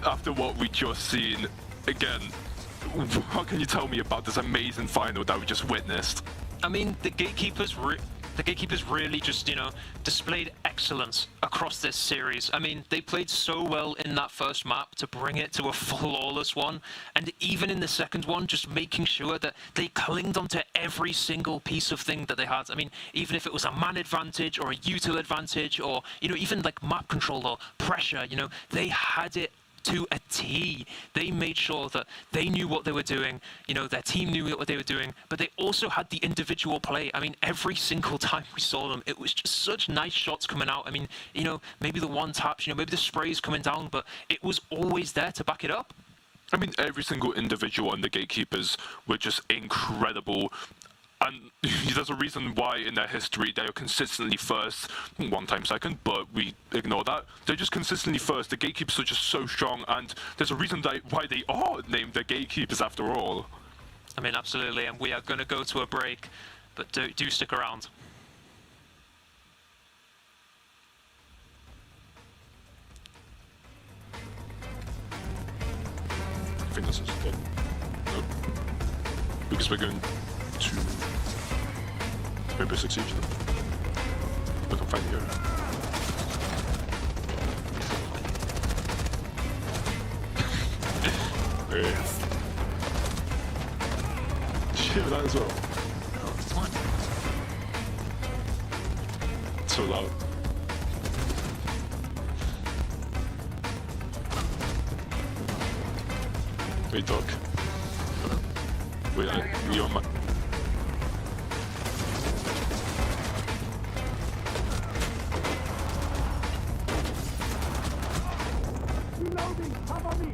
after what we just seen. Again, what can you tell me about this amazing final that we just witnessed? I mean, the Gatekeepers really just, you know, displayed excellence across this series. I mean, they played so well in that first map to bring it to a flawless one. And even in the second one, just making sure that they clinged onto every single piece of thing that they had. I mean, even if it was a man advantage or a util advantage or, you know, even like map control or pressure, you know, they had it to a T. They made sure that they knew what they were doing, you know, their team knew what they were doing, but they also had the individual play. I mean, every single time we saw them, it was just such nice shots coming out. I mean, you know, maybe the one taps, you know, maybe the sprays coming down, but it was always there to back it up. I mean, every single individual and the gatekeepers were just incredible. And there's a reason why in their history they are consistently first, one time second, but we ignore that. They're just consistently first. The gatekeepers are just so strong, and there's a reason why they are named the gatekeepers after all. I mean, absolutely, and we are going to go to a break, but do stick around. I think this is it. No. Because we're going to Rainbow Six Siege then. We can find the area. Yeah. Did you hear that as well? Oh, it's fine. It's so loud. Wait, dog. Wait, you're on my... Reloading! Cover me!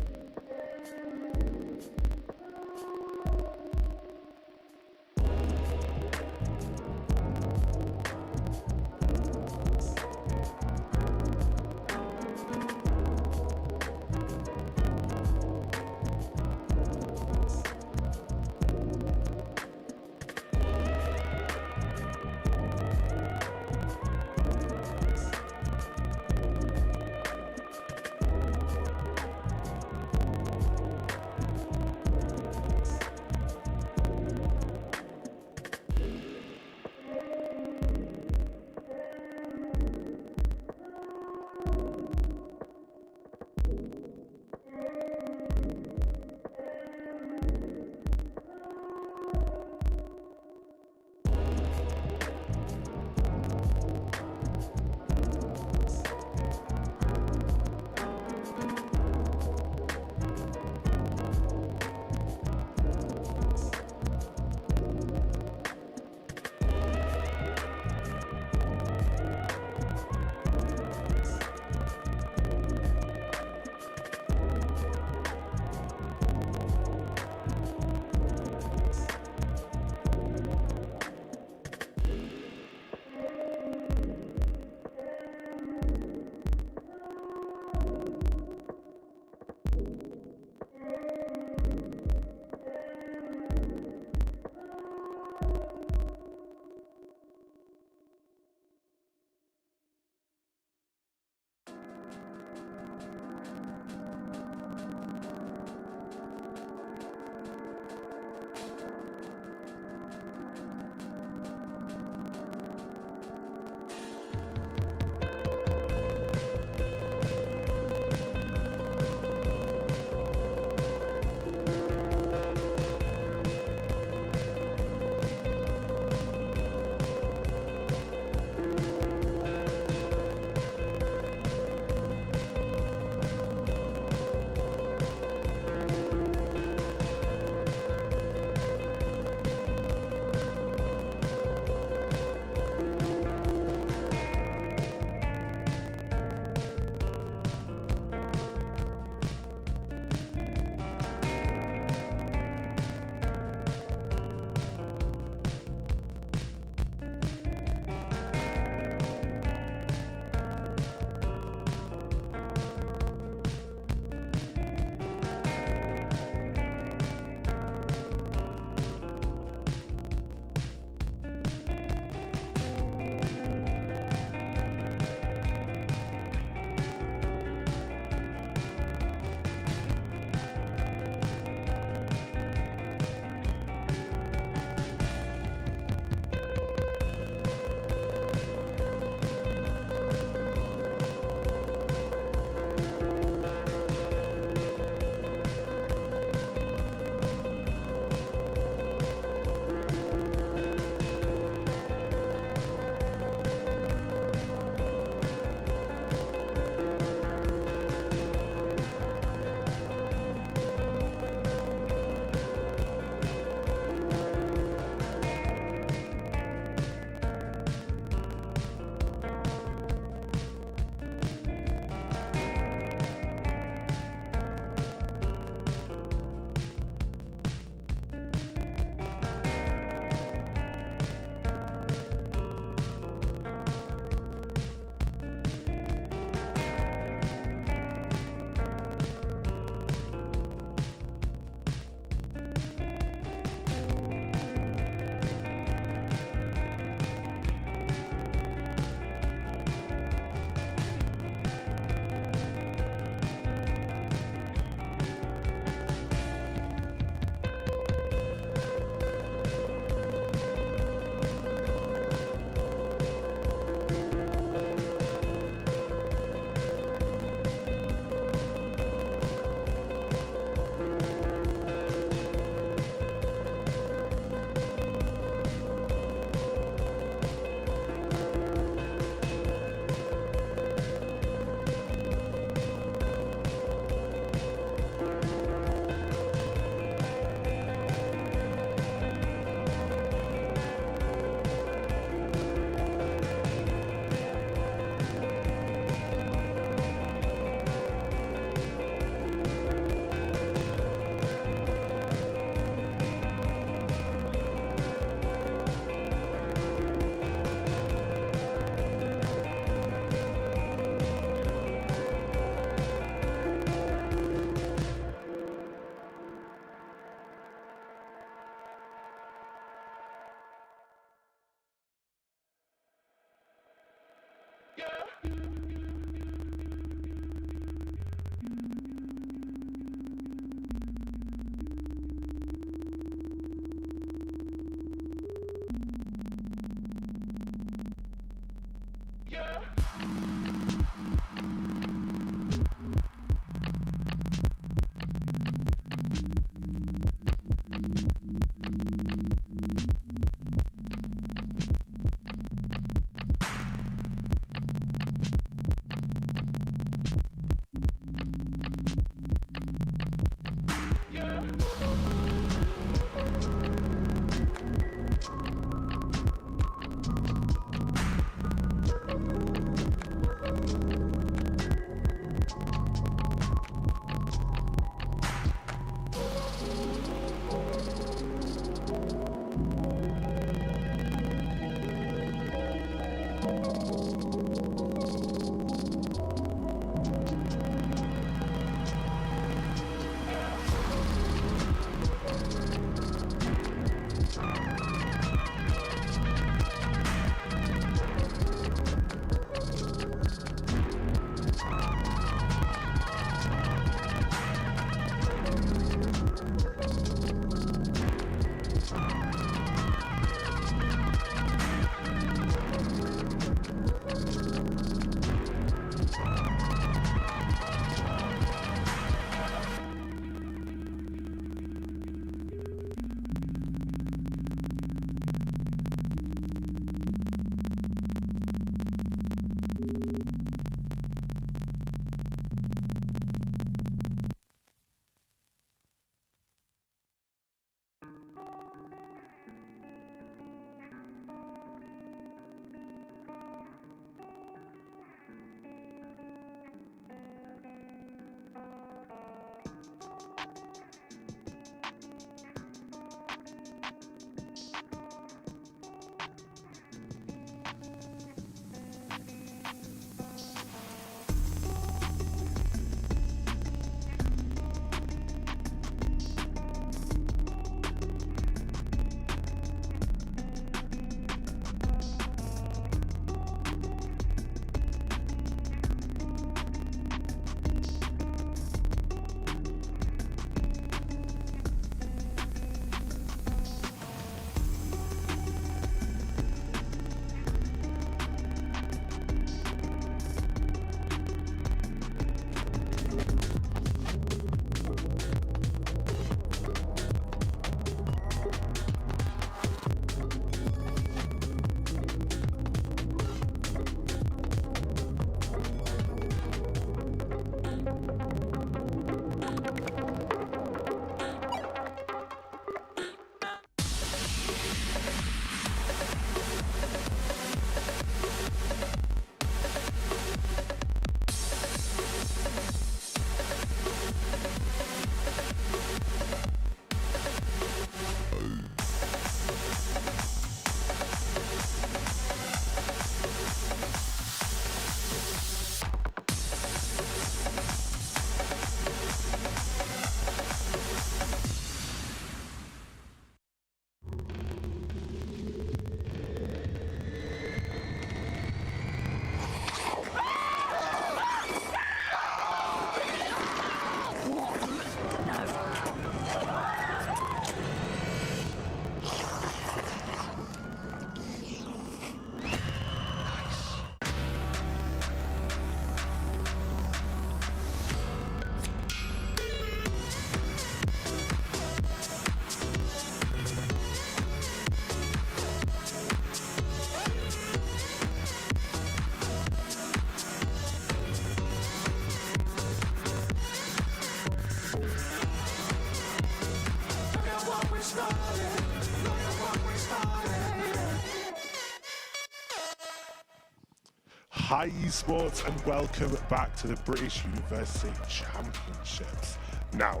Hi Esports and welcome back to the British University Championships. Now,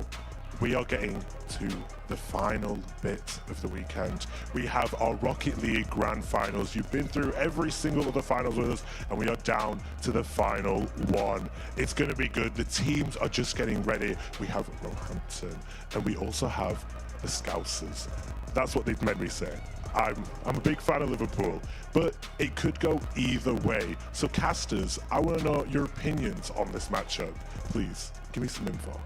we are getting to the final bit of the weekend. We have our Rocket League Grand Finals. You've been through every single other finals with us and we are down to the final one. It's going to be good. The teams are just getting ready. We have Roehampton and we also have the Scousers. That's what they've made me say. I'm a big fan of Liverpool, but it could go either way. So casters, I want to know your opinions on this matchup. Please, give me some info.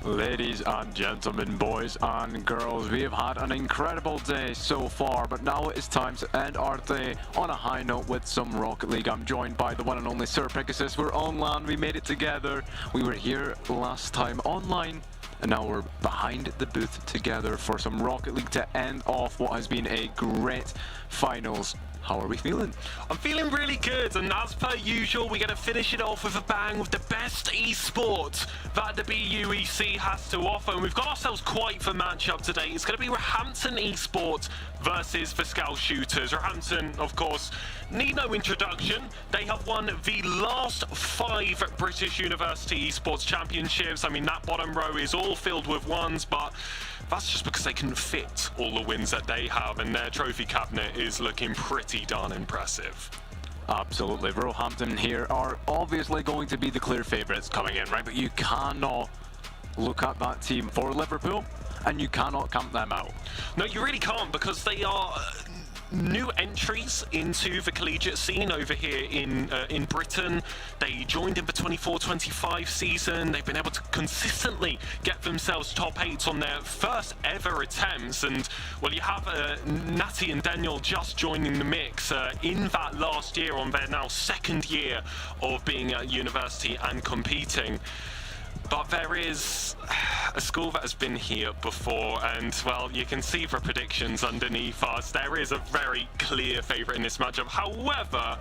Ladies and gentlemen, boys and girls, we have had an incredible day so far, but now it is time to end our day on a high note with some Rocket League. I'm joined by the one and only Sir Pegasus. We're on land, we made it together. We were here last time online, and now we're behind the booth together for some Rocket League to end off what has been a great finals. how are we feeling? I'm feeling really good, and as per usual, we're going to finish it off with a bang with the best esports that the BUEC has to offer, and we've got ourselves quite the matchup today. It's going to be Roehampton Esports versus the Scout Shooters. Roehampton, of course, need no introduction. They have won the last 5 British University Esports Championships. I mean, that bottom row is all filled with ones, but that's just because they can fit all the wins that they have, and their trophy cabinet is looking pretty darn impressive. Absolutely. Roehampton here are obviously going to be the clear favourites coming in, right? But you cannot look at that team for Liverpool, and you cannot count them out. No, you really can't, because they are new entries into the collegiate scene over here in Britain. They joined in the 24-25 season. They've been able to consistently get themselves top 8s on their first ever attempts, and well, you have Natty and Daniel just joining the mix in that last year on their now 2nd year of being at university and competing. But there is a school that has been here before, and well, you can see the predictions underneath us. There is a very clear favourite in this matchup. However,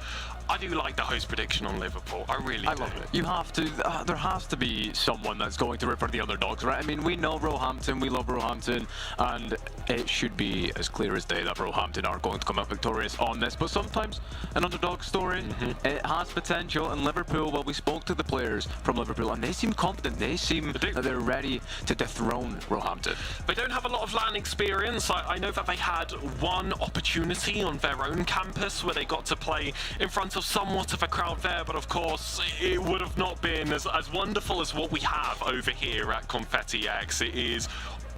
I do like the host prediction on Liverpool. I really do. I love it. You have to, there has to be someone that's going to root for the underdogs, right? I mean, we know Roehampton, we love Roehampton, and it should be as clear as day that Roehampton are going to come out victorious on this. But sometimes an underdog story, it has potential, and Liverpool, well, we spoke to the players from Liverpool, and they seem confident. They seem that they're ready to dethrone Roehampton. They don't have a lot of LAN experience. I know that they had one opportunity on their own campus where they got to play in front of somewhat of a crowd there, but of course it would have not been as wonderful as what we have over here at Confetti X. It is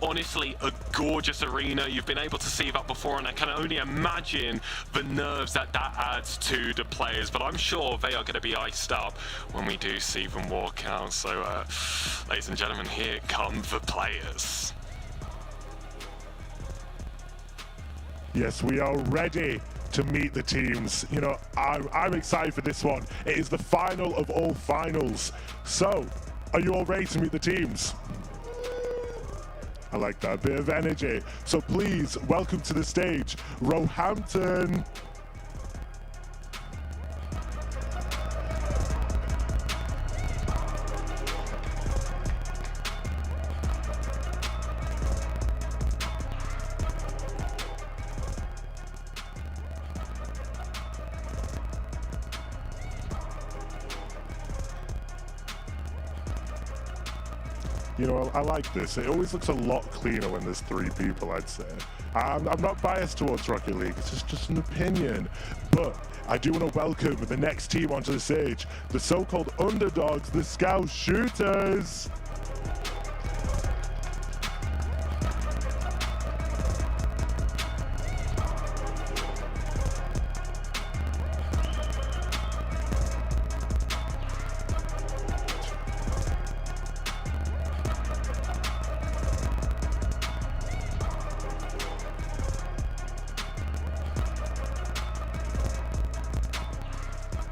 honestly a gorgeous arena. You've been able to see that before, and I can only imagine the nerves that adds to the players, but I'm sure they are going to be iced up when we do see them walk out. So ladies and gentlemen, here come the players. Yes, we are ready to meet the teams. You know, I'm excited for this one. It is the final of all finals. So, are you all ready to meet the teams? I like that bit of energy. So please, welcome to the stage, Roehampton. You know, I like this. It always looks a lot cleaner when there's 3 people, I'd say. I'm not biased towards Rocket League, it's just an opinion. But I do want to welcome the next team onto the stage, the so-called underdogs, the Scout Shooters.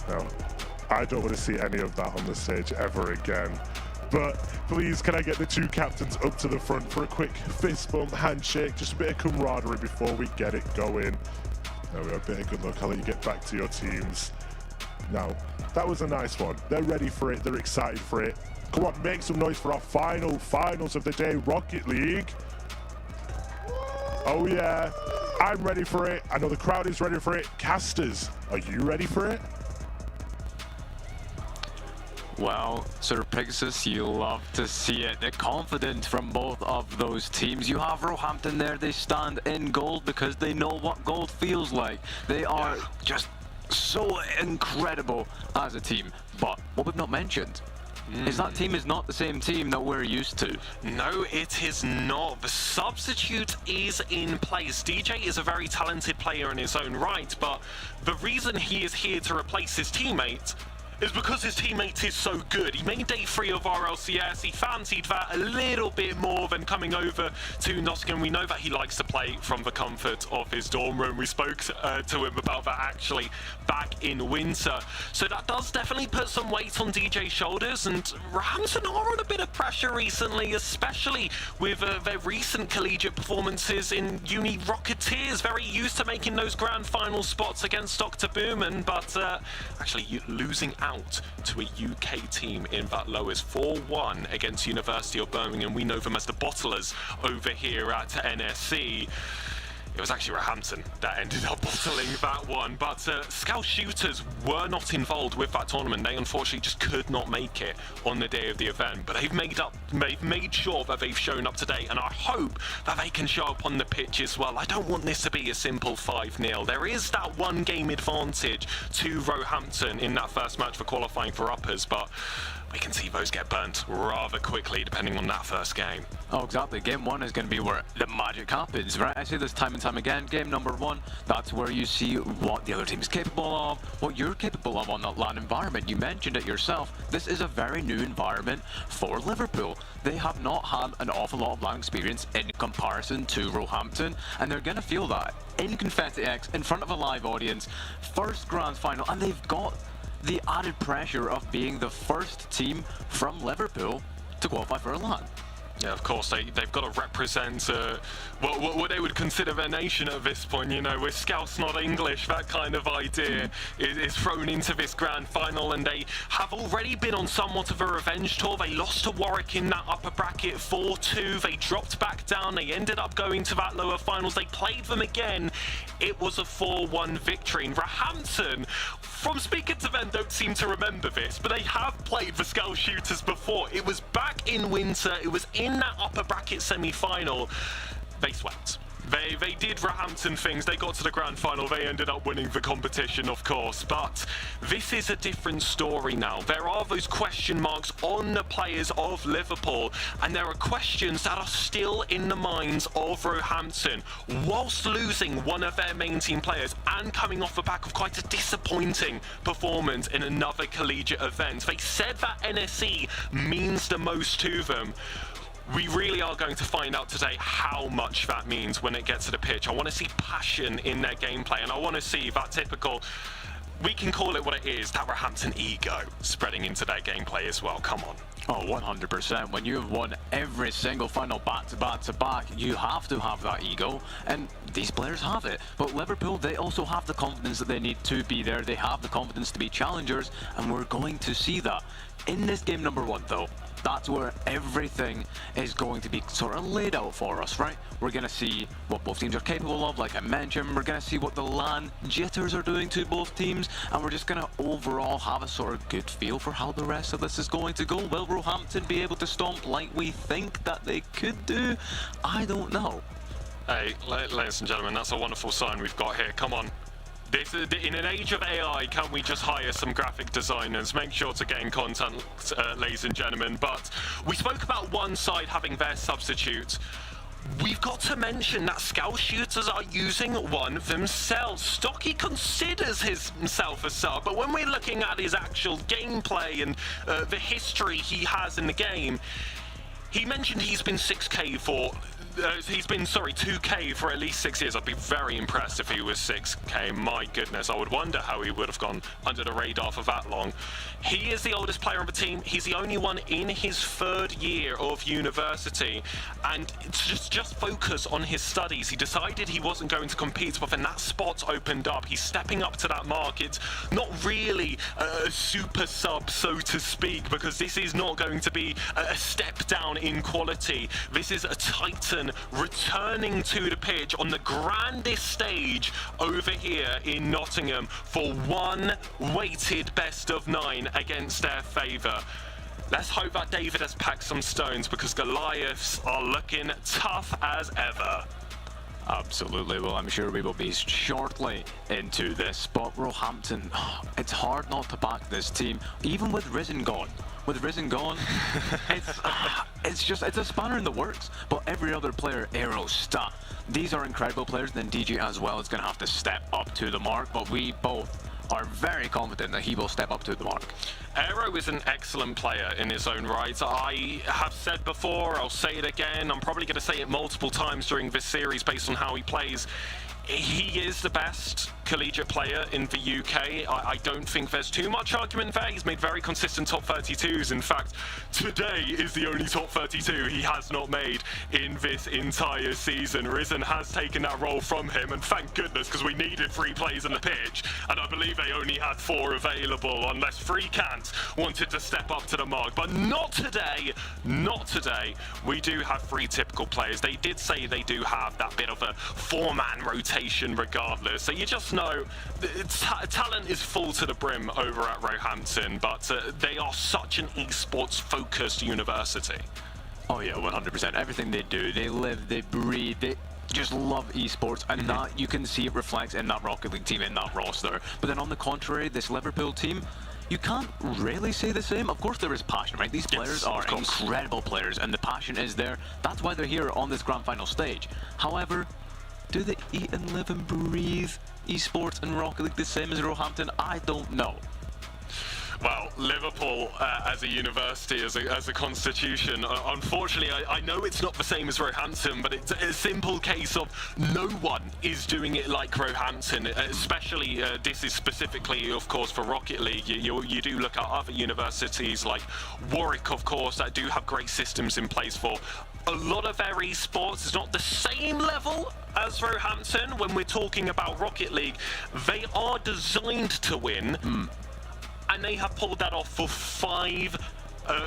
No, I don't want to see any of that on the stage ever again. But please, can I get the 2 captains up to the front for a quick fist bump, handshake, just a bit of camaraderie before we get it going. There we go, a bit of good luck. I'll let you get back to your teams. Now, that was a nice one. They're ready for it. They're excited for it. Come on, make some noise for our finals of the day, Rocket League. Oh yeah, I'm ready for it. I know the crowd is ready for it. Casters, are you ready for it? Well, Sir Pegasus, you love to see it. They're confident from both of those teams. You have Roehampton there. They stand in gold because they know what gold feels like. They are just so incredible as a team. But what we've not mentioned is that team is not the same team that we're used to. No, it is not. The substitute is in place. DJ is a very talented player in his own right, but the reason he is here to replace his teammate is because his teammate is so good. He made day 3 of RLCS. He fancied that a little bit more than coming over to Nottingham. We know that he likes to play from the comfort of his dorm room. We spoke to him about that actually back in winter. So that does definitely put some weight on DJ's shoulders, and Roehampton are under a bit of pressure recently, especially with their recent collegiate performances in Uni Rocketeers. Very used to making those grand final spots against Dr. Booman, but actually losing out to a UK team in that lowest 4-1 against University of Birmingham. We know them as the bottlers over here at NSC. It was actually Roehampton that ended up bottling that one, but Scout Shooters were not involved with that tournament. They unfortunately just could not make it on the day of the event, but they've made sure that they've shown up today, and I hope that they can show up on the pitch as well. I don't want this to be a simple 5-0. There is that 1 game advantage to Roehampton in that first match for qualifying for uppers, but we can see those get burnt rather quickly depending on that first game. Oh, exactly. Game 1 is going to be where the magic happens, right? I say this time and time again. Game number 1, that's where you see what the other team is capable of, what you're capable of on that LAN environment. You mentioned it yourself. This is a very new environment for Liverpool. They have not had an awful lot of LAN experience in comparison to Roehampton, and they're going to feel that in Confetti X, in front of a live audience, first grand final, and they've got the added pressure of being the first team from Liverpool to qualify for a LAN. Yeah, of course, they've got to represent what they would consider their nation at this point. You know, we're Scouse, not English. That kind of idea is thrown into this grand final, and they have already been on somewhat of a revenge tour. They lost to Warwick in that upper bracket 4-2. They dropped back down. They ended up going to that lower finals. They played them again. It was a 4-1 victory. And Roehampton, from speaking to them, don't seem to remember this, but they have played the Scouse Shooters before. It was back in winter. It was in that upper bracket semi-final. They swept. They did Roehampton things. They got to the grand final. They ended up winning the competition, of course. But this is a different story now. There are those question marks on the players of Liverpool, and there are questions that are still in the minds of Roehampton, whilst losing one of their main team players and coming off the back of quite a disappointing performance in another collegiate event. They said that NSE means the most to them. We really are going to find out today how much that means when it gets to the pitch. I want to see passion in their gameplay, and I want to see that typical, we can call it what it is, that Roehampton ego spreading into their gameplay as well. Come on. Oh, 100%. When you've won every single final back-to-back, you have to have that ego, and these players have it. But Liverpool, they also have the confidence that they need to be there. They have the confidence to be challengers, and we're going to see that. In this game number 1, though, that's where everything is going to be sort of laid out for us, right? We're going to see what both teams are capable of, like I mentioned. We're going to see what the LAN jitters are doing to both teams, and we're just going to overall have a sort of good feel for how the rest of this is going to go. Will Roehampton be able to stomp like we think that they could do? I don't know. Hey, ladies and gentlemen, that's a wonderful sign we've got here. Come on. In an age of AI, can we just hire some graphic designers? Make sure to get in contact, ladies and gentlemen. But we spoke about one side having their substitute. We've got to mention that Scout Shooters are using one themselves. Stocky considers himself a sub, but when we're looking at his actual gameplay and the history he has in the game, he mentioned he's been 2K for at least 6 years. I'd be very impressed if he was 6K. My goodness, I would wonder how he would have gone under the radar for that long. He is the oldest player on the team. He's the only one in his 3rd year of university, and just focus on his studies. He decided he wasn't going to compete, but then that spot opened up. He's stepping up to that mark. It's not really a super sub, so to speak, because this is not going to be a step down in quality. This is a Titan returning to the pitch on the grandest stage over here in Nottingham for one weighted best of 9 against their favour. Let's hope that David has packed some stones, because Goliaths are looking tough as ever. Absolutely. Well, I'm sure we will be shortly into this, but Roehampton, it's hard not to back this team, even with Risen gone. With Risen gone, it's a spanner in the works, but every other player, Aero, Stat, these are incredible players. Then DJ as well is going to have to step up to the mark, but we both are very confident that he will step up to the mark. Aero is an excellent player in his own right. I have said before, I'll say it again, I'm probably going to say it multiple times during this series based on how he plays. He is the best collegiate player in the UK. I don't think there's too much argument there. He's made very consistent top 32s. In fact, today is the only top 32 he has not made in this entire season. Risen has taken that role from him, and thank goodness, because we needed 3 plays on the pitch, and I believe they only had 4 available, unless Freecant wanted to step up to the mark. But not today, not today. We do have 3 typical players. They did say they do have that bit of a 4-man rotation regardless, so you just know talent is full to the brim over at Roehampton, but they are such an esports focused university. Oh yeah, 100%. Everything they do, they live, they breathe, they just love esports, and that you can see it reflects in that Rocket League team, in that roster. But then on the contrary, this Liverpool team, you can't really say the same. Of course there is passion, right? These players are incredible players, and the passion is there. That's why they're here on this grand final stage. However, do they eat and live and breathe esports and Rocket League the same as Roehampton? I don't know. Well, Liverpool as a university, as a constitution, unfortunately, I know it's not the same as Roehampton, but it's a simple case of no one is doing it like Roehampton, especially this is specifically, of course, for Rocket League. You do look at other universities like Warwick, of course, that do have great systems in place for a lot of their esports. Is not the same level as Roehampton when we're talking about Rocket League. They are designed to win. And they have pulled that off for 5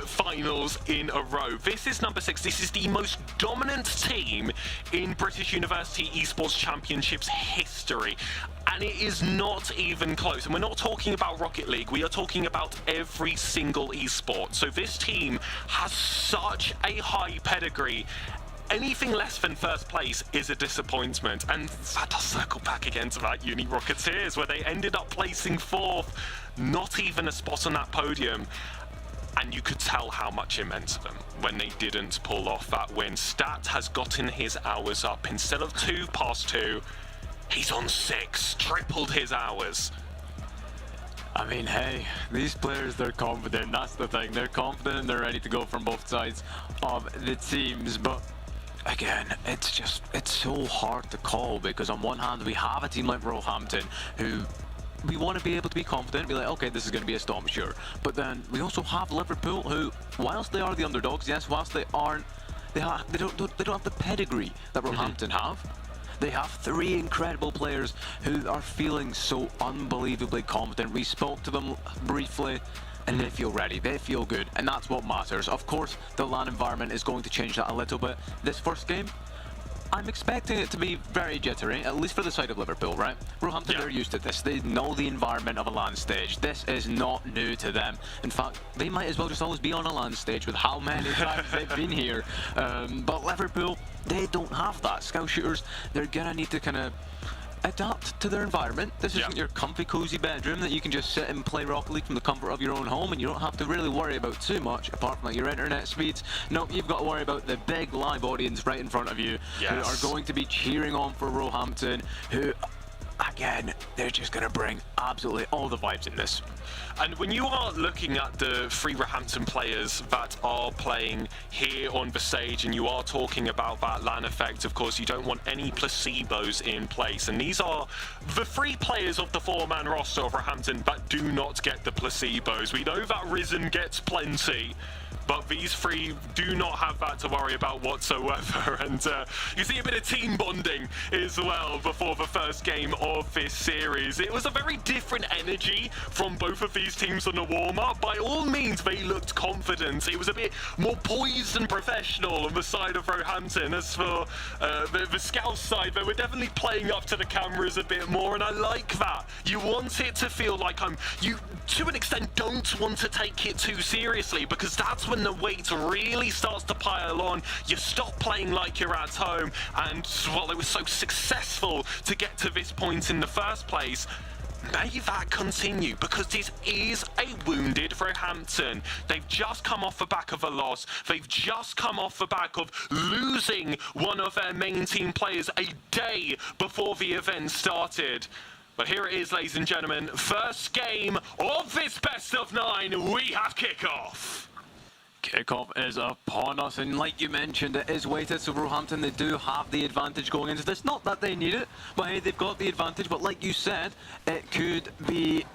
finals in a row. This is number 6. This is the most dominant team in British University Esports Championships history. And it is not even close. And we're not talking about Rocket League. We are talking about every single esport. So this team has such a high pedigree. Anything less than first place is a disappointment, and that does circle back again to that Uni Rocketeers, where they ended up placing 4th, not even a spot on that podium, and you could tell how much it meant to them when they didn't pull off that win. Stat has gotten his hours up. Instead of 2 past 2, he's on 6, tripled his hours. I mean, hey, these players, they're confident, that's the thing. They're confident and they're ready to go from both sides of the teams, but again, it's so hard to call, because on one hand we have a team like Roehampton who we want to be able to be confident, be like, okay, this is going to be a storm, sure. But then we also have Liverpool, who, whilst they are the underdogs, yes, whilst they aren't, they don't have the pedigree that Roehampton have. They have 3 incredible players who are feeling so unbelievably confident. We spoke to them briefly, and they feel ready, they feel good, and that's what matters. Of course, the LAN environment is going to change that a little bit. This first game, I'm expecting it to be very jittery, at least for the side of Liverpool, right? Roehampton, they're used to this. They know the environment of a LAN stage. This is not new to them. In fact, they might as well just always be on a LAN stage with how many times they've been here. But Liverpool, they don't have that. Scout shooters, they're gonna need to kind of adapt to their environment. This isn't your comfy, cozy bedroom that you can just sit and play Rocket League from the comfort of your own home, and you don't have to really worry about too much apart from like your internet speeds. No, you've got to worry about the big live audience right in front of you who are going to be cheering on for Roehampton, who, again, they're just going to bring absolutely all the vibes in this. And when you are looking at the 3 Roehampton players that are playing here on the stage, and you are talking about that LAN effect, of course, you don't want any placebos in place. And these are the 3 players of the 4-man roster of Roehampton that do not get the placebos. We know that Risen gets plenty, but these 3 do not have that to worry about whatsoever. And you see a bit of team bonding as well before the first game of this series. It was a very different energy from both of these teams on the warm-up. By all means, they looked confident. It was a bit more poised and professional on the side of Roehampton. As for the Scouts side, they were definitely playing up to the cameras a bit more, and I like that. You want it to feel like you, to an extent, don't want to take it too seriously, because that's when the weight really starts to pile on. You stop playing like you're at home, and while it was so successful to get to this point in the first place, may that continue, because this is a wounded Roehampton. They've just come off the back of a loss. They've just come off the back of losing one of their main team players a day before the event started. But here it is, ladies and gentlemen. First game of this best of 9. We have kickoff. Kickoff is upon us, and like you mentioned, it is weighted, so Roehampton, they do have the advantage going into this. Not that they need it, but hey, they've got the advantage. But like you said, it could be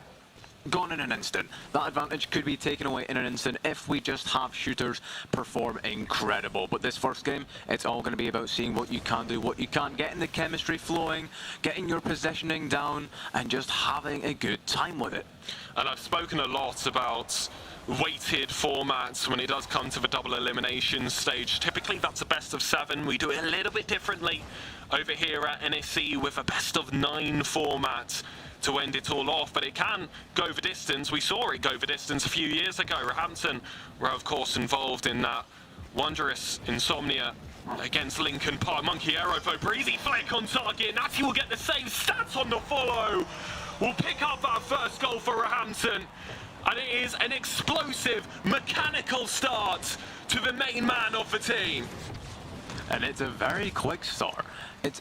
gone in an instant. That advantage could be taken away in an instant if we just have shooters perform incredible. But this first game, it's all going to be about seeing what you can do, what you can't, getting the chemistry flowing, getting your positioning down, and just having a good time with it. And I've spoken a lot about weighted formats when it does come to the double elimination stage. Typically that's a best of 7. We do it a little bit differently over here at NSC with a best of 9 format to end it all off, but it can go the distance. We saw it go the distance a few years ago. Roehampton were of course involved in that wondrous insomnia against Lincoln Park. Monkey Arrow though, breezy flick on target. Natty will get the same stats on the follow. We'll pick up our first goal for Roehampton. And it is an explosive, mechanical start to the main man of the team. And it's a very quick start. It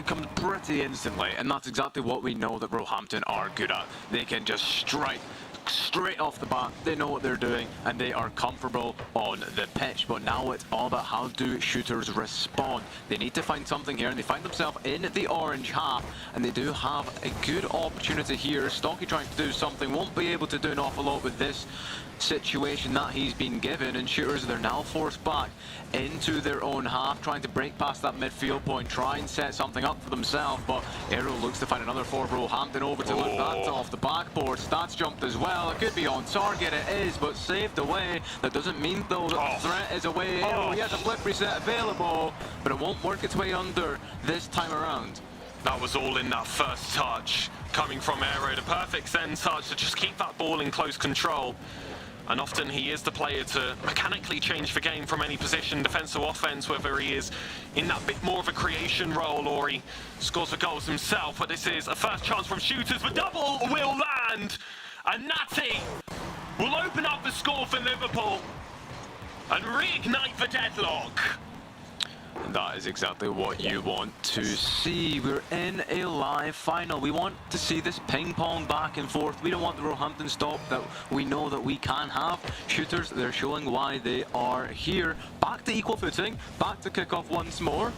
comes pretty instantly, and that's exactly what we know that Roehampton are good at. They can just strike straight off the bat. They know what they're doing, and they are comfortable on the pitch. But now it's all about how do shooters respond. They need to find something here, and they find themselves in the orange half, and they do have a good opportunity here. Stocky trying to do something, won't be able to do an awful lot with this situation that he's been given, and shooters, they're now forced back into their own half, trying to break past that midfield point, try and set something up for themselves. But Arrow looks to find another for Roehampton over to look. That's off the backboard. Stats jumped as well. It could be on target. It is, but saved away. That doesn't mean though that the threat is away. Arrow, he has a flip reset available, but it won't work its way under this time around. That was all in that first touch coming from Arrow. The perfect send touch to just keep that ball in close control. And often he is the player to mechanically change the game from any position, defense or offense, whether he is in that bit more of a creation role or he scores the goals himself. But this is a first chance from shooters. The double will land, and Natty will open up the score for Liverpool and reignite the deadlock. That is exactly what you want to see. We're in a live final. We want to see this ping pong back and forth. We don't want the Roehampton stop that we know that we can have. Shooters, they're showing why they are here. Back to equal footing, back to kick off once more,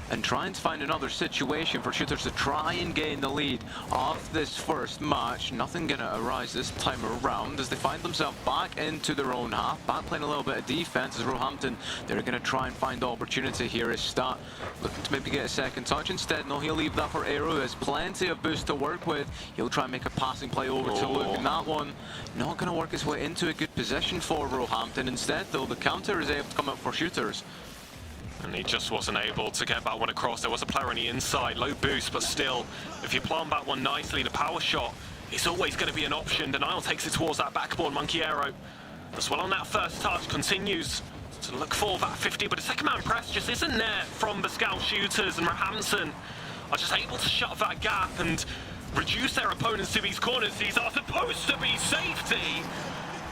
and trying to find another situation for shooters to try and gain the lead of this first match. Nothing gonna arise this time around as they find themselves back into their own half, back playing a little bit of defense as Roehampton, they're gonna try and find opportunity here as Stat looking to maybe get a second touch. Instead, no, he'll leave that for Arrow. There's plenty of boost to work with. He'll try and make a passing play over to Luke, and that one not gonna work his way into a good position for Roehampton. Instead, though, the counter is able to come up for shooters. And he just wasn't able to get that one across. There was a player on the inside, low boost, but still, if you plant that one nicely, the power shot is always going to be an option. Denial takes it towards that backboard. Monkey Arrow as well on that first touch, continues to look for that 50, but the second man press just isn't there from the scout shooters, and Roehampton are just able to shut that gap and reduce their opponents to these corners. These are supposed to be safety,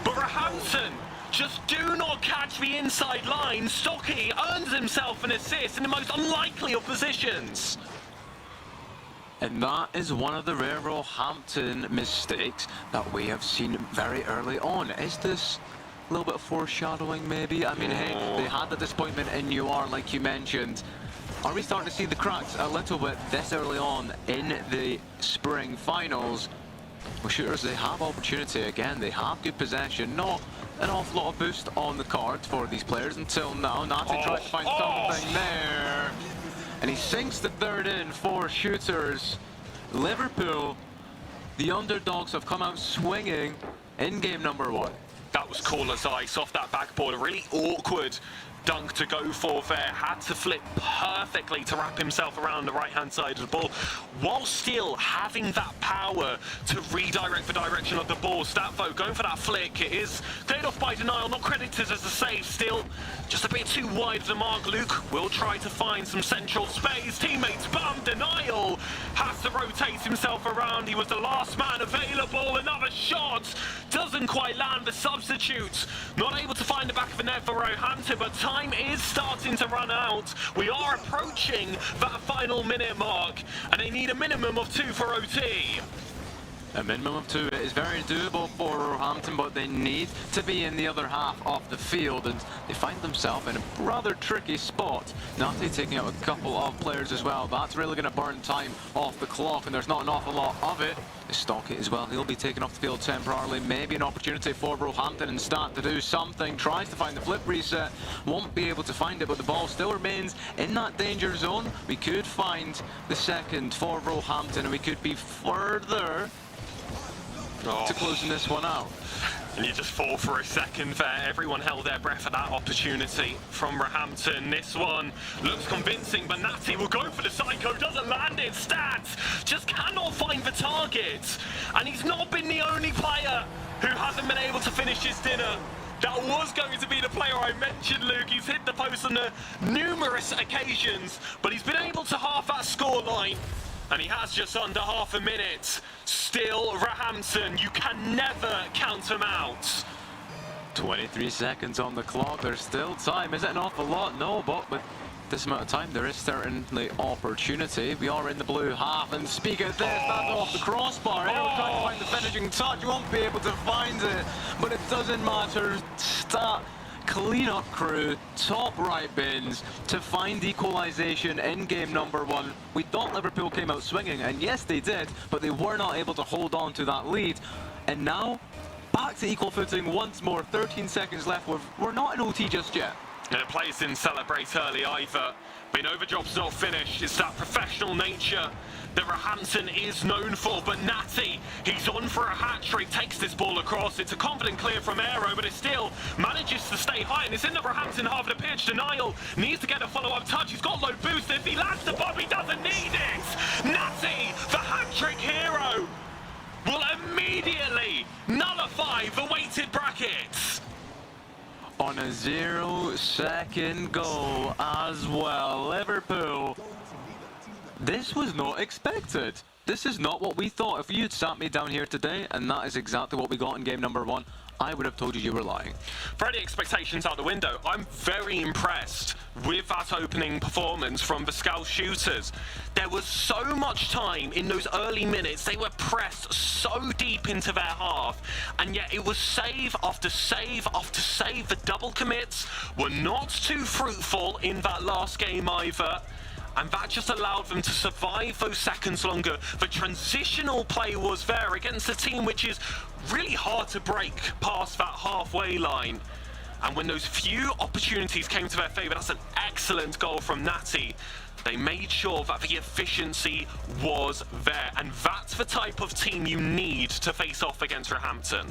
but Roehampton just do not catch the inside line. Stocky earns himself an assist in the most unlikely of positions. And that is one of the rare Roehampton mistakes that we have seen very early on. Is this a little bit of foreshadowing maybe? I mean, hey, they had the disappointment in UR like you mentioned. Are we starting to see the cracks a little bit this early on in the spring finals? Well, shooters, they have opportunity again. They have good possession. Not an awful lot of boost on the cards for these players until now. Natty tries to find something there, and he sinks the third in for shooters. Liverpool, the underdogs, have come out swinging in game number 1. That was cool as ice off that backboard. A really awkward dunk to go for there. Had to flip perfectly to wrap himself around the right-hand side of the ball, while still having that power to redirect the direction of the ball. Statvo going for that flick. It is cleared off by Denial, not credited as a save. Still just a bit too wide of the mark. Luke will try to find some central space. Teammates bump. Denial has to rotate himself around. He was the last man available. Another shot doesn't quite land. The substitute not able to find the back of the net for Roehampton, but time time is starting to run out. We are approaching that final minute mark, and they need a minimum of 2 for OT. A minimum of 2 is very doable for Roehampton, but they need to be in the other half of the field, and they find themselves in a rather tricky spot. Natty taking out a couple of players as well. That's really going to burn time off the clock, and there's not an awful lot of it. Stockett as well, he'll be taken off the field temporarily. Maybe an opportunity for Roehampton and Stat to do something. Tries to find the flip reset, won't be able to find it, but the ball still remains in that danger zone. We could find the second for Roehampton, and we could be further to closing this one out. And you just fall for a second there. Everyone held their breath for that opportunity from Roehampton. This one looks convincing, but Natty will go for the psycho, doesn't land it. Stats just cannot find the target. And he's not been the only player who hasn't been able to finish his dinner. That was going to be the player I mentioned, Luke. He's hit the post on numerous occasions, but he's been able to half that scoreline. And he has just under half a minute. Still, Roehampton, you can never count them out. 23 seconds on the clock. There's still time. Is it an awful lot? No, but with this amount of time, there is certainly opportunity. We are in the blue half, and speak of this, that's off the crossbar. He'll try to find the finishing touch. You won't be able to find it, but it doesn't matter. Clean-up crew, top right bins to find equalisation in game number 1. We thought Liverpool came out swinging, and yes they did, but they were not able to hold on to that lead. And now, back to equal footing once more. 13 seconds left. We're not in OT just yet. And the players didn't celebrate early either. But you know the job's not finished. It's that professional nature that Roehampton is known for. But Natty, he's on for a hat-trick, takes this ball across. It's a confident clear from Aero, but it still manages to stay high. And it's in the Roehampton half of the pitch. Denial needs to get a follow-up touch. He's got low boost. If he lands the bomb, he doesn't need it. Natty, the hat-trick hero, will immediately nullify the weighted brackets. On a 0-second goal as well. Liverpool, this was not expected. This is not what we thought. If you had sat me down here today and that is exactly what we got in game number 1, I would have told you were lying. For any expectations out the window, I'm very impressed with that opening performance from the Scout shooters. There was so much time in those early minutes. They were pressed so deep into their half, and yet it was save after save after save. The double commits were not too fruitful in that last game either. And that just allowed them to survive those seconds longer. The transitional play was there against a team which is really hard to break past that halfway line. And when those few opportunities came to their favour, that's an excellent goal from Natty. They made sure that the efficiency was there. And that's the type of team you need to face off against Roehampton.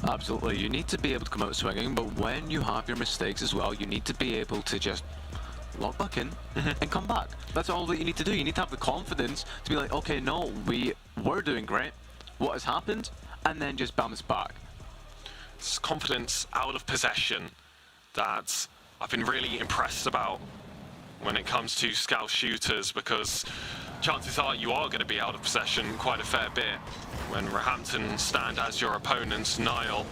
Absolutely. You need to be able to come out swinging, but when you have your mistakes as well, you need to be able to just log back in and come back. That's all that you need to do. You need to have the confidence to be like, okay, no, we were doing great. What has happened? And then just bounce back. It's confidence out of possession that I've been really impressed about when it comes to Scout shooters, because chances are you are going to be out of possession quite a fair bit. When Roehampton stand as your opponents, Niall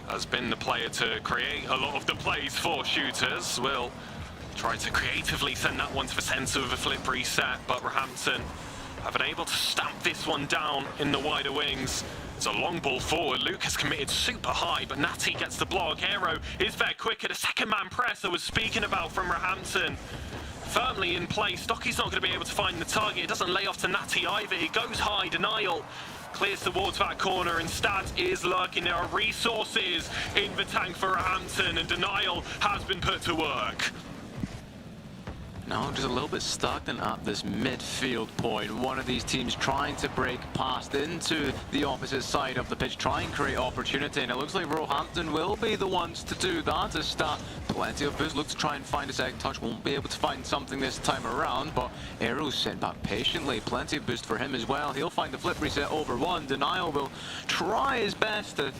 has been the player to create a lot of the plays for shooters. Will try to creatively send that one to the centre with a flip reset, but Roehampton have been able to stamp this one down in the wider wings. It's a long ball forward. Luke has committed super high, but Natty gets the block. Aero is there quicker. The second man press I was speaking about from Roehampton, firmly in place. Stocky's not going to be able to find the target. It doesn't lay off to Natty either. It goes high. Denial clears towards that corner, and Stat is lurking. There are resources in the tank for Roehampton, and Denial has been put to work. Now just a little bit stagnant at this midfield point. One of these teams trying to break past into the opposite side of the pitch, try and create opportunity, and it looks like Roehampton will be the ones to do that. As Stat, plenty of boost, look to try and find a second touch, won't be able to find something this time around, but Aero's sent back patiently, plenty of boost for him as well. He'll find the flip reset over 1. Denial will try his best to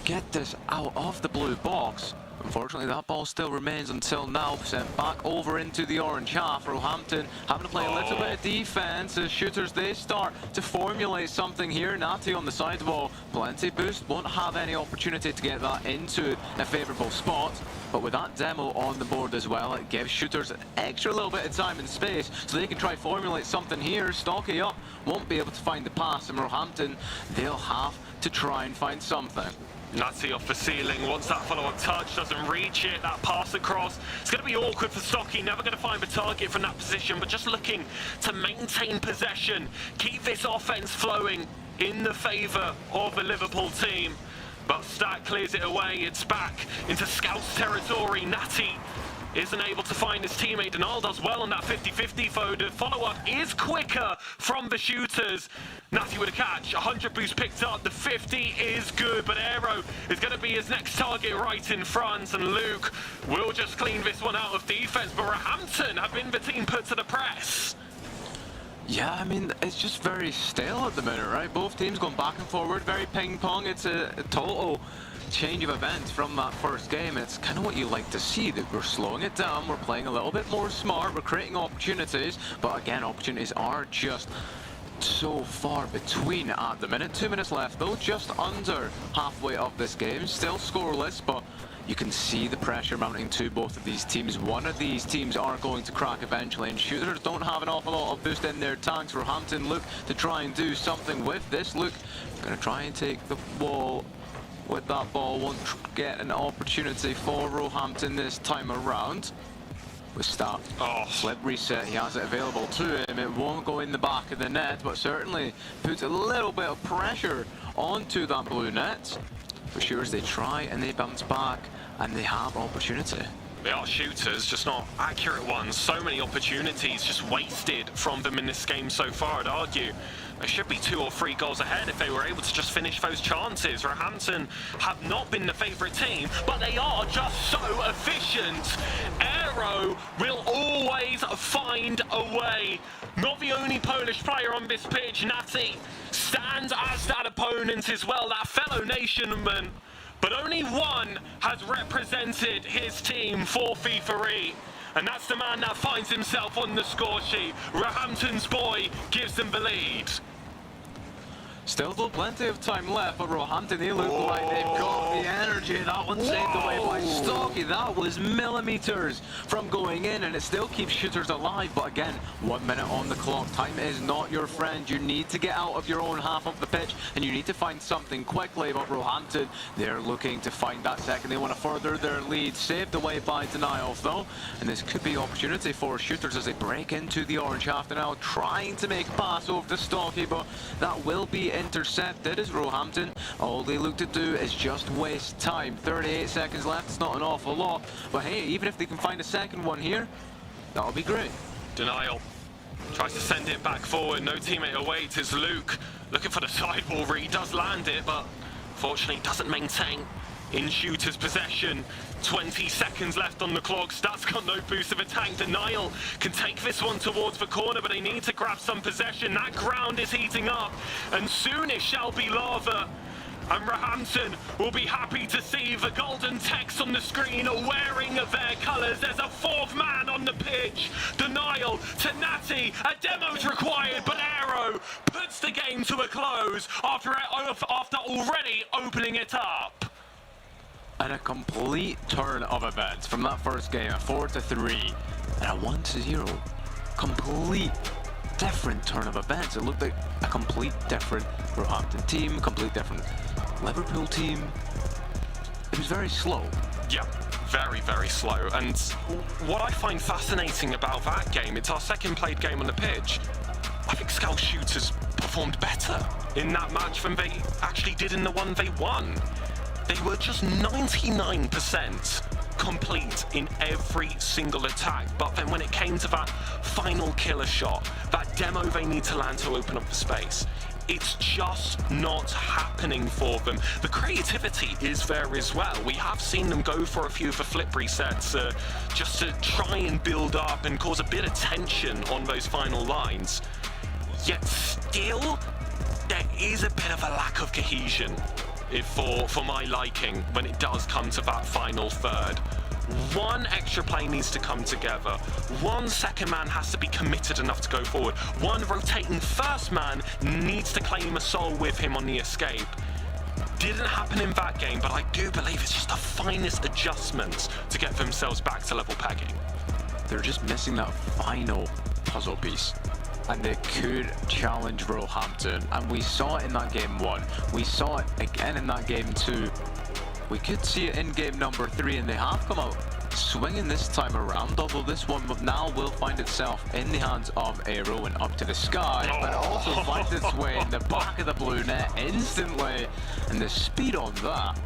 get this out of the blue box. Unfortunately, that ball still remains until now, sent back over into the orange half. Roehampton having to play a little bit of defense as shooters, they start to formulate something here. Natty on the sidewall, plenty boost, won't have any opportunity to get that into a favourable spot. But with that demo on the board as well, it gives shooters an extra little bit of time and space so they can try formulate something here. Stocky up, won't be able to find the pass, and Roehampton, they'll have to try and find something. Natty off the ceiling, wants that follow-up touch, doesn't reach it, that pass across. It's going to be awkward for Stocky, never going to find the target from that position, but just looking to maintain possession, keep this offense flowing in the favour of the Liverpool team. But Stack clears it away, it's back into Scouts territory. Natty isn't able to find his teammate. Denal does well on that 50-50 though. The follow-up is quicker from the shooters. Natty with a catch, 100 boost picked up, the 50 is good, but Aero is going to be his next target right in front, and Luke will just clean this one out of defense, but Roehampton have been the team put to the press. Yeah, I mean, it's just very stale at the minute, right? Both teams going back and forward, very ping-pong. It's a total change of events from that first game. It's kind of what you like to see, that we're slowing it down, we're playing a little bit more smart, we're creating opportunities, but again, opportunities are just so far between at the minute. 2 minutes left though, just under halfway of this game, still scoreless, but you can see the pressure mounting to both of these teams. One of these teams are going to crack eventually, and shooters don't have an awful lot of boost in their tanks. Roehampton look to try and do something with this. Luke going to try and take the wall with that ball, won't get an opportunity for Roehampton this time around. With Stat, slip reset, he has it available to him. It won't go in the back of the net, but certainly puts a little bit of pressure onto that blue net. For sure, as they try and they bounce back and they have opportunity. They are shooters, just not accurate ones. So many opportunities just wasted from them in this game so far, I'd argue. They should be 2 or 3 goals ahead if they were able to just finish those chances. Roehampton have not been the favourite team, but they are just so efficient. Aero will always find a way. Not the only Polish player on this pitch, Natty stands as that opponent as well, that fellow nationman. But only one has represented his team for FIFA, and that's the man that finds himself on the score sheet. Roehampton's boy gives them the lead. Still plenty of time left, but Roehampton, they look like they've got the energy. That one saved away by Stocky. That was millimeters from going in, and it still keeps shooters alive. But again, 1 minute on the clock. Time is not your friend. You need to get out of your own half of the pitch, and you need to find something quickly. But Roehampton, they're looking to find that second. They want to further their lead. Saved away by Denial, though. And this could be opportunity for shooters as they break into the orange half. Denial trying to make a pass over to Stocky, but that will be intercepted as Roehampton. All they look to do is just waste time. 38 seconds left, it's not an awful lot, but hey, even if they can find a second one here, that'll be great. Denial tries to send it back forward, no teammate awaits. It's Luke looking for the sidewall. He does land it, but fortunately doesn't maintain in shooter's possession. 20 seconds left on the clock. Stats got no boost of attack. Denial can take this one towards the corner, but they need to grab some possession. That ground is heating up, and soon it shall be lava. And Roehampton will be happy to see the golden text on the screen are wearing their colours. There's a 4th man on the pitch. Denial to Natty. A demo's required, but Aero puts the game to a close after already opening it up. And a complete turn of events from that first game, a 4-3 and a 1-0. Complete different turn of events. It looked like a complete different Roehampton team, complete different Liverpool team. It was very slow. Yeah, very, very slow. And what I find fascinating about that game, it's our second played game on the pitch. I think Scout shooters performed better in that match than they actually did in the one they won. They were just 99% complete in every single attack, but then when it came to that final killer shot, that demo they need to land to open up the space, it's just not happening for them. The creativity is there as well. We have seen them go for a few of the flip resets just to try and build up and cause a bit of tension on those final lines. Yet still, there is a bit of a lack of cohesion for my liking when it does come to that final third. One extra play needs to come together. One second man has to be committed enough to go forward. One rotating first man needs to claim a soul with him on the escape. Didn't happen in that game, but I do believe it's just the finest adjustments to get themselves back to level pegging. They're just missing that final puzzle piece. And they could challenge Roehampton. And we saw it in that game 1. We saw it again in that game 2. We could see it in game number 3, and they have come out swinging this time around, although this one now will find itself in the hands of Aero and up to the sky, but it also finds its way in the back of the blue net instantly, and the speed on that.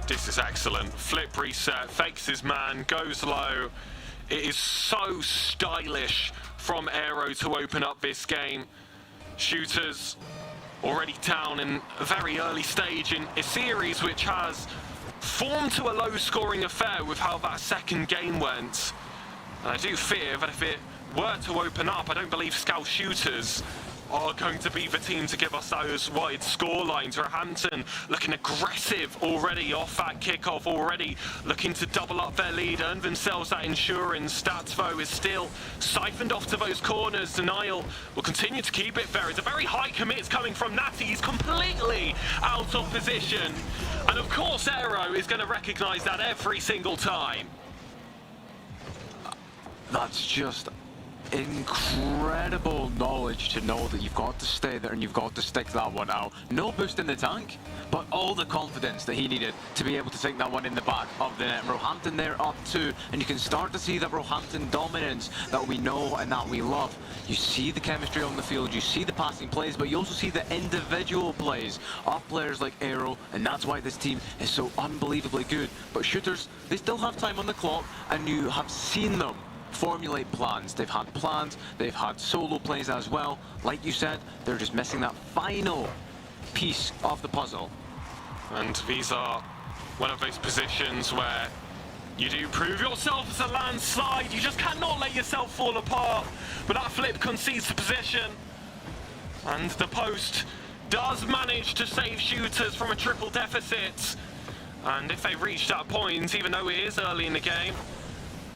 This is excellent. Flip reset, fakes his man, goes low. It is so stylish from Aero to open up this game. Shooters already down in a very early stage in a series which has formed to a low-scoring affair with how that second game went. And I do fear that if it were to open up, I don't believe Scout Shooters are going to be the team to give us those wide score lines. Roehampton looking aggressive already off that kickoff, already looking to double up their lead, earn themselves that insurance. Stats though is still siphoned off to those corners. Denial will continue to keep it there. It's a very high commit coming from Natty. He's completely out of position. And of course Aero is going to recognize that every single time. That's just incredible knowledge to know that you've got to stay there and you've got to stick that one out. No boost in the tank, but all the confidence that he needed to be able to take that one in the back of the net. Roehampton there up 2, and you can start to see that Roehampton dominance that we know and that we love. You see the chemistry on the field, you see the passing plays, but you also see the individual plays of players like Aero, and that's why this team is so unbelievably good. But Shooters, they still have time on the clock, and you have seen them formulate plans. They've had plans, they've had solo plays as well. Like you said, they're just missing that final piece of the puzzle. And these are one of those positions where you do prove yourself as a landslide. You just cannot let yourself fall apart. But that flip concedes the position. And the post does manage to save Shooters from a triple deficit. And if they reach that point, even though it is early in the game,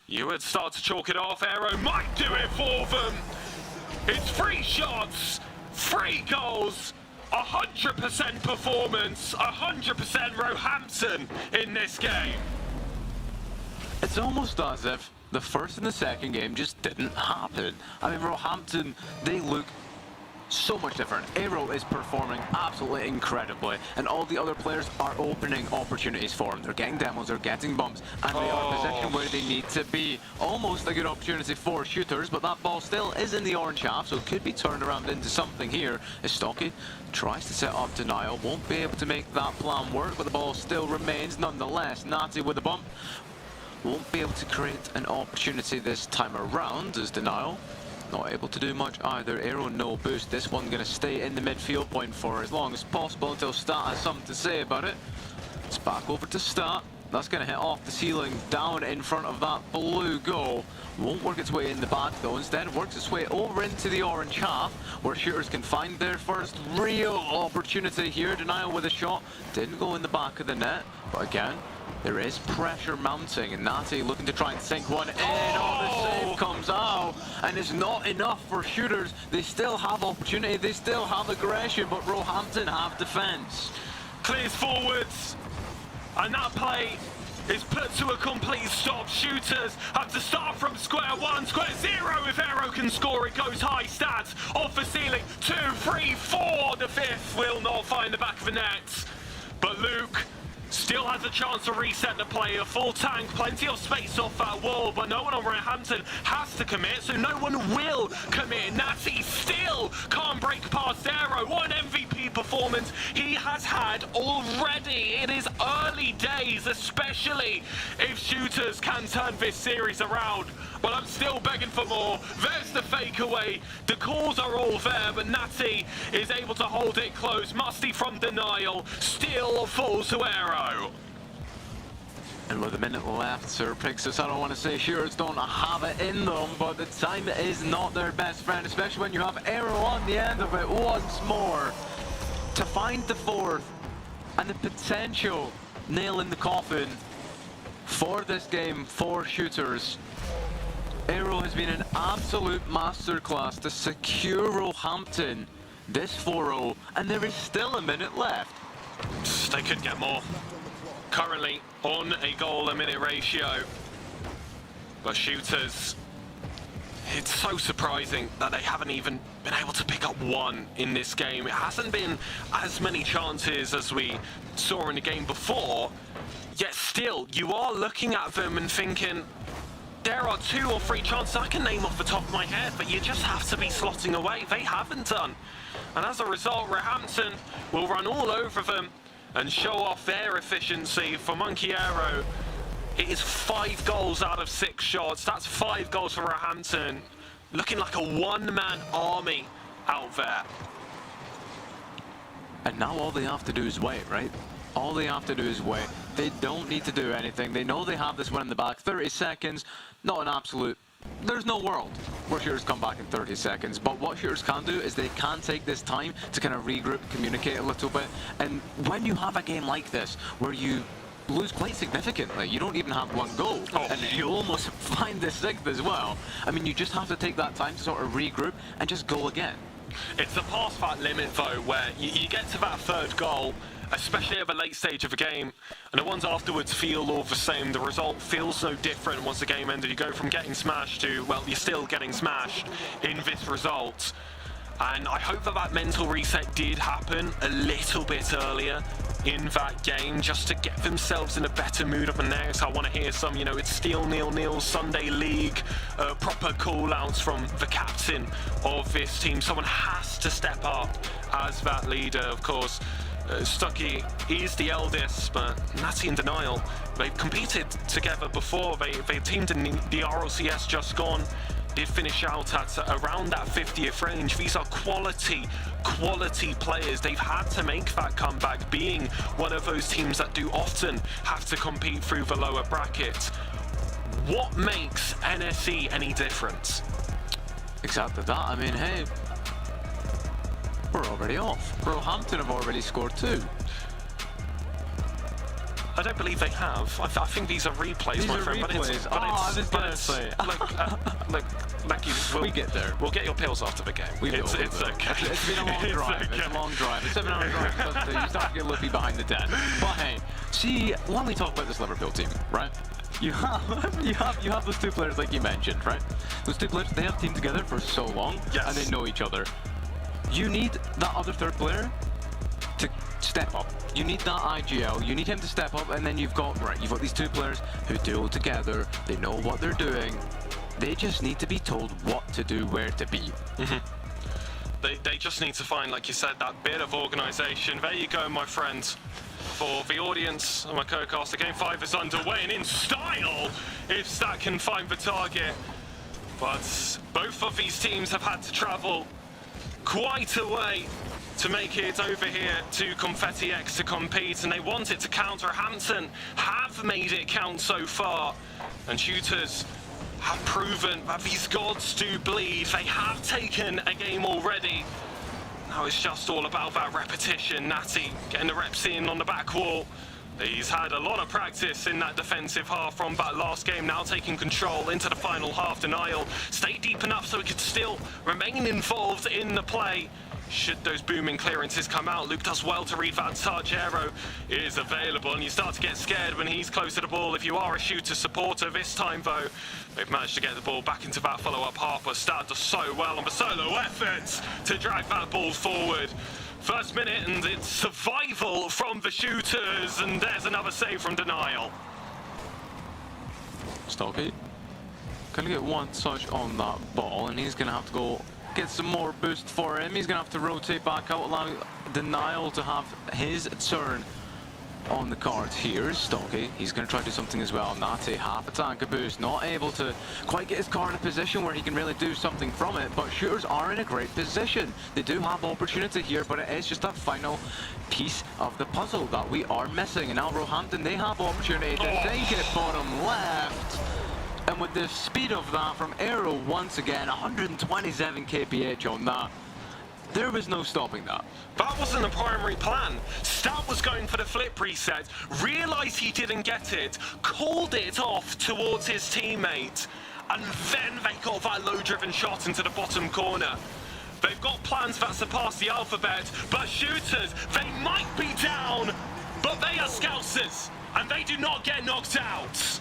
you would start to chalk it off. Aero might do it for them. It's 3 shots, 3 goals, 100% performance, 100% Roehampton in this game. It's almost as if the first and the second game just didn't happen. I mean, Roehampton, they look so much different. Aero is performing absolutely incredibly, and all the other players are opening opportunities for them. They're getting demos, they're getting bumps, and they are positioned where they need to be. Almost a good opportunity for Shooters, but that ball still is in the orange half, so it could be turned around into something here. Stocky tries to set up Denial, won't be able to make that plan work, but the ball still remains nonetheless. Natty with a bump won't be able to create an opportunity this time around as Denial not able to do much either. Aero no boost. This one going to stay in the midfield point for as long as possible until Stat has something to say about it. It's back over to Stat. That's going to hit off the ceiling down in front of that blue goal. Won't work its way in the back though. Instead works its way over into the orange half where Shooters can find their first real opportunity here. Denial with a shot. Didn't go in the back of the net. But again, there is pressure mounting, and Natty looking to try and sink one in. The save comes out, and it's not enough for Shooters. They still have opportunity, they still have aggression, but Roehampton have defense. Clears forwards, and that play is put to a complete stop. Shooters have to start from square 1, square 0. If Aero can score, it goes high. Stats off the ceiling. 2, 3, 4. The 5th will not find the back of the net, but Luke still has a chance to reset the play. A full tank, plenty of space off that wall, but no one on Roehampton has to commit, so no one will commit. Natty still can't break past Aero. What an MVP performance he has had already. It is early days, especially if Shooters can turn this series around. But I'm still begging for more. There's the fake away. The calls are all there, but Natty is able to hold it close. Musty from Denial still falls to Aero. And with a minute left, Sir Pixis, I don't want to say Shooters don't have it in them, but the time is not their best friend, especially when you have Aero on the end of it once more. To find the 4th And the potential nail in the coffin for this game for shooters. Aero has been an absolute masterclass to secure Roehampton this 4-0, and there is still a minute left. They could get more. Currently on a goal-a-minute ratio. But shooters, it's so surprising that they haven't even been able to pick up one in this game. It hasn't been as many chances as we saw in the game before, yet still, you are looking at them and thinking, there are 2 or 3 chances I can name off the top of my head, but you just have to be slotting away. They haven't done. And as a result, Roehampton will run all over them and show off their efficiency. For Monkey Aero, it is 5 goals out of 6 shots. That's 5 goals for Roehampton. Looking like a one-man army out there. And now all they have to do is wait, right? All they have to do is wait. They don't need to do anything. They know they have this one in the back. 30 seconds, not an absolute... There's no world where shooters come back in 30 seconds. But what shooters can do is they can take this time to kind of regroup, communicate a little bit. And when you have a game like this, where you lose quite significantly, you don't even have 1 goal, and you almost find the 6th as well. I mean, you just have to take that time to sort of regroup and just go again. It's the past that limit, though, where you get to that 3rd goal, especially at the late stage of a game, and the ones afterwards feel all the same. The result feels no different once the game ended. You go from getting smashed to, well, you're still getting smashed in this result. And I hope that that mental reset did happen a little bit earlier in that game, just to get themselves in a better mood up and next. I want to hear some, you know, it's still 0-0 Sunday League, proper call-outs from the captain of this team. Someone has to step up as that leader, of course. Stucky is the eldest, but Natty and Denial, they've competed together before. They teamed in the RLCS just gone. Did finish out at around that 50th range. These are quality players. They've had to make that comeback, being one of those teams that do often have to compete through the lower bracket. What makes NSE any different? Exactly that. I mean, hey, we're already off. Roehampton have already scored 2. I don't believe they have. I think these are replays, these my are friend. Replays. We'll get there. We'll get your pills after the game. It's okay. It's been a long drive. It's a long drive. It's a 7-hour drive. You start to get loopy behind the 10. But hey, see, when we talk about this Liverpool team, right? You have those 2 players like you mentioned, right? Those 2 players, they have teamed together for so long, and they know each other. You need that other 3rd player to step up. You need that IGL, you need him to step up, and then you've got these 2 players who duel together, they know what they're doing, they just need to be told what to do, where to be. They just need to find, like you said, that bit of organisation. There you go, my friend. For the audience and my co-caster, Game 5 is underway, and in style, if Stat can find the target. But both of these teams have had to travel quite a way to make it over here to Confetti X to compete, and they want it to count. Roehampton have made it count so far, and shooters have proven that these gods do bleed. They have taken a game already. Now it's just all about that repetition. Natty getting the reps in on the back wall. He's had a lot of practice in that defensive half from that last game, now taking control into the final half. Denial stay deep enough so he could still remain involved in the play. Should those booming clearances come out, Luke does well to read that touch. Aero is available, and you start to get scared when he's close to the ball if you are a shooter supporter. This time, though, they've managed to get the ball back into that follow-up half, but Stad does so well on the solo efforts to drag that ball forward. First minute, and it's survival from the shooters, and there's another save from Denial. Stocky gonna get 1 touch on that ball, and he's gonna have to go get some more boost for him. He's gonna have to rotate back out, allowing Denial to have his turn on the card. Here's Stocky. He's gonna try to do something as well. Natty, half a tank of boost, not able to quite get his car in a position where he can really do something from it, but shooters are in a great position. They do have opportunity here, but it is just that final piece of the puzzle that we are missing. And now Roehampton, they have opportunity to sink it bottom left. And with the speed of that from Aero once again, 127 kph on that. There was no stopping that. That wasn't the primary plan. Stat was going for the flip reset, realised he didn't get it, called it off towards his teammate, and then they got that low-driven shot into the bottom corner. They've got plans that surpass the alphabet, but shooters, they might be down, but they are Scousers, and they do not get knocked out.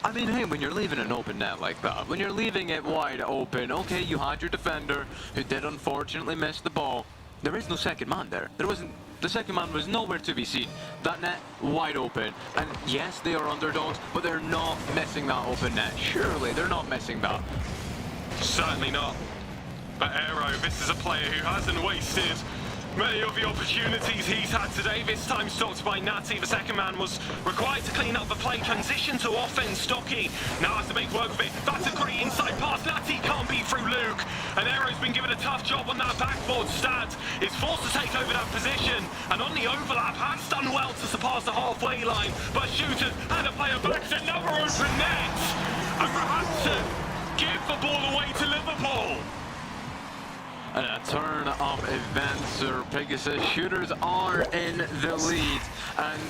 I mean, hey, when you're leaving an open net like that, when you're leaving it wide open, okay, you had your defender who did unfortunately miss the ball. There is no second man there. The second man was nowhere to be seen. That net wide open. And yes, they are underdogs, but they're not missing that open net. Surely they're not missing that. Certainly not. But Aero, this is a player who hasn't wasted many of the opportunities he's had today, this time stopped by Natty. The second man was required to clean up the play, transition to offense. Stocky now has to make work of it. That's a great inside pass. Natty can't beat through Luke. And Aero's been given a tough job on that backboard. Stat is forced to take over that position. And on the overlap, has done well to surpass the halfway line. But shooters had a player back to another open net. And Roehampton give the ball away to Liverpool. And a turn of events, or Pegasus shooters are in the lead. And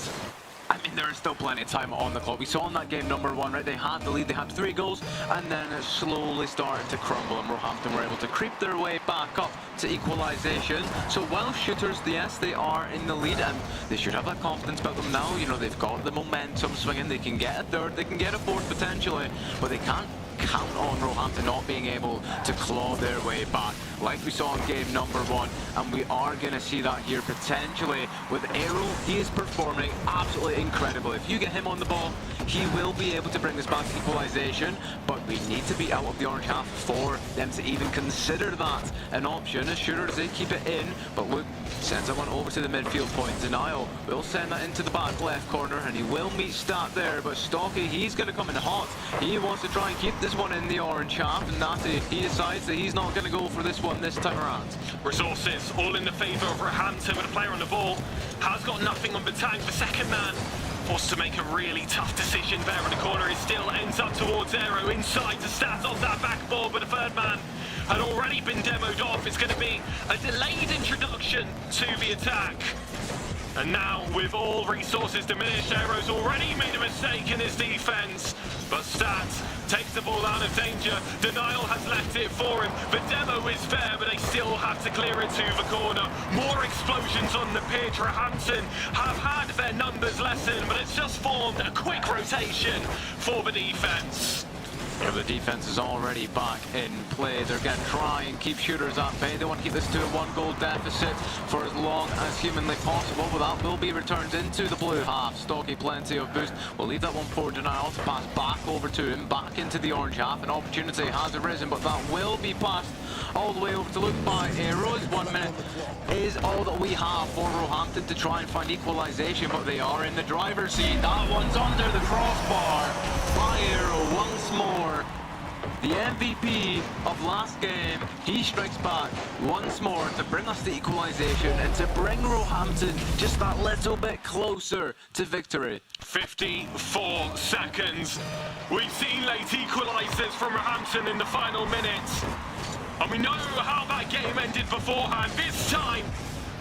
I mean, there is still plenty of time on the clock. We saw in that game number 1, right? They had the lead, they had 3 goals, and then it slowly started to crumble, and Roehampton were able to creep their way back up to equalisation. So while shooters, yes, they are in the lead, and they should have that confidence about them now. You know, they've got the momentum swinging. They can get a third, they can get a fourth potentially, but they can't count on Roehampton not being able to claw their way back like we saw in game number 1, and we are going to see that here potentially with Aero. He is performing absolutely incredible. If you get him on the ball, he will be able to bring this back to equalisation, but we need to be out of the orange half for them to even consider that an option. As shooters, they keep it in, but Luke sends that one over to the midfield point. Denial will send that into the back left corner, and he will meet Stat there, but Stocky, he's going to come in hot. He wants to try and keep this one in the orange half, and Natty, he decides that he's not going to go for this one this time around. Resources all in the favour of Roehampton, with a player on the ball has got nothing on the tank. The second man forced to make a really tough decision there in the corner. It still ends up towards Aero, inside to Stat on that backboard, but the third man had already been demoed off. It's going to be a delayed introduction to the attack. And now, with all resources diminished, Aero's already made a mistake in his defense. But Stat takes the ball out of danger. Denial has left it for him. The demo is fair, but they still have to clear it to the corner. More explosions on the pitch. Roehampton have had their numbers lessened, but it's just formed a quick rotation for the defense. Yeah, the defense is already back in play. They're going to try and keep shooters at bay. They want to keep this to a 1-goal deficit for as long as humanly possible, but that will be returned into the blue half. Stocky, plenty of boost. We'll leave that one for Denial to pass back over to him, back into the orange half. An opportunity has arisen, but that will be passed all the way over to Luke by Aeros. 1 minute is all that we have for Roehampton to try and find equalisation, but they are in the driver's seat. That one's under the crossbar by Aero once more. The MVP of last game, he strikes back once more to bring us to equalisation and to bring Roehampton just that little bit closer to victory. 54 seconds. We've seen late equalisers from Roehampton in the final minutes. And we know how that game ended beforehand. This time,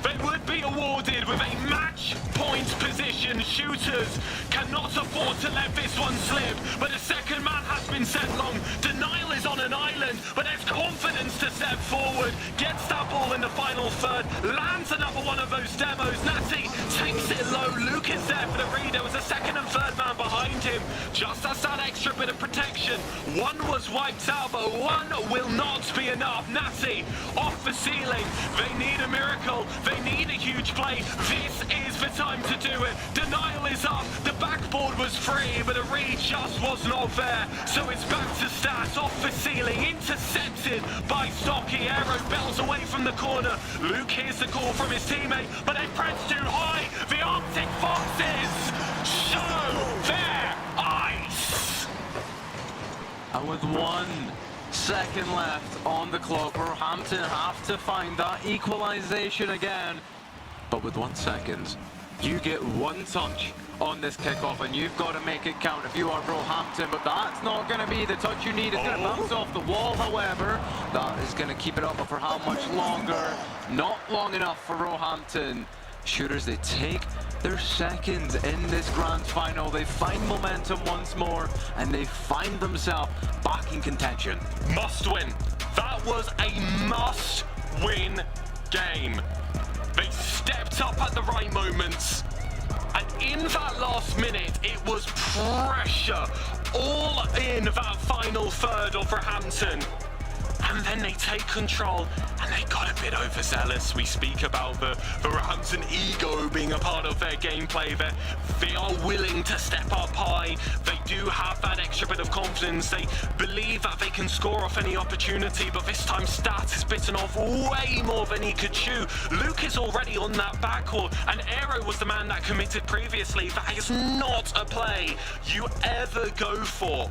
they would be awarded with a match point position. Shooters cannot afford to let this one slip, but the second man has been sent long. Denial is on an island, but there's confidence to step forward. Gets that ball in the final third, lands another one of those demos. Natty takes it low. Luke is there for the read. There was a second and third man behind him. Just as that extra bit of protection. One was wiped out, but one will not be enough. Natty off the ceiling. They need a miracle. They need a huge play. This is the time to do it. Denial is up. The backboard was free, but the read just was not there. So it's back to Stat off the ceiling, intercepted by Stocky. Aero bells away from the corner. Luke hears the call from his teammate, but they press too high. The Arctic Foxes show their ice. And with 1 second left on the clock, Roehampton have to find that equalisation again. But with 1 second, You get one touch on this kickoff and you've got to make it count if you are Roehampton, but that's not going to be the touch you need. It's going to bounce off the wall, however. That is going to keep it up, but for how much longer? Not long enough for Roehampton. Shooters, they take their second in this grand final. They find momentum once more and they find themselves back in contention. Must win. That was a must win game. They stepped up at the right moments. And in that last minute, it was pressure all in that final third of Roehampton. And then they take control, and they got a bit overzealous. We speak about the Roehampton ego being a part of their gameplay. They are willing to step up high. They do have that extra bit of confidence. They believe that they can score off any opportunity, but this time Stat is bitten off way more than he could chew. Luke is already on that backcourt, and Aero was the man that committed previously. That is not a play you ever go for.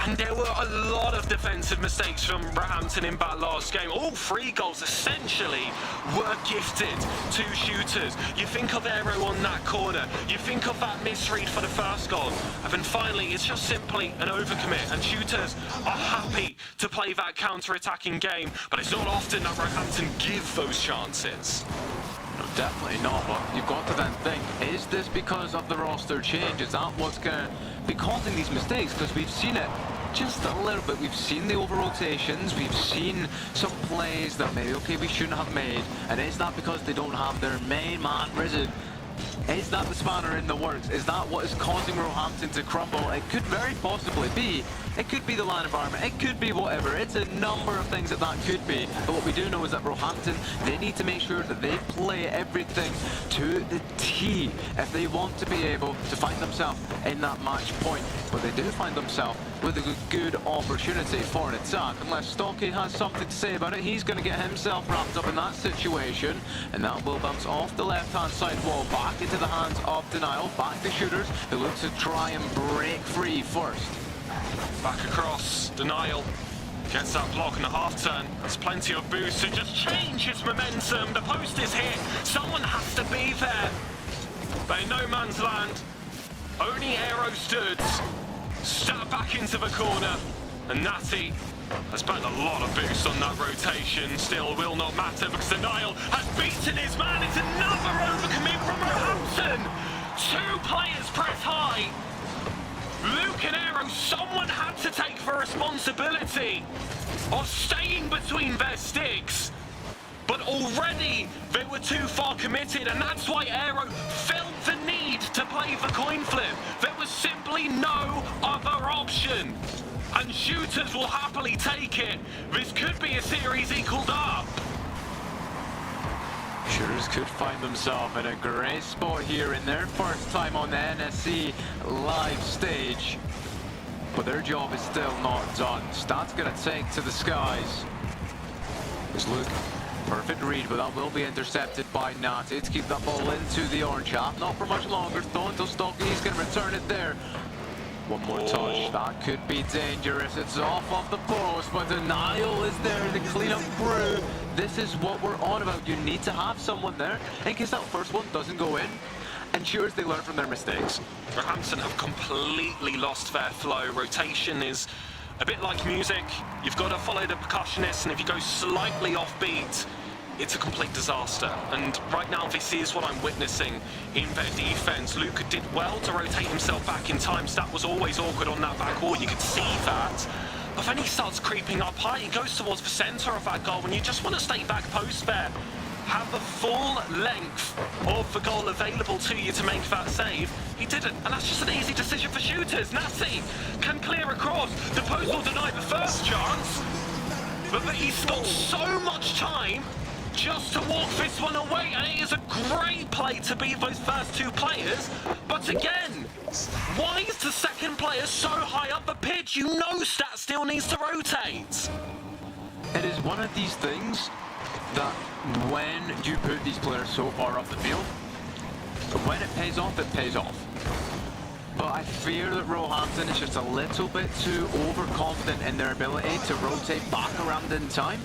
And there were a lot of defensive mistakes from Roehampton in that last game. All 3 goals essentially were gifted to shooters. You think of Aero on that corner, you think of that misread for the first goal, and then finally it's just simply an overcommit, and shooters are happy to play that counter-attacking game, but it's not often that Roehampton give those chances. No, definitely not, but you've got to then think, is this because of the roster change? Is that what's going to be causing these mistakes? Because we've seen it just a little bit. We've seen the over-rotations, we've seen some plays that maybe, okay, we shouldn't have made, and is that because they don't have their main man risen? Is that the spanner in the works? Is that what is causing Roehampton to crumble? It could very possibly be. It could be the LAN environment. It could be whatever. It's a number of things that could be. But what we do know is that Roehampton, they need to make sure that they play everything to the T if they want to be able to find themselves in that match point. But they do find themselves with a good opportunity for an attack. Unless Stocky has something to say about it, he's going to get himself wrapped up in that situation. And that will bounce off the left-hand side wall, back into the hands of Denial. Back to shooters who look to try and break free first. Back across, Denial gets that block in the half turn. There's plenty of boost to just change his momentum. The post is hit, someone has to be there. But in no man's land, only Aero stood. Step back into the corner, and Natty has spent a lot of boost on that rotation. Still will not matter because Denial has beaten his man. It's another overcommit from Roehampton. 2 players press high. Luke and Aero, someone had to take the responsibility of staying between their sticks. But already they were too far committed, and that's why Aero felt the need to play the coin flip. There was simply no other option. And shooters will happily take it. This could be a series equaled up. Shooters could find themselves in a great spot here in their first time on the NSC live stage. But their job is still not done. Stat's going to take to the skies. There's Luke. Perfect read, but that will be intercepted by Natty to keep that ball into the orange half. Not for much longer, though, until Stocky. He's going to return it there. One more touch. That could be dangerous. It's off the post, but Denial is there to clean up through. This is what we're on about. You need to have someone there in case that first one doesn't go in. And sure, they learn from their mistakes. Roehampton have completely lost their flow. Rotation is a bit like music. You've got to follow the percussionist, and if you go slightly off beat, it's a complete disaster. And right now, this is what I'm witnessing in their defense. Luke did well to rotate himself back in time. Stat was always awkward on that backcourt. You could see that. But then he starts creeping up high. He goes towards the center of that goal, and you just want to stay back post there. Have the full length of the goal available to you to make that save. He didn't, and that's just an easy decision for shooters. Natty can clear across. The post will deny the first chance, but he's got so much time just to walk this one away, and it is a great play to beat those first 2 players. But again, why is the second player so high up the pitch? You know Stat still needs to rotate. It is one of these things that when you put these players so far up the field, when it pays off, it pays off. But I fear that Roehampton is just a little bit too overconfident in their ability to rotate back around in time.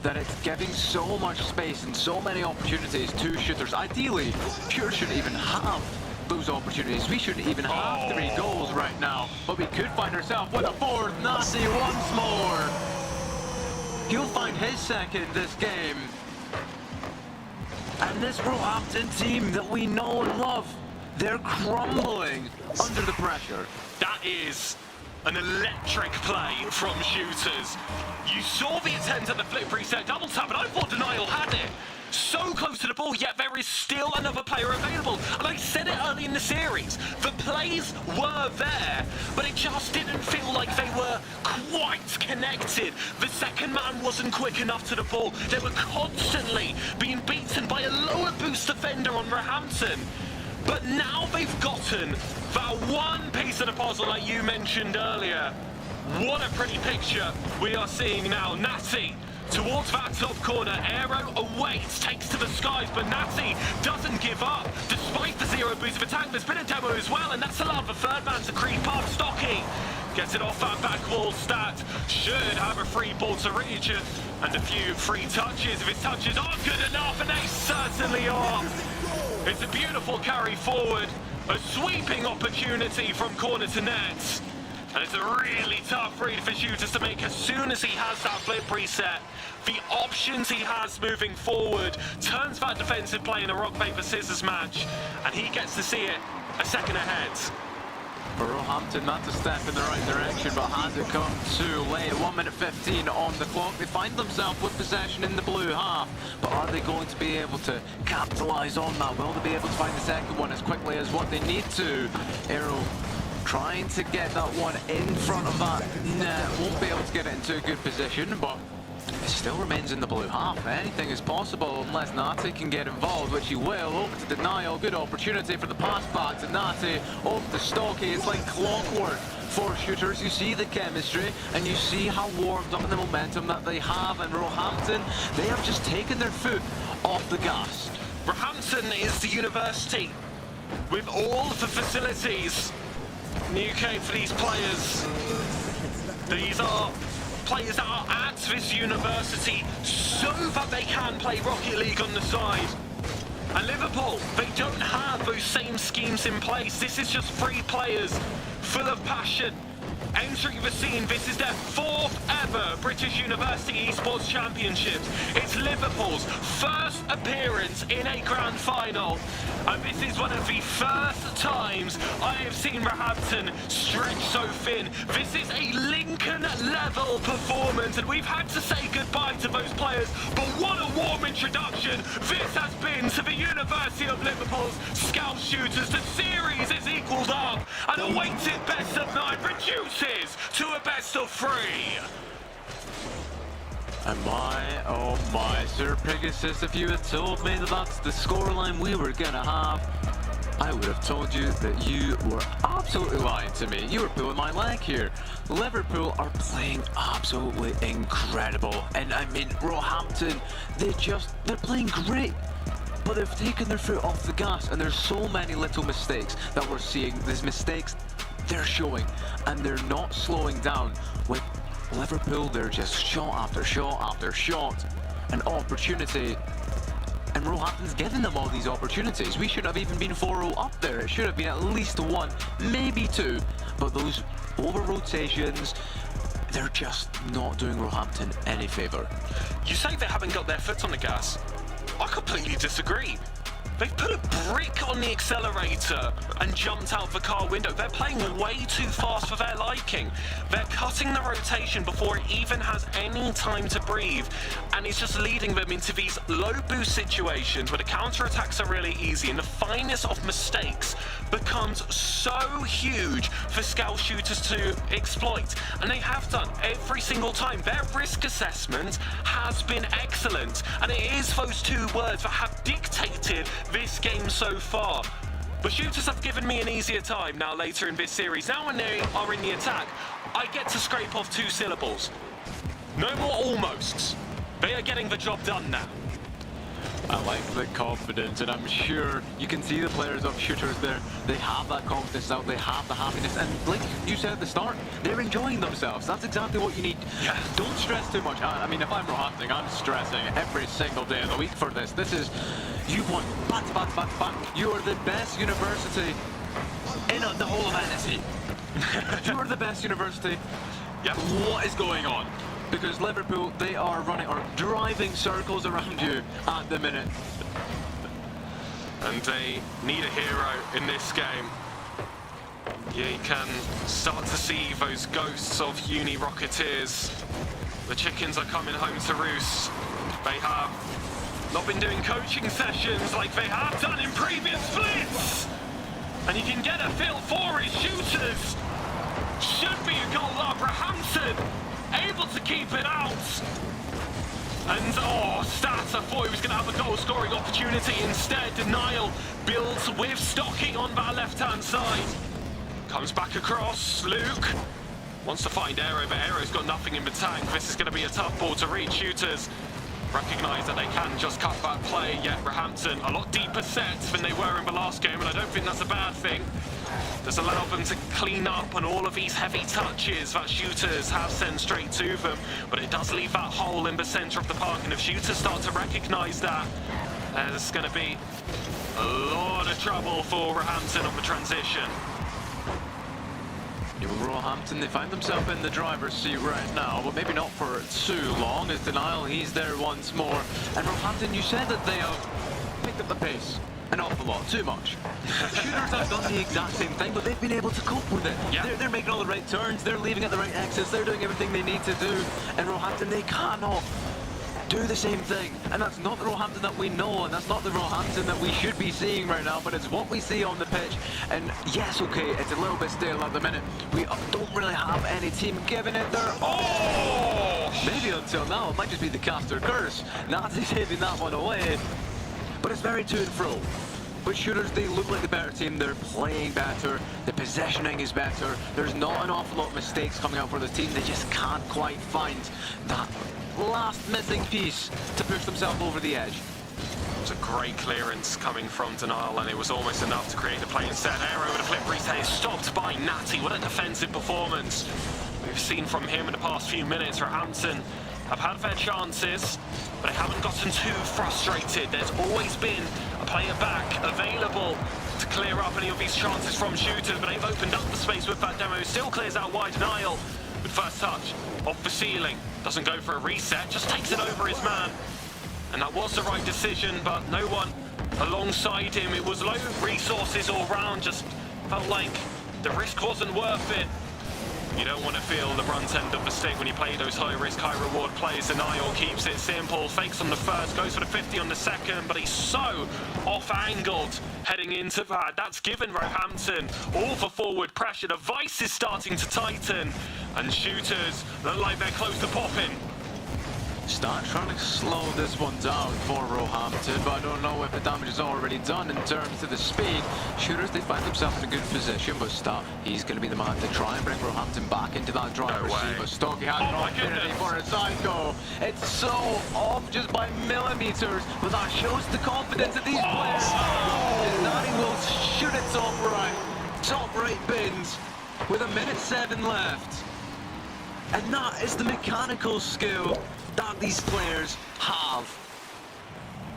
that it's giving so much space and so many opportunities to shooters. Ideally, Pure shouldn't even have those opportunities. We shouldn't even have 3 goals right now, but we could find ourselves with a 4th. Nasi once more. He'll find his 2nd this game. And this Roehampton team that we know and love, they're crumbling under the pressure. That is an electric play from shooters. You saw the attempt at the flip reset double tap, and I thought Denial had it. So close to the ball, yet there is still another player available. And I said it early in the series, the plays were there, but it just didn't feel like they were quite connected. The second man wasn't quick enough to the ball. They were constantly being beaten by a lower boost defender on Roehampton. But now they've gotten that one piece of the puzzle that you mentioned earlier. What a pretty picture we are seeing now. Natty towards that top corner, Aero awaits, takes to the skies, but Natty doesn't give up. Despite the 0 boost of attack, there's been a demo as well, and that's allowed the 3rd man to creep up. Stocky gets it off that back wall stat. Should have a free ball to reach it, and a few free touches. If his touches aren't good enough, and they certainly are. It's a beautiful carry forward, a sweeping opportunity from corner to net. And it's a really tough read for shooters to make as soon as he has that flip reset. The options he has moving forward turns that defensive play in a rock, paper, scissors match, and he gets to see it a second ahead. For Roehampton, not to step in the right direction, but has it come too late? 1 minute 15 on the clock. They find themselves with possession in the blue half, but are they going to be able to capitalise on that? Will they be able to find the second one as quickly as what they need to? Aero trying to get that one in front of that net. Won't be able to get it into a good position, but it still remains in the blue half. Anything is possible unless Natty can get involved, which he will. Over to Denial, good opportunity for the pass back to Natty. Over to Stocky, it's like clockwork for shooters. You see the chemistry and you see how warmed up in the momentum that they have, and Roehampton, they have just taken their foot off the gas. Roehampton is the university with all the facilities in the UK for these players. These are players that are at this university so that they can play Rocket League on the side. And Liverpool, they don't have those same schemes in place. This is just 3 players full of passion, entering the scene. This is their 4th ever British University Esports Championships. It's Liverpool's first appearance in a grand final. And this is one of the first times I have seen Roehampton stretch so thin. This is a Lincoln-level performance, and we've had to say goodbye to those players. But what a warm introduction this has been to the University of Liverpool's Scout Shooters. The series is equalled up, and a weighted best of 9 reduces to a best of 3. And my, oh my, Sir Pegasus, if you had told me that that's the scoreline we were gonna have, I would have told you that you were absolutely lying to me. You were pulling my leg here. Liverpool are playing absolutely incredible. And I mean, Roehampton, they're playing great. But they've taken their foot off the gas, and there's so many little mistakes that we're seeing. These mistakes, they're showing, and they're not slowing down. With Liverpool, they're just shot after shot after shot, an opportunity, and Roehampton's giving them all these opportunities. We shouldn't have even been 4-0 up there. It should have been at least 1, maybe 2, but those over rotations, they're just not doing Roehampton any favour. You say they haven't got their foot on the gas. I completely disagree. They've put a brick on the accelerator and jumped out the car window. They're playing way too fast for their liking. They're cutting the rotation before it even has any time to breathe, and it's just leading them into these low boost situations where the counter-attacks are really easy, and the finest of mistakes becomes so huge for Scout Shooters to exploit, and they have done every single time. Their risk assessment has been excellent, and it is those 2 words that have dictated this game so far. But shooters have given me an easier time now later in this series. Now when they are in the attack, I get to scrape off 2 syllables. No more almosts. They are getting the job done now. I like the confidence, and I'm sure you can see the players of Shooters there. They have that confidence now, they have the happiness, and like you said at the start, they're enjoying themselves. That's exactly what you need. Yeah. Don't stress too much. I mean, if I'm Rohatyn, I'm stressing every single day of the week for this. This is, you've won back to back to back to back. You are the best university in the whole of NSE. You are the best university. Yeah. What is going on? Because Liverpool, they are driving circles around you at the minute. And they need a hero in this game. Yeah, you can start to see those ghosts of uni Rocketeers. The chickens are coming home to roost. They have not been doing coaching sessions like they have done in previous splits. And you can get a feel for his shooters. Should be a goal up for Hampton. Able to keep it out. And Stats, I thought he was going to have a goal scoring opportunity. Instead, Denial builds with Stocking on that left-hand side. Comes back across. Luke wants to find Aero, but Aero's got nothing in the tank. This is going to be a tough ball to reach. Shooters recognise that they can just cut that play, yet Roehampton a lot deeper set than they were in the last game, and I don't think that's a bad thing. Does allow them to clean up on all of these heavy touches that Shooters have sent straight to them, but it does leave that hole in the centre of the park, and if Shooters start to recognise that, there's going to be a lot of trouble for Roehampton on the transition. Roehampton, they find themselves in the driver's seat right now, but maybe not for too long. As Denial, he's there once more. And Roehampton, you said that they have picked up the pace an awful lot, too much. Shooters have done the exact same thing, but they've been able to cope with it. Yeah. They're making all the right turns, they're leaving at the right exits, they're doing everything they need to do. And Roehampton, they cannot do the same thing. And that's not the Roehampton that we know, and that's not the Roehampton that we should be seeing right now, but it's what we see on the pitch. And yes, okay, it's a little bit stale at the minute. We don't really have any team giving it their all. Maybe until now, it might just be the caster curse. Nazi's hitting that one away. But it's very to and fro. But Shooters, they look like the better team. They're playing better. The positioning is better. There's not an awful lot of mistakes coming out for this team. They just can't quite find that last missing piece to push themselves over the edge. It's a great clearance coming from Denial, and it was almost enough to create the play instead. Aero with a flip reset is stopped by Natty. What a defensive performance we've seen from him in the past few minutes. Roehampton have had their chances, but they haven't gotten too frustrated. There's always been a player back available to clear up any of these chances from Shooters, but they've opened up the space with that demo. Still clears out wide. Denial with first touch off the ceiling. Doesn't go for a reset, just takes it over his man. And that was the right decision, but no one alongside him. It was low resources all round, just felt like the risk wasn't worth it. You don't want to feel the brunt end of the stick when you play those high-risk, high-reward plays. Denial keeps it simple, fakes on the first, goes for the 50 on the second, but he's so off-angled heading into that. That's given Roehampton all for forward pressure. The vice is starting to tighten, and Shooters look like they're close to popping. Start trying to slow this one down for Roehampton, but I don't know if the damage is already done in terms of the speed. Shooters, they find themselves in a good position, but Stott, he's going to be the man to try and bring Roehampton back into that driver's seat. But Stocky has an opportunity for a side goal. It's so off just by millimeters, but that shows the confidence of these players. Natty will shoot it top right bins with 1:07 left. And that is the mechanical skill that these players have.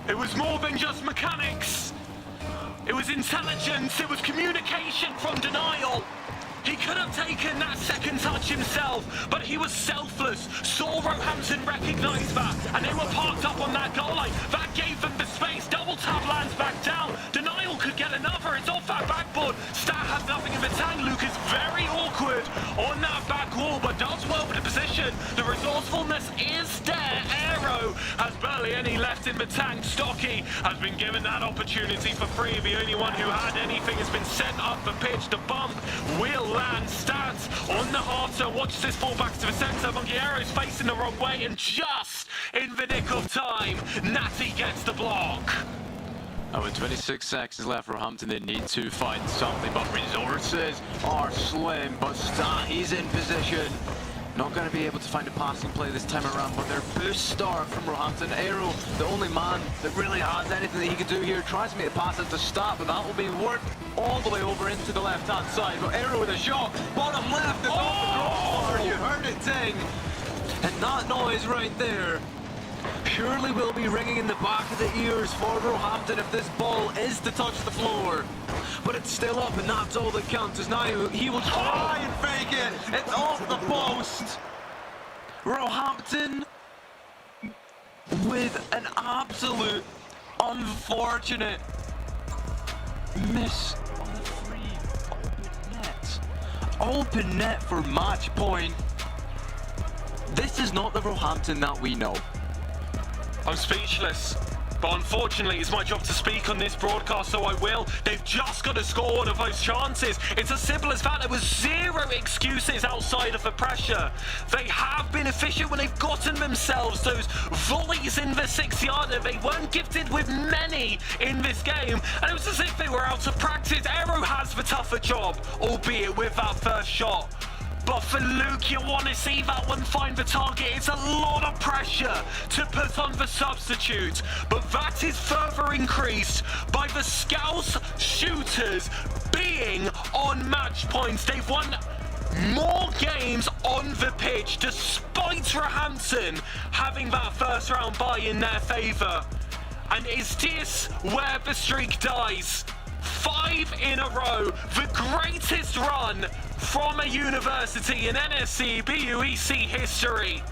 It was more than just mechanics. It was intelligence, it was communication from Denial. He could have taken that second touch himself, but he was selfless. Saw Roehampton recognise that, and they were parked up on that goal line. That gave them the space. Double tap lands back down. Denial could get another. It's off that backboard. Stat has nothing in the tank. Luke is very awkward on that back wall, but does well with the position. The resourcefulness is there. Aero has barely any left in the tank. Stocky has been given that opportunity for free. The only one who had anything has been sent up the pitch. The bump will land. Stats on the halter. Watches this ball back to the centre. Monkey Arrow's facing the wrong way, and just in the nick of time, Natty gets the block. And with 26 seconds left for Roehampton, they need to find something, but resources are slim. But Stat, he's in position. Not going to be able to find a passing play this time around, but their boost start from Roehampton. Aero, the only man that really has anything that he could do here, tries to make the pass at the start, but that will be worked all the way over into the left-hand side. But Aero with a shot, bottom left, is off the crossbar. You heard it ding. And that noise right there surely will be ringing in the back of the ears for Roehampton if this ball is to touch the floor. But it's still up, and that's all that counts, as now he will try and fake it. It's off the post. Roehampton with an absolute unfortunate miss on the free open net. Open net for match point. This is not the Roehampton that we know. I'm speechless, but unfortunately it's my job to speak on this broadcast, so I will. They've just got to score one of those chances. It's as simple as that. There was zero excuses outside of the pressure. They have been efficient when they've gotten themselves those volleys in the 6-yarder. They weren't gifted with many in this game, and it was as if they were out of practice. Aero has the tougher job, albeit with that first shot. But for Luke, you want to see that one find the target. It's a lot of pressure to put on the substitute. But that is further increased by the Scouse shooters being on match points. They've won more games on the pitch despite Roehampton having that first round bye in their favour. And is this where the streak dies? 5 in a row, the greatest run from a university in NSC BUEC history.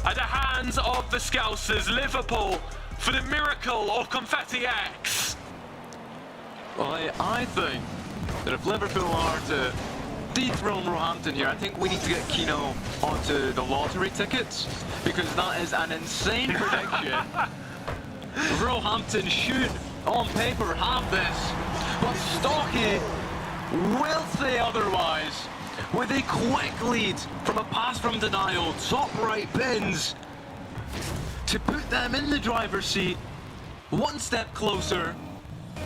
At the hands of the Scousers, Liverpool, for the miracle of Confetti X. Well, I think that if Liverpool are to dethrone Roehampton here, I think we need to get Kino onto the lottery tickets, because that is an insane prediction. Roehampton should, on paper, have this, but Stocky will say otherwise. With a quick lead from a pass from denial, top right bins to put them in the driver's seat, one step closer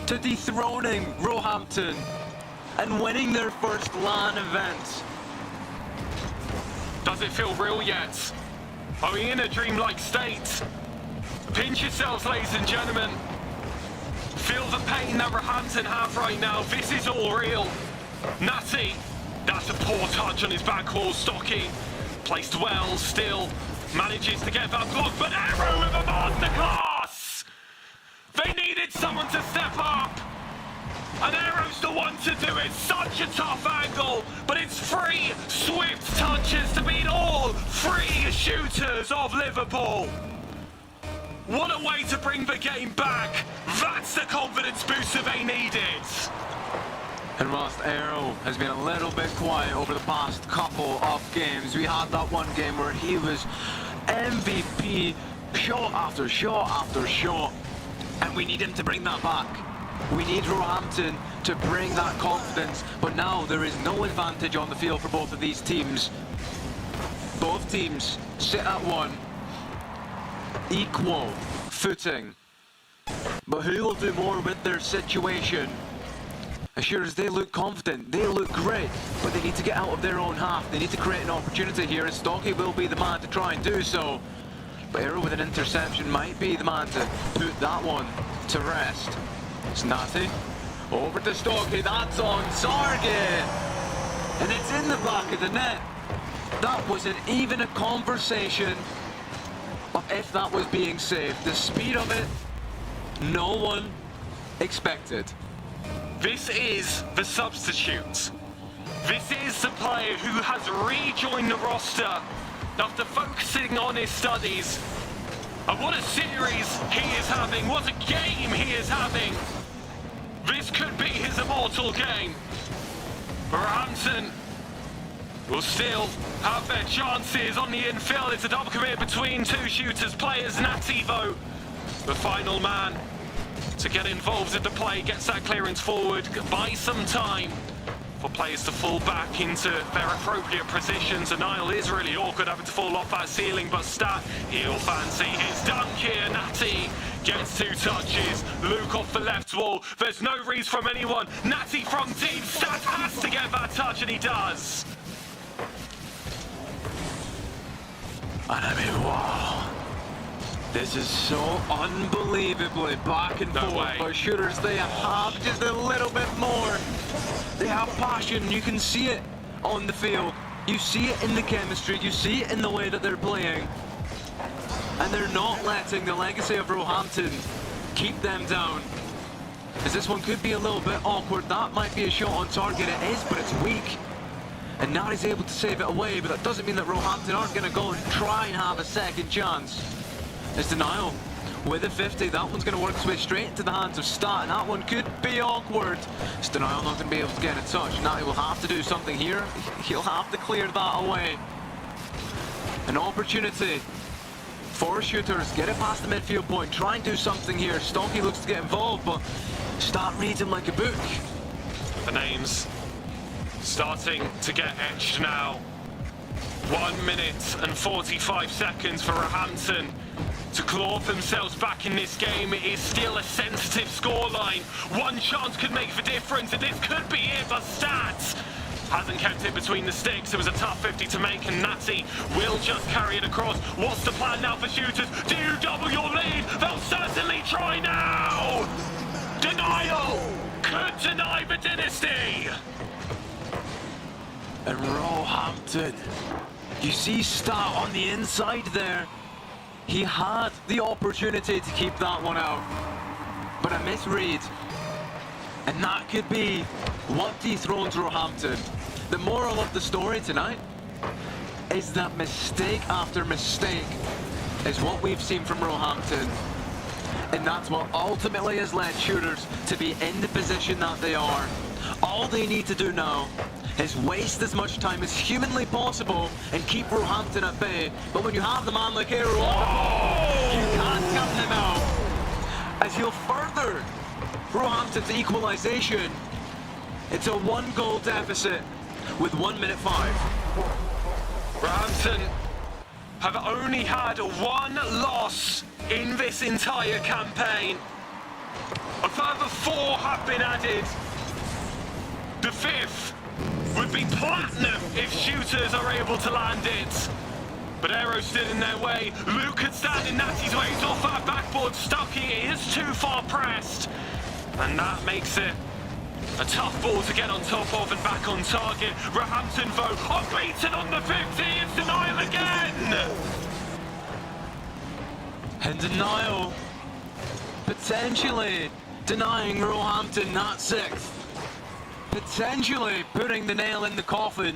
to dethroning Roehampton and winning their first LAN event. Does it feel real yet? Are we in a dreamlike state? Pinch yourselves, ladies and gentlemen. Feel the pain that Roehampton have right now. This is all real. Natty, that's a poor touch on his back wall. Stocky, placed well, still manages to get that block, but Aero with a masterclass! They needed someone to step up, and Aero's the one to do it. Such a tough angle, but it's 3 swift touches to beat all 3 shooters of Liverpool. What a way to bring the game back. That's the confidence booster they needed. And whilst Aero has been a little bit quiet over the past couple of games, we had that one game where he was MVP, shot after shot after shot, and we need him to bring that back. We need Roehampton to bring that confidence, but now there is no advantage on the field for both of these teams. Both teams sit at 1. Equal footing, but who will do more with their situation? As sure as they look confident, they look great, but they need to get out of their own half. They need to create an opportunity here, and Stocky will be the man to try and do so. But Aero with an interception might be the man to put that one to rest. It's Natty, over to Stocky, that's on target, and it's in the back of the net. That wasn't even a conversation of if that was being saved. The speed of it, no one expected. This is the substitute. This is the player who has rejoined the roster after focusing on his studies. And what a series he is having, what a game he is having. This could be his immortal game. Roehampton will still have their chances on the infield. It's a double commit between 2 shooters. Players Natty, though, the final man to get involved in the play, gets that clearance forward, buys some time for players to fall back into their appropriate positions. And Niall is really awkward having to fall off that ceiling, but Stat, he'll fancy his dunk here. Natty gets 2 touches. Luke off the left wall. There's no reason from anyone. Natty from deep. Stat has to get that touch, and he does. And I mean, wow. This is so unbelievably back and forth. But shooters, they have just a little bit more. They have passion. You can see it on the field. You see it in the chemistry. You see it in the way that they're playing. And they're not letting the legacy of Roehampton keep them down. As this one could be a little bit awkward. That might be a shot on target. It is, but it's weak. And now he's able to save it away, but that doesn't mean that Roehampton aren't going to go and try and have a second chance. It's Denial with a 50. That one's going to work its way straight into the hands of Stat, and that one could be awkward. It's Denial not going to be able to get a touch. Now he will have to do something here. He'll have to clear that away. An opportunity for shooters. Get it past the midfield point. Try and do something here. Stonky looks to get involved, but Stat reads him like a book. The names starting to get etched now. 1 minute and 45 seconds for Roehampton to claw themselves back in this game. It is still a sensitive scoreline. One chance could make the difference, and this could be it, but Stats hasn't kept it between the sticks. It was a tough 50 to make, and Natty will just carry it across. What's the plan now for shooters? Do you double your lead? They'll certainly try now! Denial could deny the dynasty! And Roehampton, you see Stat on the inside there. He had the opportunity to keep that one out, but a misread. And that could be what dethrones Roehampton. The moral of the story tonight is that mistake after mistake is what we've seen from Roehampton. And that's what ultimately has led shooters to be in the position that they are. All they need to do now is waste as much time as humanly possible and keep Roehampton at bay. But when you have the man like Aero on the ball, you can't count him out. As he'll further Roehampton's equalisation. It's a 1-goal deficit with 1 minute 5. Roehampton have only had 1 loss in this entire campaign. A further 4 have been added. The 5th would be platinum if shooters are able to land it. But Aero stood in their way. Luke could stand in Natty's way. He's off that backboard. Stucky is too far pressed. And that makes it a tough ball to get on top of and back on target. Roehampton, though, are beaten on the 50. It's Denial again. And Denial potentially denying Roehampton that 6th. Potentially putting the nail in the coffin.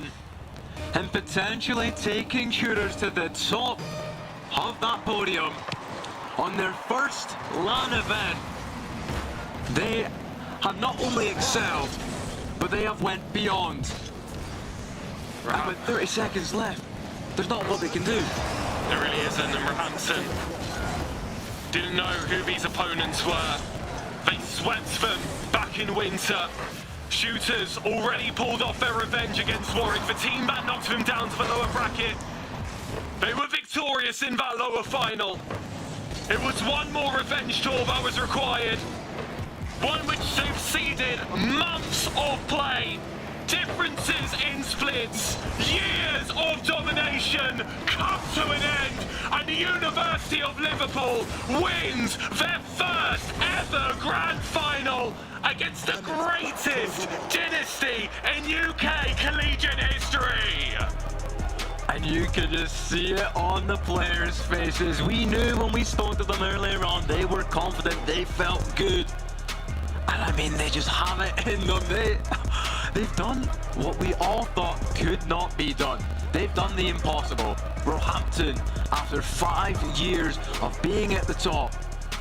And potentially taking shooters to the top of that podium on their first LAN event. They have not only excelled, but they have went beyond. And with 30 seconds left, there's not what they can do. There really isn't, and Roehampton didn't know who these opponents were. They swept them back in winter. Shooters already pulled off their revenge against Warwick, the team that knocked them down to the lower bracket. They were victorious in that lower final. It was one more revenge tour that was required. One which succeeded months of play. Differences in splits. Years of domination come to an end. And the University of Liverpool wins their first ever grand final against the greatest dynasty in UK collegiate history. And you could just see it on the players' faces. We knew when we spoke to them earlier on, they were confident, they felt good. And I mean, they just have it in them. They've done what we all thought could not be done. They've done the impossible. Roehampton, after 5 years of being at the top,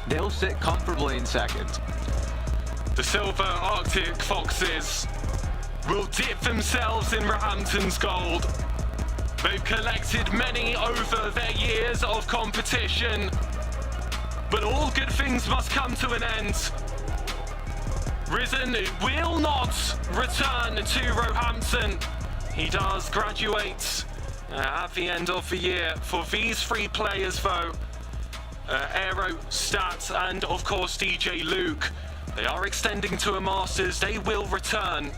they'll sit comfortably in 2nd. The Silver Arctic Foxes will dip themselves in Roehampton's gold. They've collected many over their years of competition, but all good things must come to an end. Risen will not return to Roehampton. He does graduate at the end of the year. For these 3 players though, Aero, Stat and of course DJ Luke, they are extending to a Masters. They will return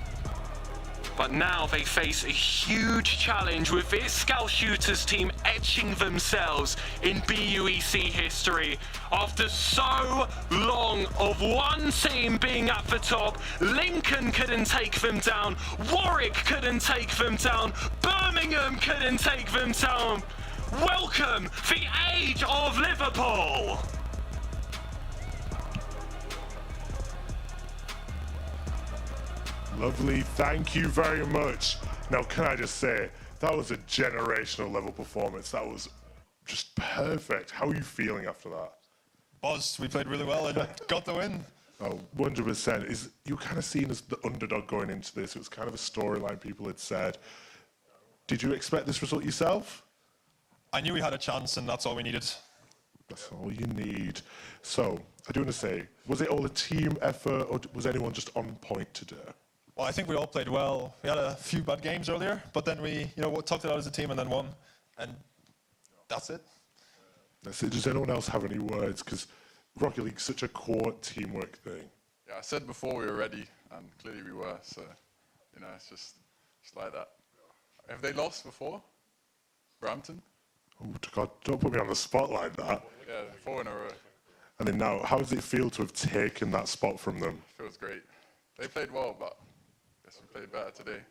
but now they face a huge challenge with this Scout Shooters team etching themselves in BUEC history. After so long of one team being at the top, Lincoln couldn't take them down, Warwick couldn't take them down, Birmingham couldn't take them down. Welcome the age of Liverpool! Lovely, thank you very much. Now, can I just say, that was a generational level performance. That was just perfect. How are you feeling after that? Buzzed. We played really well and got the win. Oh, 100%. You kind of seen as the underdog going into this. It was kind of a storyline people had said. Did you expect this result yourself? I knew we had a chance and that's all we needed. That's all you need. So, I do want to say, was it all a team effort or was anyone just on point today? Well, I think we all played well. We had a few bad games earlier, but then we, tucked it out as a team and then won. And that's it. That's it. Does anyone else have any words? Because Rocket League's such a core teamwork thing. Yeah, I said before we were ready, and clearly we were. So, it's just like that. Have they lost before? Brampton? Oh, God, don't put me on the spot like that. Yeah, 4 in a row. And then now, how does it feel to have taken that spot from them? Feels great. They played well, but I guess we played better today.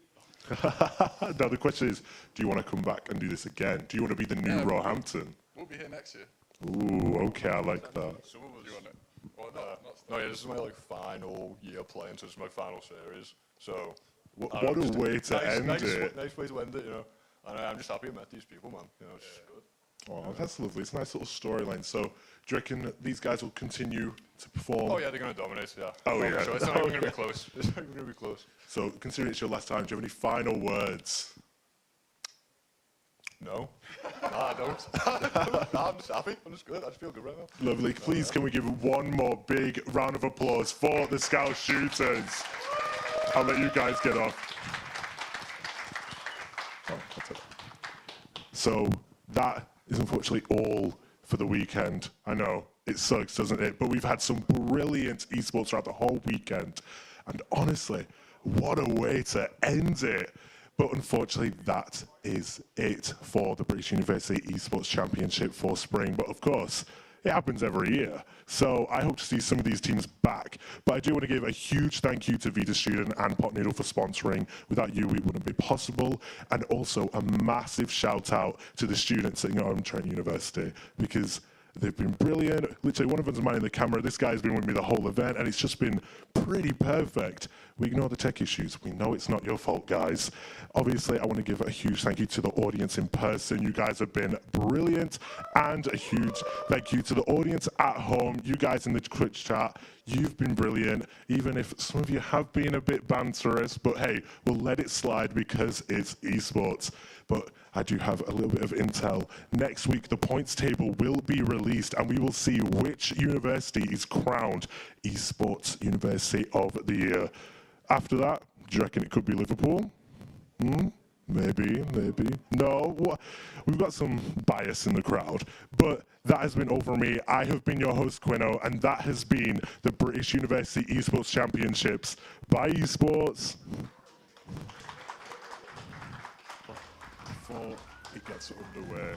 Now the question is, do you want to come back and do this again? Do you want to be the new Roehampton? We'll be here next year. Ooh, okay, I like that. So what would you want it? Well, No, yeah, this is my final year playing, so this is my final series. So what a way to end it. Nice way to end it, And I'm just happy I met these people, man. It's just good. Oh, that's lovely. It's a nice little storyline. So, do you reckon these guys will continue to perform? Oh yeah, they're going to dominate. Yeah. Oh yeah. Sure. It's not even going to be close. It's not even going to be close. So, considering it's your last time, do you have any final words? No. Nah, I don't. Nah, I'm just happy. I'm just good. I just feel good right now. Lovely. Please, can we give one more big round of applause for the Scout Shooters? I'll let you guys get off. Oh, that's it. So, that is unfortunately all for the weekend. I know, it sucks, doesn't it? But we've had some brilliant esports throughout the whole weekend. And honestly, what a way to end it. But unfortunately, that is it for the British University Esports Championship for spring. But of course, it happens every year. So I hope to see some of these teams back. But I do want to give a huge thank you to Vita Student and Pot Noodle for sponsoring. Without you, it wouldn't be possible. And also a massive shout out to the students at Trent University, because they've been brilliant. Literally, one of them's minding the camera. This guy's been with me the whole event, and it's just been pretty perfect. We ignore the tech issues. We know it's not your fault, guys. Obviously, I want to give a huge thank you to the audience in person. You guys have been brilliant. And a huge thank you to the audience at home. You guys in the Twitch chat, you've been brilliant. Even if some of you have been a bit banterous, but hey, we'll let it slide because it's esports. But I do have a little bit of intel. Next week, the points table will be released, and we will see which university is crowned Esports University of the Year. After that, do you reckon it could be Liverpool? Maybe. No, we've got some bias in the crowd. But that has been all from me. I have been your host, Quino, and that has been the British University Esports Championships. Bye, Esports. Before it gets underway.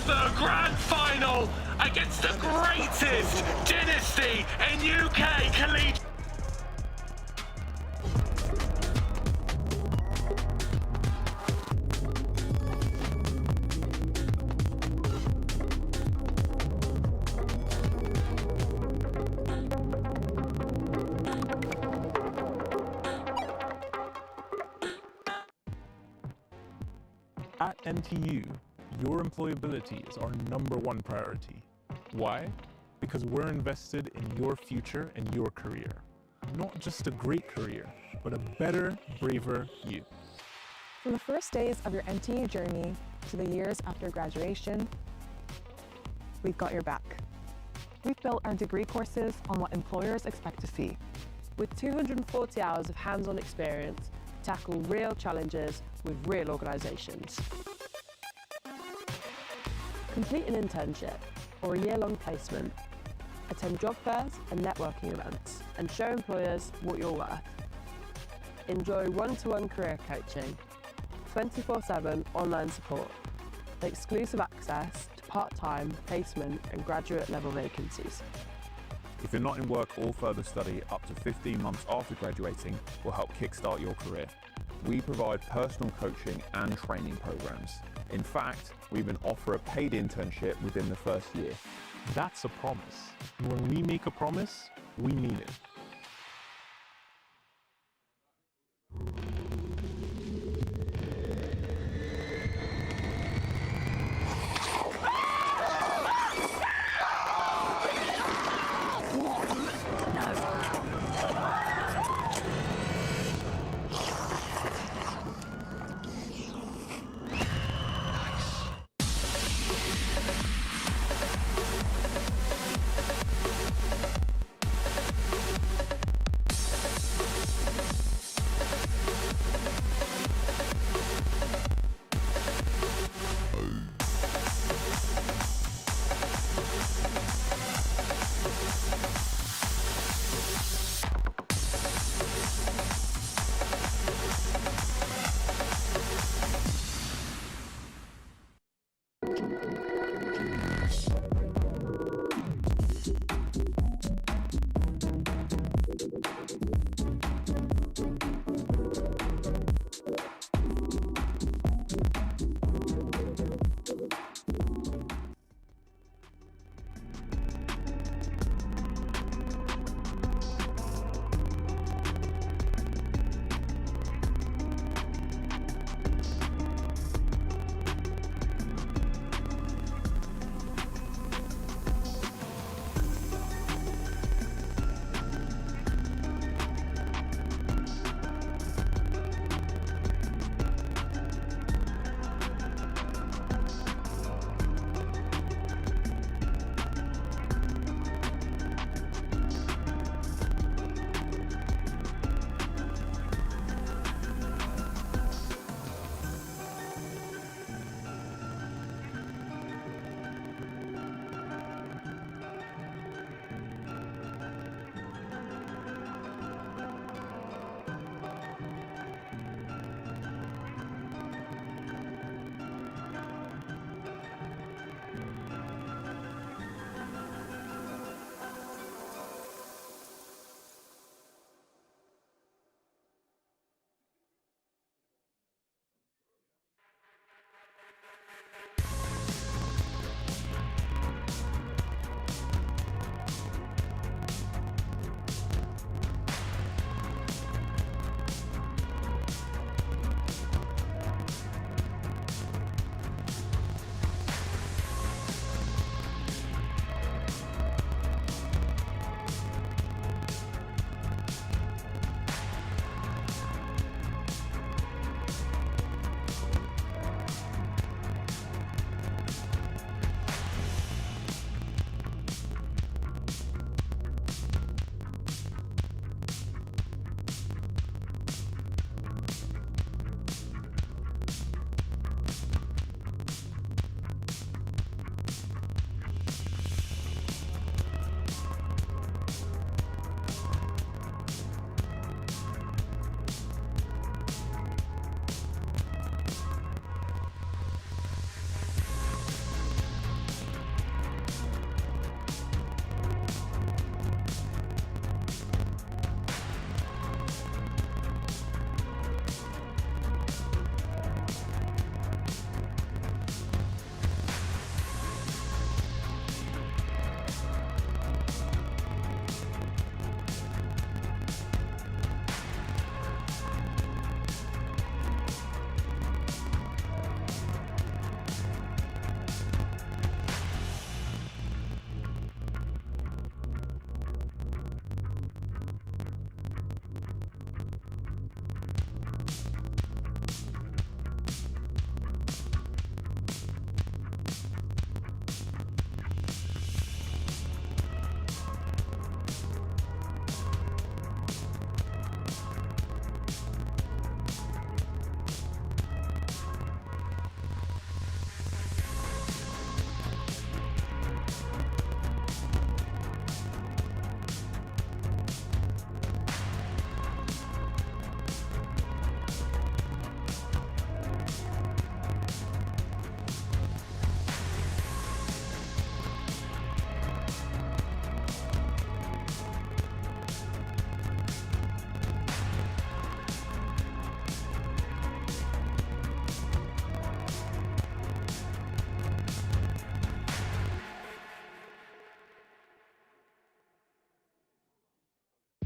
at the grand final against the greatest dynasty in UK collegiate. At NTU, your employability is our #1 priority. Why? Because we're invested in your future and your career. Not just a great career, but a better, braver you. From the first days of your NTU journey to the years after graduation, we've got your back. We've built our degree courses on what employers expect to see. With 240 hours of hands-on experience, tackle real challenges with real organisations. Complete an internship or a year-long placement. Attend job fairs and networking events and show employers what you're worth. Enjoy one-to-one career coaching, 24/7 online support, exclusive access to part-time, placement and graduate level vacancies. If you're not in work or further study, up to 15 months after graduating will help kickstart your career. We provide personal coaching and training programs. In fact, we even offer a paid internship within the first year. That's a promise. And when we make a promise, we mean it.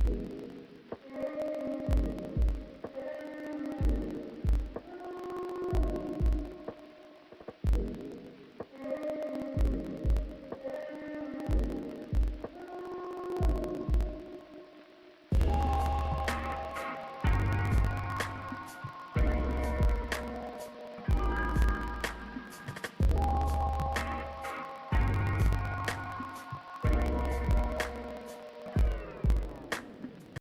you.